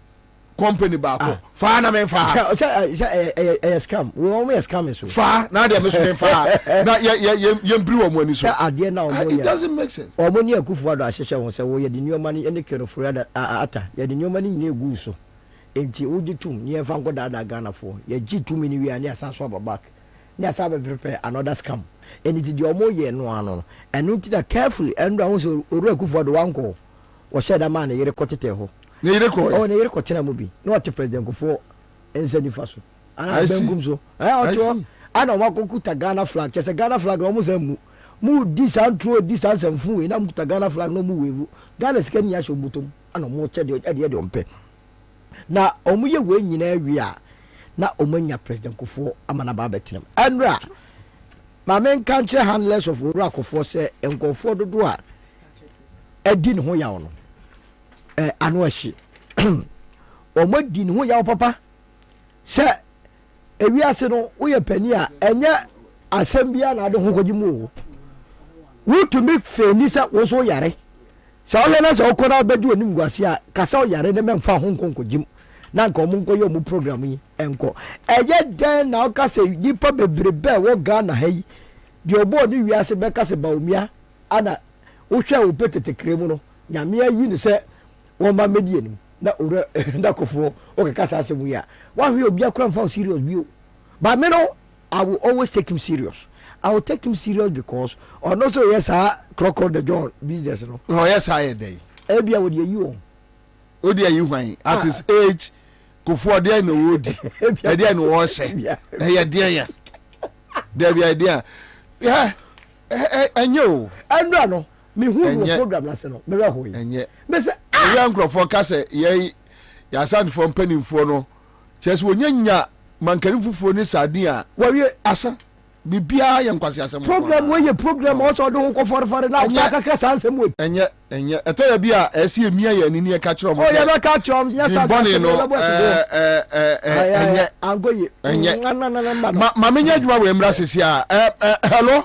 company back. Far na men far.
Scam. We always scam so.
Far now they must be far. Now you brew money so. It doesn't make sense.
Or money Kufuor ahyehyɛ won say we the new money any Ken Ofori-Atta. Ya the new money ni egu so. enti uji tum ni e fan ko da Ghana for ye G2 mini wi ani asan so back ni asan be prepare another scam eni ti di omo ye no ano enu ti da carefully endo ahun so oru akufo do wanko wo sheda man ne yere kotete ho
ne yere ko
ne yere kotena mo bi no ati president kufo enseni faso ana bengum so oto ana wa kokuta Ghana flag chese Ghana flag o mo zamu mu distance mfu na muta Ghana flag no mu wevu Ghana sikani ya shobutom ana mo chede de ompe na omuye we nyina awi a na omanya president kofo amana ba betinam enra ma men country handlers of ora kofo se enkofo dodo a edi ne ho yawo no anu ahye omadi ne ho yawo papa se ewi ase no wo ye pani a enya asembia na ade ho kogimu wo to make fenisa wo so yare sa o na sa o kona bedu onim guase a kasa o yare ne memfa ho nkonkogim na nka omo nkoye omo program yi enko eye den na o kasa nipa bebrebe wo Ghana hayi de obo ni wiase be kasa baomia ana wo hwe wo petete kremu no nyame ayi ne se wo ma medie nim na ora ndakofo o kasa asemu ya wa hwe obi akora mfa serious bio but me no I will always take him serious. I will take him serious because or also yes crocodile the John business no.
Oh yes I dey.
Ebia wo dey you.
O dey you hwan at his age go for there no wodi. E dey no wo hye. E ye dey ya. There be idea. Yeah. Enyo.
Ando no. Me hu no program na se no. Me ho yi.
Enye.
Me say
young crofo ka se ye ya sand for penimfo no. Chese wo nyanya mankari fufuo ni sadia
wawie
asa bibia ye nkwase asem
program we program also do ko for na aka ka sansem we
enye eto ya bia esi emia ye ni e ka kire mo
o ye ba ka kire yes
boni no enye
angoye
enye ma menya djuma we mra sesi a hello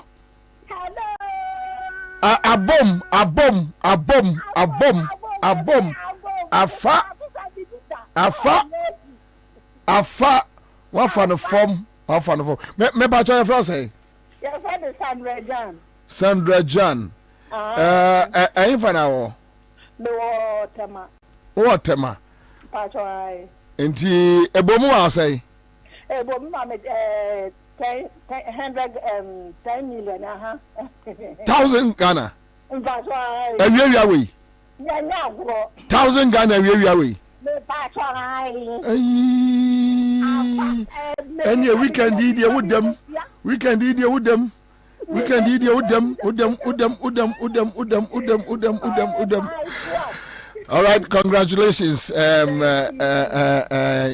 abom afa what for the form me ba cho your say
yes Sandra
Jan fa na wo no tema
pa cho ai
enti ebomu wa say
ebomu ma me 10 million
1000 Ghana
pa cho ai
ewia we
nya gro
1000 Ghana ewia we and your weekend idea with them. All right, congratulations,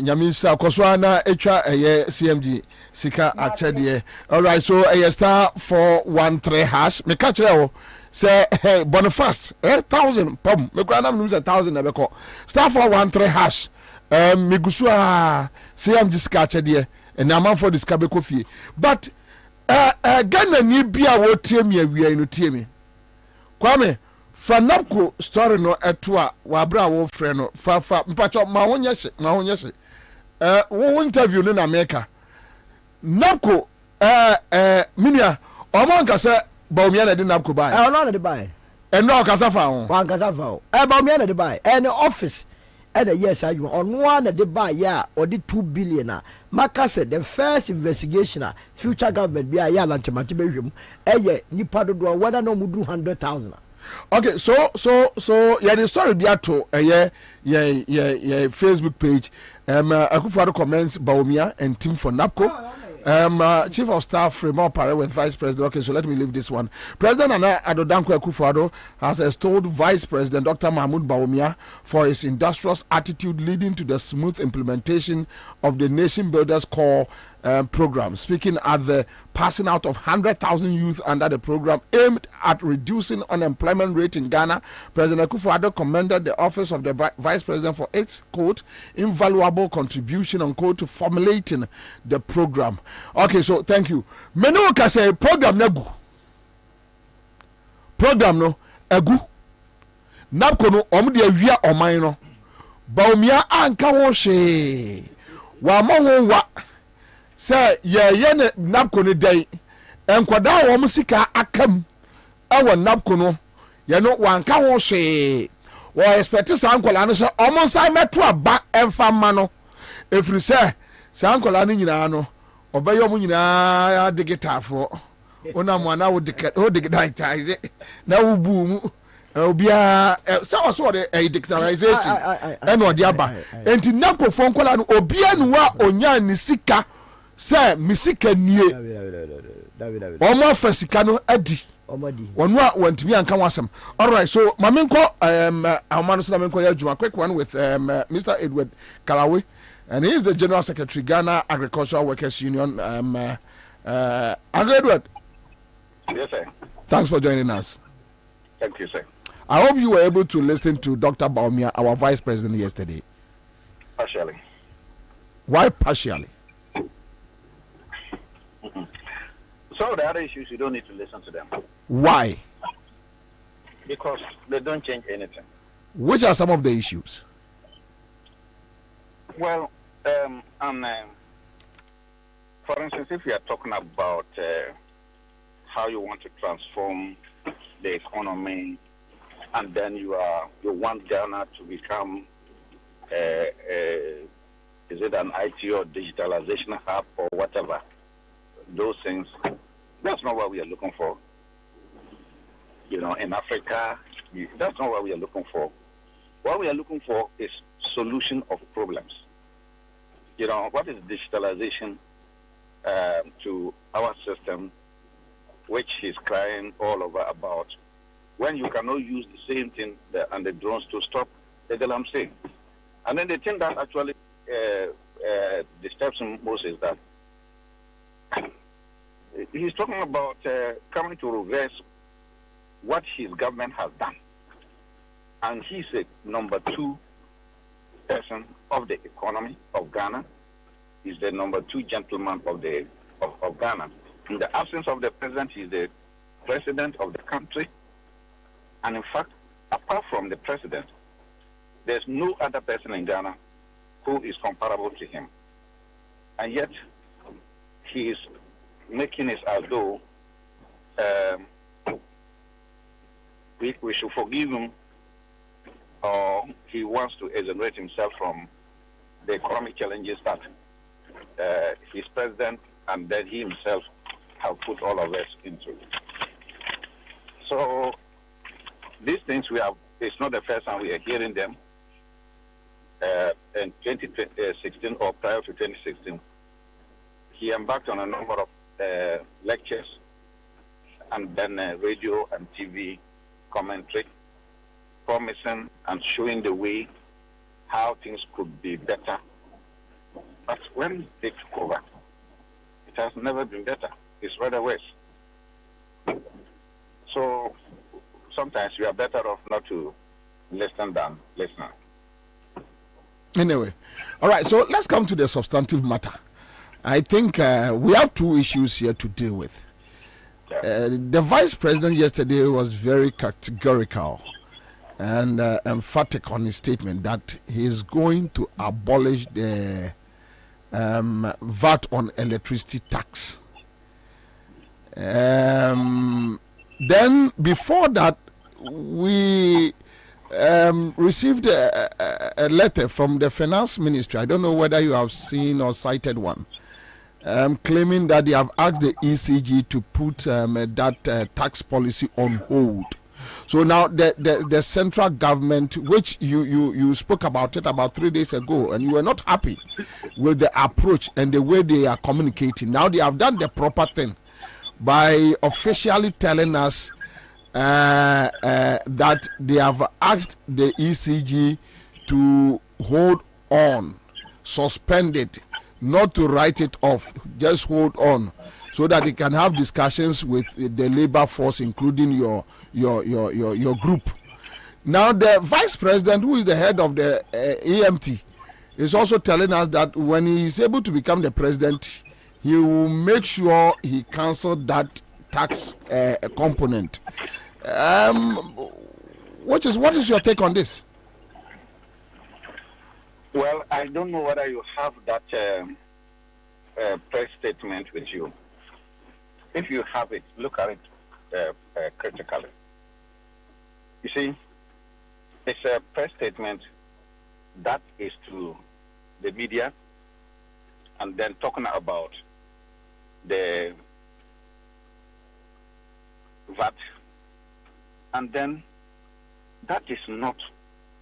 Nyamisa Koswana Echa CMG Sika Achedie. All right, so star 413 hash. Me catch it. Say hey Boniface 1000 pom me kura na me 1000 na be ko star 413 hash migusua CMG scratch de and am for this kabe kofie but Ghana ni bia wo tie me awia no tie me kwame fanapko story no eto a wa bra wo frɛ no fa mpacho ma wonye hye wo interview no na America napko minia omonka se Baumia na de napko buy.
No de buy.
And no kasafa on.
Wan kasafa. Baumia na de buy. And office and the yes I on one de buy ya or the 2 billion. Maka said the first investigation future government be a ya lunch matibum. Nipa do whether no mudu 100,000.
Okay, so yeah the story be ato yeah Facebook page. Akufo comments Baumia and team for Napco. Chief of Staff Fremont Pare with Vice President. Okay, so let me leave this one. President Nana Addo Dankwa Akufo-Addo has extolled Vice President Dr. Mahmoud Bawumia for his industrious attitude leading to the smooth implementation of the Nation Builders Core program. Speaking at the passing out of 100,000 youth under the program aimed at reducing unemployment rate in Ghana, President Akufo-Addo commended the office of the Vice President for its, quote, invaluable contribution, unquote, to formulating the program. Okay, so thank you. Menu ka say program na gu. Program no egu. Napko no omde awia oman no. Baumia anka ho hwe. Wa mo ho wa. Say ye ne napko ne dai. Enkwada wo mo sika akam. Awo napko no. Ye no wanka ho hwe. wɔ expect saa nkɔla no sɛ ɔmo nsa mɛto aba ɛmfa mma no ɛfiri sɛ saa nkɔla no nyinaa no ɔbɛyɛ ɔmo nyinaa digitaafoɔ wonam ana wo digitalize na wo bu mu obiara sɛ ɔsɛ ɔde digitalization ɛna ɔde aba enti na nkɔfoɔ nkɔla no obiara no wa onya ne sika sɛ me sika nie ɔmo afa sika no adi wɔn a wɔntumi anka wɔn asɛm. All right, so maame nkɔ ahoma no so na maame nkɔ yɛ adwuma. Quick one with Mr. Edward Kalawe, and he is the General Secretary, Ghana Agricultural Workers Union. Uncle Edward.
Yes, sir.
Thanks for joining us.
Thank you, sir.
I hope you were able to listen to Dr. Bawumia, our Vice President, yesterday.
Partially.
Why partially?
So the other issues, you don't need to listen to them.
Why?
Because they don't change anything.
Which are some of the issues?
Well, for instance, if you are talking about how you want to transform the economy, and then you want Ghana to become, is it an IT or digitalization hub or whatever, those things, that's not what we are looking for. You know, in Africa, that's not what we are looking for. What we are looking for is solution of problems. You know, what is digitalization to our system, which is crying all over about, when you cannot use the same thing and the drones to stop the galamsey. And then the thing that actually disturbs him most is that he's talking about coming to reverse what his government has done. And he's a number 2 person of the economy of Ghana. He's the number 2 gentleman of Ghana. In the absence of the president, he's the president of the country. And in fact, apart from the president, there's no other person in Ghana who is comparable to him. And yet, he is making it as though we should forgive him, or he wants to exonerate himself from the economic challenges that his president and then he himself have put all of us into. So these things it's not the first time we are hearing them. In 2016 or prior to 2016, he embarked on a number of lectures and then radio and TV commentary, promising and showing the way how things could be better. But when they took over, it has never been better. It's rather worse. So sometimes you are better off not to listen than listen.
Anyway, all right, so let's come to the substantive matter. I think we have 2 issues here to deal with. The vice president yesterday was very categorical and emphatic on his statement that he is going to abolish the VAT on electricity tax. Then before that, we received a letter from the finance ministry. I don't know whether you have seen or cited one, claiming that they have asked the ECG to put that tax policy on hold. So now the central government, which you spoke about it about 3 days ago, and you were not happy with the approach and the way they are communicating. Now they have done the proper thing by officially telling us that they have asked the ECG to hold on, suspend it, not to write it off, just hold on, so that they can have discussions with the labor force, including your group. Now the vice president, who is the head of the EMT, is also telling us that when he is able to become the president, he will make sure he cancels that tax component. What is your take on this?
Well, I don't know whether you have that press statement with you. If you have it, look at it critically. You see, It's a press statement that is to the media, and then talking about the VAT, and then that is not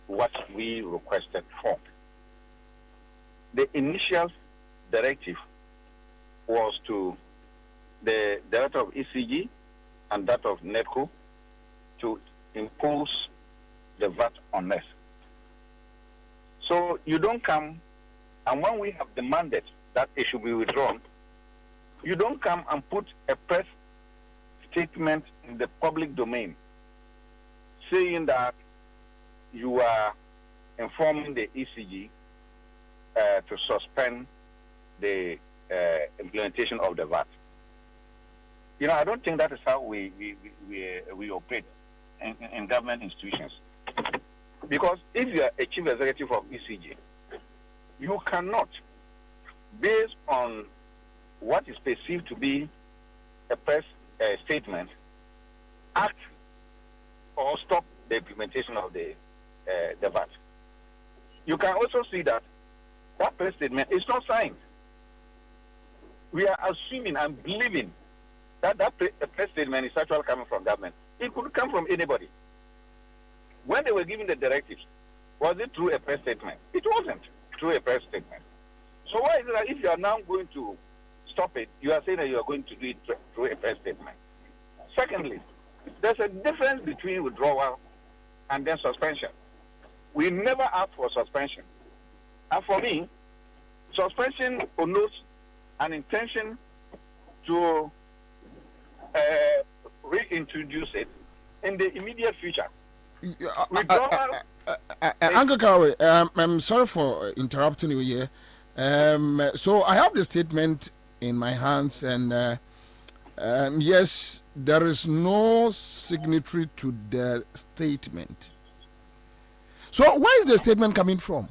what we requested for. The initial directive was to the director of ECG and that of NEDCO to impose the VAT on us. So you don't come, and when we have demanded that it should be withdrawn, you don't come and put a press statement in the public domain saying that you are informing the ECG to suspend the implementation of the VAT. You know, I don't think that is how we operate in government institutions. Because if you are a chief executive of ECG, you cannot, based on what is perceived to be a press statement, act or stop the implementation of the VAT. You can also see that that press statement is not signed. We are assuming and believing that press statement is actually coming from government. It could come from anybody. When they were giving the directives, was it through a press statement? It wasn't through a press statement. So why is it that if you are now going to stop it, you are saying that you are going to do it through a press statement? Secondly, there's a difference between withdrawal and then suspension. We never asked for suspension. And for me, suspension connotes an intention to reintroduce it in the immediate future.
Uncle Kawe, I'm sorry for interrupting you here. So I have the statement in my hands, and yes, there is no signatory to the statement. So where is the statement coming from?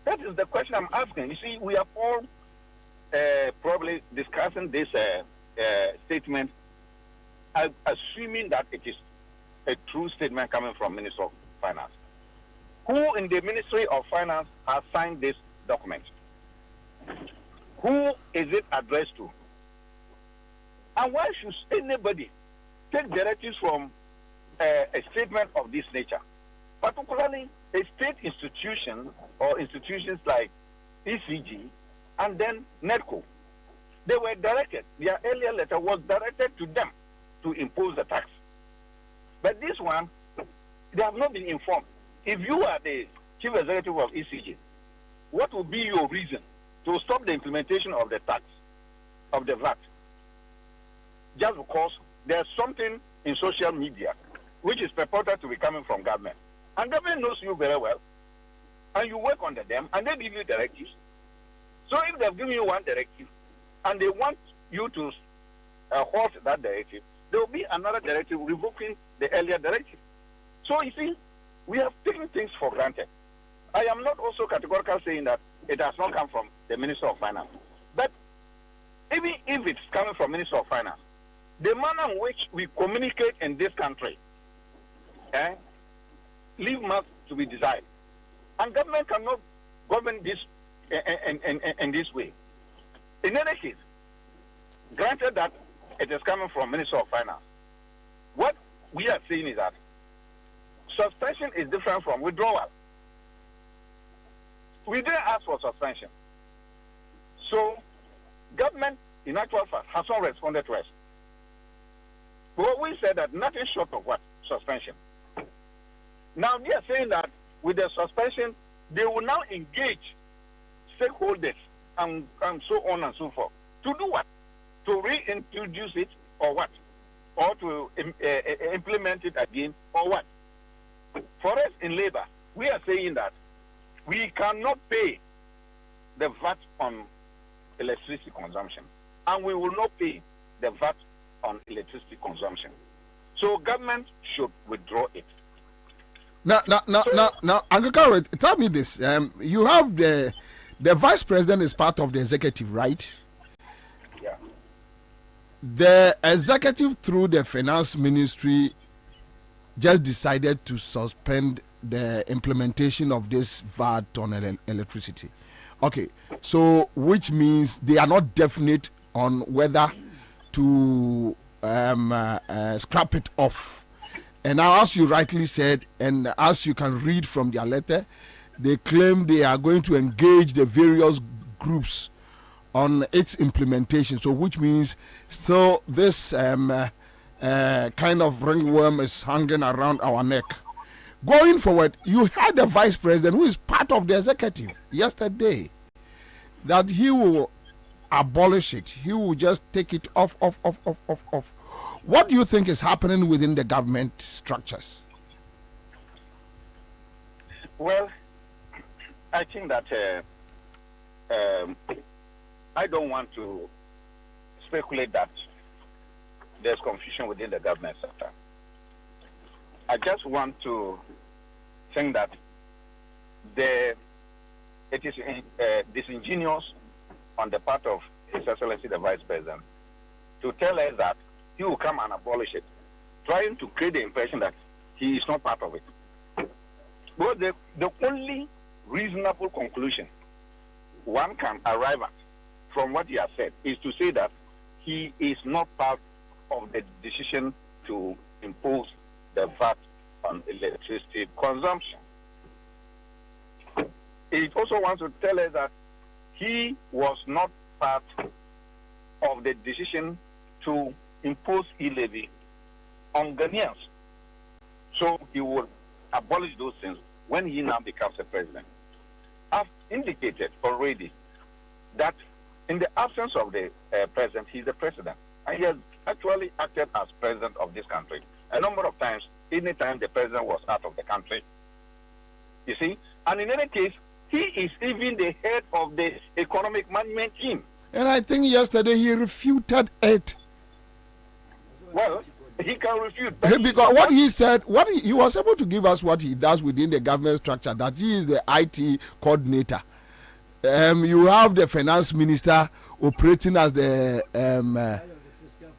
That is the question I'm asking. You see, we are all probably discussing this statement, assuming that it is a true statement coming from Minister of Finance. Who in the Ministry of Finance has signed this document? Who is it addressed to? And why should anybody take directives from a statement of this nature? Particularly a state institution or institutions like ECG and then NEDCO. They were directed, their earlier letter was directed to them to impose the tax. But this one, they have not been informed. If you are the chief executive of ECG, what would be your reason to stop the implementation of the tax, of the VAT? Just because there's something in social media which is purported to be coming from government. And government knows you very well. And you work under them, and they give you directives. So if they've given you one directive, and they want you to halt that directive, there will be another directive revoking the earlier directive. So you see, we have taken things for granted. I am not also categorical saying that it has not come from the Minister of Finance. But even if it's coming from Minister of Finance, the manner in which we communicate in this country leave much to be desired. And government cannot govern this in this way. In any case, granted that it is coming from Minister of Finance, what we are saying is that suspension is different from withdrawal. We didn't ask for suspension. So, government, in actual fact, has not responded to us. But we said that nothing short of what? Suspension. Now, they are saying that with the suspension, they will now engage stakeholders and so on and so forth. To do what? To reintroduce it or what? Or to implement it again or what? For us in labor, we are saying that we cannot pay the VAT on electricity consumption, and we will not pay the VAT on electricity consumption. So government should withdraw it.
Now, Uncle Carrot, tell me this. You have the vice president is part of the executive, right?
Yeah.
The executive through the finance ministry just decided to suspend the implementation of this VAT on electricity. Okay, so which means they are not definite on whether to scrap it off. And now, as you rightly said, and as you can read from their letter, they claim they are going to engage the various groups on its implementation. So which means still this kind of ringworm is hanging around our neck. Going forward, you had the vice president who is part of the executive yesterday that he will abolish it. He will just take it off. What do you think is happening within the government structures?
Well, I think that I don't want to speculate that there's confusion within the government sector. I just want to think that it is disingenuous on the part of His Excellency the Vice President to tell us that he will come and abolish it, trying to create the impression that he is not part of it. But the only reasonable conclusion one can arrive at from what he has said is to say that he is not part of the decision to impose the VAT on electricity consumption. It also wants to tell us that he was not part of the decision to impose e-levy on Ghanaians. So he will abolish those things when he now becomes a president. I've indicated already that in the absence of the president, he's the president. And he has actually acted as president of this country a number of times, anytime the president was out of the country. You see? And in any case, he is even the head of the economic management team.
And I think yesterday he refuted it.
Well, he can refute.
Because what he said, he was able to give us what he does within the government structure, that he is the IT coordinator. You have the finance minister operating as the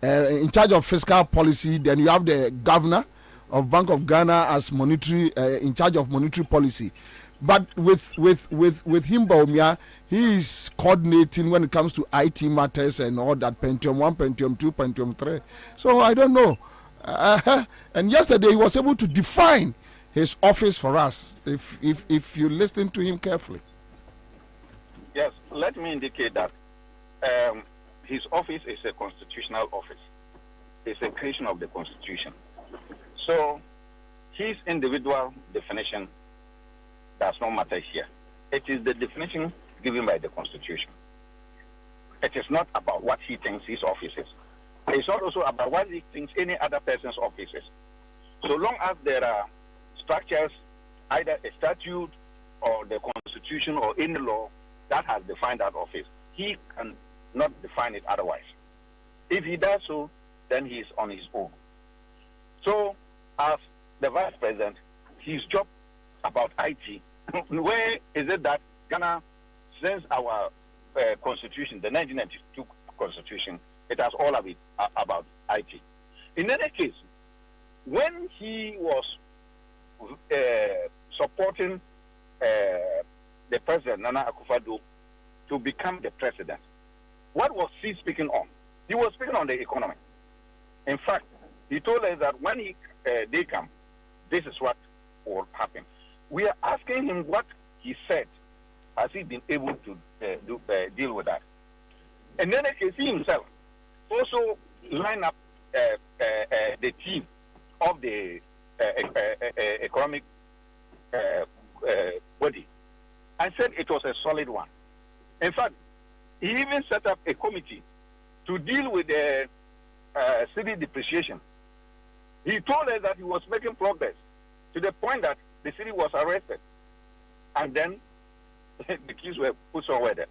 in charge of fiscal policy. Then you have the governor of Bank of Ghana as monetary in charge of monetary policy. But with him, Baumia, he is coordinating when it comes to IT matters and all that, Pentium 1, Pentium 2, Pentium 3. So I don't know. And yesterday he was able to define his office for us, if you listen to him carefully.
Yes, let me indicate that his office is a constitutional office. It's a creation of the Constitution. So his individual definition does not matter here. It is the definition given by the Constitution. It is not about what he thinks his office is. It's not also about what he thinks any other person's office is. So long as there are structures, either a statute or the Constitution or any law that has defined that office, he can not define it otherwise. If he does so, then he is on his own. So, as the Vice President, his job about IT, where is it that Ghana, since our Constitution, the 1992 Constitution, it has all of it about IT. In any case, when he was supporting the President, Nana Akufo-Addo, to become the president, what was he speaking on? He was speaking on the economy. In fact, he told us that when they come, this is what will happen. We are asking him what he said. Has he been able to deal with that? And then he himself also line up the team of the economic body and said it was a solid one. In fact, he even set up a committee to deal with the city depreciation. He told us that he was making progress to the point that the city was arrested. And then the keys were put somewhere there.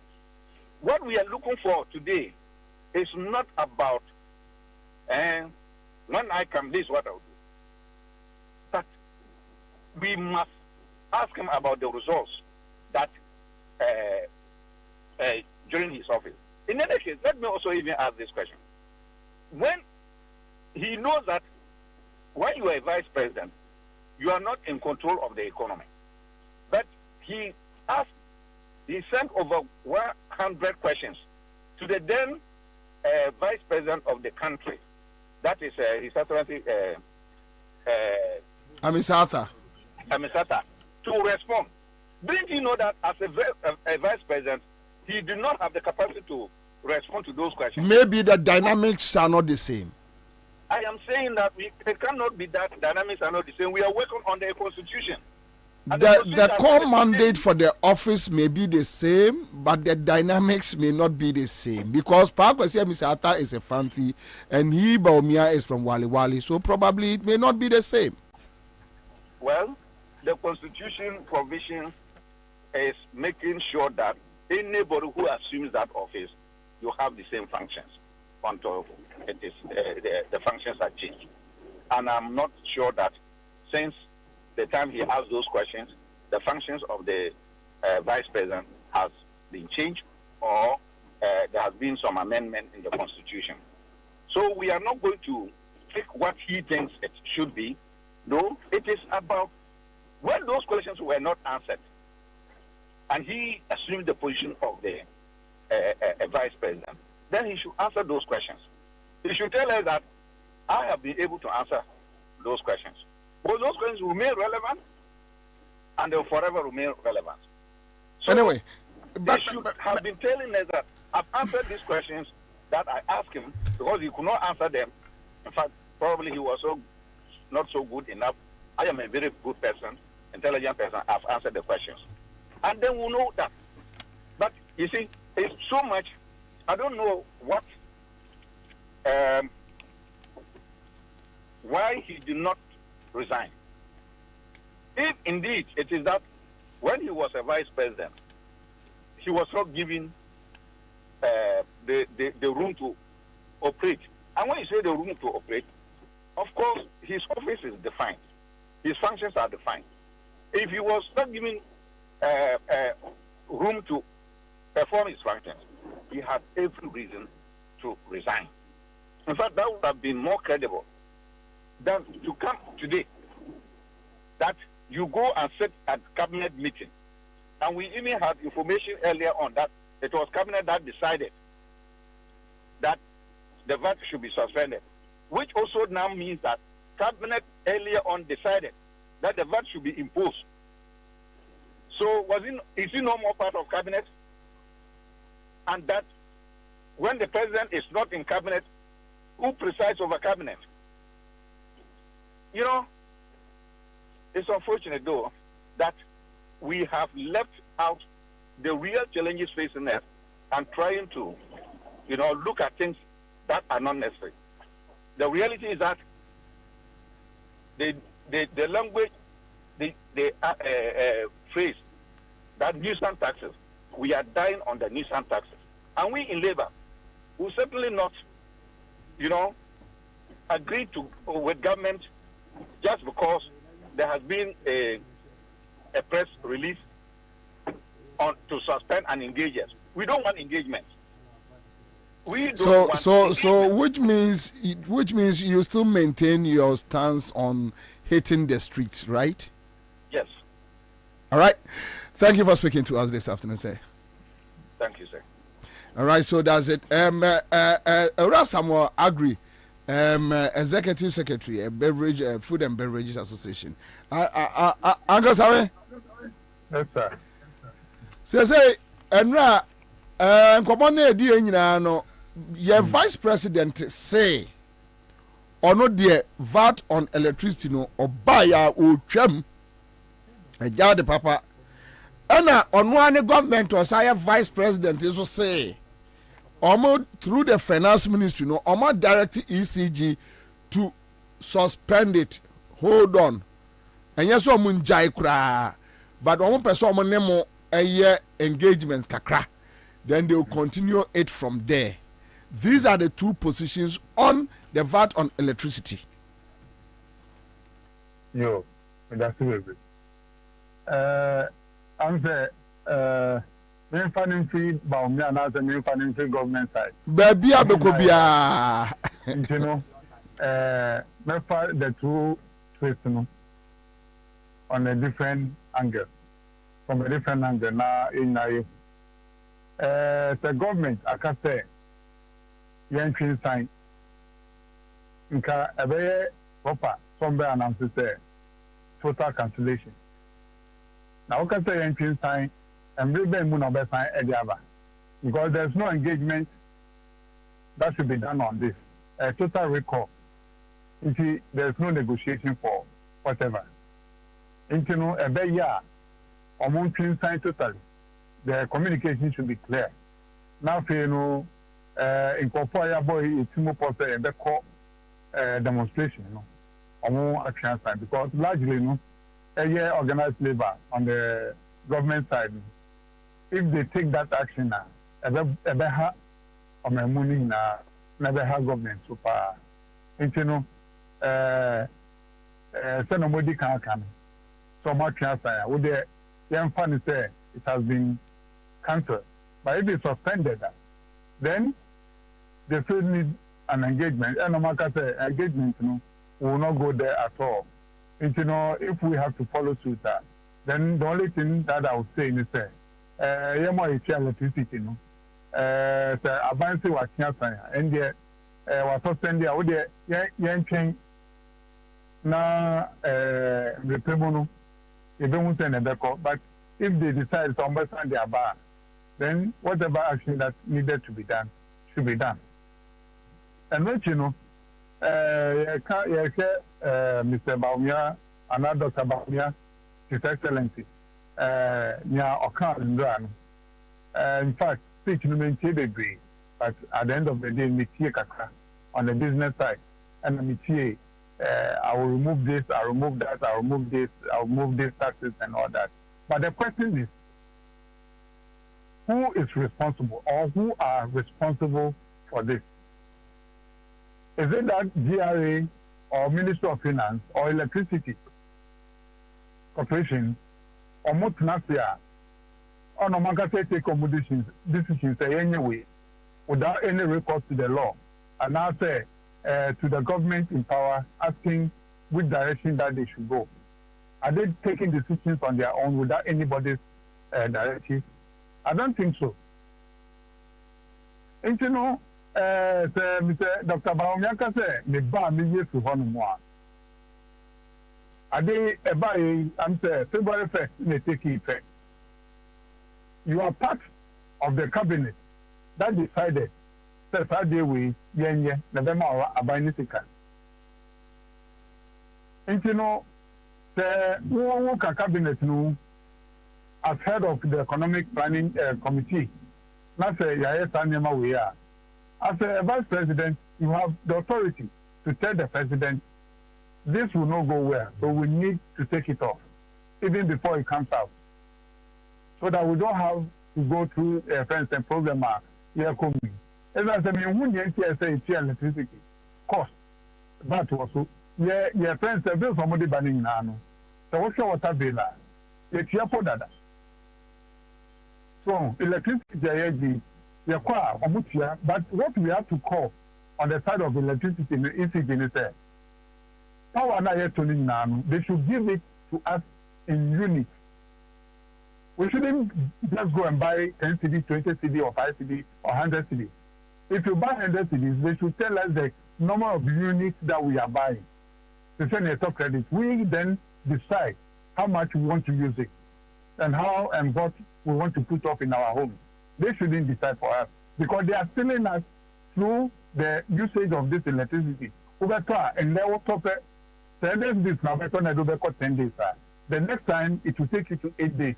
What we are looking for today is not about when I come, this is what I'll do. But we must ask him about the results that during his office. In any case, let me also even ask this question. When he knows that when you are a vice president, you are not in control of the economy. But he sent over 100 questions to the then vice president of the country. That is His Excellency
Amisata,
to respond. Didn't you know that as a vice president, he did not have the capacity to respond to those questions?
Maybe the dynamics are not the same.
I am saying that it cannot be that dynamics are not the same. We are working on the constitution.
The core mandate for the office may be the same, but the dynamics may not be the same. Because Mr. Ata is a fancy and he, Baumia, is from Wali Wali, so probably it may not be the same.
Well, the constitution provision is making sure that anybody who assumes that office, you have the same functions until it is the functions are changed. And I'm not sure that since the time he asked those questions, the functions of the vice president has been changed, or there has been some amendment in the constitution. So we are not going to take what he thinks it should be. No, it is about when those questions were not answered, and he assumed the position of the vice president, then he should answer those questions. He should tell us that I have been able to answer those questions. But those questions remain relevant, and they'll forever remain relevant. So
anyway,
they should have been telling us that I've answered these questions that I asked him because he could not answer them. In fact, probably he was not so good enough. I am a very good person, intelligent person. I've answered the questions. And then we'll know that. But you see, it's so much. I don't know what, why he did not resign. If indeed it is that when he was a vice president, he was not given the room to operate. And when you say the room to operate, of course, his office is defined. His functions are defined. If he was not given room to perform his functions, he had every reason to resign. In fact, that would have been more credible than to come today that you go and sit at cabinet meeting. And we even had information earlier on that it was cabinet that decided that the VAT should be suspended, which also now means that cabinet earlier on decided that the VAT should be imposed. So is he no more part of cabinet? And that when the president is not in cabinet, who presides over cabinet? You know, it's unfortunate though that we have left out the real challenges facing us and trying to, look at things that are not necessary. The reality is that the language, the phrase that nuisance taxes, we are dying on the nuisance taxes. And we in Labour will certainly not, agree with government just because there has been a press release to suspend and engage us. We don't want engagement.
Which means you still maintain your stance on hitting the streets, right?
Yes.
All right. Thank you for speaking to us this afternoon, sir.
Thank you, sir.
All right, so that's it. Samuel Agri, Executive Secretary, Beverage, Food and Beverages Association. Uncle Sawe?
Yes, sir.
Say, Enra, come on, dear, your vice president say, or not dear, VAT on electricity, no, or buy or chum, a yard papa. And on one government or say vice president is to say, almost through the finance ministry, no, almost direct ECG to suspend it. Hold on. And yes, someone jai kra, but one person nemo a year engagement kakra. Then they will continue it from there. These are the two positions on the VAT on electricity.
Yo, that's good. I'm the financing Baumia as a new financing government side.
Baby Abekobia.
You know, find the two twists on a different angle. From a different angle. Now, in the government, I can say, young sign, a very proper, somewhere announces total cancellation. Now, I can say young sign, and maybe moon of sign Ediaba, because there's no engagement that should be done on this. A total recall. You see, there's no negotiation for whatever. Into a very year, or moon sign totally. The communication should be clear. Now, incorporate boy, it's more possible and call demonstration, or more action sign, because largely, a year organized labor on the government side, if they take that action now, a better of my money now, never have government so far. Into nobody can come. So much answer. Would the young funny say it has been cancelled? But if it's suspended, then they still need an engagement. And no matter the engagement, will not go there at all. And if we have to follow suit that, then the only thing that I would say is electricity, advance what cancer and what send the young king na repayment. They don't send a record, but if they decide to understand their bar, then whatever action that needed to be done should be done. And what Mr. Baumia and Dr. Baumia, His Excellency, near Okan in fact, speech no maintain but at the end of the day, Mitie Kaka on the business side, and Mitie. I will remove this, I will remove that, I will remove this, I will remove these taxes and all that. But the question is, who is responsible or who are responsible for this? Is it that GRA or Ministry of Finance or Electricity Corporation or Mutnasia or no market take decisions anyway without any recourse to the law? And now say, to the government in power, asking which direction that they should go. Are they taking decisions on their own without anybody's directive? I don't think so. And Mr. Dr. Baumyaka said, the bar me years to one more. Are they I'm saying, February 1st, they take effect. You are part of the cabinet that decided that day we November Abanisika. And the cabinet as head of the economic planning committee, not say Yaya we are. As a vice president, you have the authority to tell the president this will not go well, so we need to take it off, even before it comes out. So that we don't have to go through a friends and program as I said, when you say electricity cost, that was your friends have built somebody banning now. So what's your water bill? It's your product. So electricity, but what we have to call on the side of electricity is power now. They should give it to us in units. We shouldn't just go and buy 10 CD, 20 CD, or 5 CD, or 100 CD. If you buy 100 CDs, they should tell us the number of units that we are buying. To send a top credit, we then decide how much we want to use it and how and what we want to put up in our homes. They shouldn't decide for us because they are stealing us through the usage of this electricity. And they will top it. This now 10 days. The next time it will take you to 8 days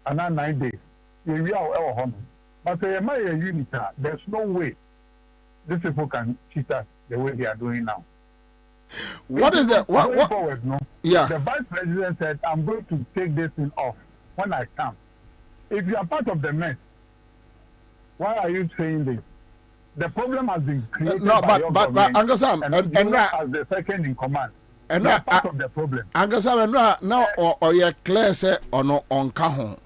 and not 9 days. We are our home. But there's no way these people can cheat us the way they are doing now.
What is the what?
Forward, no?
Yeah.
The vice president said, "I'm going to take this thing off when I come." If you are part of the mess, why are you saying this? The problem has been created by your government,
Uncle Sam,
and you as the second in command.
And
you are part of the problem.
Uncle Sam, now or you clear say or no on kahon.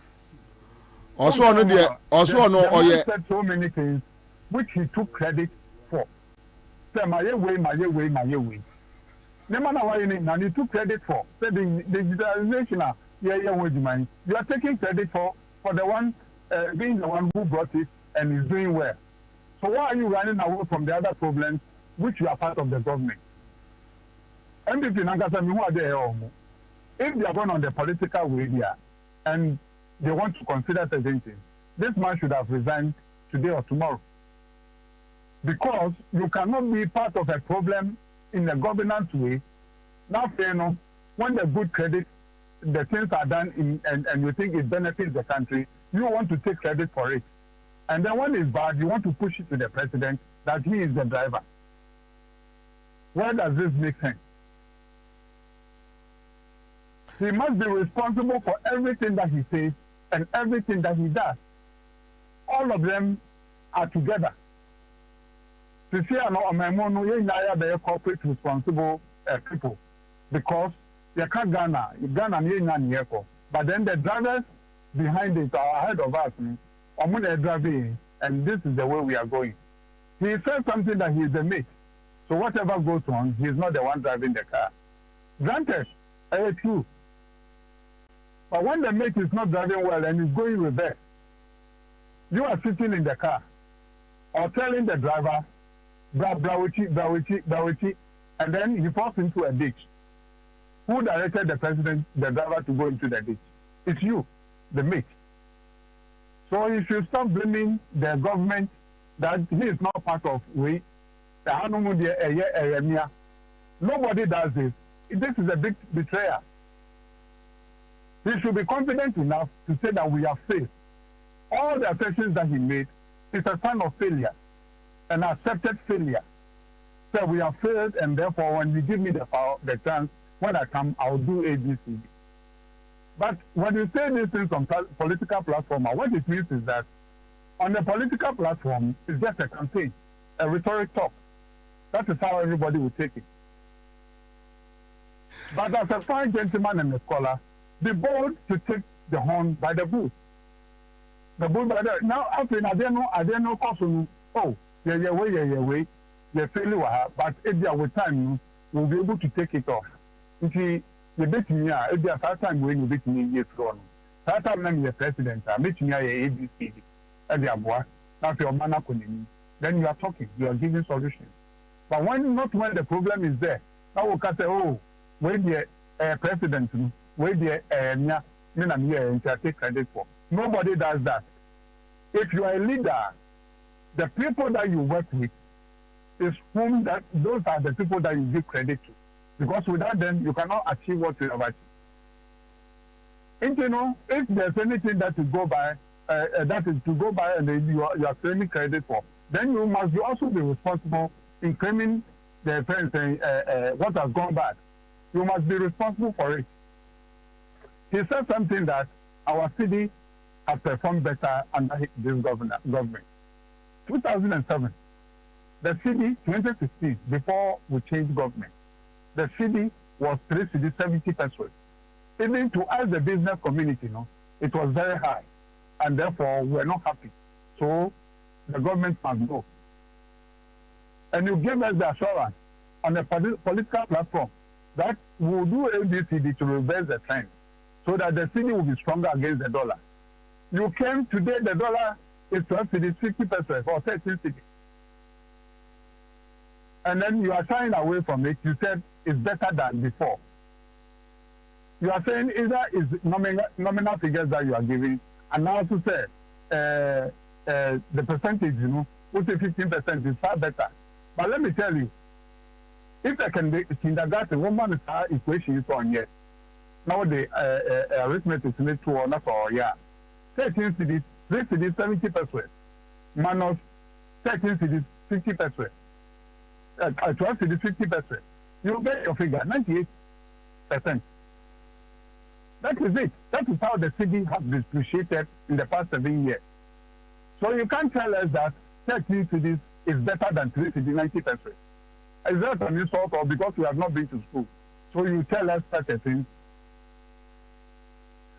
Also on the
man said so many things which he took credit for. Say my way. The man why you took credit for the digitalization. You are taking credit for the one being the one who brought it and is doing well. So why are you running away from the other problems which you are part of the government? MPP Nankasa, who are there? If they are going on the political way here and they want to consider certain things, this man should have resigned today or tomorrow. Because you cannot be part of a problem in a governance way. Now, you know, when the good credit, the things are done and you think it benefits the country, you want to take credit for it. And then when it's bad, you want to push it to the president that he is the driver. Where does this make sense? He must be responsible for everything that he says and everything that he does. All of them are together. To see an corporate responsible people because you can't Ghana but then the drivers behind it are ahead of us. Driving, and this is the way we are going. He said something that he is the mate. So whatever goes on, he is not the one driving the car. Granted, true. But when the mate is not driving well and is going reverse, you are sitting in the car or telling the driver, Brawichi, and then he falls into a ditch. Who directed the driver to go into the ditch? It's you, the mate. So you should stop blaming the government that he is not part of we. Nobody does this. This is a big betrayal. He should be confident enough to say that we have failed. All the assertions that he made is a sign of failure, an accepted failure. So we have failed, and therefore, when you give me the chance, when I come, I will do ABC. But when you say these things on political platform, what it means is that on the political platform, it's just a campaign, a rhetoric talk. That is how everybody will take it. But as a fine gentleman and a scholar, be bold to take the horn by the bull. The bull by the now after I don't know cause oh way failure, but if there were time we'll be able to take it off. You see, the bit me if there's a time when you beat me years ago. That time I'm the president, I meet me ABC at the Abua, not your man then you are talking, you are giving solutions. But when the problem is there, now we can say, oh, where the president, where the and take credit for. Nobody does that. If you are a leader, the people that you work with is those are the people that you give credit to. Because without them, you cannot achieve what you have achieved. And you know, if there's anything that is to go by and you are claiming credit for, then you must also be responsible in claiming what has gone bad. You must be responsible for it. He said something that our city has performed better under this government. 2007, the city, 2016, before we changed government, the city was 3 cedis 70 pesos. Even to us, the business community, it was very high. And therefore, we're not happy. So, the government must go. And you gave us the assurance on the political platform that we will do ABCD to reverse the trend so that the city will be stronger against the dollar. You came today, the dollar is 12 cedis, 50 pesos or 13 cedis. And then you are shying away from it. You said it's better than before. You are saying either is nominal figures that you are giving, and also say the percentage, which is 15% is far better. But let me tell you, if I can kindergarten, woman is our equation is on yet. Now the arithmetic is made 2 or not or yeah. 13 cedis, 3 cedis 70 pesos, minus 13 cedis 50 pesos. 12 cedis 50 pesos. You get your figure 98%. That is it. That is how the city has depreciated in the past 7 years. So you can't tell us that 13 cedis is better than 3 cedis 90 pesos. Is that an insult or because we have not been to school? So you tell us such a thing.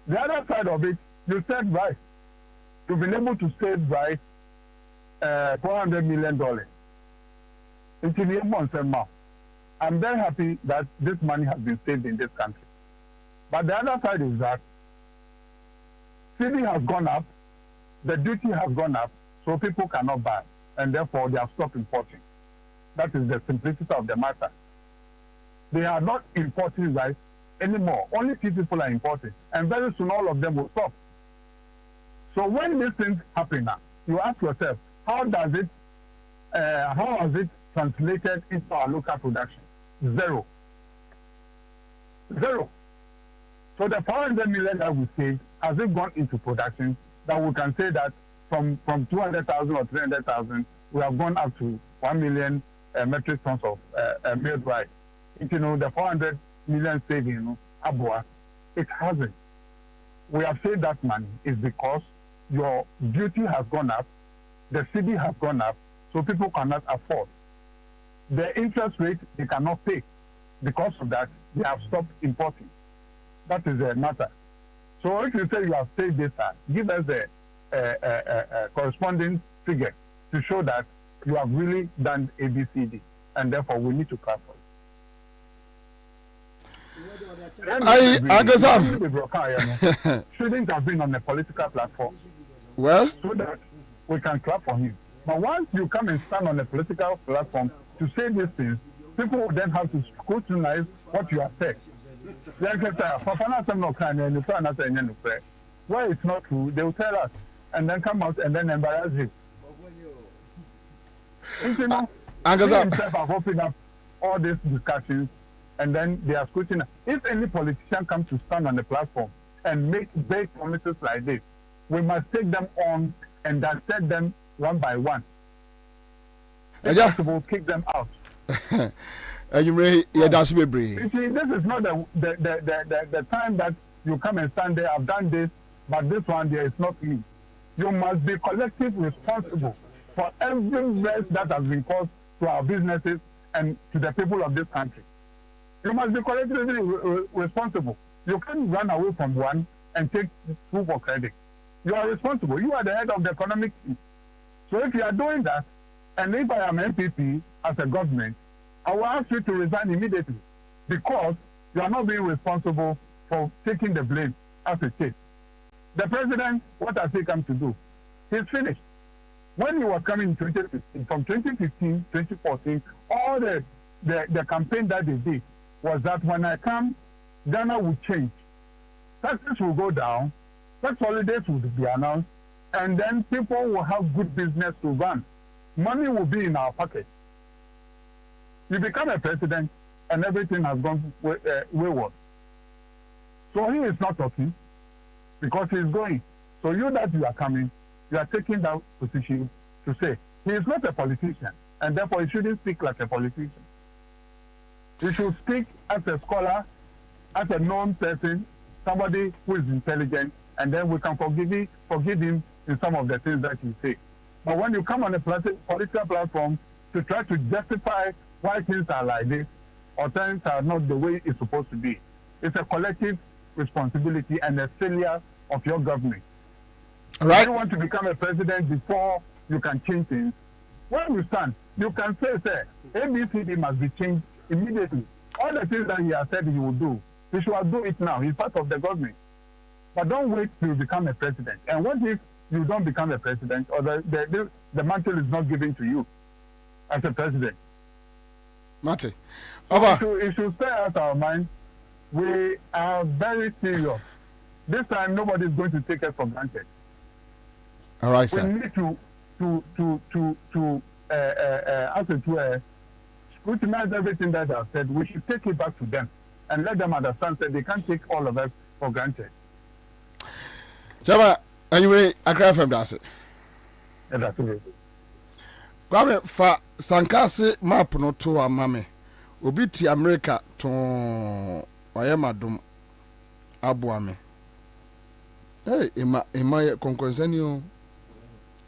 The other side of it, you said right. You've been able to save right $400 million. Until the month and month. I'm very happy that this money has been saved in this country. But the other side is that CD has gone up, the duty has gone up, so people cannot buy, and therefore they have stopped importing. That is the simplicity of the matter. They are not importing rice anymore. Only few people are importing, and very soon all of them will stop. So when these things happen now, you ask yourself, how has it translated into our local production? Zero. So the 400 million that we saved, has it gone into production that we can say that from 200,000 or 300,000, we have gone up to 1 million metric tons of milled rice. You know, the 400 million saving, Abua, it hasn't. We have saved that money is because your duty has gone up, the CD has gone up, so people cannot afford. The interest rate they cannot pay. Because of that, they have stopped importing. That is the matter. So if you say you have saved this, give us a corresponding figure to show that you have really done ABCD, and therefore we need to clap for it. Shouldn't have been on a political platform.
Well,
so that we can clap for him. But once you come and stand on a political platform to say these things, people will then have to scrutinize what you have said. Where it's not true, they will tell us and then come out and then embarrass you. You know, they themselves are opening up all these discussions and then they are scrutinizing. If any politician comes to stand on the platform and make big promises like this, we must take them on and dissect them one by one. If possible, kick them out.
You see, this
is not the time that you come and stand there. I've done this, but this one there is not me. You must be collectively responsible for every mess that has been caused to our businesses and to the people of this country. You must be collectively responsible. You can't run away from one and take two for credit. You are responsible. You are the head of the economic team. So if you are doing that, and if I am MPP as a government, I will ask you to resign immediately because you are not being responsible for taking the blame as a state. The president, what has he come to do? He's finished. When he was coming in 2015, from 2015, 2014, all the campaign that they did was that when I come, Ghana will change. Taxes will go down, tax holidays will be announced, and then people will have good business to run. Money will be in our pocket. You become a president, and everything has gone wayward. So he is not talking because he is going. So you that you are coming, you are taking that position to say he is not a politician, and therefore he shouldn't speak like a politician. He should speak as a scholar, as a known person, somebody who is intelligent, and then we can forgive him in some of the things that he say. But when you come on a political platform to try to justify why things are like this or things are not the way it's supposed to be, it's a collective responsibility and a failure of your government. Right. You want to become a president before you can change things. When you stand, you can say, ABCD must be changed immediately. All the things that he has said he will do, he should do it now. He's part of the government. But don't wait till you become a president. And what if you don't become a president or the mantle is not given to you as a president?
Mate.
It should stay out our mind. We are very serious. This time, nobody is going to take us for granted.
All right, sir.
We need to scrutinize everything that I've said. We should take it back to them and let them understand that they can't take all of us for granted.
Chaba, anyway, I cry from that.
That's it.
Kwame fa sankase map no to amame. Obi ti America to oyemadum abuame. Hey, ema ye konkonsani o.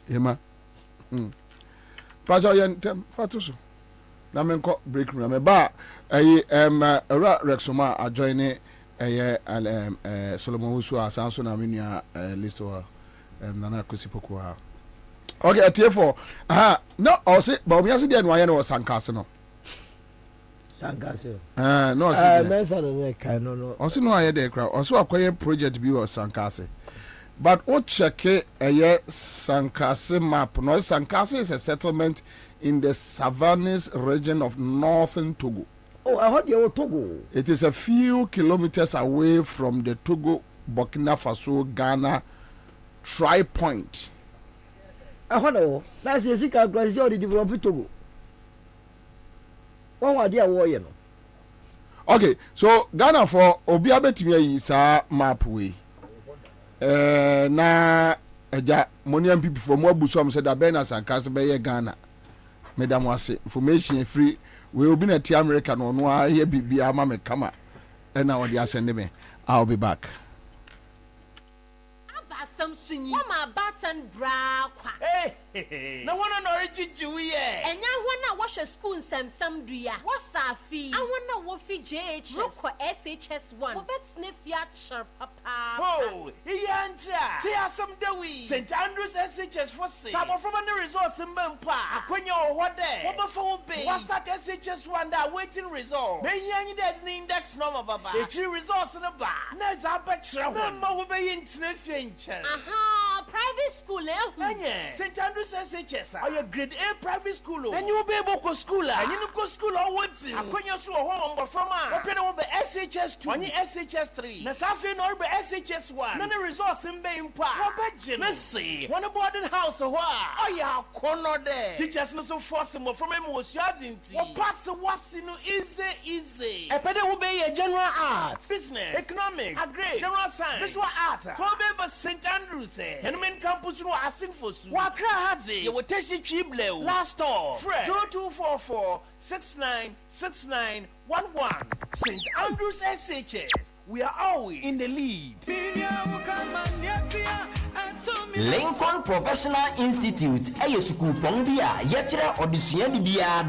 Ema. Pajo yen tem fatuso. Na menko break room na me ba ayi era Rexoma ajoin Solomon Usu asanso na menua listo nana kosipoko ha. Okay, at for no, or say, but we are saying no, I know Sankasano.
Sankase.
No,
no.
Also, no, I had a crowd. Also, a quiet project view of Sankase. But what check a Sankase map? No, Sankase is a settlement in the Savannahs region of northern Togo.
Oh, I heard you were Togo.
It is a few kilometers away from the Togo, Burkina Faso, Ghana tri-point.
I heard that's the Zika class already developed Togo. What were they warrior?
Okay, so Ghana for Obiabetimi is a map way. Na eja money and people from Wabusom said that Benas and Casabay Ghana. Madam was information free. We will be at the American on why here be a mama kama. And now they are sending me. I'll be back.
Mama button bra.
No one on origin Jewy.
And now when I wash a school in some dear. What's our fee? I want to what fee JHS. Look for SHS1. What sniff yacht papa.
Oh, Yanja. See us some Dewi. St. Andrews SHS for sale. Some from the resource in Bempa. When you're what there? What before be? What's that SHS1 that waiting result? May you need an index number, Baba. The true resource in the bar. That's our bachelor. Number will be in Snitch.
Aha, private school, eh?
St. Andrews SHS. Are you grade A private school? And you will be able to school. And you go school or what? When you saw home, but from open over SHS2, on SHS3. Nasafi no be SHS1. None resource in Bempa. Let's see. One boarding house or what? Oh, yeah, corner there. Teachers no so forcible from him was yarding. What pass was easy. A better will be a general arts, business, economics, agri, general science, visual art. So be St. Andrews, and men campus no asking for su. Wakra Hadzi, you will test it cheap level. Last call, 0244 696911. St. Andrews SHS. We are always in the lead.
Lincoln Professional Institute, a school Pongbia, Yatra or the Suya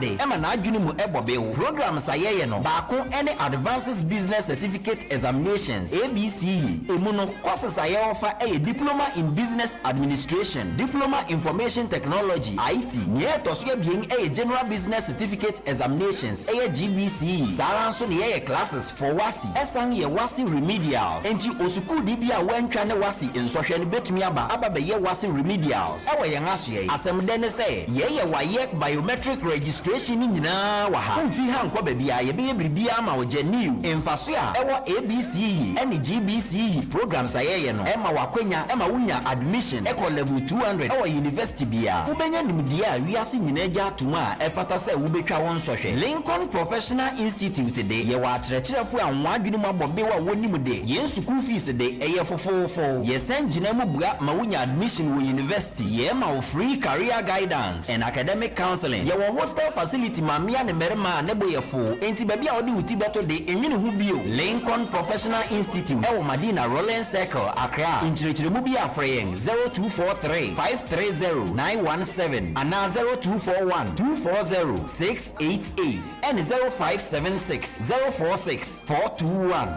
de Emana Junimu Ebobe, programs Ayeno, Bako, any advances business certificate examinations, ABC, Emuno, courses I offer a diploma in business administration, diploma information technology, IT, near Tosia being a general business certificate examinations, a GBC, Saranso near classes for Wasi, Esang Wasi remedials, and you Osuku Dibia when China Wasi in social betumiaba, Ababe Wasi remedials. Our young Asia, as some then say, Wayek biometric registration in Waha, Fihan Kobebia, Biama or Genu, in Fasia, our ABC, any GBC programs Ayano, Emma Wakwenya, Emma Unya admission, Eco level 200, our university Bia, Ubenya Media, we are seeing Neja Tuma, Efatase Ubecha one social. Lincoln Professional Institute today, you are Treachefu and Wadinuma Bobewa Wonimude, Yen school fees a day, a year for 4. Yes, and Jinemu Mawunya admission with university, Yema free career guidance and academic counseling. Your hostel facility, Mamia and Merma, Neboya 4, Anti Baby Odi Tibeto de Eminu Hubio, Lincoln Professional Institute, El Madina, Roland Circle, Accra, Inchirichimubia Fraying, 0243 530 917, and now 0241 240 688, and 0576 046 421.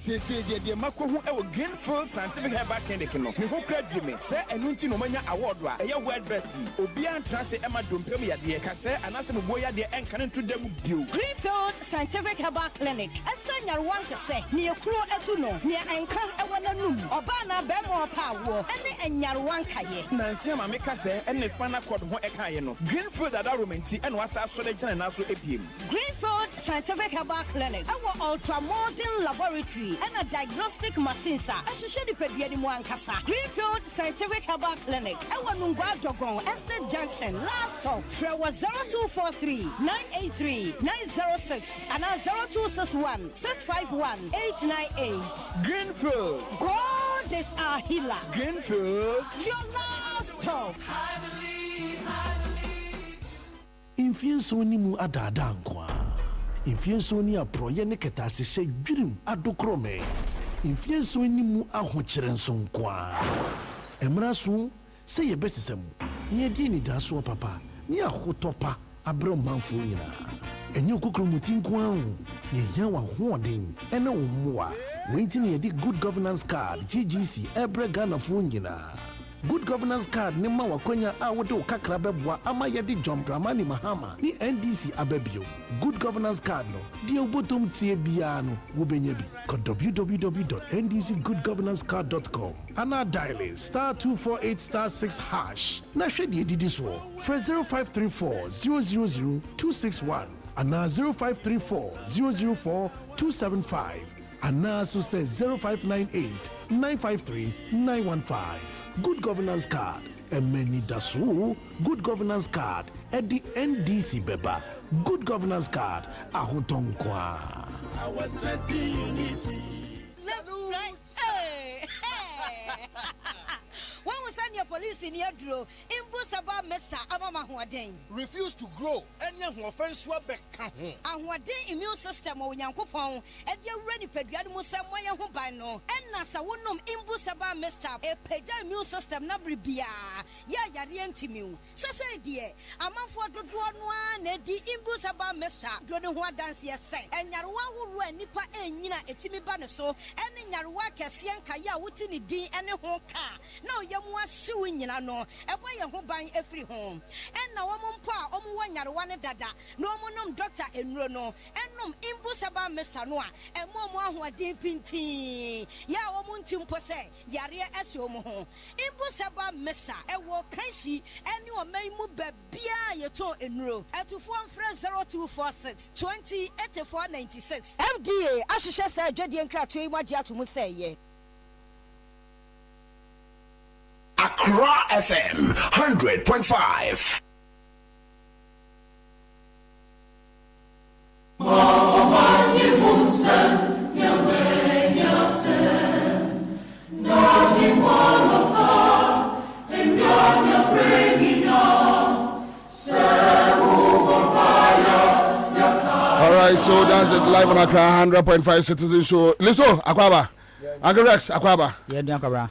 Say the Mako who Greenfield Scientific Herbal Clinic no. Me who credit me say enunti no manya award wa e world best. Obia trance Emma Dompem ya de ka say anase me boya de enkan to dem bio.
Greenfield Scientific Herbal Clinic. Asanya want to say ne ekuro etu no ne enkan e wana num. Oba na be mo pa wo ene enyarwan kaye.
Nansi ma me ka say ene spinal cord ho e kaye no. Greenfield ada romenti ene wasa so de gina na so epiem.
Greenfield Scientific Herbal Clinic. Our ultra modern laboratory and a diagnostic machines are associated with the Muankasa. Greenfield Scientific Herbal Clinic. Our Nungwa Dogon, Estate Junction, last stop. Frewa 0243 983 906 and 0261 651 898.
Greenfield.
God is our healer.
Greenfield.
Your last stop.
Infianso ni mu adada nkwa. Infianso ni aproye ne ketase hye dwirim adokrome. Infianso ni mu ahokyere nso nkwa. Emraso se ye besesem. Ni edi ni daso papa. Ni ahotopa abro manfo nyina. Enye okokromuti nkwa hu. Ye yawa hoden ene wo moa. Waiting ye di good governance card GGC ebre Ghana fo nyina. Good governance card ne ma wakonya a wode wo kakra bɛboa ama yɛde John Dramani Mahama ne NDC ababio. Good governance card no die obotom tie bia no wobenya bi. www.ndcgoodgovernancecard.com ana dial *248*6# na hwɛ die didi so. For 0534 000 261 ana 0534 004 275 ana so say 0598 953 915. Good governance card. Emeni dasu. Good governance card. Edi NDC beba. Good governance card. Ahotonkwa.
Our strategy unity. When we send your police in your draw, Imbusaba Mesa Abama Huadeng.
Refuse to grow. Any offense will be count.
And what day immune system or Yankopon, and you're ready for Yadmusa Moya Hubano, and Nasa Wunum Imbusaba Mesa, a Peja immune system Nabribia. Ya Yarientimu. Sasa dear, a month for the one, Eddie Imbusaba Mesa, Dronua dance yes, and Yarwa who ran Nipa and Nina Etimi Banaso, and in Yarwa Cassian Kaya Wutini D and a honka. No, Yamwa suing no, a boy who buy every home. And now pa, one dada, no monum doctor in Rono, and num Imbusaba Mesanoa, and Momo who are deep in tea. Ya Omuntim Pose, Yaria Esomo, Imbusaba Mesa, and walk Kaisi, and you may move Bia Yato in row, at to form friends 0246 20 8496. FDA, Ashisha said, Jedi and Cratui, what you to say.
Accra FM 100.5.
All right, so that's it live on Accra 100.5 Citizen Show. Listen, Akwaba. Uncle Rex, Akwaba.
Yeah, Akwaba.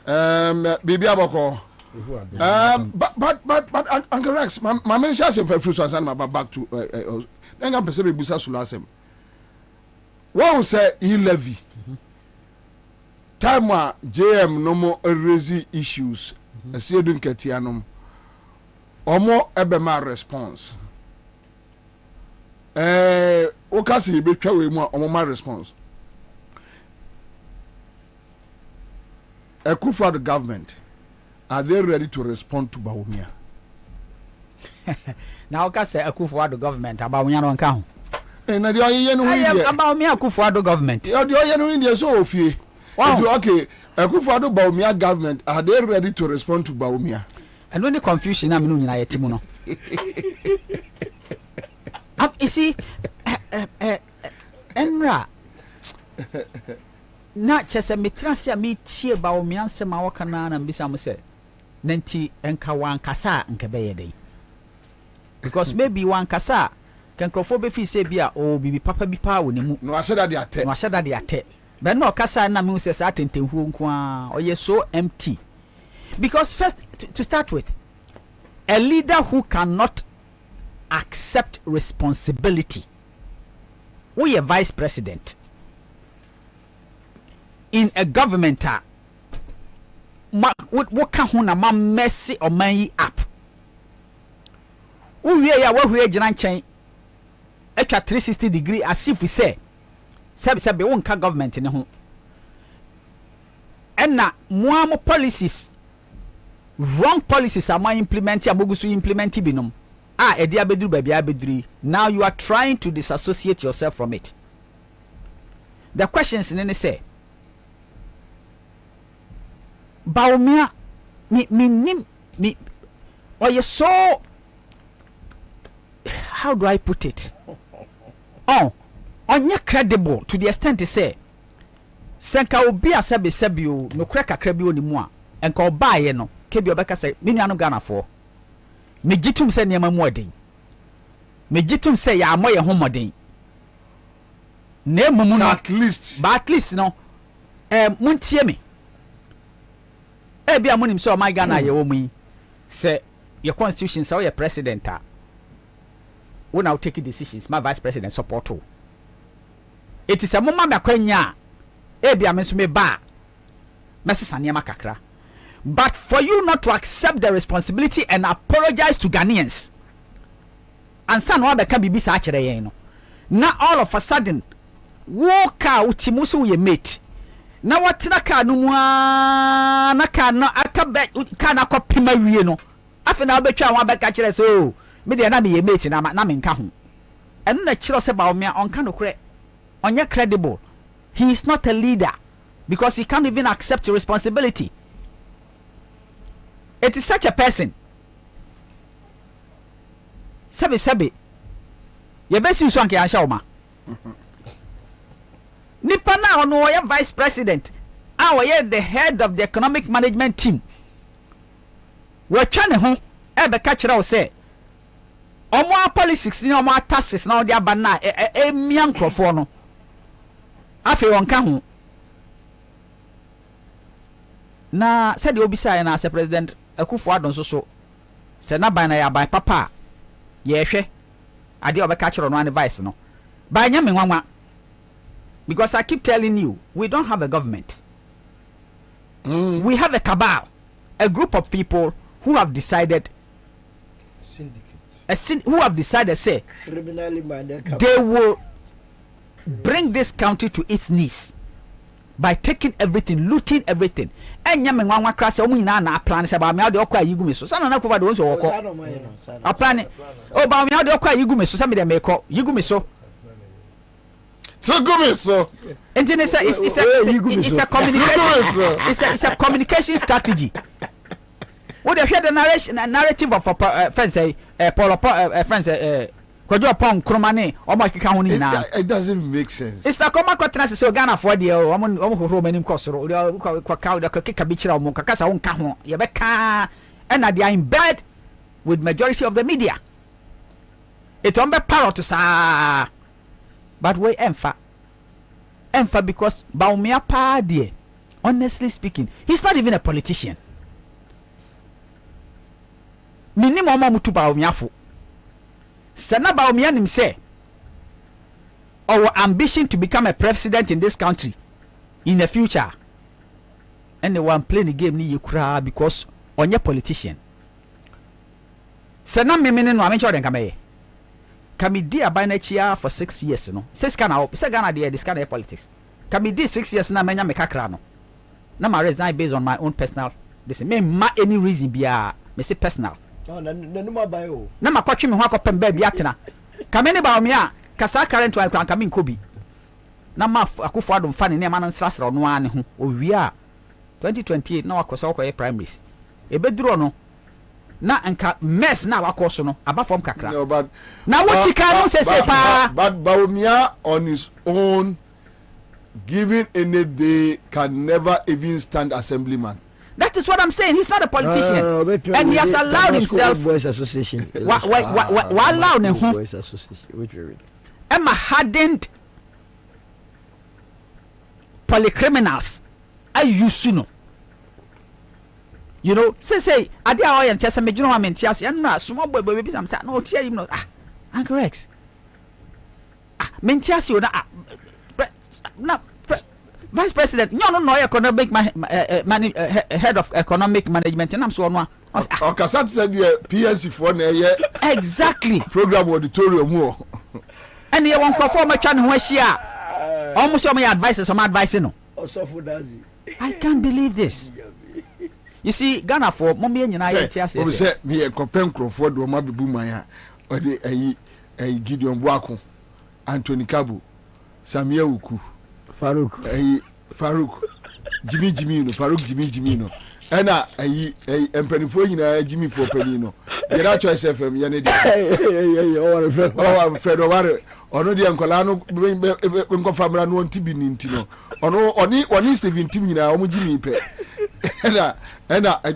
Bibi Aboko. But Uncle Rex, my mention for free so I back to then I'm perceiving Busa Sulasem. One say he levy. Time JM no more raise issues. See dun ketianum. Omo ebema response. Okasi be twa we mu omo response. Akufo the government, are they ready to respond to Bawumia?
Now, Okase Akufo the government about Bawumia no nka ho.
Na the oye no
here. About me Akufo the government.
The oye no India so ofie. Okay, Akufo the Bawumia government, are they ready to respond to Bawumia? And
when the confusion am no nyina yetimu no. You see, Enra. Na chese metrasi me tie ba o mianse ma waka na na mbisa mo se nanti enka wan kasa nke beye den because maybe wan kasa kan krofo be fi se bia o bibi papa bi pa wo ne mu
no asheda de ate
but no kasa na me se sa tentenhu nko a o ye so empty because first to start with, a leader who cannot accept responsibility, we a vice president in a government, what can na messy or man up? We are what we are chain at 360 degree as if we say, Sabi won't government in the home. And now, more policies, wrong policies are my implementing, Amogusu implementing binum. Edia bedru baby abedri. Now you are trying to disassociate yourself from it. The questions in any say. Bawumia me or you so, how do I put it? On you credible to the extent to say Senka obi asebi no kreka krabi oni mu a enka obaye no kebi obeka say me nuanu Ghana for me gitum say niam mu odin me gitum say ya amoye ho modin na emumu no
at least
no muntie me bia monim say o my Ghana ye wo mu say your constitution say your president a we now take decisions my vice president support you. It is a mama me kwanya bia me so me ba mesesa niam kakra But for you not to accept the responsibility and apologize to Ghanaians, and son wa beka bibi sa akere yen no, na all of a sudden walk out timuso ye mate. Na watena ka no mu na ka no aka na kopima wie no. Afi na obetwa wa beka kire so me de na me ye mate na me nka ho. Eno na kire se ba o me onka no kure. Onye credible. He is not a leader because he can't even accept responsibility. It is such a person. Sabi. Ye besi so anke ansha oma. Nipa na ono ye vice president. Ye the head of the economic management team. We twa ne ho e be ka kire wo se omo politics ni omo taxes na odi aba na emia nkrofo no. Afi wonka ho. Na said the obisa na se president Akufo-Addo so se na ban na ya ban papa ye hwe ade obeka kire no an vice no. Ba nya me nwanwa. Because I keep telling you, we don't have a government. We have a cabal, a group of people who have decided, who have decided, say, they will bring this country to its knees by taking everything, looting everything. And yamen one crass, na plan about me, the okwa yigumiso. Son of the ones who a plan. Oh, about me, the okwa yigumiso, some of them may call yigumiso.
So go so.
And then it's a communication. It's a communication strategy. What they hear the narrative of friends say friends Kwajo Pong Kromane or my Kikahuni now.
It doesn't make sense.
It's the Koma Quatras so Ghana for the Roman Costro, the Kikabicha or Mokakasa on Kahon, Yabeka, and they are in bed with majority of the media. It on the parrot to sa. But we emfa because Baumia pa die. Honestly speaking, he's not even a politician. Minimum mutu Baumia fu. Sana Baumia nim say our ambition to become a president in this country in the future. And the one playing the game ni yekura because onye politician. Sana memene no amencho den kamaye. Kamidi abanachia for 6 years, you know. Says Ghana there, this kind of politics. Kamidi 6 years na menya mekakra no. Na ma resign based on my own personal. This me ma any reason bia me say personal.
No, no ma buy o.
Na ma kwatwe me ho akopem ba bia tena. Kamene ba o me a kasa current one kran kamin kobi. Na ma Akufo-Addo mfa ne ma no nsrasra no ane ho. Owia 2028 na wakosa wakoye primaries. Ebeduro no na anka mess na wakoso no aba from kakra.
No, but
now what you can say pa
but Baumia on his own given any day can never even stand assemblyman.
That is what I'm saying. He's not a politician. And he has allowed himself
Voice Association.
What allowed him
Voice Association.
Emma hardened polycriminals. I used to know. You know, say, I did all and chess me, you know, I'm in Tias, and not small boy, baby, some sad, no, tear him, no, Uncle Rex. Mentias, you not Vice President, no, economic head of economic management, and I'm so on.
Cassat said, PNC for
exactly
program auditorium more.
And you won't perform a channel where she are almost all my advice, some advice, you know. I can't believe this. You see, Ghana for mommy and I
say me a compare Crawford or Mabi Boomaya or the Gideon Wako, Anthony Kabu, Samia Uku, Farouk, Jimmy, Farouk, and I Pennyfoy, Jimmy for Penino. The choice FM, Yanedi, Fred O'Ware, or no, the Uncolano, when Confabra no Tibi Nintino, or no, or East Steven Timina, or Jimmy Pe. And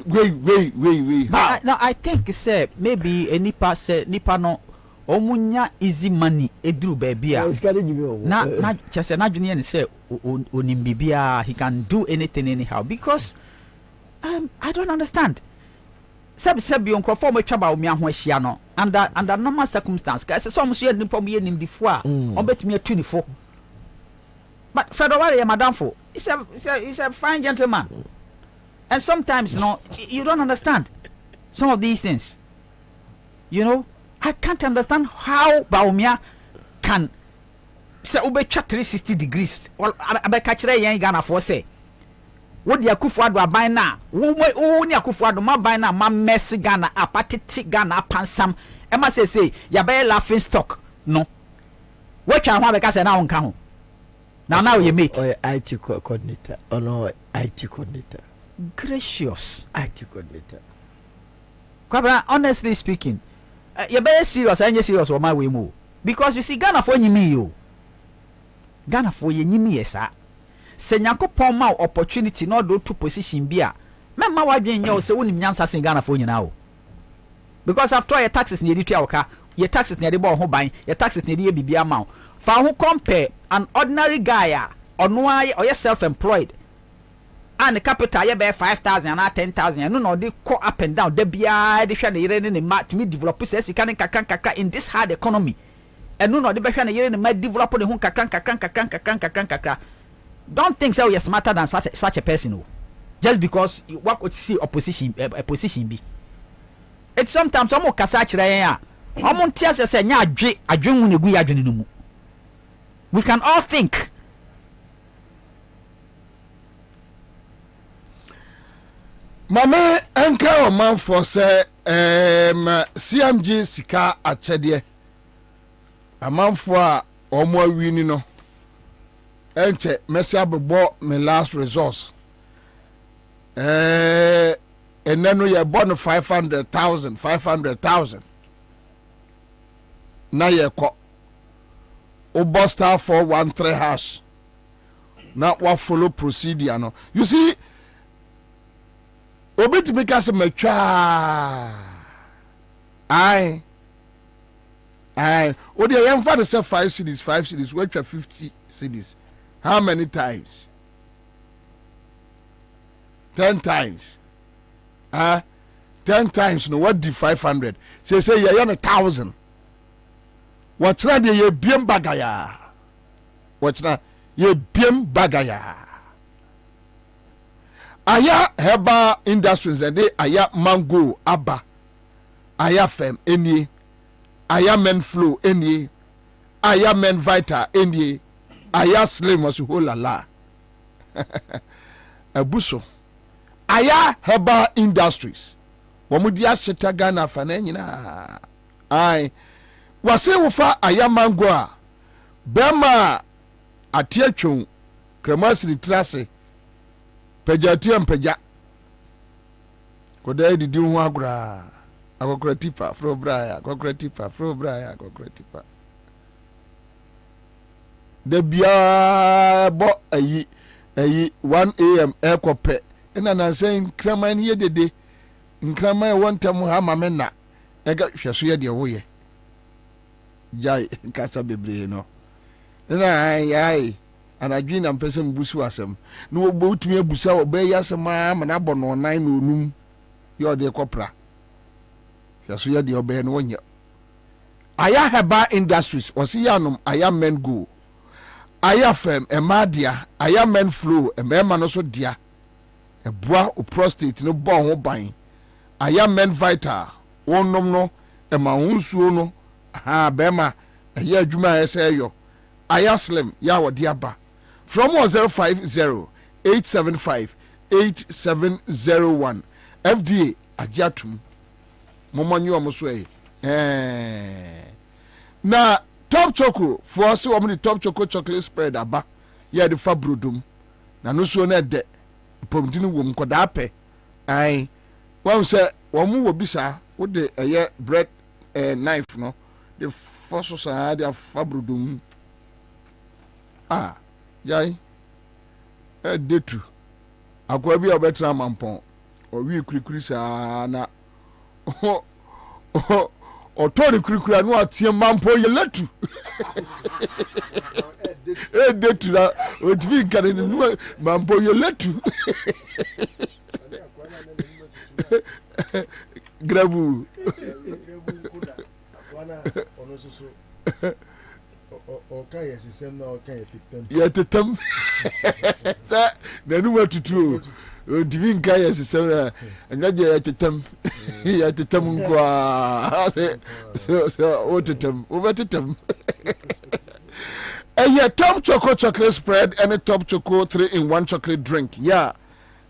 wait.
No, I think say maybe a nipa no omunya easy money edru baby. Na just na junior say onimbibia he can do anything anyhow because I don't understand. Sabi on conform with trouble me ho ahia no under normal circumstances. Cause some so nipa mo yenim difo a on betumi 24. But Federal madam for he's a fine gentleman. And sometimes, you don't understand some of these things. I can't understand how Baumia can say ube 360 degrees. Well, I catch the young Ghana for say. What the Akufo-Addo buy now? Who ni Akufo-Addo ma buy now? Ma mess Ghana, apatiti Ghana, pansam. Emma say, ya buy laughing stock. No. What you want because now on count. Now you meet.
IT coordinator. Oh no, IT coordinator.
Gracious.
IT coordinator.
Kwabena, honestly speaking, you better serious and you serious for my way more. Because you see, Ghana for you. Ghana for you, yes, sɛ Nyankopɔn ma opportunity na do to position bia memma wadwen nyɛ sɛ wonim nyansa sen Ghana fo nyina o because after your taxes na yɛde tua woka your taxes na yɛde bɔ ho ban your taxes na yɛde yɛ bibia ma fa ho compare an ordinary guy a ɔno a ɔyɛ self employed and capital yɛ bɛ 5,000 and 10,000 no na ɔde kɔ up and down da bia de hwɛ ne yere ne ma to me develop sɛ sika ne kakra in this hard economy ɛno na ɔde bɛhwɛ ne yere ne ma develop ne ho kakra. Don't think so you're smarter than such a person. Just because you work with see opposition a position be. It's sometimes almost kasachira we can all think.
Mama enka o man for say CMG sika achede. Amanfo a omo awini no. Enche Messi abbo me last resource. And then we are born 500,000. Na ye ko. Obo star 413 hash. Na wa follow procedure no. You see, obit make us metwa. Aye. O de yam fa say 5 cities, we twa 50 cities. How many times? 10 times. 10 times. No, what the 500? Say you're 1,000. What's not ye biem bagaya? What's not ye biem bagaya? Aya Heba Industries and they aya mango abba. Aya fem any. Aya men flow any. Aya men vita any. Aya slim was whole la Abuso Aya Heba Industries Wamudia Seta Ghana Fanenina Aye Wase Wufa Aya Mangoa Bema Atiachun Kremasi Trase Pejatiam Peja Koda di diu wagra Akokretipa Fro Braya Akokretipa The bia bo ayi 1 a.m. ekope ina na saying kraman ye dede nkraman wontam ha mamena ega hweso ye de wo ye jai kasa bebre no na ai anadwi na mpese mbusu asem na ogbo utumi abusa oba ya asem ma na bo no nan no onum ye de kopra hweso ye de oba no wonya Aya Heba Industries osi yanom aya men go Aya fem emadia aya men flow emema no so dia ebua o prostate no bo ho ban aya men vital wonom no ema hunsuo no ha bema eye adwuma eseyo aya slim ya wodi aba from 050-875-8701 FDA ajatum momonyo omoso na Top Choco for so many Top Choco chocolate spread aba ya de fabrodum na no so na de pomdini wom koda pe ai won say won wo bisa wo de eye bread knife no the first so de fabrodum jai detu akwa bi obetra mampon o wi kurikuri sa na Otori kurikura no atie mampo ye letu detu na otimi kare no mampo ye letu grabu
akwana ono soso o kan yesisem na o kan yetetem
sa na nu watutu Divin Kaya Sisera, and Nadia at the Tem, at the Temungua, over the Tem. And yeah, top chocolate spread and a top chocolate 3-in-1 chocolate drink. Yeah,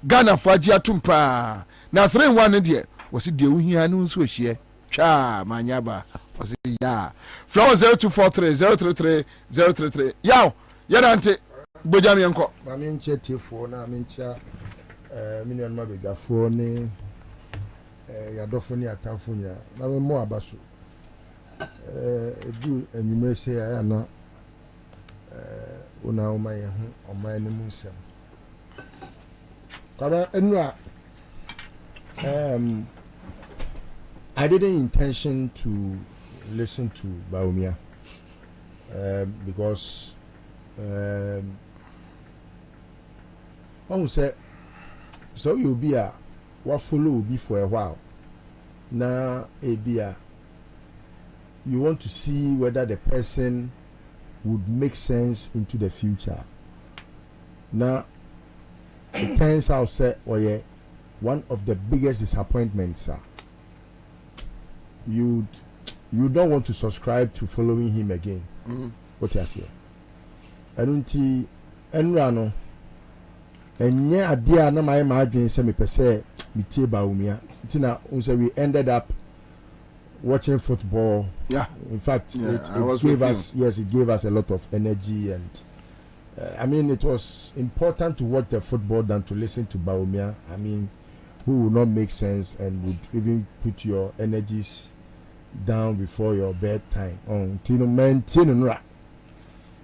Ghana Fajia Tumpa. Now 3-in-1 India. Was it the Uhianu Swish? Cha, Manyaba. Was it ya? Flower 0243 033 033. Yow, Yanante, Bojami Uncle.
I mean, chetty for now, I mean, Minion Mabiga for me. Yadofonia Tanfunia. Now, more abasu. Do and you may say I am not. Una o my musem. Kaba enra I didn't intention to listen to Baumia because on say so you be a what follow be for a while. Now you want to see whether the person would make sense into the future. Now, it turns out, sir, one of the biggest disappointments, sir. You don't want to subscribe to following him again. What you say? I don't see Enrano. And yeah, idea na my imagine say me per se me tie Baumia. Tina, we ended up watching football. Yeah, in fact, it gave us it gave us a lot of energy, and I mean, it was important to watch the football than to listen to Baumia. I mean, who would not make sense and would even put your energies down before your bedtime.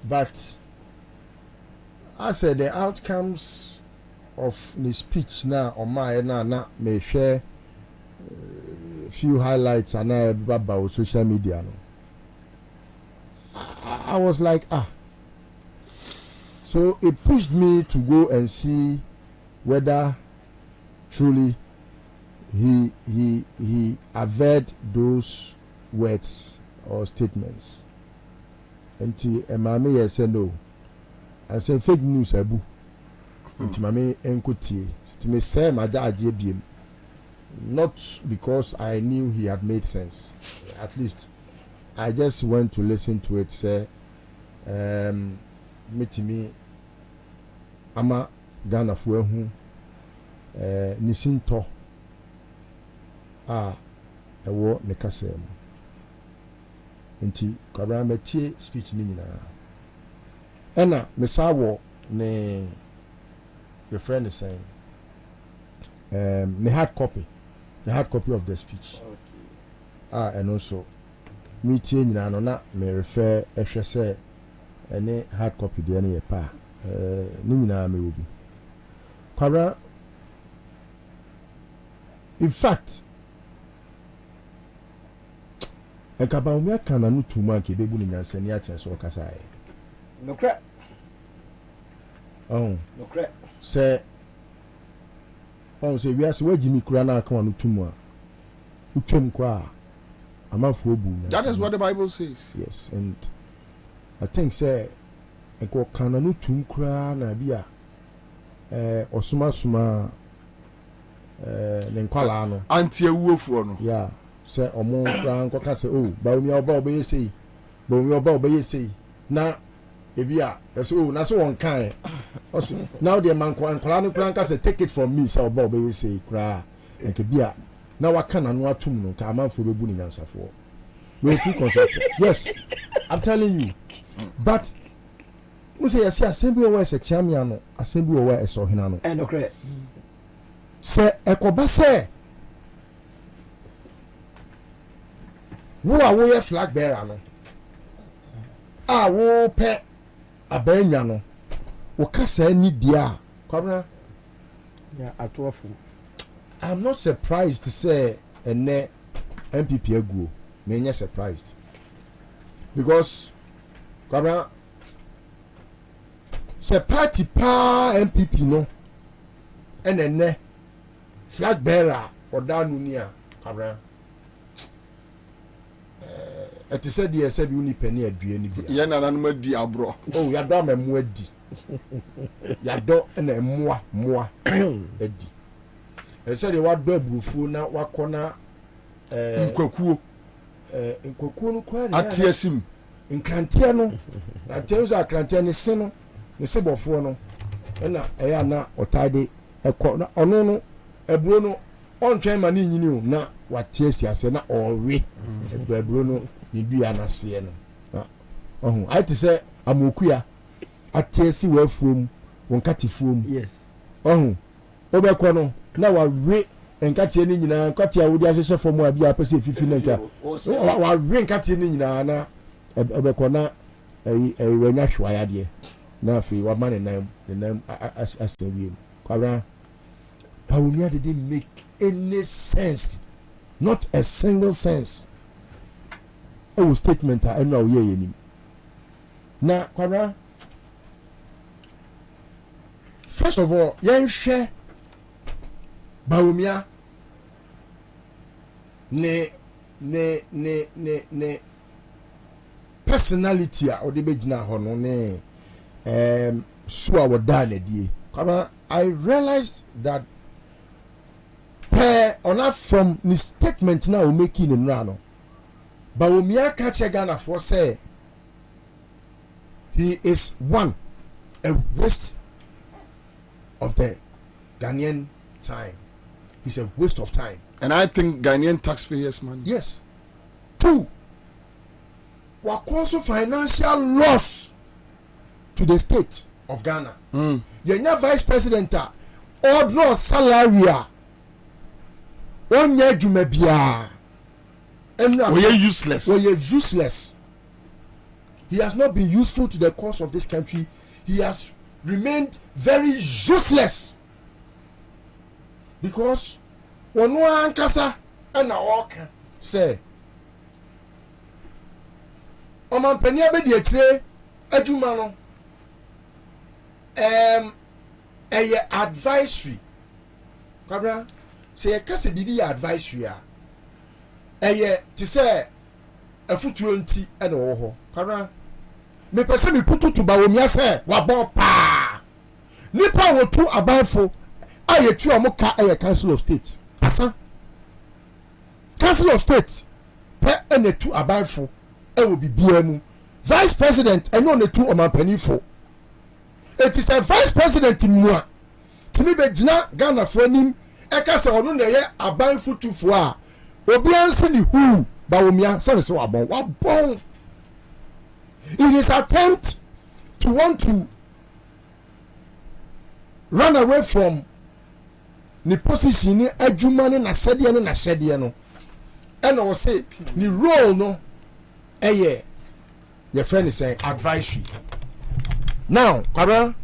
But I said the outcomes of the speech now on my may share few highlights and about social media. I was like, so it pushed me to go and see whether truly he averred those words or statements. And Mami said no. I said fake news abu. And Mami enkotie. To me say my dad not because I knew he had made sense. At least I just went to listen to it. Say, me ama Ghana fuehu nisinto ewo ne kasem. Nti kwabra metie speech ni nyina. Ena mesawo ne your friend is saying the hard copy of the speech. Okay. And also me tie nyina no na me refer ehwe say any hard copy de na ye pa ni nyina me obi kwabra. In fact, Ekabaumia kana no tuma ke bebu ni nyansa ni achen so kasa e.
No crack.
Oh.
No crack.
Say we are so Jimmy kura na aka no tumu a. Utwem kwa amafo obu.
That is what the Bible says.
Yes, and I think say eko kana no tum kura na bia osuma suma nenkwala no
anti ewuofuo no.
Yeah. Say omo kra nkoka say oh Baumia oba obeyesei Baumia oba obeyesei na ebia say oh na so won kan now the man nkwala no kra nka say take it from me say oba obeyesei kra nke bia na waka na no atum no ka amanfo bebu ni nyansafo we full consultant. Yes, I'm telling you. But we say yes assembly owa is a champion no assembly owa is ohina no
no cra
say ekoba say wo a wo ye flag bearer no wo pe abanya no wo kasa ni dia kwabna
yeah atofu.
I'm not surprised to say ene MPP aguo me nya surprised because kwabna say party pa MPP no ene flag bearer odanu ni a kwabna it said yes, said you need penny at Bienni.
Yananum di abro.
Oh, ya dame muedi. yadɔ na mmoa edi ɛsɛ de wadɔ aburufuo na wakɔ na
nkwakuo
no kwa
atia sim
nkranteɛ no nkranteɛ so akranteɛ ne se no ne se bɔfoɔ no ɛna ɛyɛ na ɔtaade ɛkɔ na ɔno no aburo no ɔntwɛn ma ne nyini o na watie siase na ɔwe aburo no ne dua n'aseɛ no na ɔho ayɛ sɛ amokuya atie si wafuom wonkatifuom
yes
ɔho obɛkɔ no na wawe nkatie ne nyinaa nkatie a wodi ahyehyɛ fam a bia pɛsɛ fifi na nka wawe nkatie ne nyinaa na obɛkɔ na wanya hwaya deɛ na afei wama ne nam asɛwiem kwabra Bawumia didn't make any sense, not a single sense. It was statement I know ye na kwabra first of all yen hwɛ Bawumia ne personality a ɔde bɛgyina hɔ no ne so a wɔda na die kwabra I realized that from the statement now we making in Rano. Bawumia catch Ghana for say he is a waste of the Ghanaian time. He's a waste of time.
And I think Ghanaian taxpayers' money.
Yes. 2, what causes financial loss to the state of Ghana. You're vice president or draw salary. Onye juma bia useless. He has not been useful to the cause of this country. He has remained very useless because ono ankasa na oka say omampani abedi akire adwuma no eye advisory kwabra say a case bibi advisory eye ti say afutuo nti na wo ho kwabra me pese me putu to Bawumia say wa bon pa nipa wo tu abanfo aye tu omoka eye council of state asa council of state pe ene tu abanfo e wo bibia mu vice president enyo ne tu omanpanifo it is a vice president mu a timi be gina Ghana fo nim ekasa onu na ye aban futufo a obi anse ni hu Bawumia say se wabon in his attempt to want to run away from the position ni adwuma ni na sede no and I was say the role no eye your friend is saying advisory now kwabra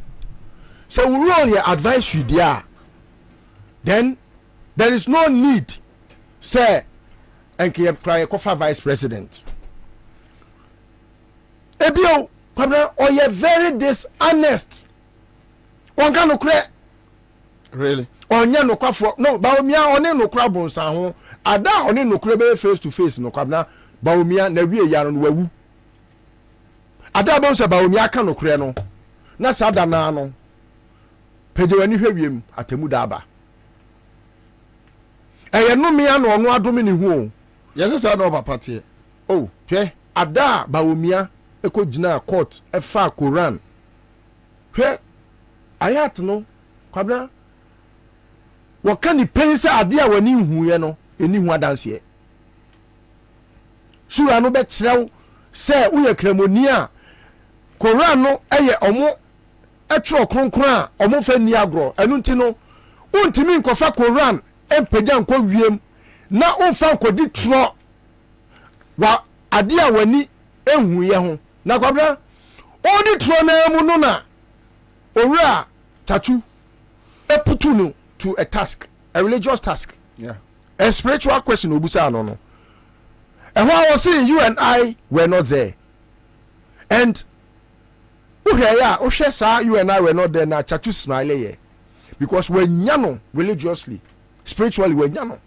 so we role your advisory there. Then there is no need, say, and Kofa vice president. Ebio, or you're very dishonest. One can no credit.
Really?
On ya no kwa no, Bawumia on no crab on Saho. Ada on no crab face to face no kwabna. Bawumia na wie yaron wawu. Ada bon se Bawumia kan no kre no. Na sada na no. Pejewani hwewiem atemu daba. Eye no me ano ono adome ne hu.
Yes sir no papa tie.
Oh, hwe ada Bawumia eko gina court e fa Quran. Hwe ayat no kwabna wakani pense ade a wani hu ye no eni hu adanse e. Sura no be kirew se uye kremoni a Quran no eye omo etro kronkron a omo fa ni agro enu nti no untimi nkofa Quran empeja nko wiem na onfa nkodi tro wa ade a wani ehu ye ho na kwabra odi tro na mu no na owura tatu eputu no to a task, a religious task,
yeah,
a spiritual question obusa no. And what I was saying, you and I were not there, and you and I were not there. Now tatu smile because we're nyano religiously, spiritually we're nyano.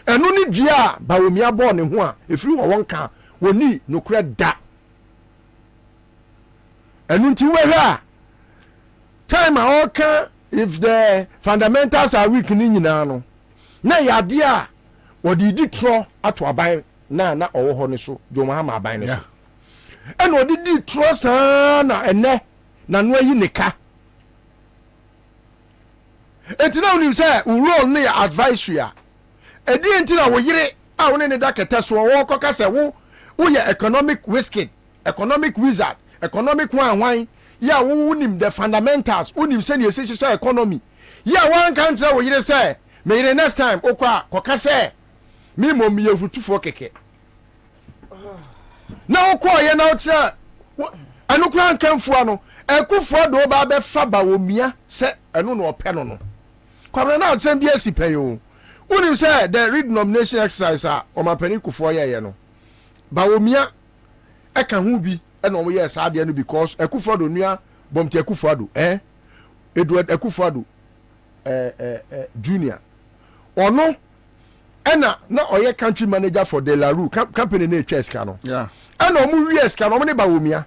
And only dia Bawumia born in one. If you want can, we need no credit that. And until we're here, time a ɔka if the fundamentals are weak ni nyinaa no na yade a wɔde di trɔ ato aban na ɔwɔ hɔ ne so John Mahama aban ne so ɛna ɔde di trɔ saa na ɛnɛ na no ayi ne ka enti na onim sɛ role ne yɛ advisory a ɛdi enti na wo yere a wo ne da kɛtɛ so wɔ kɔka sɛ wo yɛ economic wizard economic wan ya wo nim the fundamentals unim sɛ ne ɛsɛ economy ya wan kan sɛ wo yere sɛ me yere next time okɔ kɔka sɛ me mom me yɛfutufo kɛkɛ na okɔ yɛ na ɔkyerɛ ɛno kura nkamfo ano ɛkufoɔ do ba bɛfa ba wɔ mia sɛ ɛno na ɔpɛ no kwabena na asɛm bi asi pɛn o unim sɛ the renomination exercise a ɔmapani kufoɔ yɛyɛ no ba wɔ mia ɛka ho bi ɛna ɔmo yɛ saa deɛ no because Akufo-Addo nua bɔmti Akufo-Addo Edward Akufo-Addo junior ɔno ɛna na ɔyɛ country manager for De La Rue company na etwa sika no ɛna ɔmo wie sika no ɔmo ne ba womia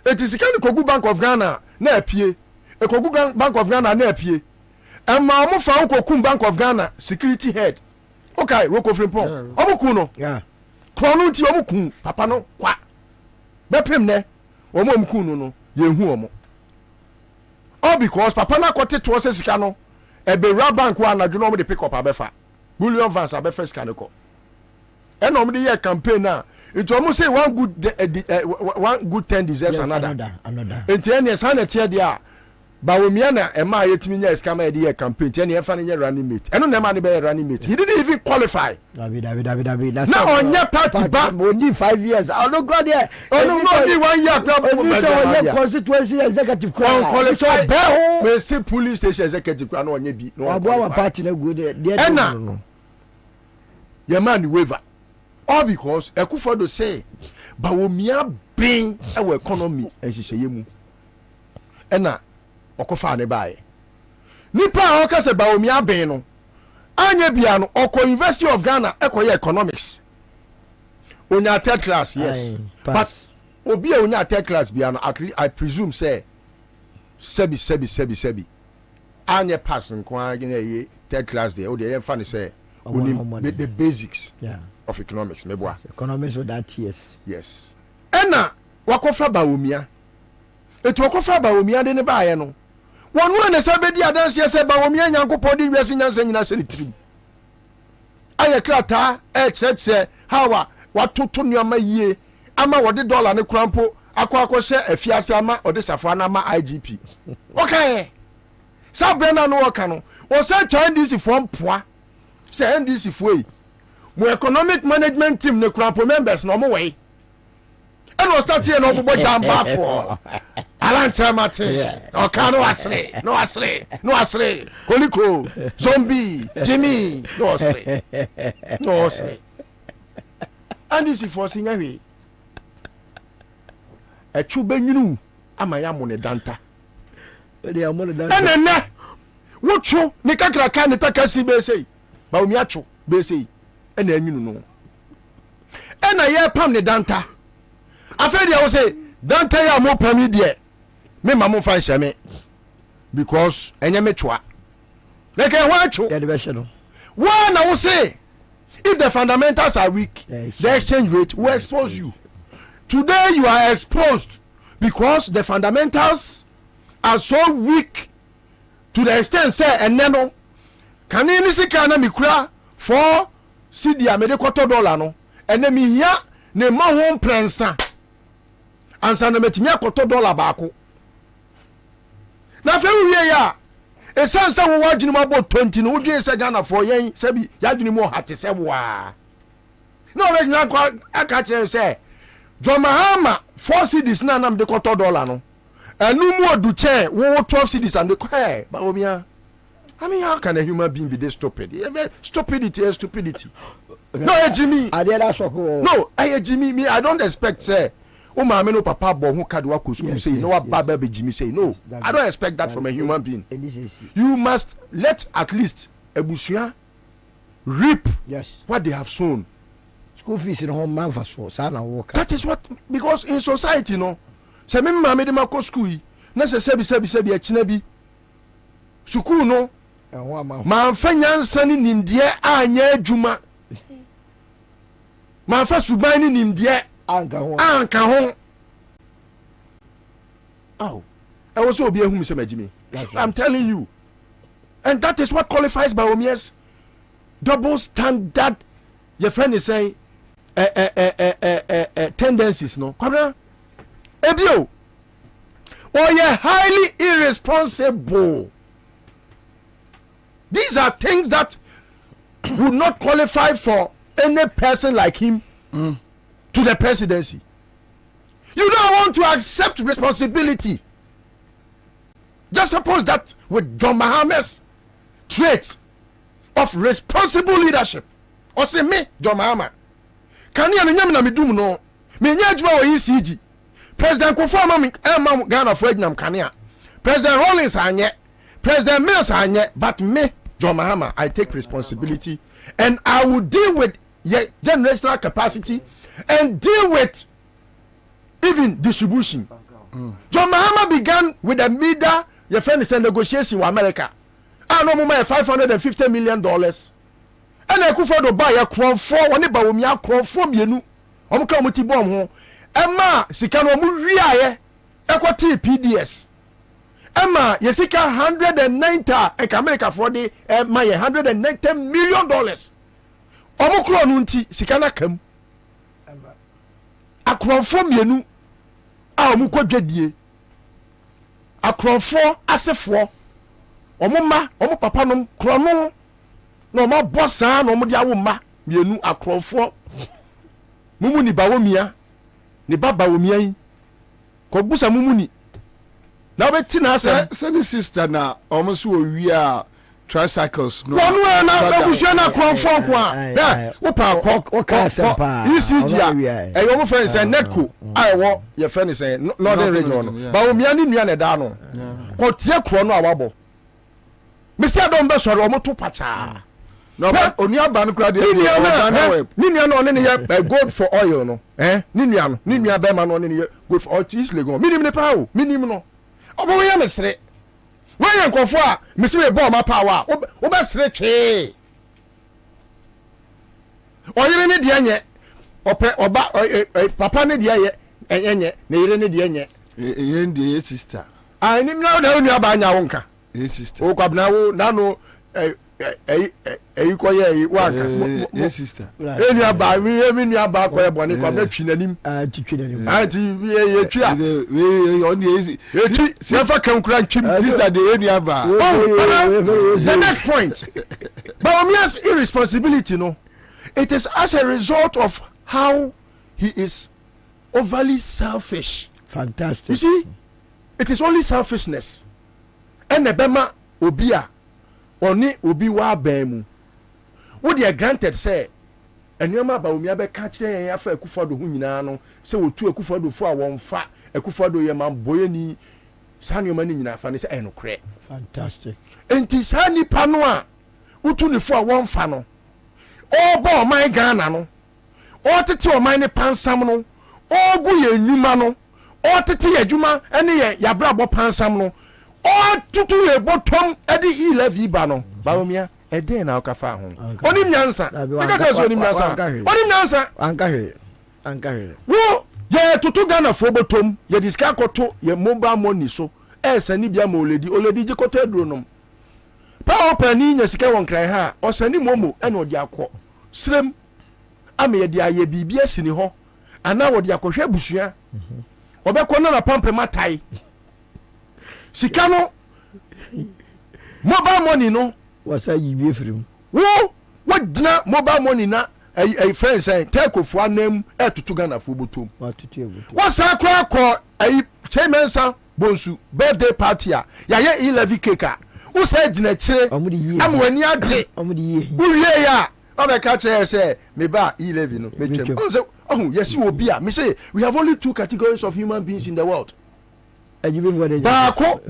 eti sika ne kogu Bank of Ghana na apie ekogu Bank of Ghana na apie ɛma ɔmo fa kokum Bank of Ghana security head okay Roko Frimpong ɔmo kun no krono nti ɔmo kun papa no kwa bepem ne omo mkunu no yehu omo all because papa na kote to se sika no ebe ra bank wa na dwuno omo de pick up abefa bullion vans abefa sika ne ko e na omo de ye campaign na it omo say one good 10 deserves another enti ene sa na tie de a ba womia na ema yetimi nya sika ma de ye campaign tie ne e fa ne running mate eno na ma ne be running mate he didn't even qualify
David
na onye party ba
only 5 years I don't go there
only 1 year
only constituency executive
qualified we see police station executive na onye bi
no abo party na go there
ena your man waiver all because Akufo-Addo say ba womia ben e wo economy enhihye mu ena okofa ne bae nipa a okase ba womia ben no anya bia no oko University of Ghana ekoye economics onya third class yes but obi a onya third class bia no at least I presume say sebi anya pass nko anya third class there o dey yan fa ne say onim the basics of economics meboa
economics with that
yes ena wakofa ba womia etu wakofa ba womia de ne baaye no wonu ne se bedi adanse se ba womia nyankopɔ de wiase nyansa nyina se litrim aye krata cheche hawa watoto nuama yie ama wode dollar ne krampo akɔ hye afiase ama ode safo na ama IGP okay sa brena no woka no o se twa NDC fo mpoa se NDC fo yi mo economic management team ne krampo members no mo wei eno start here no bobo jamba fo alancha mate o ka no asre koliko zombie Jimmy no asre and this for sinya we echu benyunu ama ya mo ne danta enene wochu ne kakra ka ne takasi be sei ba omi achu be sei ena anyunu no ena ye pam ne danta afedi I will say danta ya mo pam die me ma mo fan hyame because enye metwa like e wa achu why na we say if the fundamentals are weak the exchange rate will expose you. Today you are exposed because the fundamentals are so weak to the extent say eneno kan ni sika na mikura for cedi amede koto dollar no ene mi hia ne ma ho prensa ansa na metimi akoto dollar baako na fe wie ya esansa wo wadwini mo abo 20 no wodwe se Ghana for yen sabi yadwini mo hate se wa na we nya kwa aka kire se John Mahama 4 cedis na nam de koto dollar no enu mu odu che wo 12 cedis and the hey ba omia I mean how can a human being be this stupid? Stupidity is stupidity. No Jimmy no Jimmy me I don't expect say o ma me no papa bo hu kade wa kosu say no wa baba be Jimmy say no I don't expect that from a human being. You must let at least ebusua reap what they have sown.
School fees in home man for so sana work.
That is what because in society no say me ma me de mako school na say sebi e china bi
sukuu no manfa nyansa ne nimdeɛ anyɛ adwuma manfa suban ne nimdeɛ anka ho aw ɛwɔ sɛ obi ahum sɛ magyimi I'm telling you, and that is what qualifies Bawumia's double standard. Your friend is saying tendencies, no? Ebio, or you're highly irresponsible. These are things that would not qualify for any person like him to the presidency. You don't want to accept responsibility. Just suppose that with John Mahama's traits of responsible leadership, or say me, John Mahama, can you na me dum no? Me nyajuma o ECG. President Kofi Ghana for Egnam Kania. President Rollins anye, President Mills anye, but me, John Mahama, I take responsibility and I will deal with your generational capacity and deal with even distribution. John Mahama began with a media. Your friend is a negotiation with America. I know more $550 million. And I could afford to buy a crown for one about me. A crown from you. I'm coming to bomb home. Emma, Sikano Muria, Equity PDS. Emma, Yesika 190 America for the my $190 million. Omukro Nunti, Sikana Kem. A crown from you. Amuko Jedie. Akrɔnfoɔ asefoɔ ɔmo ma ɔmo papa nom krono na ɔmo bossa na ɔmo de awo ma mienu akrɔnfoɔ mumu ni bawomia ni babawomia yi ko busa mumu ni na obeti na ase sani sister na ɔmo so owi a tricycles no
wɔn na abusuo na akrɔnfoɔ ko a na wo pa akɔ ECG a ɛyɛ ɔmo fɛn sɛ netco a ɛwɔ yɛ fɛn sɛ northern region no bawomia ni nua na da no ko tie kro no a wabɔ mesi adom be sɔre ɔmo to pacha
no oni aba no kra de
ni nua no ne ye gold for oil no ni nua be ma no ne ye gold for oil is legon minim ne pa o minim no ɔmo yɛ mesere wɔyɛ nkɔfo a mesi we bɔ ma pa wa wo be sere twe ɔyere ne de anye ɔpɛ ɔba papa ne de ye enye ne yere ne de anye
yere de sister
ni na nua ba nya wo nka
sister
o kwabna wo na no koye wanka
sister
nua ba mi nua ba koye bone kwabna twi nanim
twi nanim
anti ye twi a
we on the
twi sefa kan kura twim
sister de nua ba
the next point Bawumia's irresponsibility no, it is as a result of how he is overly selfish.
Fantastic.
You see, it is only selfishness. And the bema obia oni obi wa bemu. What they granted say, and you ma Bawumia be catch ya fa Akufo-Addo hu nyina no, say wo tu Akufo-Addo fo a won fa Akufo-Addo ye man boye ni sani omani nyina fa ne say no kre.
Fantastic.
Enti sani pano a utu ni fo a won fa no. O bo man Ghana no. O tete o man ne pansam no. O gu ye nyuma no. O tete ye adwuma ene ye yabrabo pansam no. O tutu ye bottom edi 11 ba no. Bawumia eden na okafa ho. Onim nyansa. Eka ka so onim nyansa. Onim nyansa.
Ankahe.
Wo ye tutu Ghana fo bottom ye diska koto ye mobile money so. Sani bia ma oledi je koto aduro nom. Pa opani nya sika won kran ha. Osani momo ena odi akọ. Srem ame ye dia ye bibia sini ho. Ana wodi akohwe busua. Obekọ na pampe matai. Sika no mobile money no
wasa yibi efrim.
Wo dina mobile money na a friend say take ofu anam etutu Ghana fo botom. Wasa akra akọ chairman sa bonsu birthday party a ya ye 11 cake a wo say dina kire amwani ade wo wie ya obeka kire say me ba 11 no metwem on say oh yes you obi a me say we have only two categories of human beings in the world. Baako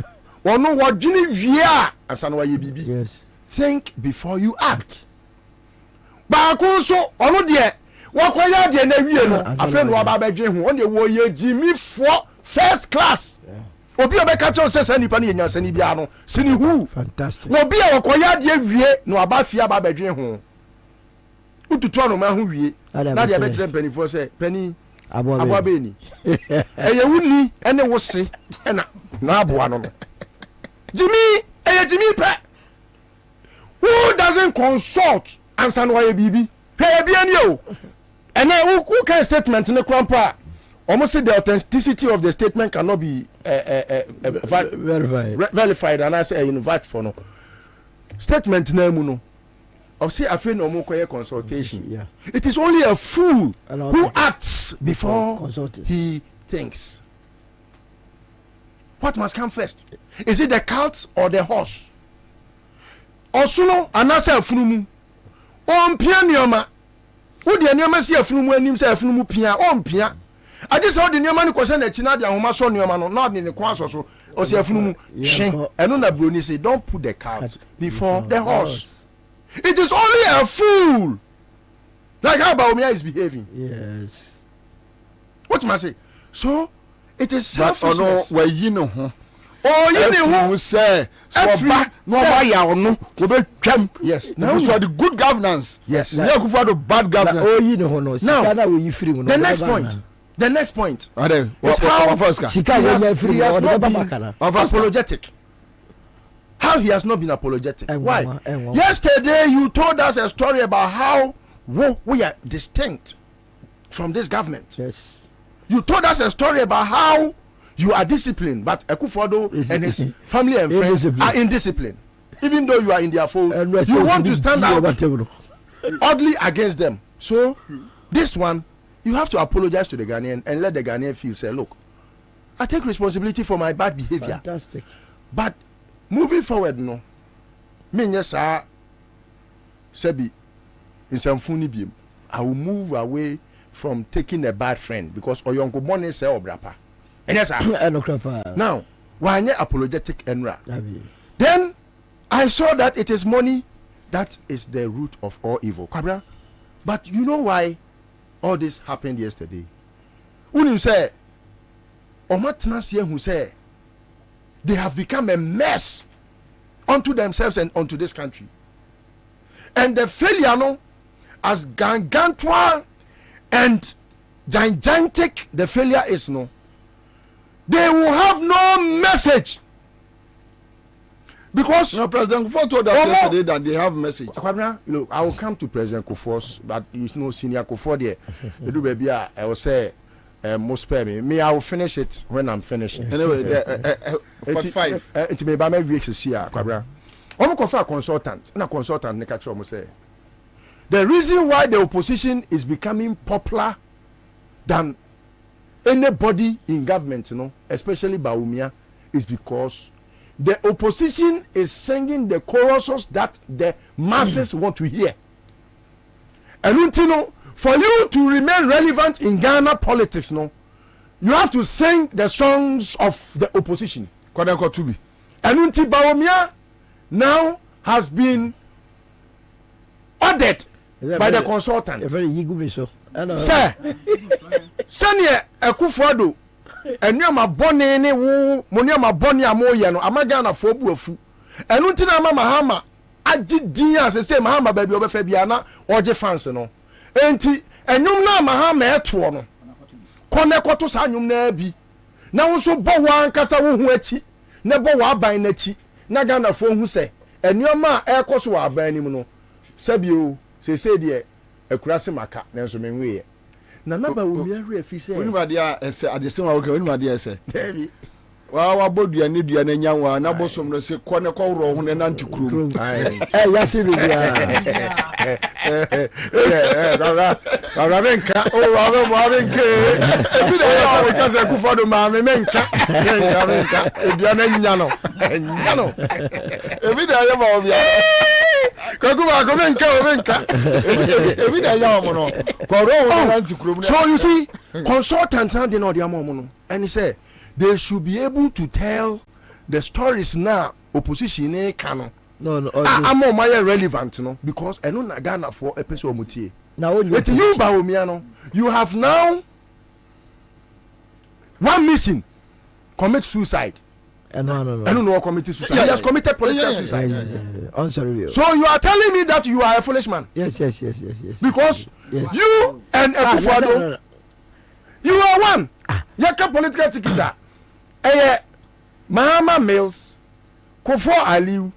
wono wodwini wie a asa no waye bibi.
Yes.
Think before you act. Baako so ono de wakoya de na wie no afa no aba badwe ho on de wo ye jimi fo first class.
obi obeka cho se sa nipa ne nyansani bia no sini hu
fantastic
obi a okoya de wie no aba fia ba badwen ho ututu anu ma ho wie na de betre mpanifo se pani aboa be ni eye wuni ene wose ena na aboa no Jimmy Jimmy pe who doesn't consult answer no ye bibi hey bia ni o ene who can statement ne krampa almost say the authenticity of the statement cannot be verified and I say invite for no statement na mu no of say afi no mo koye consultation. Yeah. It is only a fool who acts before he thinks. What must come first? Is it the cart or the horse? Osuno anasa afunumu on pia nioma wo de nioma si afunumu anim say afunumu pia on pia ade say wo de nioma ni kwose na china de ahoma so nioma no na de kwa so o say afunumu hwe eno na broni say don't put the cart before the horse. It is only a fool like how Baumia is behaving.
Yes.
What must I say? So it is selfishness.
Where you know
oh you know
who say so ba no ba ya no go be twam.
Yes.
Now so the good governance.
Yes.
Now go for the bad governance.
Oh you know no.
Now
we free no.
The next point.
Is how
he has not been apologetic. How he has not been apologetic. Why? Yesterday you told us a story about how we are distinct from this government.
Yes.
You told us a story about how you are disciplined, but Ekufodo and his family and friends are indisciplined. Even though you are in their fold, you want to stand out oddly against them. So this one, you have to apologize to the Ghanaian and let the Ghanaian feel, say, look, I take responsibility for my bad behavior.
Fantastic.
But moving forward, no, Sebi, in some funny beam, I will move away from taking a bad friend because Oyonko Bonne say Obrapa. And yes, now, why not apologetic enra? Then I saw that it is money that is the root of all evil. Kabra, but you know why all this happened yesterday? Unim say, Omatnasie who say, they have become a mess unto themselves and unto this country. And the failure no, as gargantuan and gigantic the failure is no, they will have no message. Because
President Kufuor told us yesterday that they have message.
Look, I will come to President Kufuor's, but you know, Senior Kufuor there. You do baby, I will say, most spare me. I will finish it when I'm finished.
Anyway, 45.
It may be my weeks this year, Kwabra. I'm a consultant, and a consultant, Nekacho say. The reason why the opposition is becoming popular than anybody in government, you know, especially Baumia, is because the opposition is singing the choruses that the masses want to hear. And you know, for you to remain relevant in Ghana politics, no, you have to sing the songs of the opposition. And Baumia now has been ordered by the consultant. Sir, Sanya Ekufuor and you ma bonne ne wo money ma bonne amoye no amaga na fo buafu enu ntina ma mahama agidin as say mahama ba bi obefa bia na oje fans no enti enum na mahama eto no kone koto sa nyum na bi na wo so bo wa nkasa wo hu achi na bo wa aban na achi na ga na fo hu se enuoma ekoso wa aban nim no sabio se de akurase maka na nso menwe na naba wo mi ahwe afi se
wonu bade a ese adese wa okay wonu bade ese baby wa bodua ne dua na nyanwa na bosom no se ko ne ko woro ho ne nanti kurom
ya se bi ya
baba menka o baba menke bi da ya we kase Kufuor ma me menka dua na nyano ebi da ya ba obi So you see, consultants and they know their mom, and he said they should be able to tell the stories now. Opposition canon. No, I'm more my relevant, no, because I know Ghana for episode mutie. Now, with you, Baomiano, you have now one missing, commit suicide. No, committed suicide. He has committed political suicide. So you are telling me that you are a foolish man?
Yes.
Because you and Akufo-Addo, you are one. Yaka political ticket. Mahama Mills, Kofo Aliu,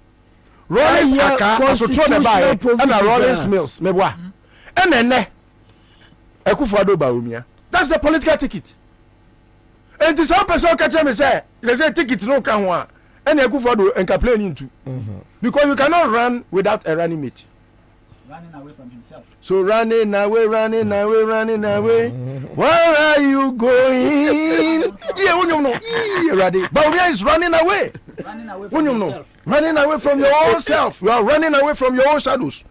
Rollins Aka, Asotro Nebai, and Rollins Mills, Mebwa. And then Akufo-Addo Bawumia. That's the political ticket. And this some person catch me say, they say ticket no can one. And Akufo-Addo and complaining too. Because you cannot run without a running mate.
Running away from himself.
So running away. Where are you going? Bawumia is running away. Running away from your own self. You are running away from your own shadows.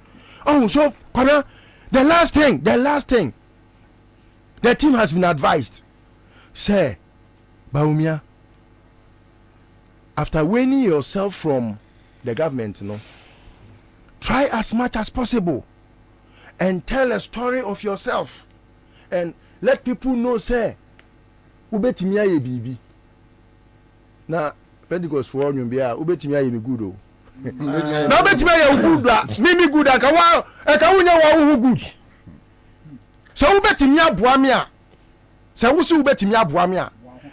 Oh, so Kwana, the last thing, the team has been advised. Say, Bawumia, after winning yourself from the government, try as much as possible and tell a story of yourself and let people know, say, ubetimia ye bibi. Na Pentecost for you be ubetimia ye me good o. Na ubetimia ye good me good aka wunya wa good. So ubetimia boa me a. So wo si ubetimia boa me a.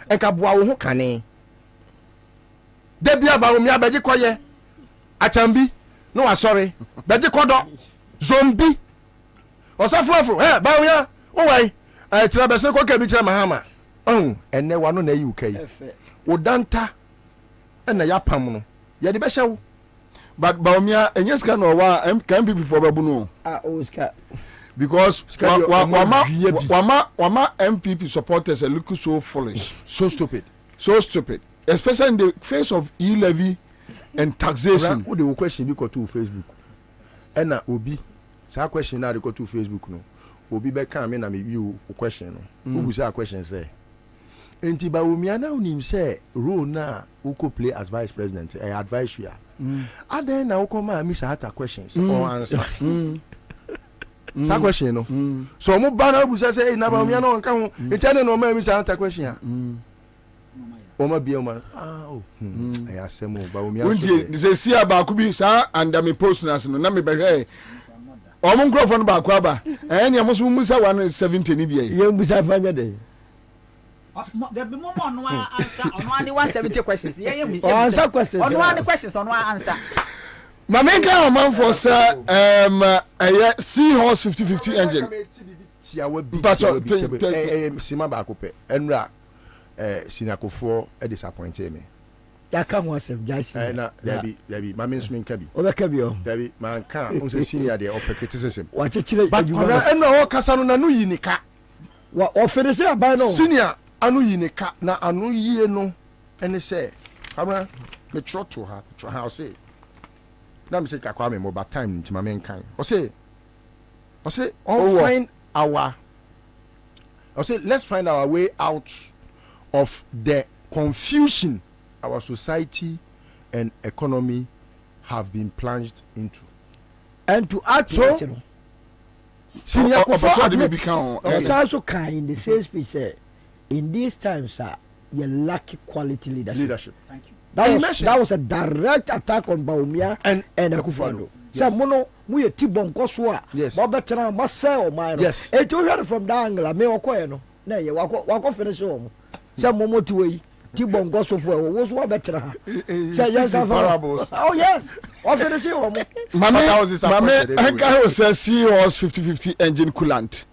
Enka boa wo ho kane. Da bia ba wo me abeje koye. Achambi no asori. Beje kodo. Zombie. Osafofo ba wo ya. O wai. Tira bese ko ka bi tira mahama. Enne wa no na yi ukai. Odanta na ya pam no. Ya de be hyew. But Bawumia enyeska no wa can be before babu no.
Oscar.
Because wama MPP supporters are looking so foolish,
so stupid,
especially in the face of e-levy and taxation.
What the question be go to Facebook? And na obi, say question na dey go to Facebook no. Obi be come me na me view question no. Who say question say? Enti Bawumia na unim say role na who could play as vice president, advisory. And then na who come and miss her questions or answer. Sa question no. So mo ba na bu say na Bawumia na nka ho. Enti no ma miss her question a. O ma bia ma. I asem Bawumia.
Unti say see ba ku bi sa and me post na so na me be hwe. O mo microphone ba ku aba. Ne mo so mu sa 170 ni bia.
Ye bu sa fanya de.
There be more on one answer on 170 questions.
Answer questions.
On one questions on one answer.
Mamenka man for sir Seahorse 50-50 engine.
Sima ba ko pe. Enra Sinakofo disappointed me.
Ya come was just
na Debbie Mamin Swing Kabi.
Obekabio.
Debbie man can on senior there of criticism.
What chile
but enra o kasano na no yinika.
Wa o finish by no.
Senior anu yinika na anu yie no ene say camera me trot to her how say na me say kakwa me mobile time ntima men kan o say let's find our way out of the confusion our society and economy have been plunged into,
and to add to it,
senior
also kind in the same speech say in these times, you lack quality leadership.
Thank you.
That was a direct attack on Bawumia and Akufo-Addo. Say mono we tibon koswa.
Yes.
Babetana masel my.
Yes.
E to hear from that angle. Me okoye no. Na ye wako finish home. Say momo tiwe tibon kosofo wo so betena. Say yes
parables.
Oh yes. O finish home.
Mame I say Seahorse 50-50 engine coolant.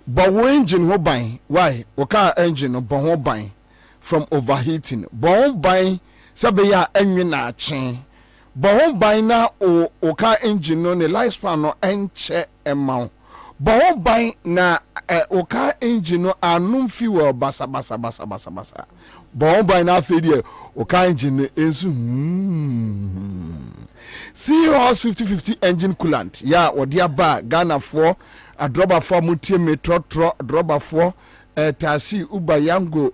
But when engine ho ban, why? Waka engine no bon ho ban from overheating. Bon ban sabeya enwe na chen. Bon ban na o car engine no ne lifespan no enche emau. Bon ban na o car engine no anum fuel basa. Bon ban na afedie o car engine ensu Seahorse 50-50 engine coolant. Ya odi aba Ghana for a drobber for mutie metro drobber for taxi Uber Yango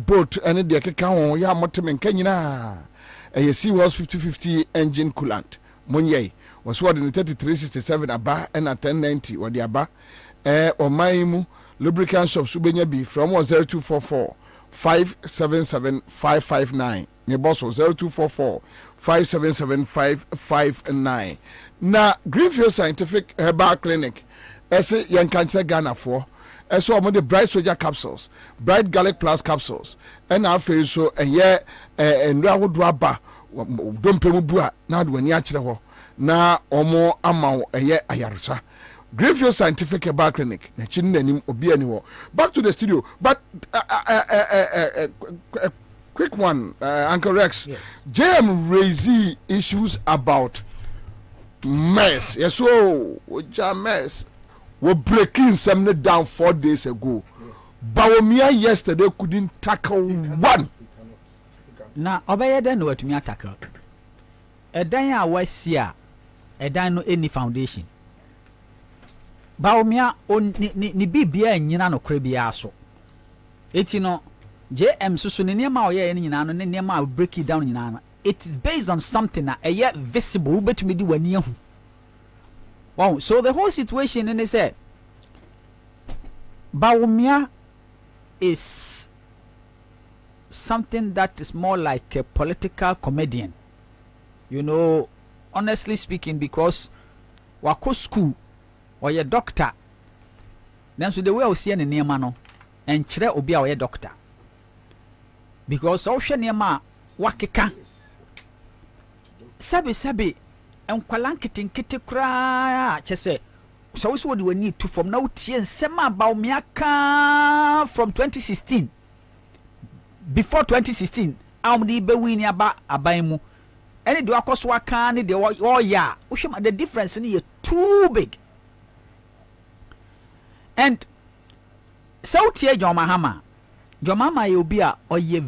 boat and the keka ho ya motem nkanyina Seahorse 50-50 engine coolant monye was what in 3367 aba and 1090 what the aba omaimu lubricant shop subenya bi from 0244 577 559 me boss 0244 577 na Greenfield Scientific Herbal Clinic ese yen kanche Ghana for ese omo de bright soldier capsules, bright garlic plus capsules, and afi so eye ndra wodo aba dompe mu bua na de wani akire ho na omo amaw eye ayaresa. Greenfield Scientific Herbal Clinic na chin nanim obi ani ho. Back to the studio, but quick one, Uncle Rex. Yes. JM raised issues about mess. Yes, so mess. We're breaking something down 4 days ago. Bawumia yesterday couldn't tackle one.
Now, obey then what me tackle. A danya was here. A dan no any foundation. Bawumia on ni bibia nyina no krebia so. Eti no JM susu ne niema oye ene nyina no ne niema break it down nyina no. It is based on something that a visible betumi di wani ahu. Wow, so the whole situation in is Bawumia is something that is more like a political comedian. You know, honestly speaking, because wako school or your doctor, then so the way I see any niema no and chere obi a or doctor. Because ocean niema wakeka sabi enkwala nkete kra chese so we what we need to from now tie nsema about miaka from 2016 before 2016 the be win aba aban mu any de akoso aka ne de ya the difference is too big. And so tie John Mahama ye obi a oye